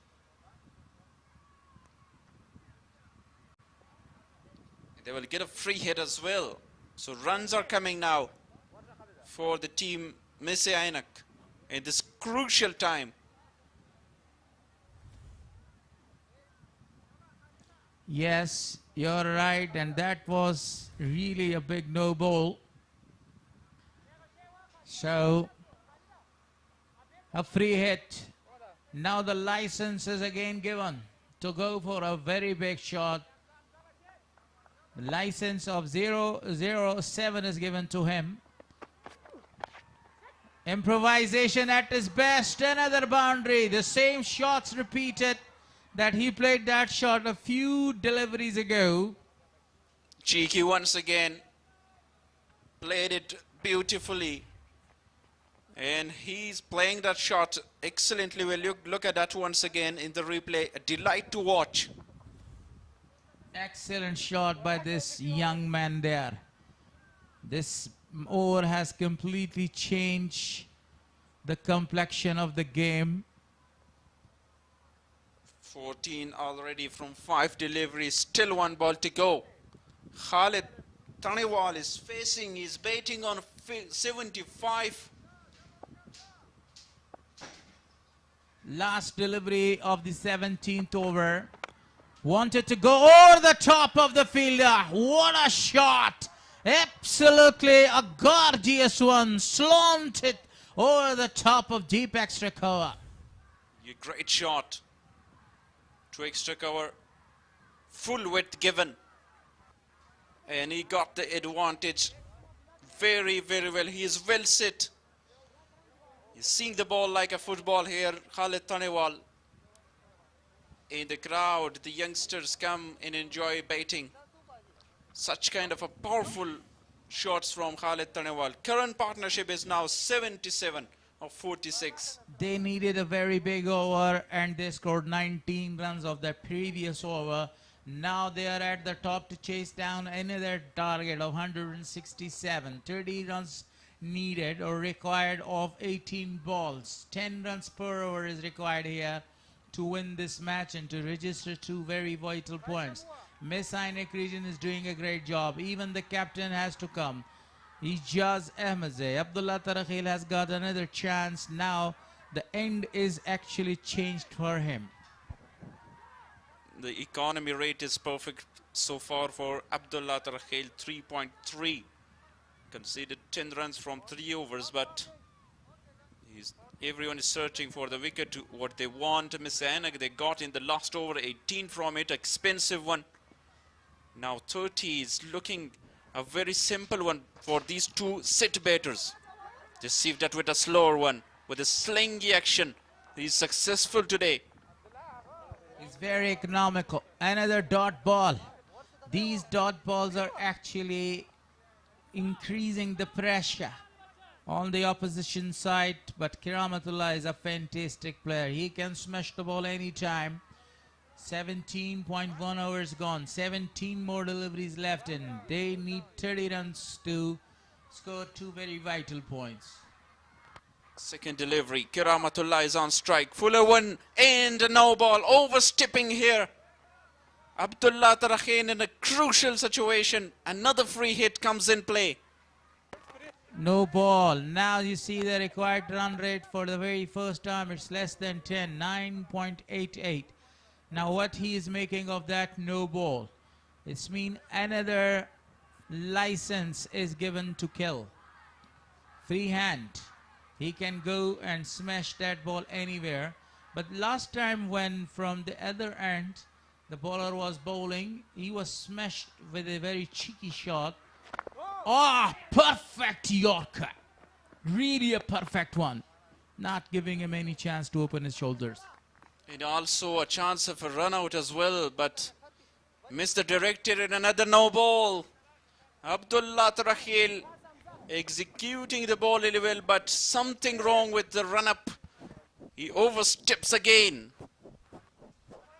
They will get a free hit as well. So runs are coming now for the team Mis-e-Ainak in this crucial time. Yes, you're right, and that was really a big no ball. So, a free hit. Now the license is again given to go for a very big shot. The license of 007 is given to him. Improvisation at his best, another boundary. The same shots repeated. That he played that shot a few deliveries ago. Cheeky once again played it beautifully, and he's playing that shot excellently well. Look at that once again in the replay. A delight to watch. Excellent shot by this young man there. This over has completely changed the complexion of the game. 14 already from 5 deliveries, still 1 ball to go. Khalid Taniwal is facing, he's baiting on 75. Last delivery of the 17th over. Wanted to go over the top of the fielder. What a shot! Absolutely a gorgeous one. Slanted over the top of deep extra cover. A great shot. To extra cover, full width given, and he got the advantage very, very well. He is well set. He's seeing the ball like a football here. Khalid Taniwal. In the crowd, the youngsters come and enjoy baiting. Such kind of a powerful shots from Khalid Taniwal. Current partnership is now 77 of 46. They needed a very big over and they scored 19 runs of the previous over. Now they are at the top to chase down another target of 167. 30 runs needed or required of 18 balls. 10 runs per over is required here to win this match and to register 2 very vital points. Mis-e-Ainak region is doing a great job. Even the captain has to come. Ijaz Ahmadzai. Abdullah Tarakhil has got another chance now. The end is actually changed for him. The economy rate is perfect so far for Abdullah Tarakhil, 3.3. Conceded 10 runs from 3 overs, but everyone is searching for the wicket, what they want. Mis-e-Ainak, they got in the last over 18 from it, expensive one. Now 30 is looking a very simple one for these two sit batters. Just see that with a slower one, with a slingy action. He's successful today. It's very economical. Another dot ball. These dot balls are actually increasing the pressure on the opposition side, but Kiramatullah is a fantastic player. He can smash the ball anytime. 17.1 hours gone, 17 more deliveries left, and they need 30 runs to score 2 very vital points. Second delivery, Kiramatullah is on strike. Fuller one and a no ball, overstepping here. Abdullah Tarakhil in a crucial situation. Another free hit comes in play. No ball. Now you see the required run rate for the very first time. It's less than 10, 9.88. Now what he is making of that no ball? It's mean another license is given to kill. Free hand. He can go and smash that ball anywhere. But last time when from the other end the bowler was bowling, he was smashed with a very cheeky shot. Oh, perfect Yorker. Really a perfect one. Not giving him any chance to open his shoulders. And also a chance of a run out as well, but missed the director in another no ball. Abdullah Tarakhil executing the ball really well, but something wrong with the run up. He oversteps again.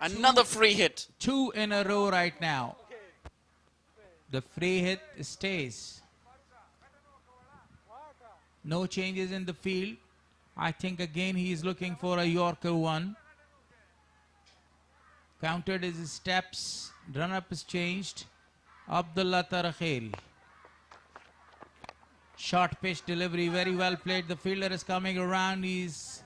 Another free hit. 2 in a row right now. The free hit stays. No changes in the field. I think again he is looking for a Yorker one. Counted his steps. Run up is changed. Abdullah Tarakhil. Short pitch delivery, very well played. The fielder is coming around. He's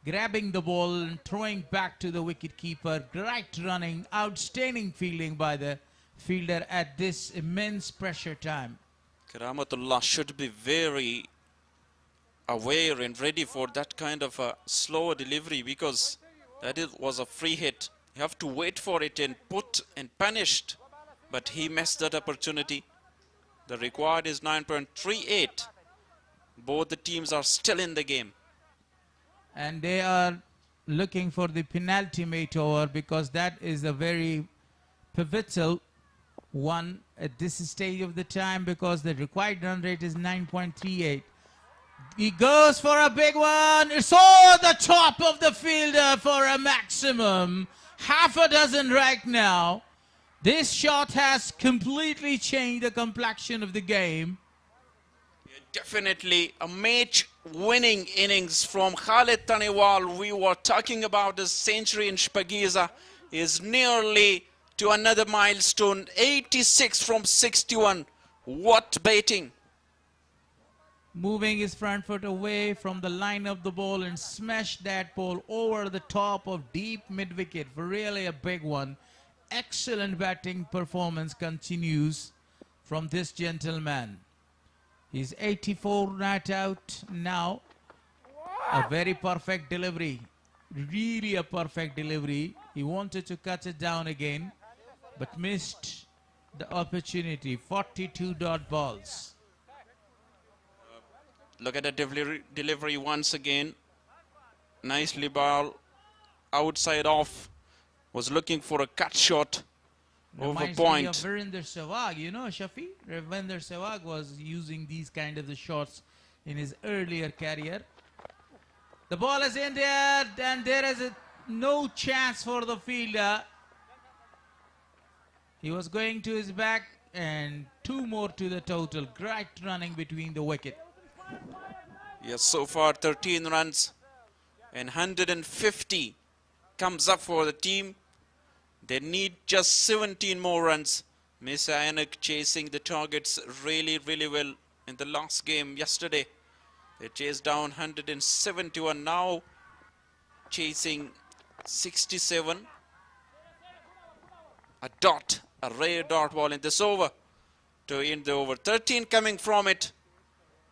grabbing the ball and throwing back to the wicket keeper. Great running, outstanding fielding by the fielder at this immense pressure time. Kiramatullah should be very aware and ready for that kind of a slow delivery, because that was a free hit. You have to wait for it and put and punished, but he missed that opportunity. The required is 9.38. Both the teams are still in the game. And they are looking for the penultimate over, because that is a very pivotal one at this stage of the time, because the required run rate is 9.38. He goes for a big one. It's over the top of the fielder for a maximum. Half a dozen right now. This shot has completely changed the complexion of the game. Definitely a match-winning innings from Khalid Taniwal. We were talking about his century in Shpagiza. Is nearly to another milestone. 86 from 61. What batting! Moving his front foot away from the line of the ball and smashed that ball over the top of deep mid-wicket for really a big one. Excellent batting performance continues from this gentleman. He's 84 not out now. A very perfect delivery. Really a perfect delivery. He wanted to cut it down again, but missed the opportunity. 42 dot balls. Look at the delivery once again. Nicely ball. Outside off. Was looking for a cut shot over Reminds point. me of Virender Sehwag. You know, Shafi? Virender Sehwag was using these kind of the shots in his earlier career. The ball is in there, and there is no chance for the fielder. He was going to his back, and 2 more to the total. Great running between the wicket. Yes, so far 13 runs and 150 comes up for the team. They need just 17 more runs. Mis-e-Ainak chasing the targets really, really well in the last game yesterday. They chased down 171, now chasing 67. a dot, a rare dot ball in this over to end the over. 13 coming from it.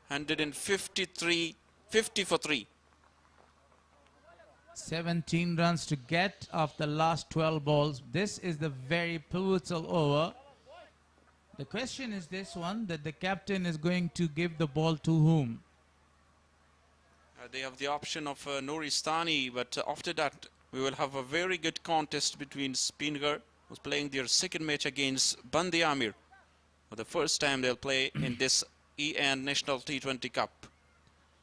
153, 50 for 3. 17 runs to get off the last 12 balls. This is the very pivotal over. The question is this one, that the captain is going to give the ball to whom? They have the option of Nuristani, but after that we will have a very good contest between Spingar, who's playing their second match against Bandi Amir. For the first time they'll play in this EN National T20 Cup.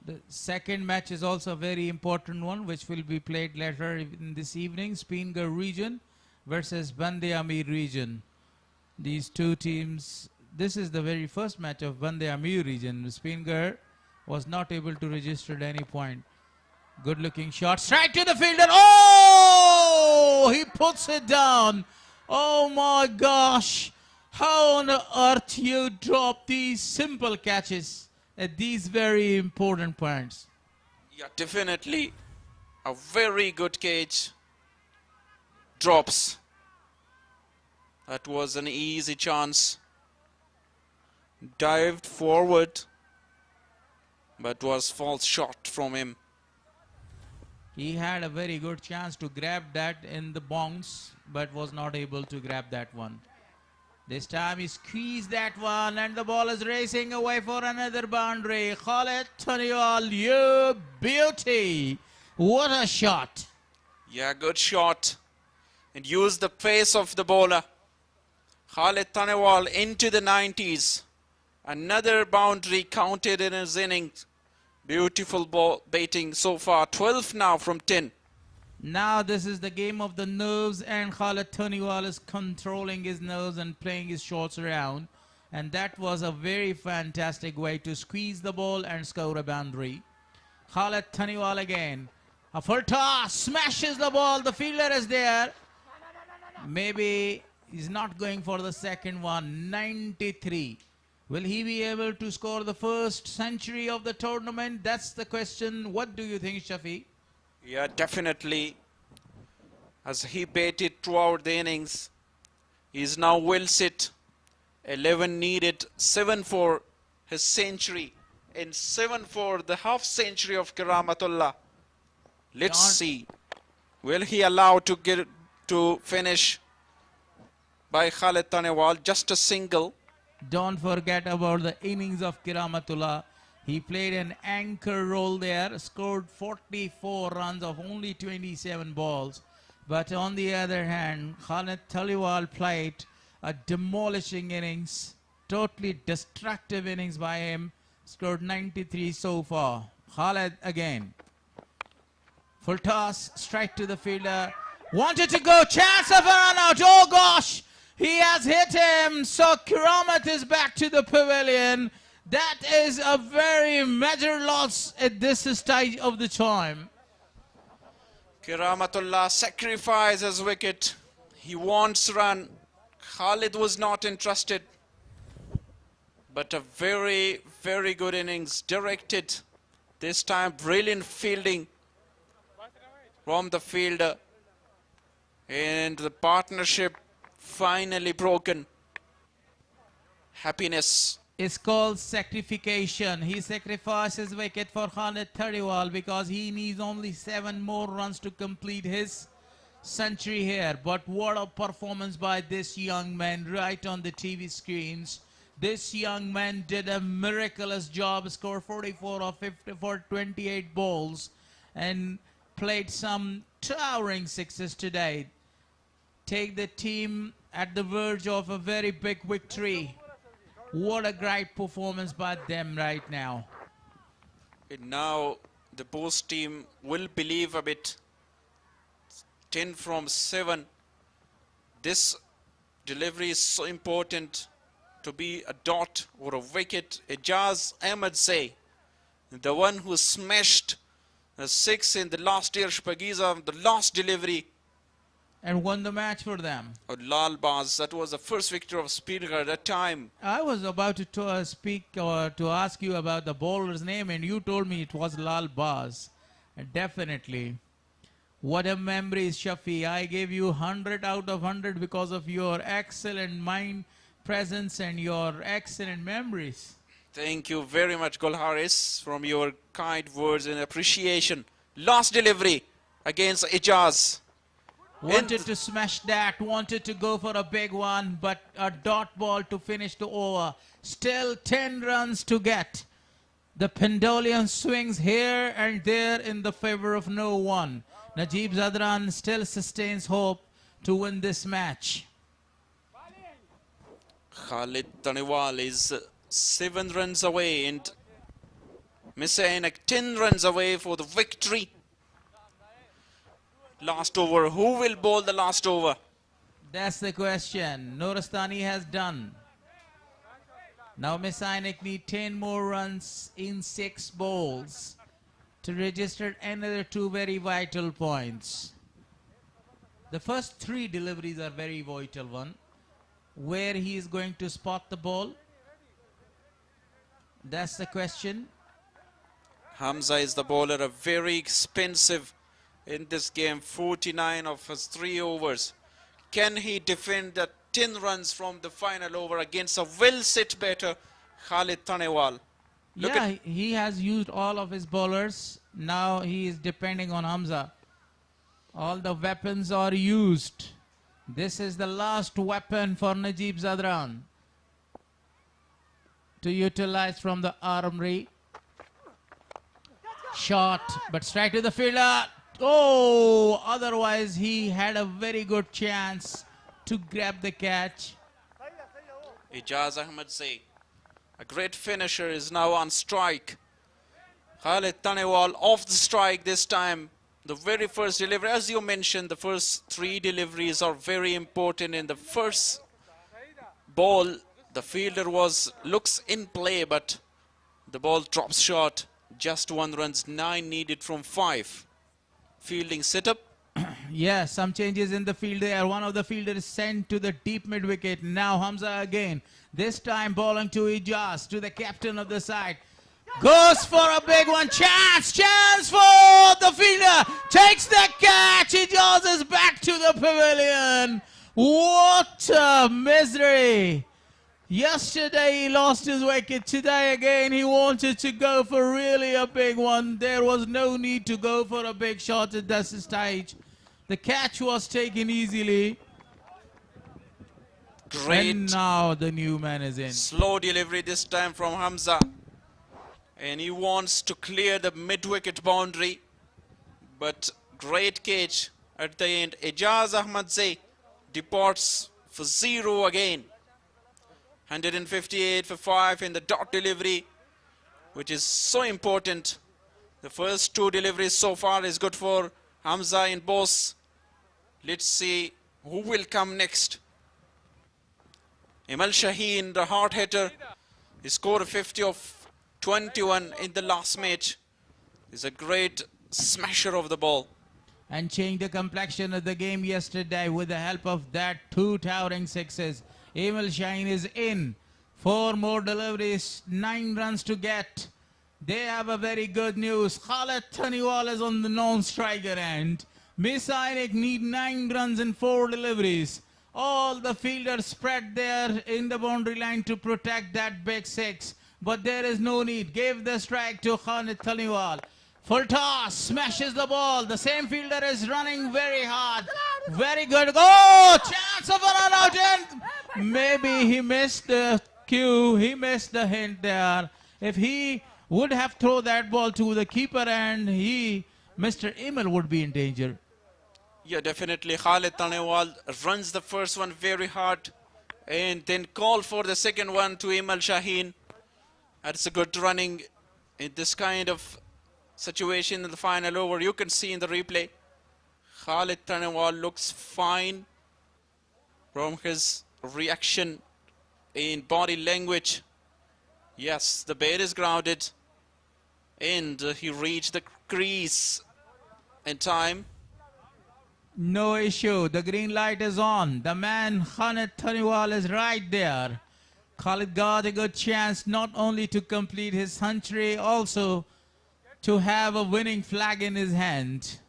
The second match is also a very important one, which will be played later in this evening. Spingar region versus Bandi Amir region. These two teams, this is the very first match of Bandi Amir region. Spingar was not able to register at any point. Good looking shot, straight to the fielder. Oh, he puts it down. Oh my gosh. How on earth you drop these simple catches at these very important points? Yeah, definitely a very good catch. Drops. That was an easy chance. Dived forward, but was false shot from him. He had a very good chance to grab that in the bounce, but was not able to grab that one. This time he squeezed that one, and the ball is racing away for another boundary. Khalid Taniwal, you beauty. What a shot. Yeah, good shot. And used the pace of the bowler. Khalid Taniwal into the 90s. Another boundary counted in his innings. Beautiful ball baiting so far. 12 now from 10. Now this is the game of the nerves, and Khalid Taniwal is controlling his nerves and playing his shots around. And that was a very fantastic way to squeeze the ball and score a boundary. Khalid Taniwal again. A full toss, smashes the ball, the fielder is there. Maybe he's not going for the second one. 93. Will he be able to score the first century of the tournament? That's the question. What do you think, Shafi? Yeah, definitely. As he baited throughout the innings, he is now well set. 11 needed, 7 for his century, and 7 for the half century of Karamatullah. Let's see. Will he allow to get to finish by Khalid Taniwal? Just a single. Don't forget about the innings of Karamatullah. He played an anchor role there, scored 44 runs of only 27 balls. But on the other hand, Khalid Taniwal played a demolishing innings, totally destructive innings by him, scored 93 so far. Khalid again. Full toss, straight to the fielder. Wanted to go, chance of a run out. Oh gosh, he has hit him. So Karamat is back to the pavilion. That is a very major loss at this stage of the time. Karamatullah sacrificed his wicket. He wants run. Khalid was not interested. But a very, very good innings directed. This time brilliant fielding from the fielder. And the partnership finally broken. Happiness. It's called sacrification. He sacrificed his wicket for Khalid Taniwal because he needs only 7 more runs to complete his century here. But what a performance by this young man right on the TV screens. This young man did a miraculous job, scored 44 or 50 for 28 balls and played some towering sixes today. Take the team at the verge of a very big victory. What a great performance by them right now. And now the Bost team will believe a bit. 10 from 7. This delivery is so important to be a dot or a wicket. Ijaz Ahmed Say, the one who smashed a 6 in the last year Shpagiza, the last delivery. And won the match for them. Lal Baz, that was the first victory of Spingar at that time. I was about to speak or to ask you about the bowler's name, and you told me it was Lal Baz. Definitely. What a memories, Shafi. I gave you 100 out of 100 because of your excellent mind presence and your excellent memories. Thank you very much, Gul Haris, from your kind words and appreciation. Last delivery against Ijaz. Wanted to smash that, wanted to go for a big one, but a dot ball to finish the over. Still 10 runs to get. The pendulum swings here and there in the favor of no one. Najib Zadran still sustains hope to win this match. Khalid Taniwal is 7 runs away and Mis-e-Ainak 10 runs away for the victory. Last over. Who will bowl the last over? That's the question. Nuristani has done. Now Mis-e-Ainak need 10 more runs in 6 balls to register another 2 very vital points. The first 3 deliveries are very vital one. Where he is going to spot the ball? That's the question. Hamza is the bowler, a very expensive in this game. 49 of his 3 overs. Can he defend the 10 runs from the final over against a well-set batter, Khalid Taniwal? He has used all of his bowlers. Now he is depending on Hamza. All the weapons are used. This is the last weapon for Najib Zadran to utilize from the armory. Shot, but straight to the fielder. Oh, otherwise he had a very good chance to grab the catch. Ijaz Ahmed Say, a great finisher, is now on strike. Khalid Taniwal off the strike this time. The very first delivery, as you mentioned, the first 3 deliveries are very important. In the first ball, the fielder looks in play, but the ball drops short. Just 1 run, 9 needed from 5. Fielding setup. Yeah, some changes in the field there. One of the fielders sent to the deep mid-wicket. Now Hamza again. This time bowling to Ijaz, to the captain of the side. Goes for a big one. Chance for the fielder. Takes the catch. Ijaz is back to the pavilion. What a misery. Yesterday he lost his wicket. Today again he wanted to go for really a big one. There was no need to go for a big shot at this stage. The catch was taken easily. Great. And now the new man is in. Slow delivery this time from Hamza. And he wants to clear the mid-wicket boundary. But great catch at the end. Ijaz Ahmadzai departs for 0 again. 158 for 5 in the dot delivery, which is so important. The first 2 deliveries so far is good for Hamza and Bost. Let's see who will come next. Imal Shaheen, the hard hitter, he scored a 50 of 21 in the last match. He's a great smasher of the ball. And changed the complexion of the game yesterday with the help of that 2 towering sixes. Emil Shaheen is in. 4 more deliveries, 9 runs to get. They have a very good news. Khalid Taniwal is on the non-striker end. Mis-e-Ainak need 9 runs in 4 deliveries. All the fielders spread there in the boundary line to protect that big 6. But there is no need. Gave the strike to Khalid Taniwal. Full toss, smashes the ball. The same fielder is running very hard. Very good. Oh, chance of a run out. And maybe he missed the cue. He missed the hint there. If he would have thrown that ball to the keeper and Mr. Emil would be in danger. Yeah, definitely. Khalid Taniwal runs the first one very hard and then call for the second one to Emil Shaheen. That's a good running in this kind of situation in the final over. You can see in the replay, Khalid Taniwal looks fine from his reaction in body language. Yes, the bat is grounded and he reached the crease in time. No issue. The green light is on. The man Khalid Taniwal is right there. Khalid got a good chance not only to complete his century, also to have a winning flag in his hand.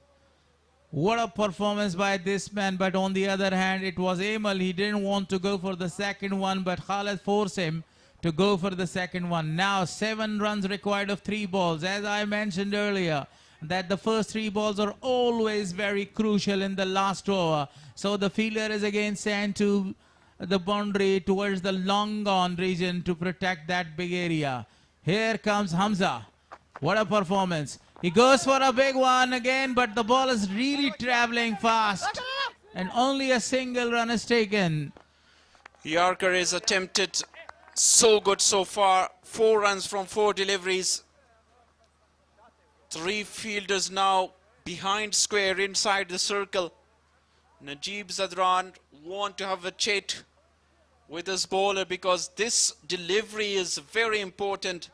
What a performance by this man. But on the other hand, it was Amal. He didn't want to go for the second one, but Khalid forced him to go for the second one. Now 7 runs required of 3 balls. As I mentioned earlier, that the first 3 balls are always very crucial in the last over. So the fielder is again sent to the boundary towards the long on region to protect that big area. Here comes Hamza. What a performance. He goes for a big one again, but the ball is really traveling fast. And only a single run is taken. Yorker is attempted so good so far. 4 runs from 4 deliveries. 3 fielders now behind square inside the circle. Najib Zadran want to have a chat with his bowler because this delivery is very important.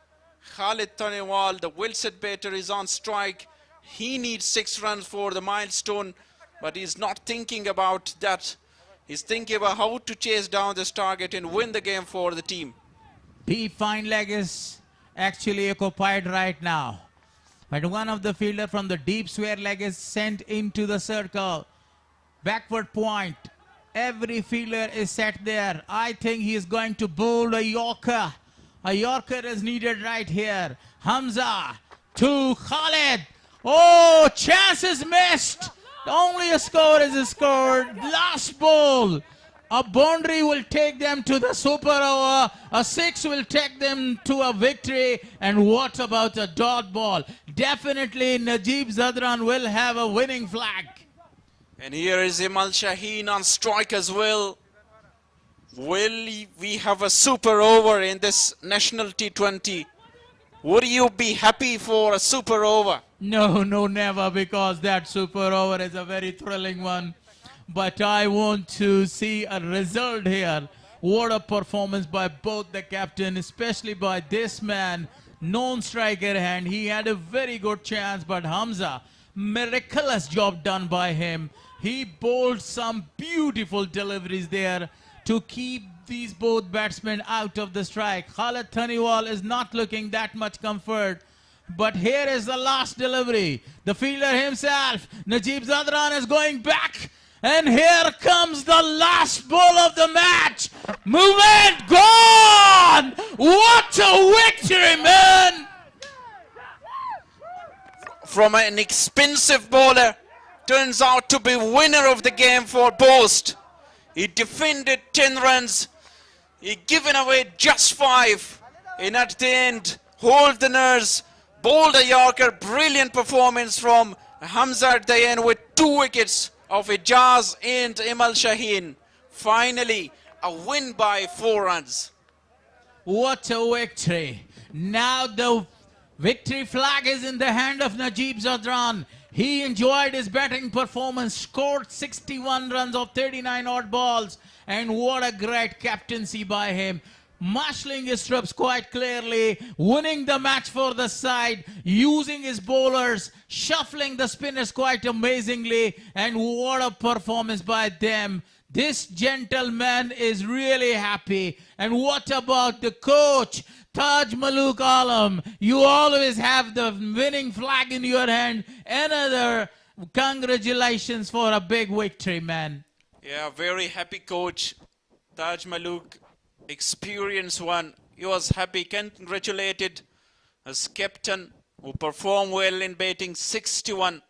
Khalid Taniwal, the well-set batter, is on strike. He needs 6 runs for the milestone, but he's not thinking about that. He's thinking about how to chase down this target and win the game for the team. Deep fine leg is actually occupied right now. But one of the fielder from the deep square leg is sent into the circle. Backward point. Every fielder is set there. I think he is going to bowl a Yorker. A Yorker is needed right here. Hamza to Khalid. Oh, chance is missed. Only a score is scored. Last ball. A boundary will take them to the super over. A 6 will take them to a victory. And what about a dot ball? Definitely Najib Zadran will have a winning flag. And here is Imal Shaheen on strike as well. Will we have a super over in this national T20? Would you be happy for a super over? No, never, because that super over is a very thrilling one. But I want to see a result here. What a performance by both the captain, especially by this man, non-striker hand. He had a very good chance, but Hamza, miraculous job done by him. He bowled some beautiful deliveries there to keep these both batsmen out of the strike. Khalid Taniwal is not looking that much comfort. But here is the last delivery. The fielder himself, Najib Zadran, is going back. And here comes the last ball of the match. Movement gone! What a victory, man! From an expensive bowler, turns out to be winner of the game for Bost. He defended 10 runs. He given away just 5. And at the end, hold the nerves, bowled a Yorker. Brilliant performance from Hamza at the end with 2 wickets of Ijaz and Imal Shaheen. Finally, a win by 4 runs. What a victory. Now the victory flag is in the hand of Najib Zadran. He enjoyed his batting performance, scored 61 runs of 39 odd balls, and what a great captaincy by him. Marshalling his troops quite clearly, winning the match for the side, using his bowlers, shuffling the spinners quite amazingly, and what a performance by them. This gentleman is really happy. And what about the coach, Taj Maluk Alam? You always have the winning flag in your hand. Another congratulations for a big victory, man. Yeah, very happy coach. Taj Maluk, experienced one. He was happy, congratulated as captain who performed well in batting 61.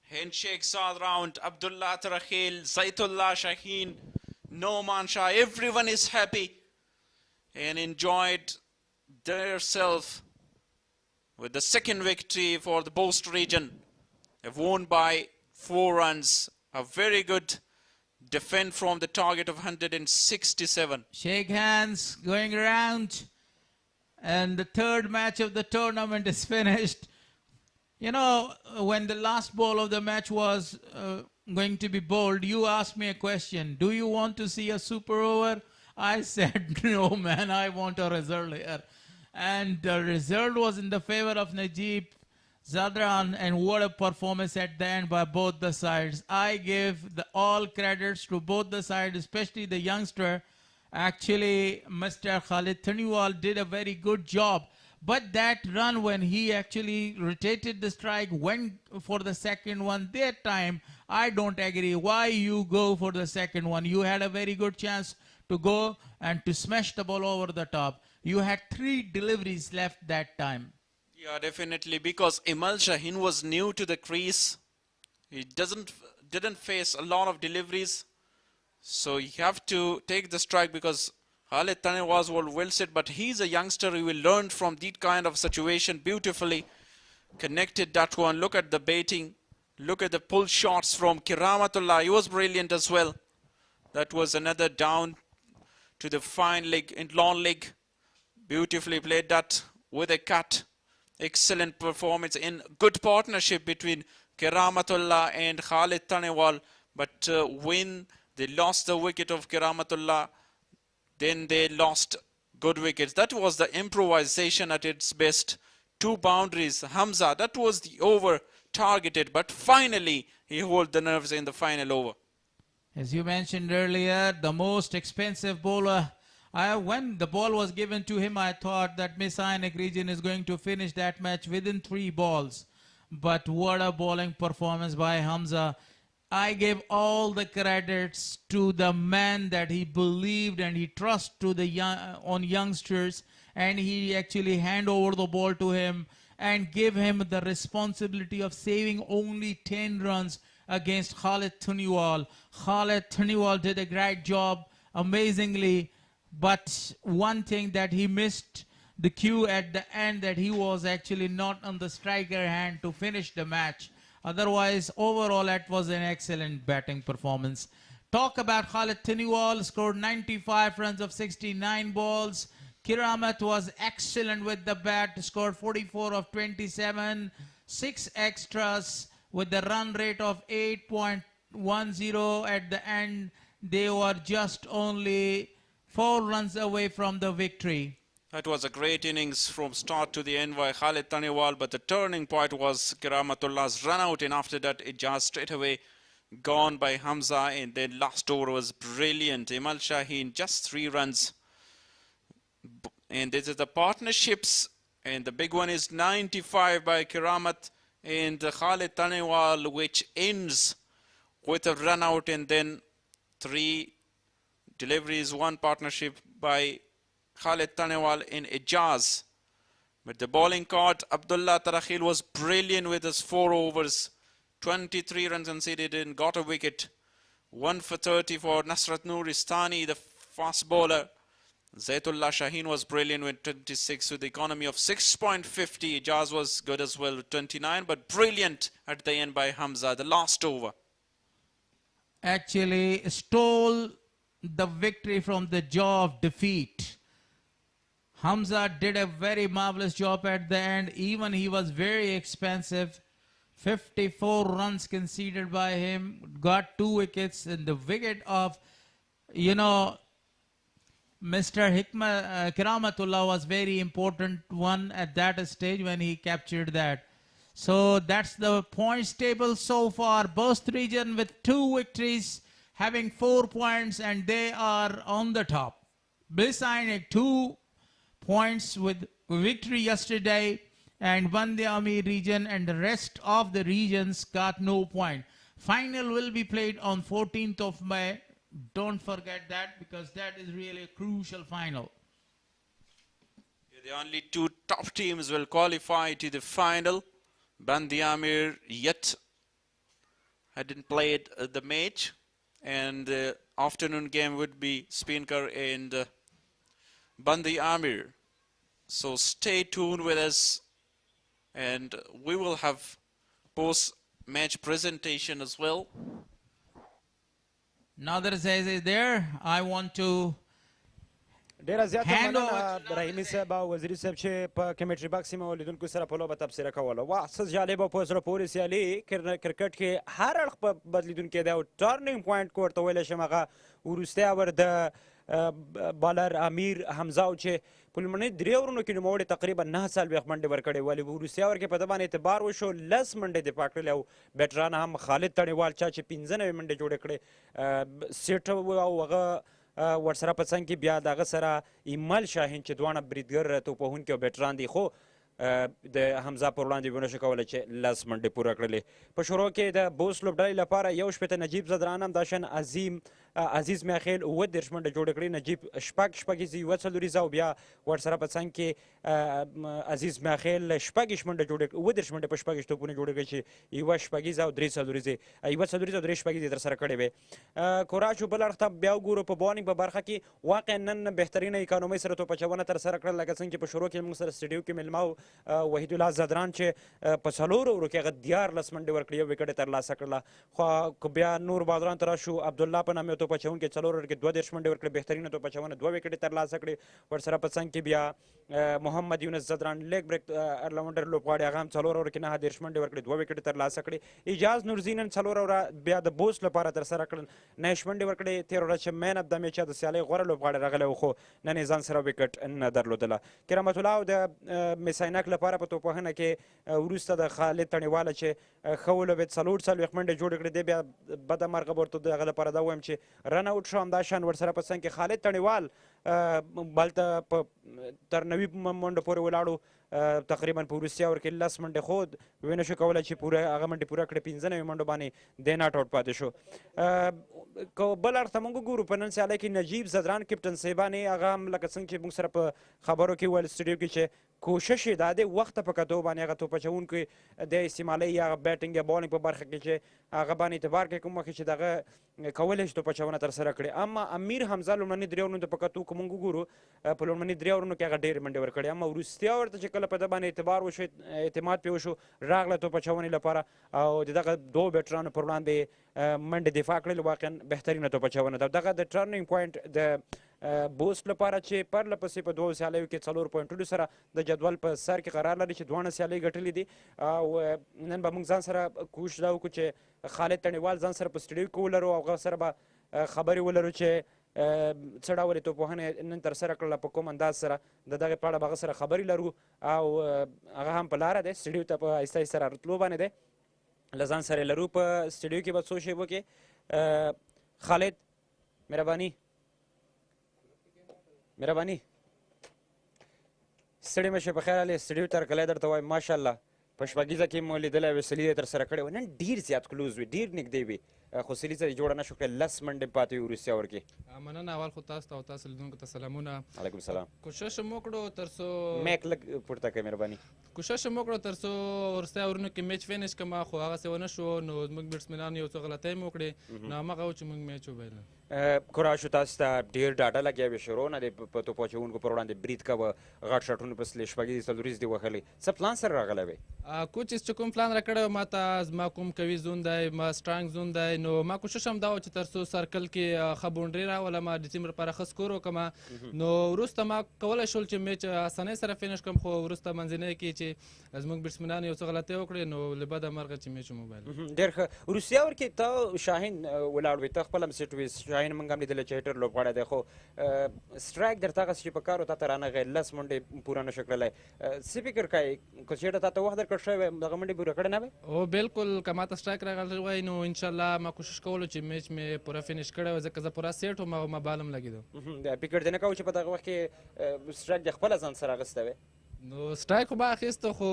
Handshakes all round. Abdullah Tarakhil, Zaitullah Shaheen, Noman Shah, everyone is happy and enjoyed themselves with the second victory for the Bost region. They've won by 4 runs. A very good defense from the target of 167. Shake hands going around, and the third match of the tournament is finished. You know, when the last ball of the match was going to be bowled, you asked me a question. Do you want to see a super over? I said, no, man, I want a result here. And the result was in the favor of Najib Zadran, and what a performance at the end by both the sides. I give all credits to both the sides, especially the youngster. Actually, Mr. Khalid Taniwal did a very good job. But that run when he actually rotated the strike, went for the second one, that time I don't agree. Why you go for the second one? You had a very good chance to go and to smash the ball over the top. You had 3 deliveries left that time. Yeah, definitely, because Imal Shaheen was new to the crease. He didn't face a lot of deliveries. So you have to take the strike, because Khalid Tanewal was well set, but he's a youngster. He will learn from that kind of situation. Beautifully connected that one. Look at the baiting. Look at the pull shots from Kiramatullah. He was brilliant as well. That was another down to the fine leg, in long leg. Beautifully played that with a cut. Excellent performance in good partnership between Kiramatullah and Khalid Tanewal. But when they lost the wicket of Kiramatullah, then they lost good wickets. That was the improvisation at its best. 2 boundaries. Hamza, that was the over targeted, but finally he held the nerves in the final over. As you mentioned earlier, the most expensive bowler. When the ball was given to him, I thought that Mis-e-Ainak region is going to finish that match within 3 balls. But what a bowling performance by Hamza. I gave all the credits to the man that he believed and he trusted to the on youngsters, and he actually handed over the ball to him and gave him the responsibility of saving only 10 runs against Khalid Tanewal. Khalid Tanewal did a great job, amazingly, but one thing that he missed the cue at the end, that he was actually not on the striker hand to finish the match. Otherwise, overall, it was an excellent batting performance. Talk about Khalid Tanewal, scored 95 runs of 69 balls. Kiramat was excellent with the bat, scored 44 of 27, 6 extras with the run rate of 8.10 at the end. They were just only 4 runs away from the victory. That was a great innings from start to the end by Khalid Tanewal, but the turning point was Kiramatullah's run out, and after that it just straight away gone by Hamza, and then last over was brilliant. Imal Shaheen, just 3 runs. And this is the partnerships, and the big one is 95 by Kiramat and Khalid Tanewal, which ends with a run out, and then 3 deliveries, 1 partnership by Khalid Tanewal in Ijaz. But the bowling card, Abdullah Tarakhil was brilliant with his 4 overs. 23 runs conceded and got a wicket. 1 for 30 for Nasrat Nuristani, the fast bowler. Zaitullah Shaheen was brilliant with 26 with the economy of 6.50. Ijaz was good as well with 29, but brilliant at the end by Hamza, the last over. Actually stole the victory from the jaw of defeat. Hamza did a very marvelous job at the end. Even he was very expensive. 54 runs conceded by him. Got 2 wickets. And the wicket of, Mr. Kiramatullah was very important one at that stage when he captured that. So that's the points table so far. Bost region with 2 victories, having 4 points, and they are on the top. Mis-e-Ainak 2 points with victory yesterday, and Bandi region and the rest of the regions got no point. Final will be played on 14th of May. Don't forget that, because that is really a crucial final. The only 2 top teams will qualify to the final. Bandi Amir yet hadn't played the match, and the afternoon game would be Spinker and Bandi Amir. So stay tuned with us, and we will have post-match presentation as well. Nadir says is there. I want to ډیره زیاته مننه رحیمي صاحب او وزیري صاحب چې په کمیټري باکس سیمه ولیدونکو سره په لوبه تبصره کوله. واه څه جالب او په زړه پورې سیالي کرکټ کې هر اړخ په بدلیدونکی دی او ټرنینګ پوینټ کو ورته ویلی شم هغه وروستی اور د بالر امیر حمزه او چې په لومړنۍ 3 اورونو کې نوموړي تقریبا 9 څلوېښت منډې ورکړې ولې وروستي اور کې په ده باندې اعتبار وشو 10 منډې دفاع کړلې او بیټران هم خالد تڼیوال چا چې 15 منډې جوړې کړې سیټ او هغه ورسره په څنګ کې بیا د هغه سره ایمل شاهین چې دواړه بریدګر توپوهونکي او بیټران دي. خو د حمزه پر وړاندې ونشو کولی چې 10 منډې پوره کړلې. په شروع کې د بوست لوبډلې لپاره 61 نجیب زدران هم داشن عزیز میاخیل 29 منډې جوړې کړې. نجیب شپږیزې 40 او بیا ورسره په څنګ کې عزیز میاخیل 29 منډې جوړې 29 منډې په 26 توپونه جوړې کړې چې 1 شپږیزه او 3 څلوریزې 1 څلوریزه او 3 شپږیزې ترسره کړې وې. کوراچو بل اړخ ته بیا وګورو په بالینګ په برخه کې واقعا نن بهترینه اکانومۍ سره توپ اچونه ترسره کړل لکه څنګه چې په شروع کې موږ سره سټډیو کې میلمه وحید الله زدران چې په 4 اوورو کې هغه 14 منډې ورکړې 1 وکټ یې ترلاسه کړله. خو بیا نور بادران ته راشو عبدالله په نامه توپ اچونکي 4 اوور کې 32 منډې ورکړې بهترینه توپ اچونه 2 وکټ یې ترلاسه کړې. ورسره په څنګ کې بیا محمد یونس زدران لیګ بریک اورلونډر لوبغاړي هغه هم 4 اوور کې 9 منډې ورکړې 2 وکټ یې ترلاسه کړې. اجاز نورزي نن 4 اوور بیا د بوست لپاره ترسره کړل 9 منډې ورکړې. 13 ورځ چې مین اف د میچ د سیالۍ غوره لوبغاړی راغلی و خو نن یې ځان سره وکټ نه درلودله. کرامت الله او د میس-e-Ainak لپاره په توپوهنه کې وروسته د خالد تڼیواله چې ښه ولوبېد 40 منډې جوړې کړې دی بیا بده مرغه به ورته د هغه لپاره دا ووایم چې رن اوټ شو. همداشان ورسره په څنګ کې خالد تڼیوال هلته تر 90 منډو پورې ولاړو تقریبا په وروستي اور کې 10 منډې خو ونه شو کولی چې پوره هغه منډې پوره کړې 15 منډو باندې دی ناټ آوټ پاتې شو. که بل اړخ ته موږ وګورو په نن سیالۍ کې نجیب زدران کپټن صاحبانې هغه هم لکه څنګه چې موږ سره په خبرو کې ویل سټډیو کې چې کوشش یې دا دی وخته په کتو باندې هغه توپ اچوونکی د استعمالي یا بیټینګ یا بالینګ په برخه کې چې هغه باندې اعتبار کوي کوم وخت چې دغه کولی شي توپ اچونه ترسره کړي. اما امیر حمزه لومړني 3 اورونو ته په کتو که موږ وګورو په لومړني 3 اورونو کې هغه ډېرې منډې ورکړې. اما وروستي اور ته چې کله په ده باندې اعتبار وشو اعتماد پرې وشو راغله توپ اچونې لپاره او د دغه 2 بیټرانو پر وړاندې منډې دفاع کړل واقعا بهترینه توپ اچونه ده. دغه د ټرنینګ پوینټ د بوست لپاره چې پرله پسې په 2 سیالیو کې 4 پوینټونو سره د جدول په سر کې قرار لري چې 2 سیالۍ ګټلې دي. او نن به موږ ځان سره کوشش دا وکړو چې خالد تڼیوال ځان سره په سټډیو کې ولرو او هغه سره به خبرې ولرو چې څه ډول یې توپوهنه نن ترسره کړله په کوم انداز سره د دغې په اړه به هغه سره خبرې لرو او هغه هم په لاره دی سټډیو ته په آهسته آهسته راتلو باندې دی له ځان سره لرو. په سټډیو کې به څو شیبو کې خالد مهرباني ستړي مه شئ په خیر علي سټډیو ته هرکلی درته وایم ماشاءالله په شپږیزه کې مو لیدلی وسلي یې ترسره کړې وه نن ډېر زیات کلوز وي ډېر نږدې وي خو سلیزه یې جوړه نه شو کړې 10 منډې پاتې وي وروستي اور کې. مننه اول خو تاسو ته او تاسو لیدونکو ته سلامونه. علیکم سلام. کوشش مو وکړو تر څو میک لږ پورته کړئ مهرباني. کوشش مو وکړو تر څو وروستي اورونو کې میچ فینش کړم خو هغسې ونه شو نو زموږ بیټسمینان یو څه غلطۍ مو وکړې نو همغه و چې موږ میچ وبایله. کوراچو تاسو ته ډېر ډاډه لګیا وې شروع نه دی په توپ اچوونکو پر وړاندې برید کوه غټ شټونو پسې شپږیزې څلوریزې دې وهلې څه پلان سره راغلی وې؟ کوچ چې کوم پلان راکړی ما ته زما کوم قوي زون دی ما سټرانګ زون دی نو ما کوشش هم دا و چې تر څو سرکل کې ښه باونډري راولم د ټیم لپاره ښه سکور وکړم نو وروسته ما کولی شول چې میچ اسانۍ سره فینش کړم خو وروسته منځنۍ کې چې زموږ بیټسمینان یو څه غلطۍ وکړې نو له بده مرغه چې میچ وموبایل. ډېر ښه. وروستي اور کې ته شاهین ولاړ وې ته خپل هم سیټ وې شاهین موږ هم لیدلی چې هیټر لوبغاړی دی خو سټرایک درته هغسې چې په کار و تا ته رانغی 10 منډې پوره نه شو کړلی څه فکر کوې که چېرته تا ته وخت درکړل شوی وی دغه منډې پوره کړې نه وې؟ او بالکل که ما ته سټرایک راغلی وای نو انشاءالله ما کوشش کولو چې میچ مې پوره فینش کړی وی ځکه زه پوره سیټ وم او ما بال هم لګېدو. فکر دې نه کوو چې په دغه وخت کې سټرایک دې خپله ځان سره اخیستی وی؟ نو سټرایک خو به اخیسته خو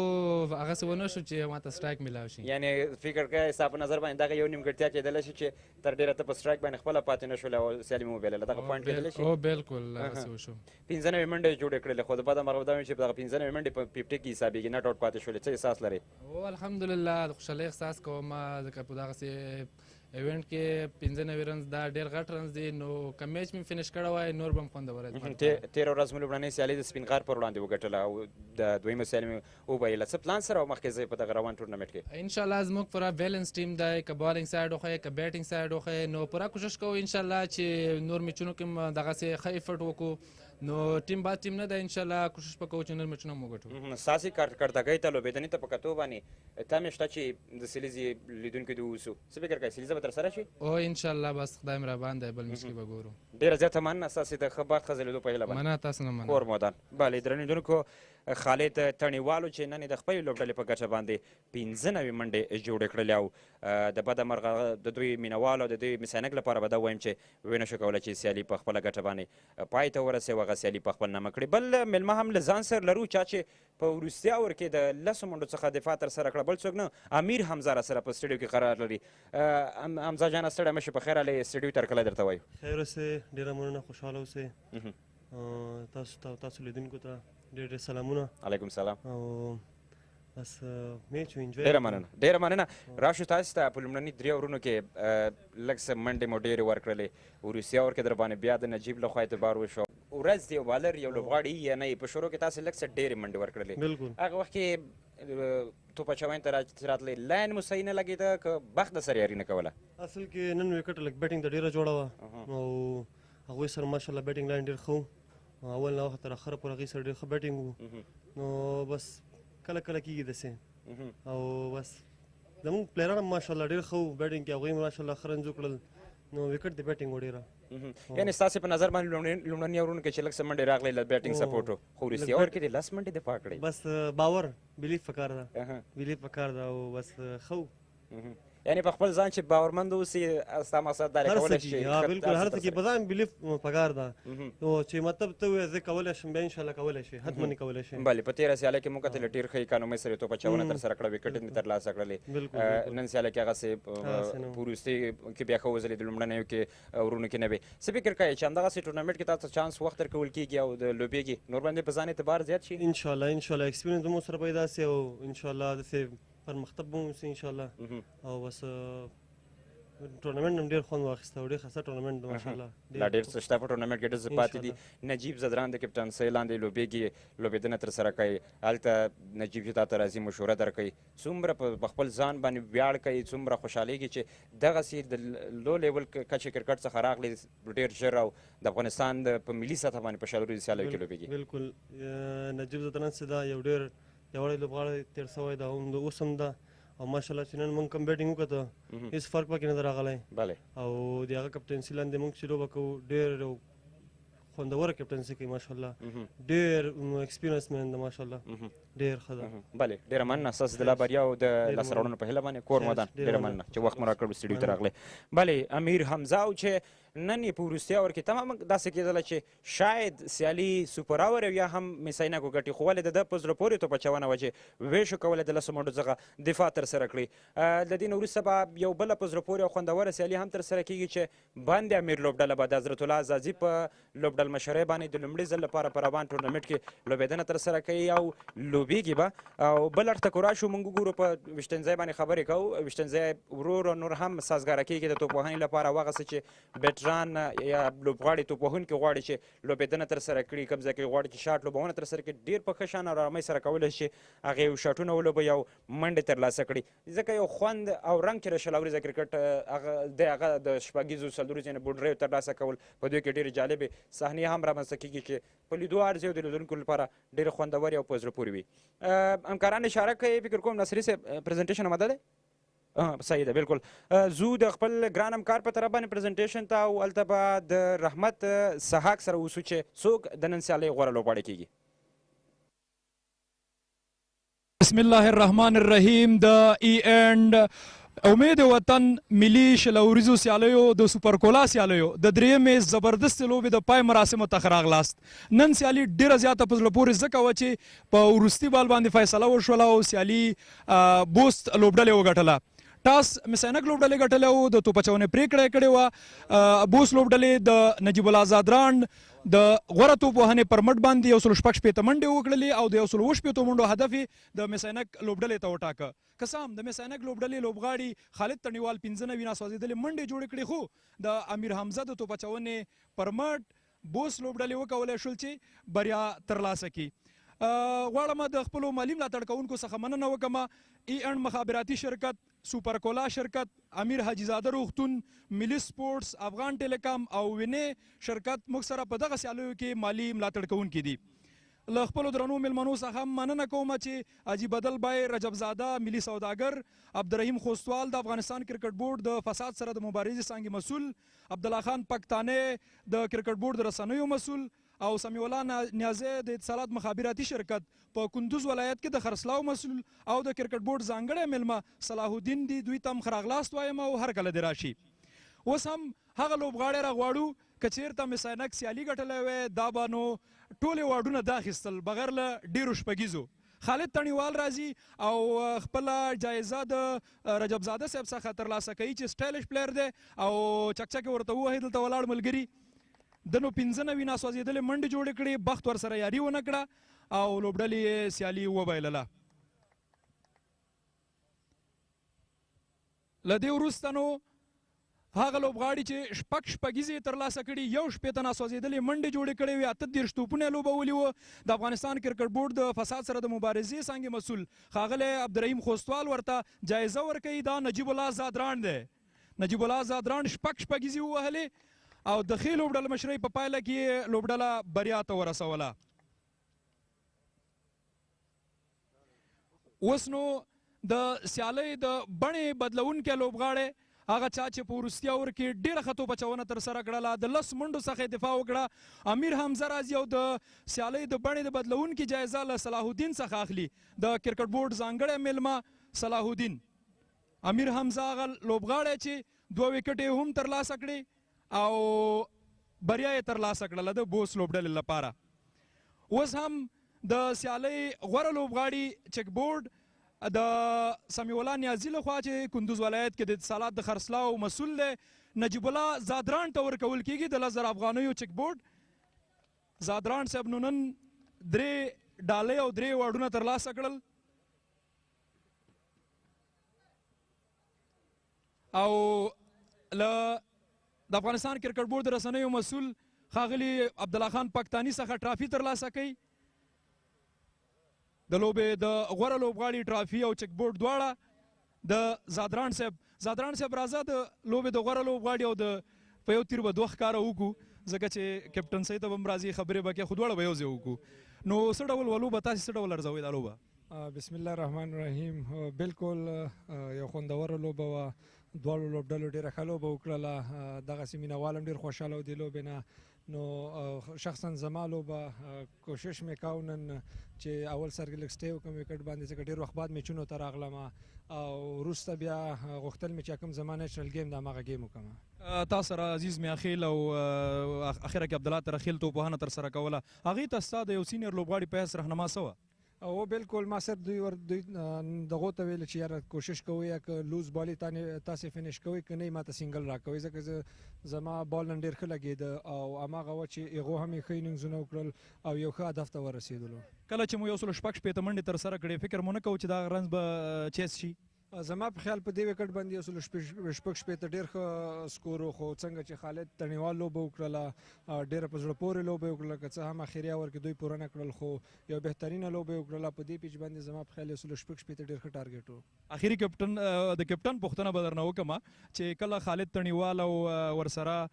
هغسې ونه شو چې ما ته سټرایک میلاو شي. یعنې فکر کوې ستا په نظر باندې دغه یو نیمګړتیا کېدلی شي چې تر ډېره ته په سټرایک باندې خپله پاتې نه شولې او سیالي مو وبایلله دغه پوینټ کېدلی شي؟ او بالکل هغسې وشو. 15 منډې جوړې کړلې خو د بده مرغه دا ویم چې دغه 15 منډې په 50 کې حسابېږي ناټ آوټ پاتې شولې څه احساس لرې؟ او الحمدلله د خوشحالۍ احساس کوم ځکه په دغسې ایونټ کې 15 رنز دا ډېر غټ رنز دی نو که میچ مې فینش کړی وای نور به هم خوندوره. 13 ورځ مو لومړنۍ سیالي د سپین غار پر وړاندې وګټله او د دویمه سیالي مې وبایله څه پلان سره مخکې ځئ په دغه روان ټورنمنټ کې؟ انشاءالله زموږ پوره بیلنس ټیم دی که بالینګ سایډ وښیې که بیټینګ سایډ وښیې نو پوره کوشش کوو انشاءالله چې نور میچونو کې هم دغسې ښه ایفرټ وکړو نو ټیم باز ټیم نه دی انشاءالله کوشش به کوو چې نور میچونه هم وګټو. ستاسې کارکردګۍ ته لوبېدنې ته په کتو باندې تمې شته چې د سلیزې لیدونکي دې واوسو څه فکر کوئ سلیزه به ترسره شي؟ او انشاءالله بس خدای مهربان دی بل میچ کې به ګورو. ډېره زیاته مننه ستاسې د ښه بخت ښه ځلېدو په هیله باندې. مننه تاسو نه مننه. کور مودان بله درنو لیدونکو خالد تڼیوالو چې نن یې د خپلې لوبډلې په ګټه باندې 15 منډې جوړې کړلې او د بده مرغه د دوی مینوالو او د دوی مس-e-Ainak لپاره به دا وایم چې ونه شو کولی چې سیالي په خپله ګټه باندې پای ته ورسوي هغه سیالي په خپل نامه کړي. بل میلمه هم له ځان سره لرو چا چې په وروستي اور کې د 10 منډو څخه دفاع ترسره کړه، بل څوک نه، امیر حمزه را سره په سټډیو کې قرار لري. حمزه جانه ستړی مه شي، په خیر هلې سټډیو ته هرکلی درته وایو. خیر اوسئ، ډېره مننه، خوشحاله اوسئ. تاسو لیدونکو ته ډېر ډېر سلامونه. علیکم سلام. او بس میچ انجوای. ډېره مننه، ډېره مننه. راشو تاسو ته په لومړني 3 اورونو کې لږ څه منډې مو ډېرې ورکړلې، وروستي اور کې در باندې بیا د نجیب لخوا اعتبار وشو. ورځ د یو بالر یو لوبغاړي یا نه په شروع کې تاسو لږ څه ډېرې منډې ورکړلې. بالکل. هغه وخت کې توپ اچوین ته راتلې، لاین مو صحیح نه لګېده که بخت د سره یاري نه کوله؟ اصل کې نن وکټ لږ بیټینګ ته ډېره جوړه وه او هغوی سره ماشاءالله بیټینګ لاین ډېر ښه و. اول نه وخت تر اخره پورې هغوی سره ډېر ښه بیټینګ و، نو بس کله کله کېږي داسې. او بس زموږ پلیران هم ماشاءالله ډېر ښه و بیټینګ کې، هغوی ماشاءالله ښه رنز وکړل، نو وکټ د بیټینګ و ډېره. یعنې ستاسې په نظر باندې لومړني اورونو کې چې لږ څه منډې راغلې له بیټینګ سپورټ و، خو وروستي اور کې د 10 منډې دفاع کړې. بس باور بیلیف پکار ده، بیلیف پکار ده او بس ښه و. یعنی په خپل ځان چې باورمند اوسې، ستا مقصد دا دی کولی شي. بالکل هر څه کې په ځان بیلیف پکار ده، نو چې مطلب ته ووایې زه کولی شم، بیا انشاءالله کولی شي، حتما یې کولی شي. بلې په تېره سیاله کې موږ کتلې ډېر ښه اکانومۍ سره یې توپ اچونه ترسره کړه، وکټ مې ترلاسه کړلې. نن سیاله کې هغسې په وروستي کې بیا ښه وځلې، د لومړنیو کې ورونو کې نه وې. څه فکر کوې چې همدغسې ټورنامنټ کې تاسو چانس وخت درکول کېږي او د لوبېږي، نور باندې په ځان اعتبار زیات شي؟ انشاءالله ایکسپیرینس به مو سره پیدا سي او انشاءالله داسې پرمختګ به مو وسي انشاءالله. او بس ټورنمنټ هم ډېر خوند واخیسته او ډېر ښایسته ټورنمنټ دی ماشاءالله. لا ډېر څه شته په ټورنمنټ کې، ډېر څه پاتې دي. نجیب زدران د کپټنسۍ لاندې لوبېږي، لوبېدنه ترسره کوي، هلته نجیب چې تا ته راځي مشوره درکوي، څومره په خپل ځان باندې ویاړ کوي، څومره خوشحالېږي چې دغسې د لو لیول کچې کرکټ څخه راغلی ډېر ژر او د افغانستان په ملي سطح باندې په شلوري سیالیو کې لوبېږي. بالکل نجیب زدران چې دا یو ډېر پیاوړی لوبغاړی تېر سوی ده، اوس هم ده، او ماشاءالله چې نن موږ کوم بیټینګ وکړه هېڅ فرق پکې نه دی راغلی. او د هغه کپټنسي لاندې موږ چې لوبه کوو ډېر خوندوره کپټنسي کوي ماشاءالله، ډېر ایکسپیرینس مین ده ماشاءالله، ډېر ښه ده. بلې ډېره مننه ستاسو د لا بریاو د لاسته راوړنو په هیله باندې. کور ودان ډېره مننه چې وخت مو راکړ سټډیو ته راغلی. بلې امیر حمزه او چې نن یې په وروستي اور کې تمام داسې کېدله چې شاید سیالي سوپر اور یا هم مس-e-Ainak وګټي، خو ولې د ده په زړه پورې توپ اچونه وه چې ویې شو کولی د 10 منډو څخه دفاع ترسره کړي. د دې نه وروسته به یو بله په زړه پورې او خوندوره سیالي هم ترسره کېږي چې باندې امیر لوبډله به د حضرت الله ازازي په لوبډل مشرۍ باندې د لومړي ځل لپاره په روان ټورنمنټ کې لوبېدنه ترسره کوي او لوبېږي به. او بل اړخ ته که راشو موږ وګورو په ویشتنځای باندې خبرې کوو، ویشتنځای ورو نور هم سازګاره کېږي د توپوهنې لپاره، هغسې چې بیټران یا لوبغاړي توپوهونکي غواړي چې لوبېدنه ترسره کړي، کوم ځای کې غواړي چې شاټ لوبونه ترسره کړي، ډېر په ښه شان او ارامۍ سره کولی شي هغې یو شاټونه ولوبوي او منډې ترلاسه کړي. ځکه یو خوند او رنګ چې د شل اوریزه کرکټ هغه د شپږیزو څلوریزو یعنې بونډریو ترلاسه کول په دوی کې ډېرې جالبې صحنې هم رامنځته کېږي چې په لیدو ارزي او د لیدونکو لپاره ډېرې خوندورې او په زړه پورې وي. همکاران اشاره کوي، فکر کوم ناصري صاحب پرزنټیشن آماده دی؟ صحیح ده، بالکل. زو د خپل ګران همکار په طرف باندې پرزنټیشن ته او هلته به د رحمت سحاق سره اوسو چې څوک د نن سیالۍ غوره لوبغاړی کېږي. بسم الله الرحمن الرحیم. د ای اینڈ امید وطن ملي شلوریزو سیالیو د سوپر کولا سیالیو د درېیمې زبردست لوبې د پای مراسمو ته ښه راغلاست. نن سیالي ډېره زیاته په زړه پورې ځکه وه چې په وروستي بال باندې فیصله وشوله او سیالي بوست لوبډلې وګټله. ټاس مس-e-Ainak لوبډلې ګټلی و، د توپ اچونې پرېکړه یې کړې وه. بوست لوبډلې د نجیب الله زادران د غوره توپ وهنې پر مټ باندې 166 منډې وکړلې او د 160 منډو هدف یې د مس-e-Ainak لوبډلې ته وټاکه. که څه هم د مس-e-Ainak لوبډلې لوبغاړي خالد تڼیوال 15 ناسوځېدلې منډې جوړې کړې، خو د امیر حمزه د توپ اچونې پر مټ بوست لوبډلې وکولی شول چې بریا ترلاسه کړي. غواړم د خپلو مالي ملاتړ کوونکو څخه مننه وکړم. ای اینډ مخابراتي شرکت، سوپر کولا شرکت، امیر حاجي زاده روغتون، ملي سپورټس، افغان ټیلیکام او وینې شرکت موږ سره په دغه سیالیو کې مالي ملاتړ کوونکي دي. له خپلو درنو میلمنو څخه هم مننه کوم چې حاجي بدل بای رجب زاده ملي سوداګر، عبدالرحیم خوستوال د افغانستان کرکټ بورډ د فساد سره د مبارزې څانګې مسؤل، عبدالله خان پکتانه د کرکټ بورډ د رسنیو مسؤل، او سمیع الله نیازی د اتصالات مخابراتي شرکت په کندوز ولایت کې د خرڅلاو مسؤل او د کرکټ بورډ ځانګړی میلمه صلاح الدین دي. دوی ته هم ښه راغلاست وایم او هر کله دې راشي. اوس هم هغه لوبغاړی راغواړو که چېرته مس عینک سیالي ګټلی وی دا به نو ټولې واډونه دا اخیستل بغیر له ډېرو شپږیزو. خالد تڼیوال راځي او خپله جایزه د رجب زاده صاحب څخه ترلاسه کوي چې سټایلش پلیر دی او چکچکې ورته ووهي دلته ولاړ ملګري. د نو 15 ناسوځېدلې منډې جوړې کړې، بخت ورسره یاري ونه کړه او لوبډلې یې سیالي وبایلله. له دې وروسته نو هغه لوبغاړي چې شپږیزې یې ترلاسه کړي، 1 ناسوځېدلې منډې جوړې کړې وې، 38 توپونه یې لوبولي وو. د افغانستان کرکټ بورډ د فساد سره د مبارزې څانګې مسؤل ښاغلی عبدالرحیم خوستوال ورته جایزه ورکوي. دا نجیب الله زادران دی. نجیب الله زادران شپږیزې ووهلې او د ښې لوبډله مشرۍ په پایله کې لوبډله بریا ته ورسوله. اوس نو د سیالۍ د بڼې بدلونکی لوبغاړی هغه چا چې په وروستي اور کې ډېره ښه توپچونه ترسره کړله، د 10 منډو څخه دفاع وکړه. امیر حمزه راځي او د سیالۍ د بڼې د بدلونکي جایزه له صلاح الدین څخه اخلي. د کرکټ بورډ ځانګړی میلمه صلاح الدین. امیر حمزه هغه لوبغاړی چې 2 وکټې هم ترلاسه کړې او بریا یې ترلاسه کړله د بوس لوبډلې لپاره. اوس هم د سیالۍ غوره لوبغاړي چک بورډ د سمیع الله نیازي لخوا چې کندوز ولایت کې د اتصالات د خرڅلاو مسؤل دی، نجیب الله زادران ته ورکول کېږي د 10,000 افغانیو چک بورډ. زادران صاحب نو نن 3 ډالۍ او 3 واډونه ترلاسه کړل او له د افغانستان کرکټ بورډ د رسنیو مسؤل ښاغلي عبدالله خان پاکستاني څخه ټرافي ترلاسه کوي. د لوبې د غوره لوبغاړي ټرافي او چک بورډ دواړه د زادران صاحب. زادران صاحب راځه د لوبې د غوره لوبغاړي او د په یو تیر به 2 ښکاره وکړو ځکه چې کپټنسۍ ته به هم راځي، خبرې به کې خو دواړه به یو ځای وکړو. نو څه ډول ولوبه تاسې څه ډول ارزوئ دا لوبه؟ بسم الله الرحمن الرحیم. بالکل یو خوندوره لوبه وه، دواړو لوبډلو ډېره ښه لوبه وکړله. دغسې مینهوال هم ډېر خوشحاله و دې لوبې نه. نو شخصا زما لوبه کوشش مې کاو نن چې اول سر کې لږ سټی وکړم وکټ باندې ځکه ډېر وخت بعد میچونو ته راغلم او وروسته بیا غوښتل مې چې کوم زما نیشنل گیم د هماغه گیم وکړم. تا سره عزیز میاخیل او اخره کې عبدالله ترخیل توپوهنه ترسره کوله، هغې ته ستا د یو سینیر لوبغاړي په حیث رهنما څه وه؟ او بالکل ما صرف دوی دغو ته ویل چې یاره کوشش کوئ که لوز بال تاسې فینش کوئ که نه یې ماته سینګل راکوئ ځکه زما بال نن ډېر ښه لګېده او هماغه وه چې هغو هم یې ښه انینګزونه وکړل او یو ښه هدف ته ورسېدلو. کله چې مو 106 منډې ترسره کړې فکر مو نه کوو چې دا رنز به چیس شي؟ زما په خیال په دې وکټ باندې 106 ډېر ښه سکور و، خو څنګه چې خالد تڼیوال لوبه وکړله ډېره په زړه پورې لوبه یې وکړله، که څه هم اخري اور کې دوی پوره نه کړل خو یو بهترینه لوبه یې وکړله. په دې پیچ باندې زما په خیال 106 ډېر ښه ټارګېټ و. اخري د کپټن پوښتنه به درنه وکړم چې کله خالد تڼیوال او ورسره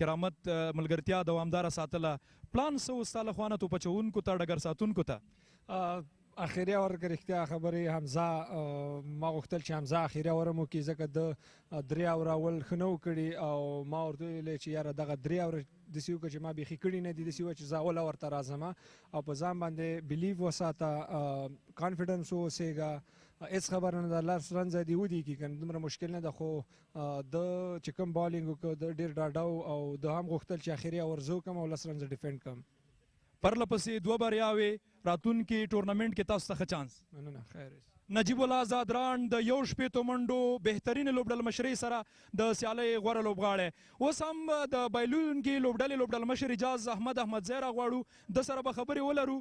کرامت ملګرتیا دوامداره ساتله، پلان څه و ستا لخوا نه توپچوونکو ته ډګر ساتونکو ته؟ اخري اور که رښتیا خبرې حمزه ما غوښتل چې حمزه اخري اور هم وکړي ځکه د 3 اور اول ښه نه و کړي او ما ورته ویلی چې یاره دغه 3 اور داسې وکړه چې ما بیخي کړي نه دي، داسې وه چې زه اول اور ته راځم او په ځان باندې بلیو وساته، کانفیډنس واوسېږه، هېڅ خبره نه ده، لس رنزه دې ودرېږي که نه دومره مشکل نه ده. خو د چې کوم بالینګ وکړ د ډېر ډاډه او د هم غوښتل چې اخري اور زه وکړم او 10 رنزه ډیفینډ کړم. پرله پسې 2 بریاوې، راتلونکي ټورنمنټ کې تاسو ته ښه چانس. مننه، خیر. نجیب الله زادران د 1 منډو بهترین لوبډل مشرۍ سره د سیالۍ غوره لوبغاړی. اوس هم د بایلونکي لوبډل مشر اجاز احمد احمدزی راغواړو، د سره به خبرې ولرو.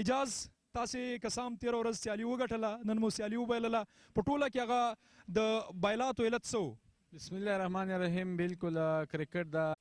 اجاز تاسې کسام 13 ورځ سیالي وګټله، نن مو سیالي وبایلله، په ټوله کې هغه د بایلاتو علت څه و؟ بسم الله الرحمن الرحیم. بالکل کرکټ د